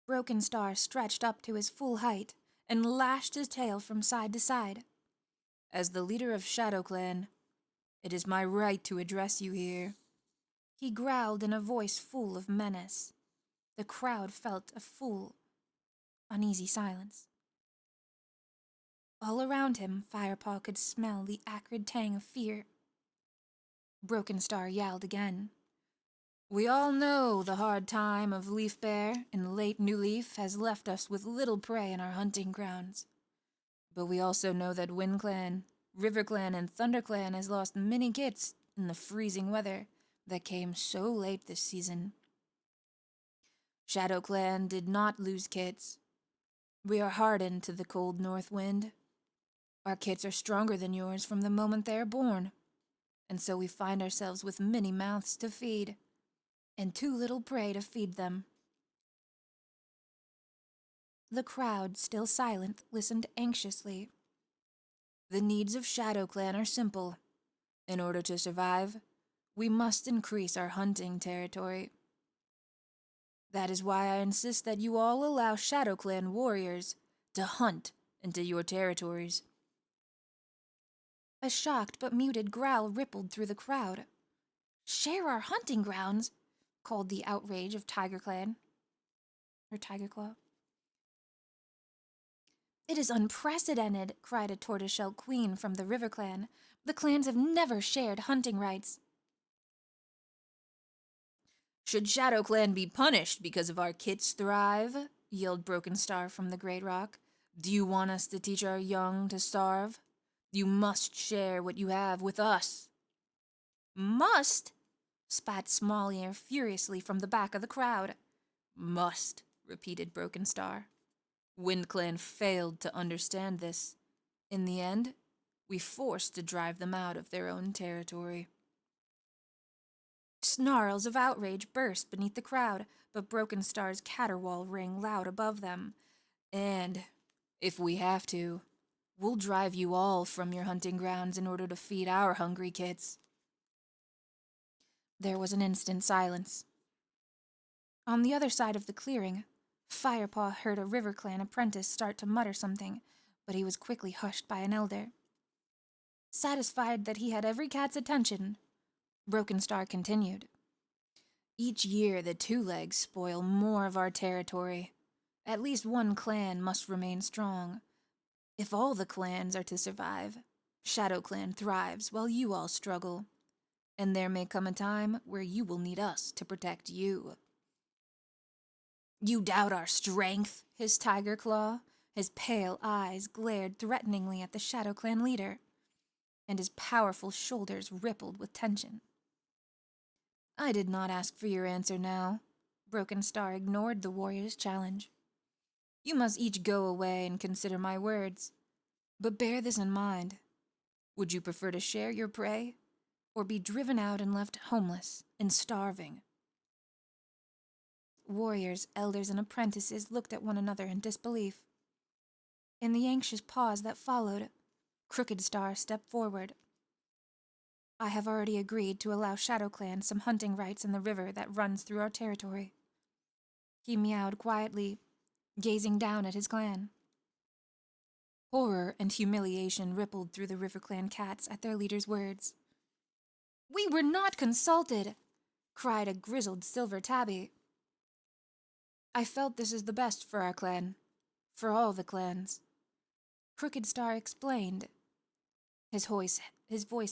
Broken Star stretched up to his full height and lashed his tail from side to side. As the leader of Shadow Clan, it is my right to address you here. He growled in a voice full of menace. The crowd felt a full, uneasy silence. All around him, Firepaw could smell the acrid tang of fear. Broken Star yelled again. We all know the hard time of Leaf Bear and late New Leaf has left us with little prey in our hunting grounds. But we also know that Wind Clan, River Clan, and Thunder Clan has lost many kits in the freezing weather that came so late this season. Shadow Clan did not lose kits. We are hardened to the cold north wind. Our kits are stronger than yours from the moment they are born, and so we find ourselves with many mouths to feed, and too little prey to feed them. The crowd, still silent, listened anxiously. The needs of Shadow Clan are simple. In order to survive, we must increase our hunting territory. That is why I insist that you all allow Shadow Clan warriors to hunt into your territories. A shocked but muted growl rippled through the crowd. Share our hunting grounds, called the outrage of Tiger Clan. Or Tiger Claw. It is unprecedented, cried a tortoiseshell queen from the River Clan. The clans have never shared hunting rights. Should Shadow Clan be punished because of our kits thrive? Yelled Broken Star from the Great Rock. Do you want us to teach our young to starve? You must share what you have with us. Must? Spat Small Ear furiously from the back of the crowd. Must, repeated Broken Star. Wind Clan failed to understand this. In the end, we forced to drive them out of their own territory. Snarls of outrage burst beneath the crowd, but Broken Star's caterwaul rang loud above them. And, if we have to, we'll drive you all from your hunting grounds in order to feed our hungry kids. There was an instant silence. On the other side of the clearing, Firepaw heard a River Clan apprentice start to mutter something, but he was quickly hushed by an elder. Satisfied that he had every cat's attention, Broken Star continued. Each year the Two-Legs spoil more of our territory. At least one clan must remain strong. If all the clans are to survive, Shadow Clan thrives while you all struggle. And there may come a time where you will need us to protect you. You doubt our strength, hissed Tiger Claw. His pale eyes glared threateningly at the Shadow Clan leader, and his powerful shoulders rippled with tension. I did not ask for your answer now. Broken Star ignored the warrior's challenge. You must each go away and consider my words. But bear this in mind. Would you prefer to share your prey, or be driven out and left homeless and starving? Warriors, elders, and apprentices looked at one another in disbelief. In the anxious pause that followed, Crooked Star stepped forward. I have already agreed to allow ShadowClan some hunting rights in the river that runs through our territory. He meowed quietly, gazing down at his clan. Horror and humiliation rippled through the RiverClan cats at their leader's words. We were not consulted, cried a grizzled silver tabby. I felt this is the best for our clan, for all the clans. Crooked Star explained, his voice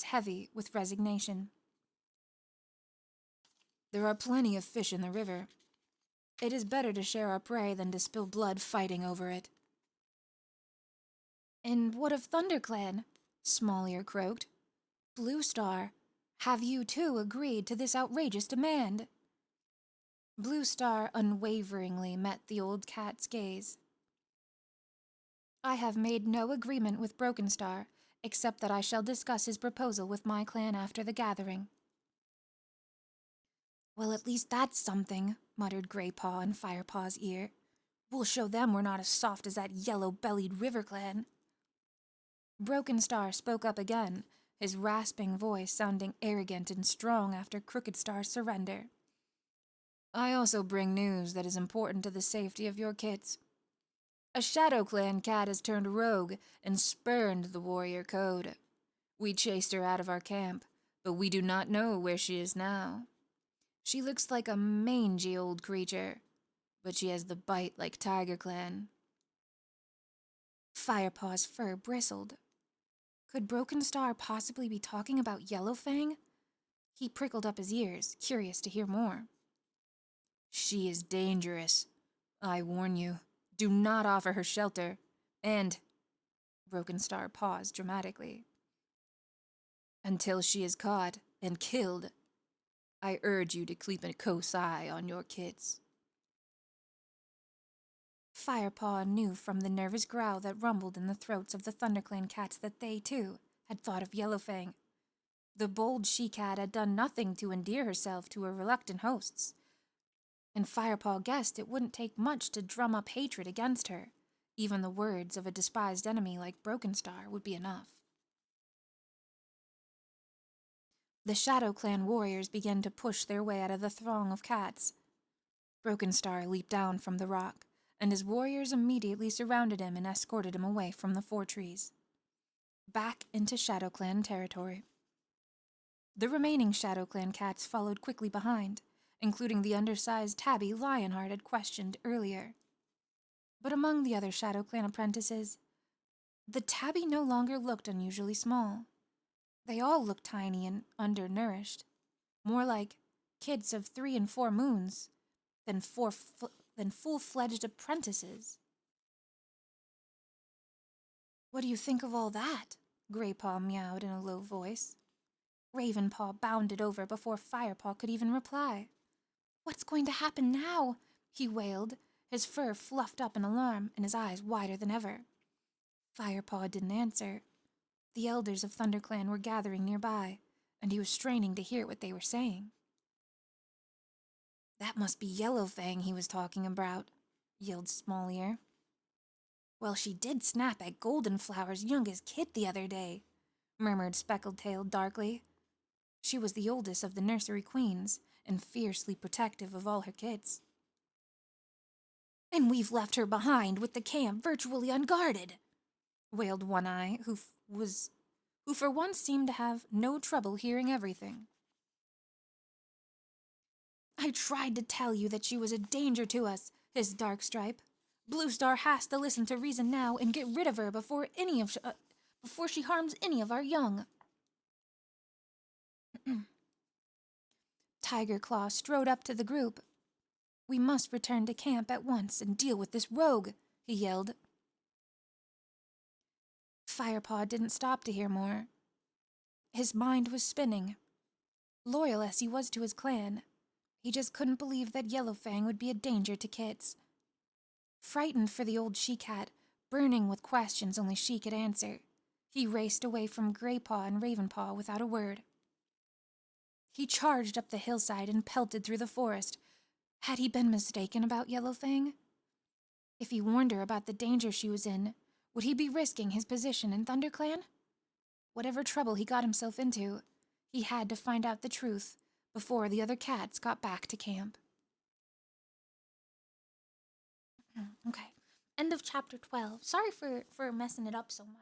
heavy with resignation. There are plenty of fish in the river. It is better to share our prey than to spill blood fighting over it. And what of ThunderClan? Small-Ear croaked. Blue Star, have you too agreed to this outrageous demand? Blue Star unwaveringly met the old cat's gaze. I have made no agreement with Broken Star, except that I shall discuss his proposal with my clan after the gathering. Well, at least that's something, muttered Greypaw in Firepaw's ear. We'll show them we're not as soft as that yellow-bellied RiverClan. Broken Star spoke up again, his rasping voice sounding arrogant and strong after Crooked Star's surrender. I also bring news that is important to the safety of your kids. A ShadowClan cat has turned rogue and spurned the warrior code. We chased her out of our camp, but we do not know where she is now. She looks like a mangy old creature, but she has the bite like TigerClan. Firepaw's fur bristled. Could Broken Star possibly be talking about Yellowfang? He prickled up his ears, curious to hear more. She is dangerous. I warn you, do not offer her shelter. And, Broken Star paused dramatically, until she is caught and killed, I urge you to keep a close eye on your kids. Firepaw knew from the nervous growl that rumbled in the throats of the ThunderClan cats that they, too, had thought of Yellowfang. The bold she-cat had done nothing to endear herself to her reluctant hosts, and Firepaw guessed it wouldn't take much to drum up hatred against her. Even the words of a despised enemy like Broken Star would be enough. The ShadowClan warriors began to push their way out of the throng of cats. Broken Star leaped down from the rock, and his warriors immediately surrounded him and escorted him away from the 4 trees, back into ShadowClan territory. The remaining ShadowClan cats followed quickly behind, including the undersized tabby Lionheart had questioned earlier. But among the other ShadowClan apprentices, the tabby no longer looked unusually small. They all looked tiny and undernourished, more like kids of 3 and 4 moons than full-fledged apprentices. What do you think of all that? Greypaw meowed in a low voice. Ravenpaw bounded over before Firepaw could even reply. What's going to happen now? He wailed, his fur fluffed up in alarm and his eyes wider than ever. Firepaw didn't answer. The elders of ThunderClan were gathering nearby, and he was straining to hear what they were saying. That must be Yellowfang he was talking about, yelled Small-Ear. Well, she did snap at Goldenflower's youngest kid the other day, murmured Speckled-Tail darkly. She was the oldest of the nursery queens, and fiercely protective of all her kids. And we've left her behind with the camp virtually unguarded, wailed One-Eye, who for once seemed to have no trouble hearing everything. I tried to tell you that she was a danger to us, hissed Darkstripe. Blue Star has to listen to reason now and get rid of her before she harms any of our young. Tiger Claw strode up to the group. We must return to camp at once and deal with this rogue, he yelled. Firepaw didn't stop to hear more. His mind was spinning. Loyal as he was to his clan, he just couldn't believe that Yellowfang would be a danger to Kits. Frightened for the old she-cat, burning with questions only she could answer, he raced away from Greypaw and Ravenpaw without a word. He charged up the hillside and pelted through the forest. Had he been mistaken about Yellowfang? If he warned her about the danger she was in, would he be risking his position in ThunderClan? Whatever trouble he got himself into, he had to find out the truth before the other cats got back to camp. Okay. End of chapter 12. Sorry for messing it up so much.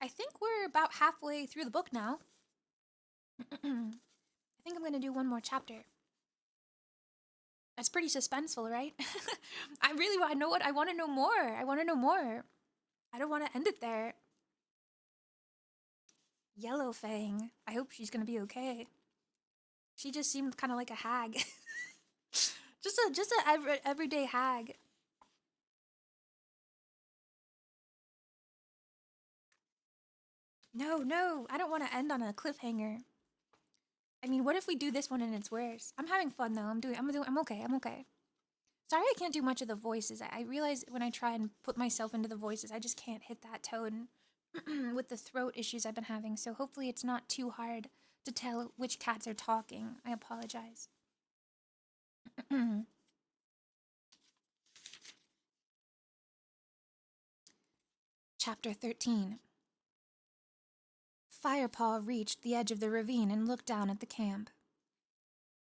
I think we're about halfway through the book now. I think I'm going to do one more chapter. That's pretty suspenseful, right? I know what I want to know more. I want to know more. I don't want to end it there. Yellowfang. I hope she's going to be okay. She just seemed kind of like a hag. just a everyday hag. No, I don't want to end on a cliffhanger. I mean, what if we do this one and it's worse? I'm having fun though. I'm okay. Sorry I can't do much of the voices. I realize when I try and put myself into the voices, I just can't hit that tone with the throat issues I've been having. So hopefully it's not too hard to tell which cats are talking. I apologize. Chapter 13. Firepaw reached the edge of the ravine and looked down at the camp.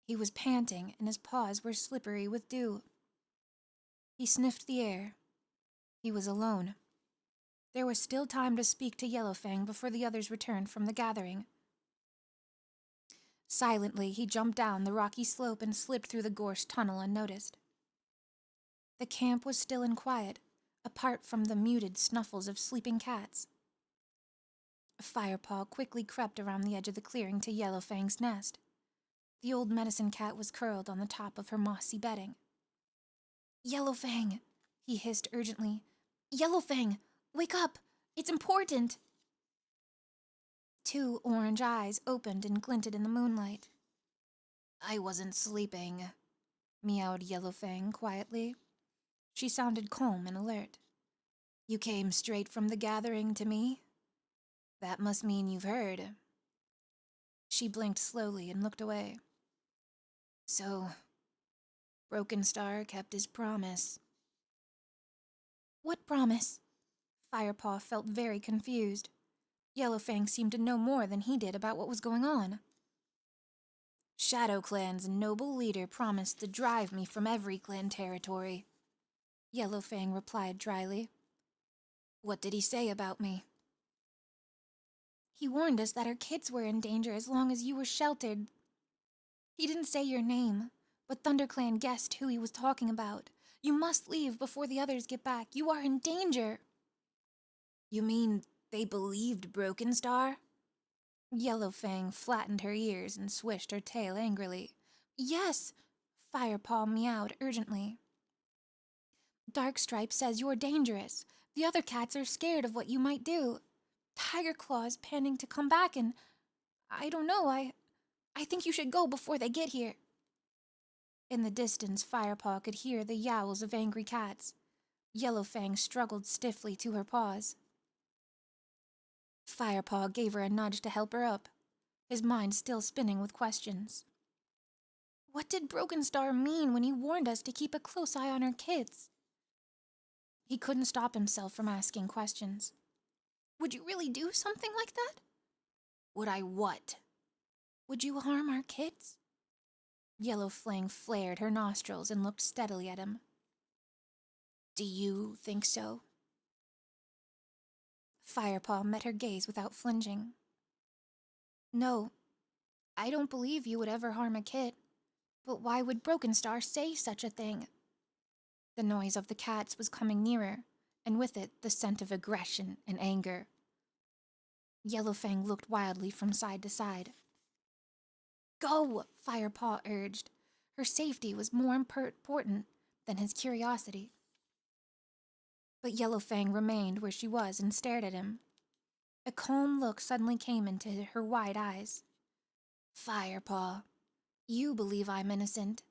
He was panting, and his paws were slippery with dew. He sniffed the air. He was alone. There was still time to speak to Yellowfang before the others returned from the gathering. Silently, he jumped down the rocky slope and slipped through the gorse tunnel unnoticed. The camp was still and quiet, apart from the muted snuffles of sleeping cats. Firepaw quickly crept around the edge of the clearing to Yellowfang's nest. The old medicine cat was curled on the top of her mossy bedding. "Yellowfang," he hissed urgently. "Yellowfang, wake up! It's important!" 2 orange eyes opened and glinted in the moonlight. "I wasn't sleeping," meowed Yellowfang quietly. She sounded calm and alert. "You came straight from the gathering to me? That must mean you've heard." She blinked slowly and looked away. "So, Broken Star kept his promise." "What promise?" Firepaw felt very confused. Yellowfang seemed to know more than he did about what was going on. "Shadow Clan's noble leader promised to drive me from every clan territory," Yellowfang replied dryly. "What did he say about me?" "He warned us that our kids were in danger as long as you were sheltered. He didn't say your name, but ThunderClan guessed who he was talking about. You must leave before the others get back. You are in danger." "You mean they believed Broken Star?" Yellowfang flattened her ears and swished her tail angrily. "Yes," Firepaw meowed urgently. "Darkstripe says you're dangerous. The other cats are scared of what you might do. Tigerclaw is panting to come back and... I don't know, I think you should go before they get here." In the distance, Firepaw could hear the yowls of angry cats. Yellowfang struggled stiffly to her paws. Firepaw gave her a nudge to help her up, his mind still spinning with questions. What did Broken Star mean when he warned us to keep a close eye on our kids? He couldn't stop himself from asking questions. Would you really do something like that? Would I what? Would you harm our kids? Yellowfang flared her nostrils and looked steadily at him. Do you think so? Firepaw met her gaze without flinching. No, I don't believe you would ever harm a kid. But why would Broken Star say such a thing? The noise of the cats was coming nearer, and with it the scent of aggression and anger. Yellowfang looked wildly from side to side. Go, Firepaw urged. Her safety was more important than his curiosity. But Yellowfang remained where she was and stared at him. A calm look suddenly came into her wide eyes. Firepaw, you believe I'm innocent,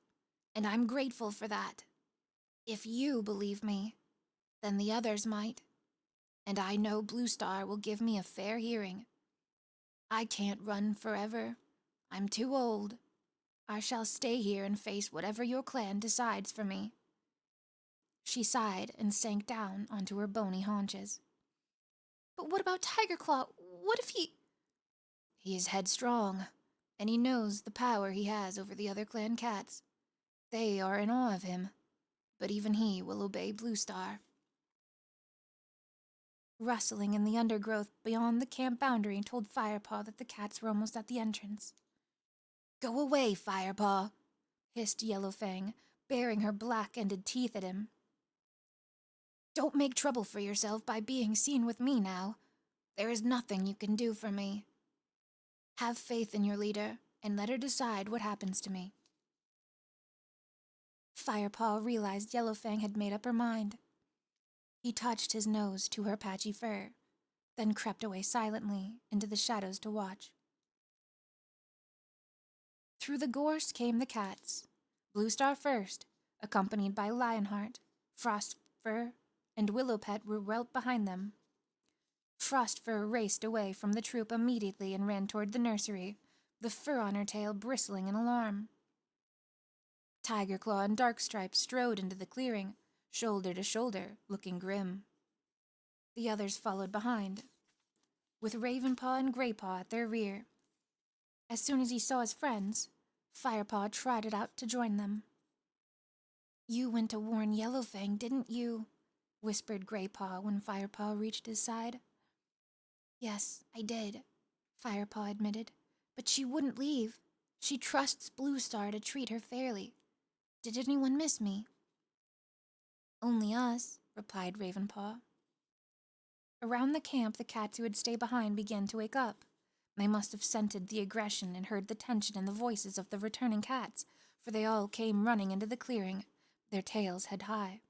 and I'm grateful for that. If you believe me, then the others might, and I know Blue Star will give me a fair hearing. I can't run forever. I'm too old. I shall stay here and face whatever your clan decides for me. She sighed and sank down onto her bony haunches. But what about Tiger Claw? What if he... He is headstrong, and he knows the power he has over the other clan cats. They are in awe of him, but even he will obey Blue Star. Rustling in the undergrowth beyond the camp boundary told Firepaw that the cats were almost at the entrance. Go away, Firepaw, hissed Yellowfang, baring her black-ended teeth at him. Don't make trouble for yourself by being seen with me now. There is nothing you can do for me. Have faith in your leader, and let her decide what happens to me. Firepaw realized Yellowfang had made up her mind. He touched his nose to her patchy fur, then crept away silently into the shadows to watch. Through the gorse came the cats, Blue Star first, accompanied by Lionheart. Frostfur and Willowpet were right behind them. Frostfur raced away from the troop immediately and ran toward the nursery, the fur on her tail bristling in alarm. Tiger Claw and Darkstripe strode into the clearing, shoulder to shoulder, looking grim. The others followed behind, with Ravenpaw and Graypaw at their rear. As soon as he saw his friends, Firepaw trotted out to join them. You went to warn Yellowfang, didn't you? Whispered Graypaw when Firepaw reached his side. Yes, I did, Firepaw admitted, but she wouldn't leave. She trusts Blue Star to treat her fairly. Did anyone miss me? Only us, replied Ravenpaw. Around the camp, the cats who had stayed behind began to wake up. They must have scented the aggression and heard the tension in the voices of the returning cats, for they all came running into the clearing, their tails head high.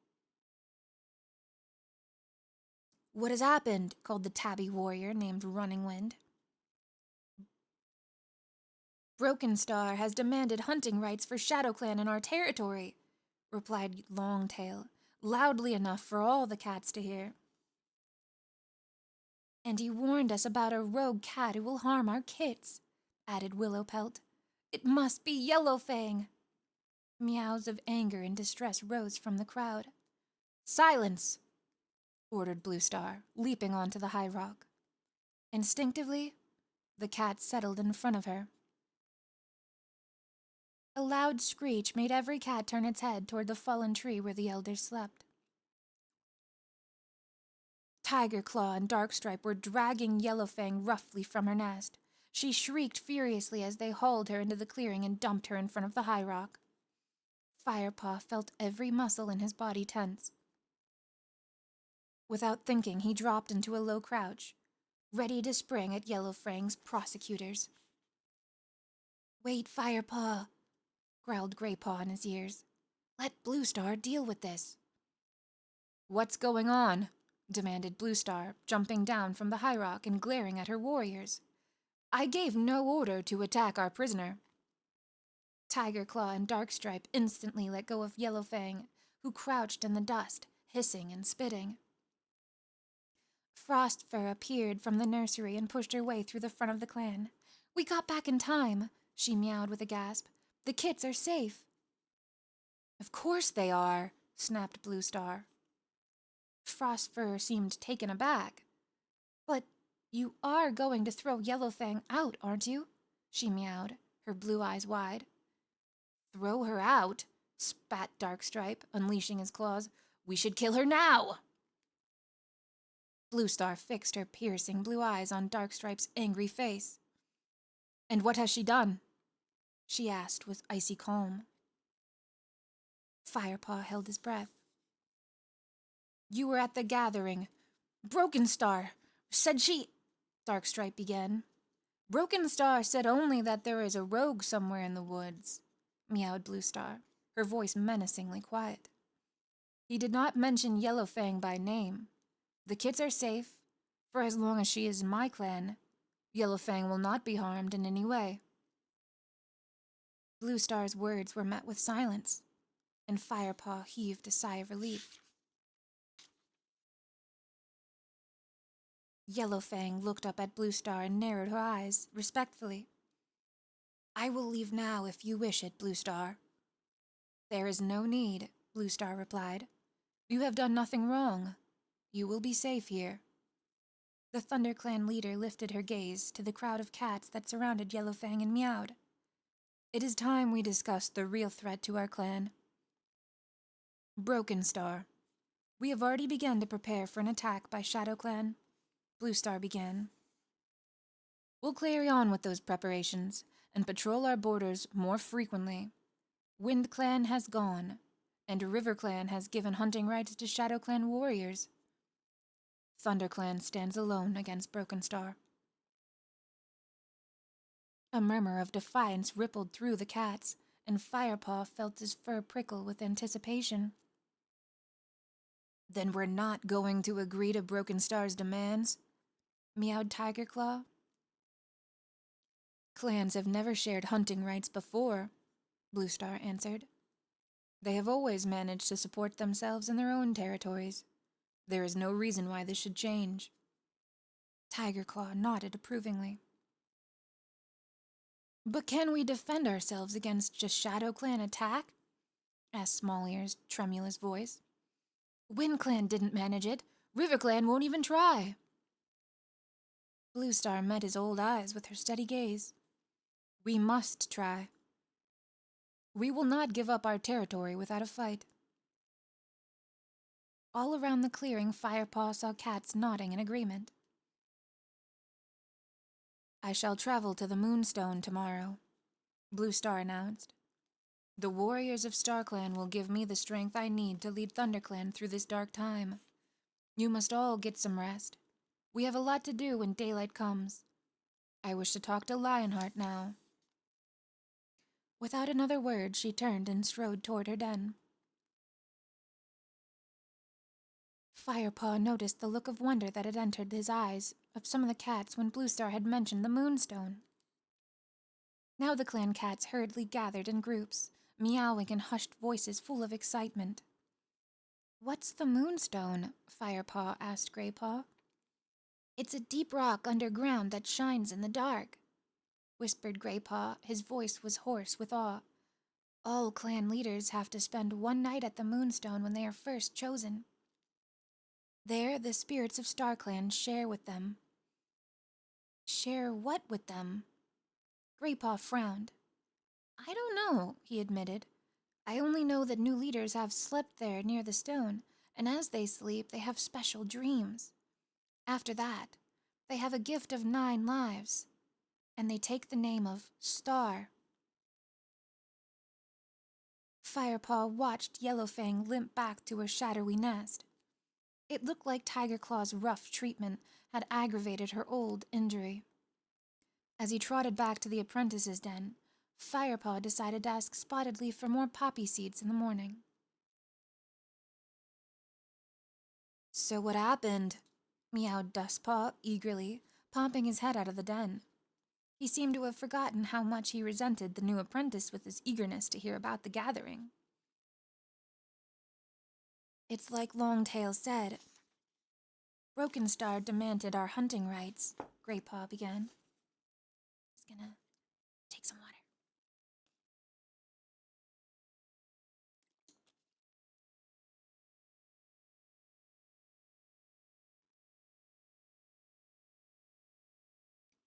What has happened? Called the tabby warrior named Running Wind. Broken Star has demanded hunting rights for ShadowClan in our territory, replied Longtail, loudly enough for all the cats to hear. And he warned us about a rogue cat who will harm our kits, added Willowpelt. It must be Yellowfang. Meows of anger and distress rose from the crowd. Silence, ordered Blue Star, leaping onto the high rock. Instinctively, the cat settled in front of her. A loud screech made every cat turn its head toward the fallen tree where the elders slept. Tiger Claw and Darkstripe were dragging Yellowfang roughly from her nest. She shrieked furiously as they hauled her into the clearing and dumped her in front of the high rock. Firepaw felt every muscle in his body tense. Without thinking, he dropped into a low crouch, ready to spring at Yellowfang's prosecutors. Wait, Firepaw, growled Graypaw in his ears. Let Blue Star deal with this. What's going on? Demanded Blue Star, jumping down from the high rock and glaring at her warriors. I gave no order to attack our prisoner. Tiger Claw and Darkstripe instantly let go of Yellowfang, who crouched in the dust, hissing and spitting. Frostfur appeared from the nursery and pushed her way through the front of the clan. We got back in time, she meowed with a gasp. The kits are safe. Of course they are, snapped Blue Star. Frostfur seemed taken aback. But you are going to throw Yellowfang out, aren't you? She meowed, her blue eyes wide. Throw her out? Spat Darkstripe, unleashing his claws. We should kill her now! Blue Star fixed her piercing blue eyes on Darkstripe's angry face. And what has she done? She asked with icy calm. Firepaw held his breath. You were at the gathering. Broken Star said she... Darkstripe began. Broken Star said only that there is a rogue somewhere in the woods, meowed Blue Star, her voice menacingly quiet. He did not mention Yellowfang by name. The kids are safe. For as long as she is in my clan, Yellowfang will not be harmed in any way. Blue Star's words were met with silence, and Firepaw heaved a sigh of relief. Yellowfang looked up at Blue Star and narrowed her eyes respectfully. I will leave now if you wish it, Blue Star. There is no need, Blue Star replied. You have done nothing wrong. You will be safe here. The ThunderClan leader lifted her gaze to the crowd of cats that surrounded Yellowfang and meowed. It is time we discussed the real threat to our clan. Broken Star. We have already begun to prepare for an attack by ShadowClan. Blue Star began. We'll carry on with those preparations and patrol our borders more frequently. Wind Clan has gone, and River Clan has given hunting rights to Shadow Clan warriors. Thunder Clan stands alone against Broken Star. A murmur of defiance rippled through the cats, and Firepaw felt his fur prickle with anticipation. Then we're not going to agree to Broken Star's demands? Meowed Tiger Claw. Clans have never shared hunting rights before, Blue Star answered. They have always managed to support themselves in their own territories. There is no reason why this should change. Tiger Claw nodded approvingly. But can we defend ourselves against just Shadow Clan attack? Asked Small Ear's tremulous voice. Wind Clan didn't manage it. River Clan won't even try. Blue Star met his old eyes with her steady gaze. We must try. We will not give up our territory without a fight. All around the clearing, Firepaw saw cats nodding in agreement. I shall travel to the Moonstone tomorrow, Blue Star announced. The warriors of StarClan will give me the strength I need to lead ThunderClan through this dark time. You must all get some rest. We have a lot to do when daylight comes. I wish to talk to Lionheart now. Without another word, she turned and strode toward her den. Firepaw noticed the look of wonder that had entered his eyes of some of the cats when Blue Star had mentioned the Moonstone. Now the clan cats hurriedly gathered in groups, meowing in hushed voices full of excitement. What's the Moonstone? Firepaw asked Graypaw. It's a deep rock underground that shines in the dark, whispered Graypaw. His voice was hoarse with awe. All clan leaders have to spend one night at the Moonstone when they are first chosen. There, the spirits of StarClan share with them. Share what with them? Graypaw frowned. I don't know, he admitted. I only know that new leaders have slept there near the stone, and as they sleep, they have special dreams. After that, they have a gift of 9 lives, and they take the name of Star. Firepaw watched Yellowfang limp back to her shadowy nest. It looked like Tiger Claw's rough treatment had aggravated her old injury. As he trotted back to the apprentice's den, Firepaw decided to ask Spotted Leaf for more poppy seeds in the morning. So what happened? Meowed Dustpaw eagerly, popping his head out of the den. He seemed to have forgotten how much he resented the new apprentice with his eagerness to hear about the gathering. It's like Longtail said. Broken Star demanded our hunting rights, Graypaw began. Just gonna take some water.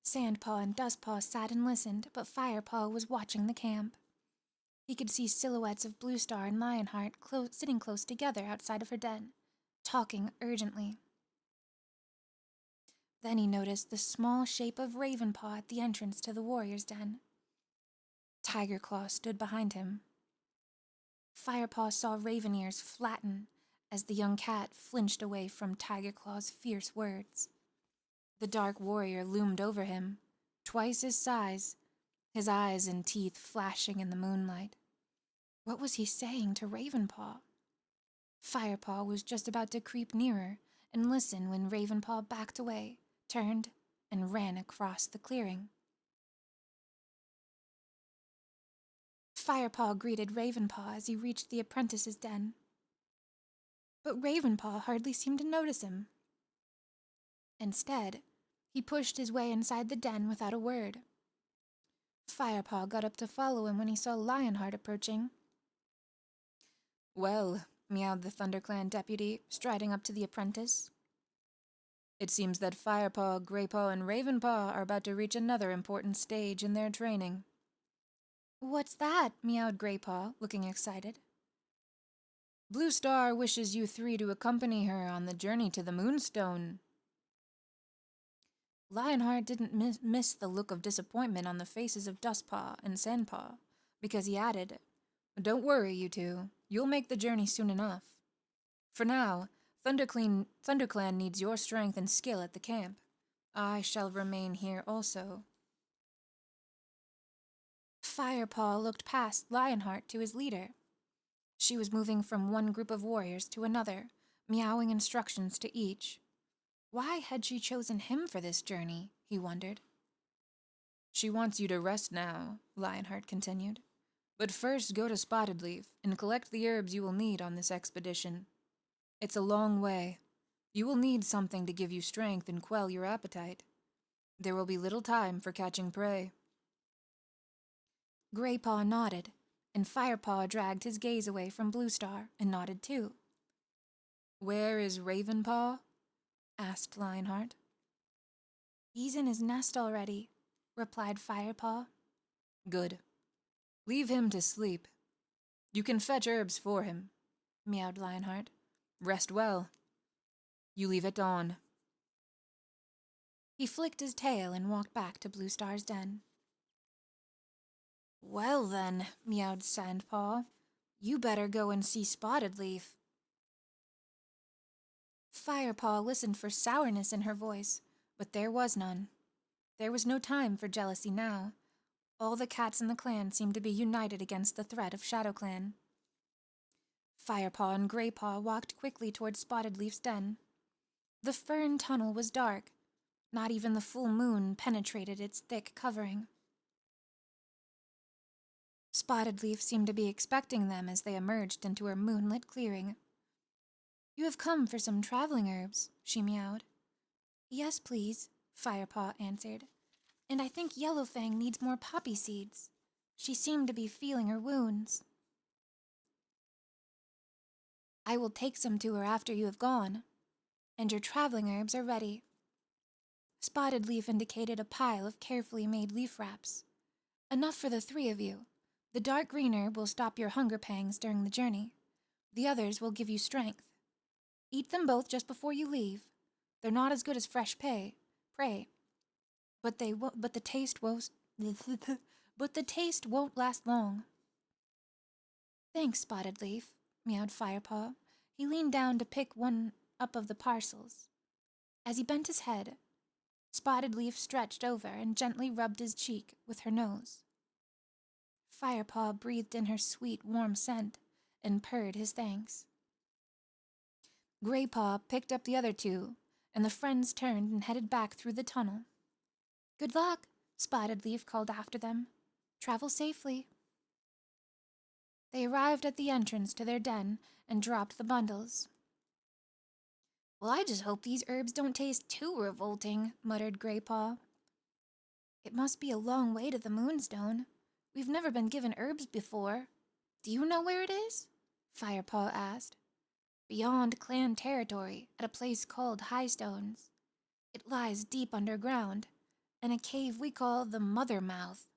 Sandpaw and Dustpaw sat and listened, but Firepaw was watching the camp. He could see silhouettes of Blue Star and Lionheart sitting close together outside of her den, talking urgently. Then he noticed the small shape of Ravenpaw at the entrance to the warrior's den. Tiger Claw stood behind him. Firepaw saw Raven Ears flatten as the young cat flinched away from Tiger Claw's fierce words. The dark warrior loomed over him, twice his size, his eyes and teeth flashing in the moonlight. What was he saying to Ravenpaw? Firepaw was just about to creep nearer and listen when Ravenpaw backed away, turned, and ran across the clearing. Firepaw greeted Ravenpaw as he reached the apprentice's den. But Ravenpaw hardly seemed to notice him. Instead, he pushed his way inside the den without a word. Firepaw got up to follow him when he saw Lionheart approaching. "Well," meowed the ThunderClan deputy, striding up to the apprentice. "It seems that Firepaw, Greypaw, and Ravenpaw are about to reach another important stage in their training." "What's that?" meowed Greypaw, looking excited. "Blue Star wishes you three to accompany her on the journey to the Moonstone." Lionheart didn't miss the look of disappointment on the faces of Dustpaw and Sandpaw, because he added, "Don't worry, you two. You'll make the journey soon enough. For now, ThunderClan needs your strength and skill at the camp. I shall remain here also." Firepaw looked past Lionheart to his leader. She was moving from one group of warriors to another, meowing instructions to each. Why had she chosen him for this journey, he wondered. "She wants you to rest now," Lionheart continued. "But first go to Spotted Leaf and collect the herbs you will need on this expedition. It's a long way. You will need something to give you strength and quell your appetite. There will be little time for catching prey." Greypaw nodded, and Firepaw dragged his gaze away from Blue Star and nodded too. "Where is Ravenpaw?" asked Lionheart. "He's in his nest already," replied Firepaw. "Good. Leave him to sleep. You can fetch herbs for him," meowed Lionheart. "Rest well. You leave at dawn." He flicked his tail and walked back to Blue Star's den. "Well then," meowed Sandpaw, "you better go and see Spotted Leaf." Firepaw listened for sourness in her voice, but there was none. There was no time for jealousy now. All the cats in the clan seemed to be united against the threat of ShadowClan. Firepaw and Greypaw walked quickly toward Spotted Leaf's den. The fern tunnel was dark. Not even the full moon penetrated its thick covering. Spotted Leaf seemed to be expecting them as they emerged into her moonlit clearing. "You have come for some traveling herbs," she meowed. "Yes, please," Firepaw answered. "And I think Yellowfang needs more poppy seeds. She seemed to be feeling her wounds." "I will take some to her after you have gone. And your traveling herbs are ready." Spotted Leaf indicated a pile of carefully made leaf wraps. "Enough for the three of you. The dark green herb will stop your hunger pangs during the journey. The others will give you strength. Eat them both just before you leave. They're not as good as fresh prey, but the taste won't last long." "Thanks, Spotted Leaf," meowed Firepaw. He leaned down to pick one up of the parcels. As he bent his head, Spotted Leaf stretched over and gently rubbed his cheek with her nose. Firepaw breathed in her sweet, warm scent and purred his thanks. Greypaw picked up the other two, and the friends turned and headed back through the tunnel. "Good luck," Spotted Leaf called after them. "Travel safely." They arrived at the entrance to their den and dropped the bundles. "Well, I just hope these herbs don't taste too revolting," muttered Greypaw. "It must be a long way to the Moonstone. We've never been given herbs before. Do you know where it is?" Firepaw asked. "Beyond clan territory, at a place called Highstones. It lies deep underground, in a cave we call the Mother Mouth."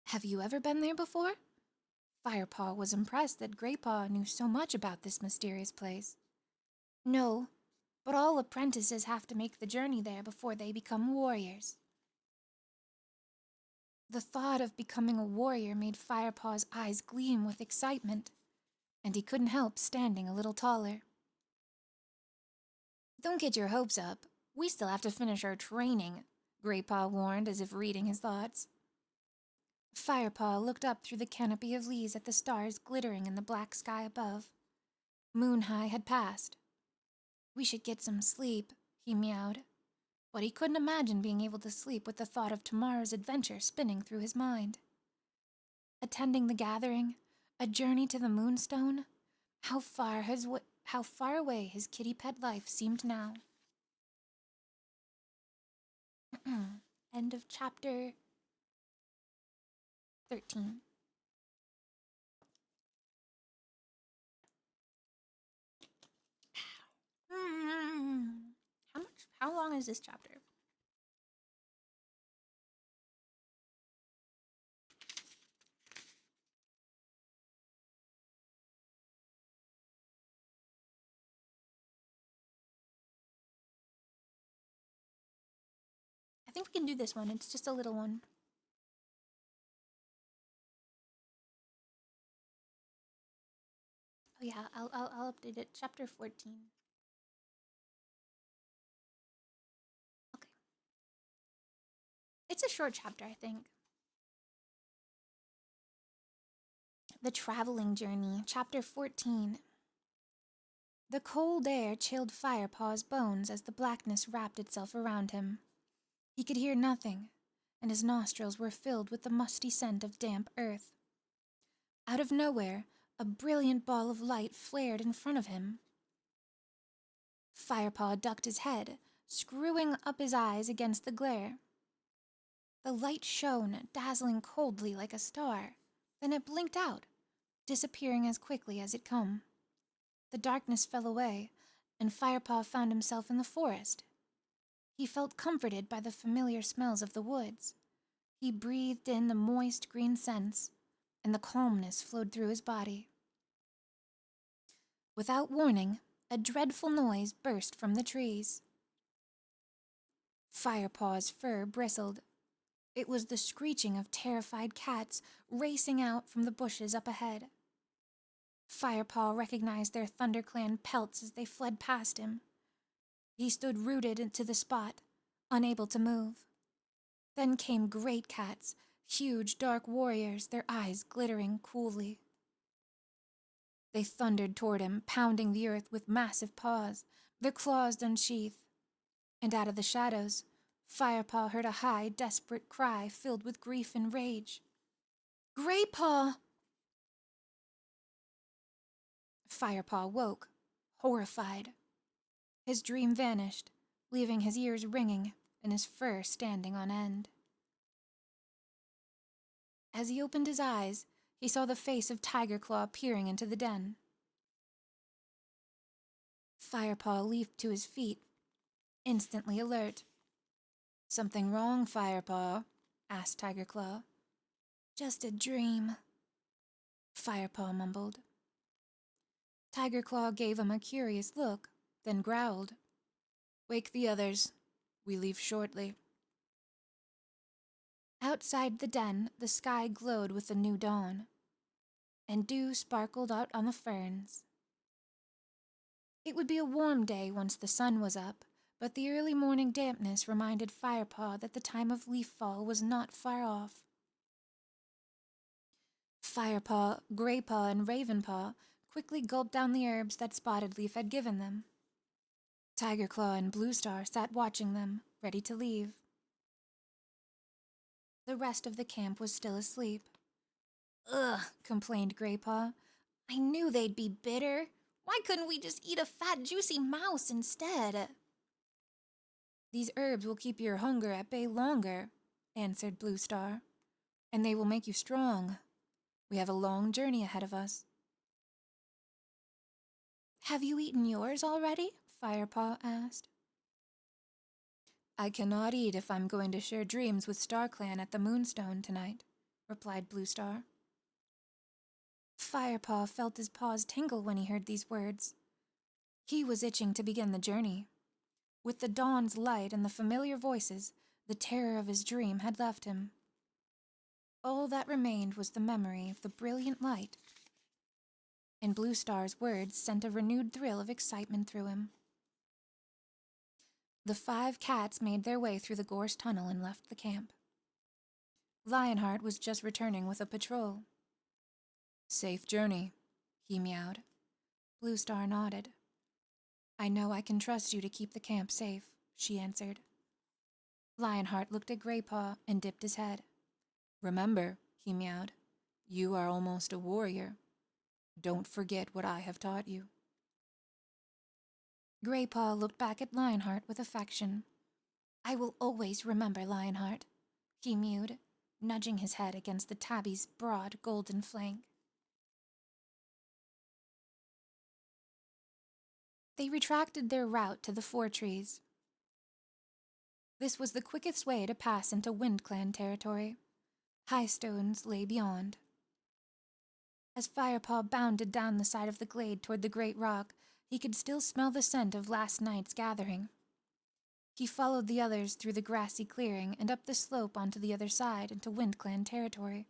"Have you ever been there before?" Firepaw was impressed that Greypaw knew so much about this mysterious place. "No, but all apprentices have to make the journey there before they become warriors." The thought of becoming a warrior made Firepaw's eyes gleam with excitement, and he couldn't help standing a little taller. "Don't get your hopes up. We still have to finish our training," Greypaw warned as if reading his thoughts. Firepaw looked up through the canopy of leaves at the stars glittering in the black sky above. Moon high had passed. We should get some sleep, he meowed. But he couldn't imagine being able to sleep with the thought of tomorrow's adventure spinning through his mind. Attending the gathering, a journey to the Moonstone, how far away his kitty pet life seemed now. End of chapter 13. How long is this chapter? I think we can do this one. It's just a little one. Oh yeah, I'll update it. Chapter 14. Okay. It's a short chapter, I think. The Traveling Journey, Chapter 14. The cold air chilled Firepaw's bones as the blackness wrapped itself around him. He could hear nothing, and his nostrils were filled with the musty scent of damp earth. Out of nowhere, a brilliant ball of light flared in front of him. Firepaw ducked his head, screwing up his eyes against the glare. The light shone, dazzling coldly like a star. Then it blinked out, disappearing as quickly as it come. The darkness fell away, and Firepaw found himself in the forest. He felt comforted by the familiar smells of the woods. He breathed in the moist green scents, and the calmness flowed through his body. Without warning, a dreadful noise burst from the trees. Firepaw's fur bristled. It was the screeching of terrified cats racing out from the bushes up ahead. Firepaw recognized their ThunderClan pelts as they fled past him. He stood rooted into the spot, unable to move. Then came great cats, huge dark warriors, their eyes glittering coolly. They thundered toward him, pounding the earth with massive paws, their claws unsheathed. And out of the shadows, Firepaw heard a high, desperate cry filled with grief and rage. Graypaw! Firepaw woke, horrified. His dream vanished, leaving his ears ringing and his fur standing on end. As he opened his eyes, he saw the face of Tigerclaw peering into the den. Firepaw leaped to his feet, instantly alert. "Something wrong, Firepaw?" asked Tigerclaw. "Just a dream," Firepaw mumbled. Tigerclaw gave him a curious look, then growled. "Wake the others. We leave shortly." Outside the den, the sky glowed with the new dawn, and dew sparkled out on the ferns. It would be a warm day once the sun was up, but the early morning dampness reminded Firepaw that the time of leaf fall was not far off. Firepaw, Graypaw, and Ravenpaw quickly gulped down the herbs that Spotted Leaf had given them. Tigerclaw and Bluestar sat watching them, ready to leave. The rest of the camp was still asleep. "Ugh," complained Graypaw. "I knew they'd be bitter. Why couldn't we just eat a fat, juicy mouse instead?" "These herbs will keep your hunger at bay longer," answered Bluestar. "And they will make you strong. We have a long journey ahead of us." "Have you eaten yours already?" Firepaw asked. "I cannot eat if I'm going to share dreams with StarClan at the Moonstone tonight," replied Bluestar. Firepaw felt his paws tingle when he heard these words. He was itching to begin the journey. With the dawn's light and the familiar voices, the terror of his dream had left him. All that remained was the memory of the brilliant light. And Bluestar's words sent a renewed thrill of excitement through him. The 5 cats made their way through the gorse tunnel and left the camp. Lionheart was just returning with a patrol. Safe journey, he meowed. Bluestar nodded. I know I can trust you to keep the camp safe, she answered. Lionheart looked at Greypaw and dipped his head. Remember, he meowed, you are almost a warrior. Don't forget what I have taught you. Greypaw looked back at Lionheart with affection. I will always remember Lionheart, he mewed, nudging his head against the tabby's broad golden flank. They retracted their route to the 4 trees. This was the quickest way to pass into WindClan territory. High stones lay beyond. As Firepaw bounded down the side of the glade toward the great rock, he could still smell the scent of last night's gathering. He followed the others through the grassy clearing and up the slope onto the other side into WindClan territory.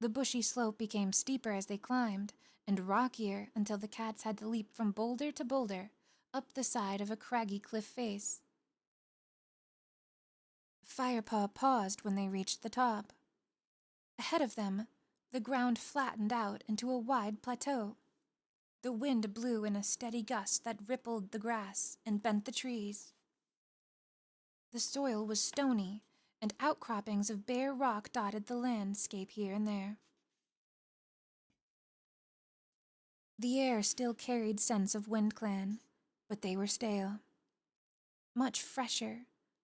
The bushy slope became steeper as they climbed, and rockier until the cats had to leap from boulder to boulder, up the side of a craggy cliff face. Firepaw paused when they reached the top. Ahead of them, the ground flattened out into a wide plateau. The wind blew in a steady gust that rippled the grass and bent the trees. The soil was stony, and outcroppings of bare rock dotted the landscape here and there. The air still carried scents of WindClan, but they were stale. Much fresher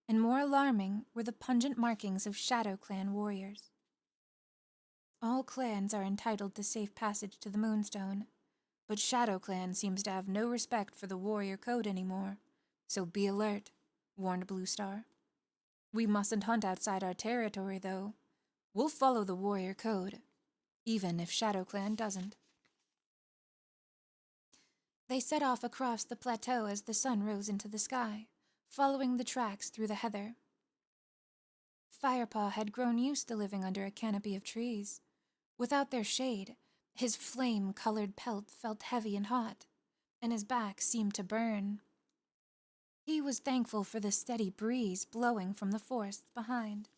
and more alarming were the pungent markings of ShadowClan warriors. All clans are entitled to safe passage to the Moonstone, but ShadowClan seems to have no respect for the warrior code anymore, so be alert, warned Bluestar. We mustn't hunt outside our territory, though. We'll follow the warrior code, even if ShadowClan doesn't. They set off across the plateau as the sun rose into the sky, following the tracks through the heather. Firepaw had grown used to living under a canopy of trees. Without their shade, his flame-colored pelt felt heavy and hot, and his back seemed to burn. He was thankful for the steady breeze blowing from the forests behind.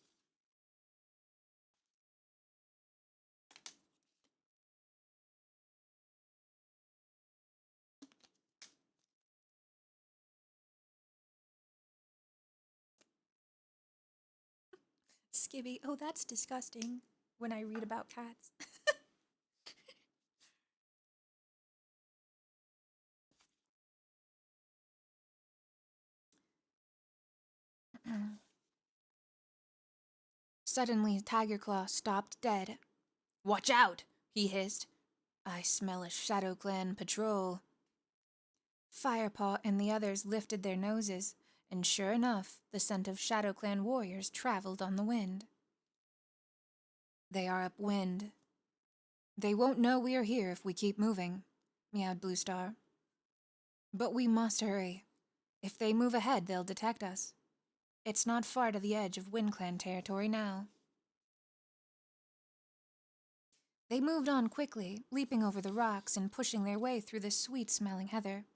Skibby, oh, that's disgusting when I read about cats. Suddenly, Tigerclaw stopped dead. Watch out, he hissed. I smell a ShadowClan patrol. Firepaw and the others lifted their noses, and sure enough, the scent of ShadowClan warriors traveled on the wind. They are upwind. They won't know we are here if we keep moving, meowed Bluestar. But we must hurry. If they move ahead, they'll detect us. It's not far to the edge of WindClan territory now. They moved on quickly, leaping over the rocks and pushing their way through the sweet-smelling heather.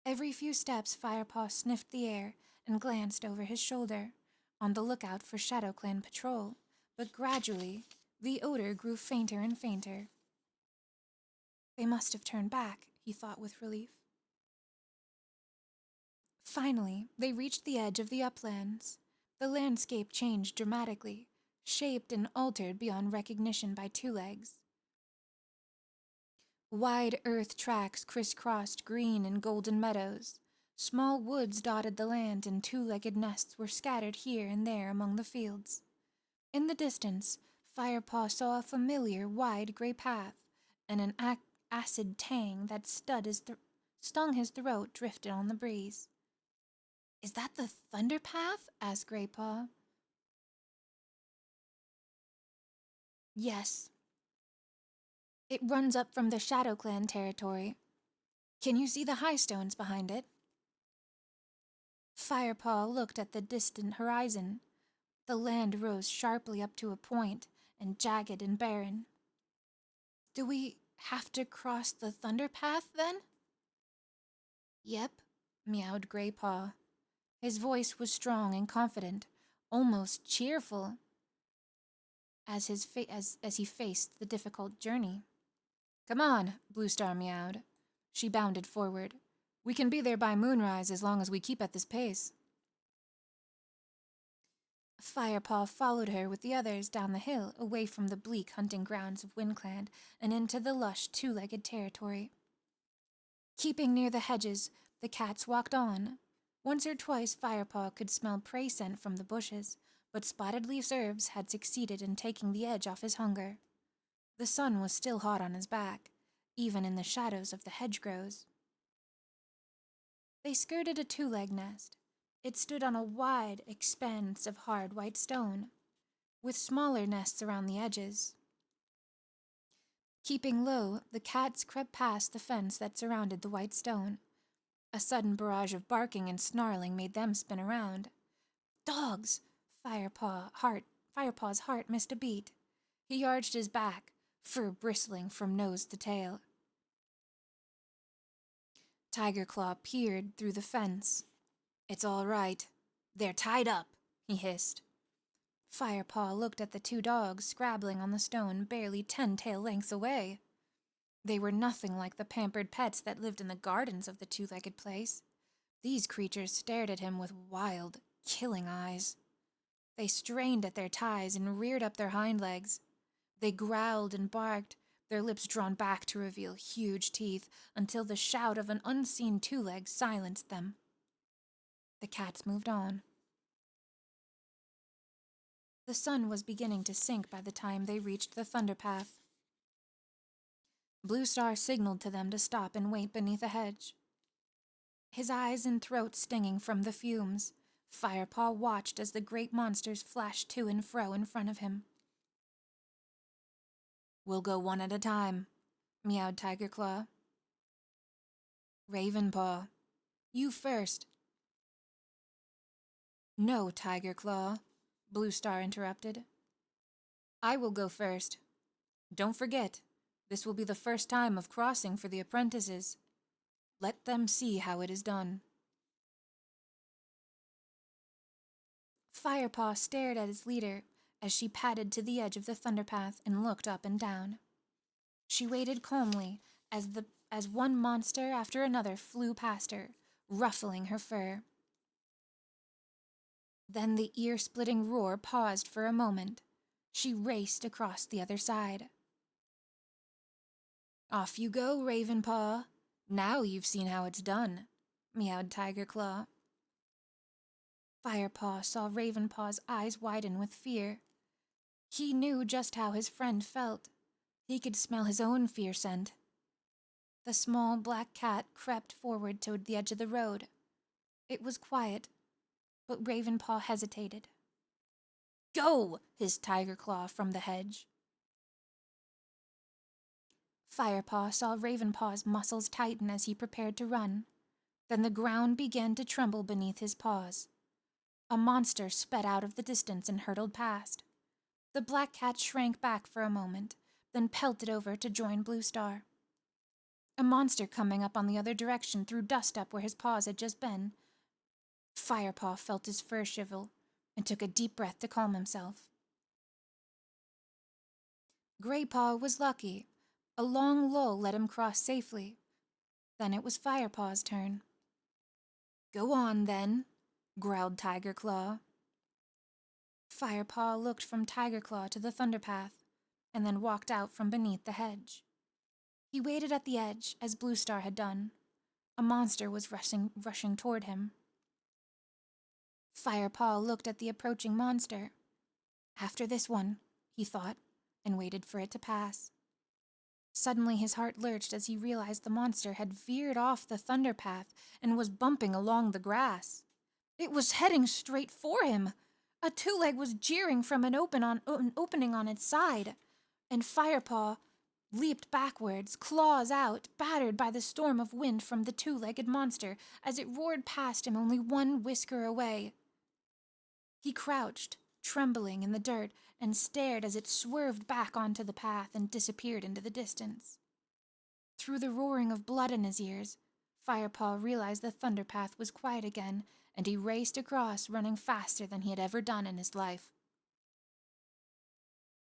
Every few steps, Firepaw sniffed the air and glanced over his shoulder, on the lookout for ShadowClan patrol, but gradually, the odor grew fainter and fainter. They must have turned back, he thought with relief. Finally, they reached the edge of the uplands. The landscape changed dramatically, shaped and altered beyond recognition by Two Legs. Wide earth tracks crisscrossed green and golden meadows. Small woods dotted the land, and two-legged nests were scattered here and there among the fields. In the distance, Firepaw saw a familiar wide gray path, and an acid tang that stung his throat drifted on the breeze. Is that the Thunder Path? Asked Greypaw. Yes. It runs up from the ShadowClan territory. Can you see the high stones behind it? Firepaw looked at the distant horizon. The land rose sharply up to a point, and jagged and barren. Do we have to cross the Thunder Path, then? Yep, meowed Greypaw. His voice was strong and confident, almost cheerful. as he faced the difficult journey. "Come on," Blue Star meowed. She bounded forward. "We can be there by moonrise as long as we keep at this pace." Firepaw followed her with the others down the hill, away from the bleak hunting grounds of Windclan and into the lush two-legged territory. Keeping near the hedges, the cats walked on. Once or twice Firepaw could smell prey scent from the bushes, but Spotted Leaf's herbs had succeeded in taking the edge off his hunger. The sun was still hot on his back, even in the shadows of the hedgerows. They skirted a two-leg nest. It stood on a wide expanse of hard white stone, with smaller nests around the edges. Keeping low, the cats crept past the fence that surrounded the white stone. A sudden barrage of barking and snarling made them spin around. Dogs! Firepaw's heart missed a beat. He arched his back, fur bristling from nose to tail. Tiger Claw peered through the fence. "It's all right. They're tied up," he hissed. Firepaw looked at the two dogs scrabbling on the stone barely 10 tail lengths away. They were nothing like the pampered pets that lived in the gardens of the two-legged place. These creatures stared at him with wild, killing eyes. They strained at their ties and reared up their hind legs. They growled and barked, their lips drawn back to reveal huge teeth, until the shout of an unseen two-leg silenced them. The cats moved on. The sun was beginning to sink by the time they reached the thunder path. Blue Star signaled to them to stop and wait beneath a hedge. His eyes and throat stinging from the fumes, Firepaw watched as the great monsters flashed to and fro in front of him. "We'll go one at a time," meowed Tiger Claw. "Ravenpaw, you first." "No, Tiger Claw," Blue Star interrupted. "I will go first. Don't forget, this will be the first time of crossing for the apprentices. Let them see how it is done." Firepaw stared at his leader as she padded to the edge of the thunderpath and looked up and down. She waited calmly as one monster after another flew past her, ruffling her fur. Then the ear-splitting roar paused for a moment. She raced across the other side. "Off you go, Ravenpaw. Now you've seen how it's done," meowed Tiger Claw. Firepaw saw Ravenpaw's eyes widen with fear. He knew just how his friend felt. He could smell his own fear scent. The small black cat crept forward toward the edge of the road. It was quiet, but Ravenpaw hesitated. "Go!" hissed Tiger Claw from the hedge. Firepaw saw Ravenpaw's muscles tighten as he prepared to run. Then the ground began to tremble beneath his paws. A monster sped out of the distance and hurtled past. The black cat shrank back for a moment, then pelted over to join Blue Star. A monster coming up on the other direction threw dust up where his paws had just been. Firepaw felt his fur shivel and took a deep breath to calm himself. Graypaw was lucky. A long lull let him cross safely. Then it was Firepaw's turn. "Go on, then," growled Tiger Claw. Firepaw looked from Tiger Claw to the thunderpath, and then walked out from beneath the hedge. He waited at the edge, as Blue Star had done. A monster was rushing toward him. Firepaw looked at the approaching monster. After this one, he thought, and waited for it to pass. Suddenly his heart lurched as he realized the monster had veered off the thunderpath and was bumping along the grass. It was heading straight for him. A two-leg was jeering from an opening on its side, and Firepaw leaped backwards, claws out, battered by the storm of wind from the two-legged monster as it roared past him only one whisker away. He crouched, trembling in the dirt, and stared as it swerved back onto the path and disappeared into the distance. Through the roaring of blood in his ears, Firepaw realized the thunderpath was quiet again, and he raced across, running faster than he had ever done in his life.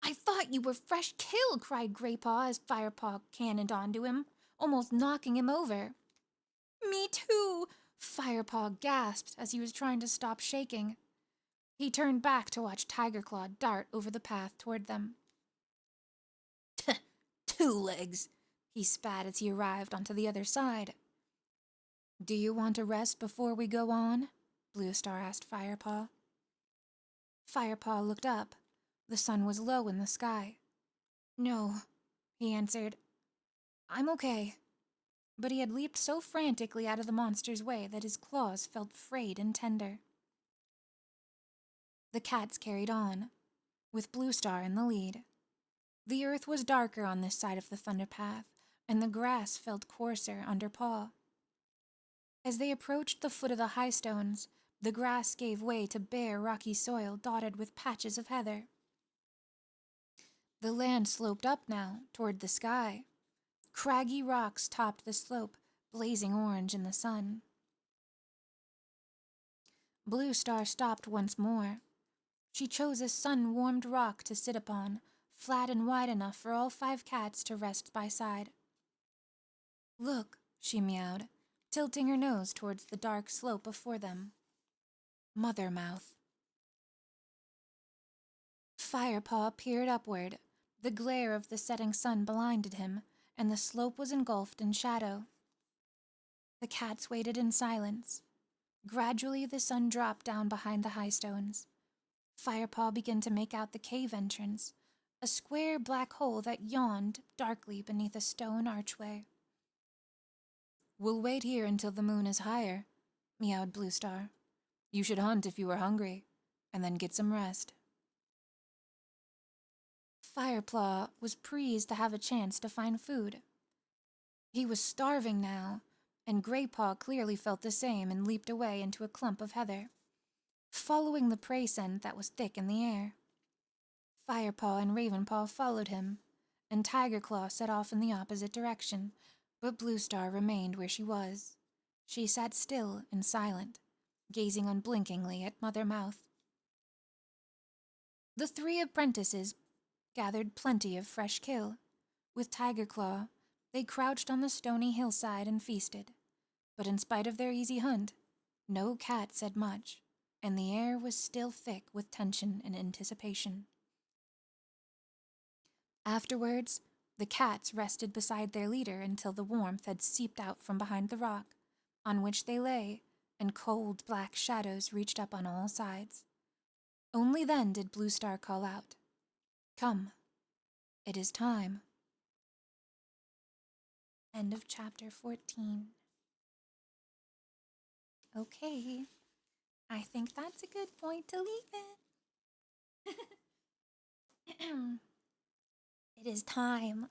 I thought you were Fresh Kill, cried Graypaw as Firepaw cannoned onto him, almost knocking him over. Me too, Firepaw gasped as he was trying to stop shaking. He turned back to watch Tigerclaw dart over the path toward them. Two legs, he spat as he arrived onto the other side. Do you want to rest before we go on? Bluestar asked Firepaw. Firepaw looked up. The sun was low in the sky. No, he answered. I'm okay. But he had leaped so frantically out of the monster's way that his claws felt frayed and tender. The cats carried on, with Bluestar in the lead. The earth was darker on this side of the thunder path, and the grass felt coarser under paw. As they approached the foot of the high stones, the grass gave way to bare, rocky soil dotted with patches of heather. The land sloped up now, toward the sky. Craggy rocks topped the slope, blazing orange in the sun. Bluestar stopped once more. She chose a sun-warmed rock to sit upon, flat and wide enough for all 5 cats to rest by side. Look, she meowed, tilting her nose towards the dark slope before them. Mother mouth. Firepaw peered upward. The glare of the setting sun blinded him, and the slope was engulfed in shadow. The cats waited in silence. Gradually the sun dropped down behind the high stones. Firepaw began to make out the cave entrance, a square black hole that yawned darkly beneath a stone archway. We'll wait here until the moon is higher, meowed Bluestar. You should hunt if you are hungry, and then get some rest. Firepaw was pleased to have a chance to find food. He was starving now, and Graypaw clearly felt the same and leaped away into a clump of heather, following the prey scent that was thick in the air. Firepaw and Ravenpaw followed him, and Tigerclaw set off in the opposite direction, but Bluestar remained where she was. She sat still and silent, gazing unblinkingly at Mother Mouth. The 3 apprentices gathered plenty of fresh kill. With Tigerclaw, they crouched on the stony hillside and feasted. But in spite of their easy hunt, no cat said much, and the air was still thick with tension and anticipation. Afterwards, the cats rested beside their leader until the warmth had seeped out from behind the rock, on which they lay, and cold black shadows reached up on all sides. Only then did Bluestar call out, Come, it is time. End of chapter 14. Okay, I think that's a good point to leave it. It is time.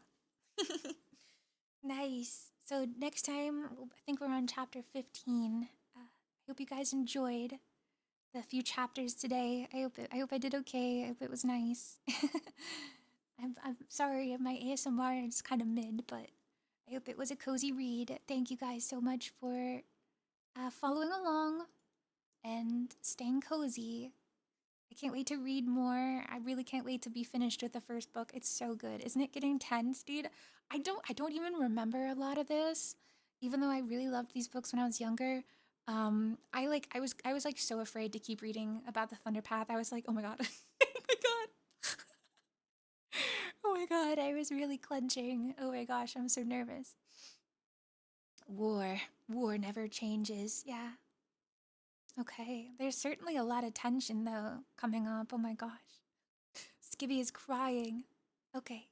Nice. So next time, I think we're on chapter 15. I hope you guys enjoyed the few chapters today. I hope I did okay. I hope it was nice. I'm sorry, my ASMR is kind of mid, but I hope it was a cozy read. Thank you guys so much for following along and staying cozy. I can't wait to read more. I really can't wait to be finished with the first book. It's so good. Isn't it getting tense, dude? I don't even remember a lot of this, even though I really loved these books when I was younger. I was like so afraid to keep reading about the Thunder Path. I was like, oh my god. Oh my god. Oh my god, I was really clenching. Oh my gosh, I'm so nervous. War never changes. Yeah. Okay, there's certainly a lot of tension though coming up. Oh my gosh. Skibby is crying. Okay.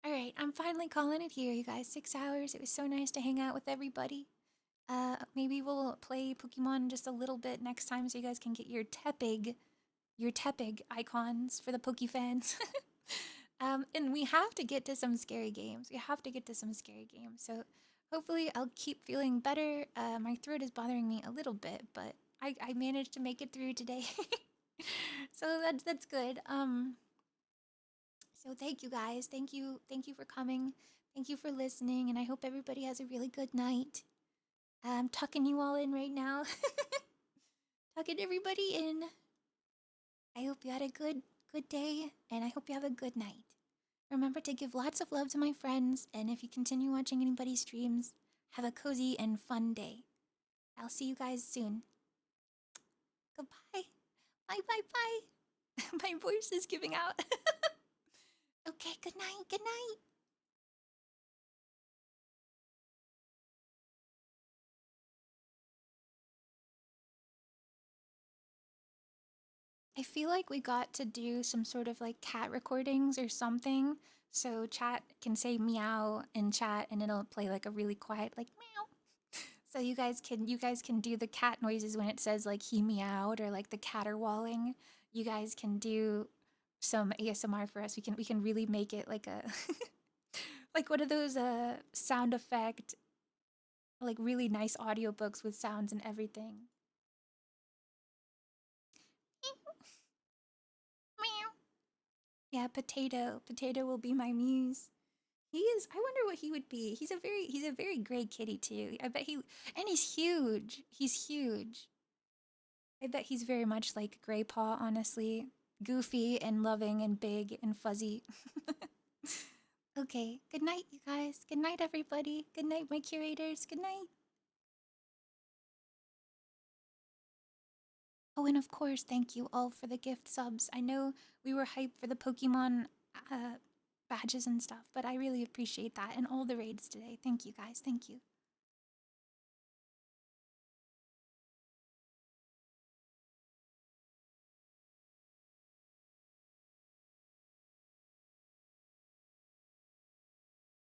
All right, I'm finally calling it here, you guys. 6 hours. It was so nice to hang out with everybody. Maybe we'll play Pokemon just a little bit next time so you guys can get your Tepig icons for the Pokefans. And we have to get to some scary games. So hopefully I'll keep feeling better. My throat is bothering me a little bit, but I managed to make it through today. So that's good. So thank you guys. Thank you for coming. Thank you for listening, and I hope everybody has a really good night. I'm tucking you all in right now. Tucking everybody in. I hope you had a good good day, and I hope you have a good night. Remember to give lots of love to my friends, and if you continue watching anybody's streams, have a cozy and fun day. I'll see you guys soon. Goodbye. Bye, bye, bye. My voice is giving out. Okay, good night, good night. I feel like we got to do some sort of like cat recordings or something. So chat can say meow in chat and it'll play like a really quiet like meow. So you guys can do the cat noises when it says like he meowed or like the caterwauling. You guys can do some ASMR for us. We can really make it like a like one of those sound effect like really nice audiobooks with sounds and everything. Meow. Yeah, Potato. Potato will be my muse. He is. I wonder what he would be. He's a very gray kitty too. I bet he and he's huge. He's huge. I bet he's very much like Gray Paw, honestly. Goofy and loving and big and fuzzy. Okay, good night, you guys. Good night, everybody. Good night, my curators. Good night. Oh, and of course, thank you all for the gift subs. I know we were hyped for the Pokemon badges and stuff, but I really appreciate that and all the raids today. Thank you, guys. Thank you.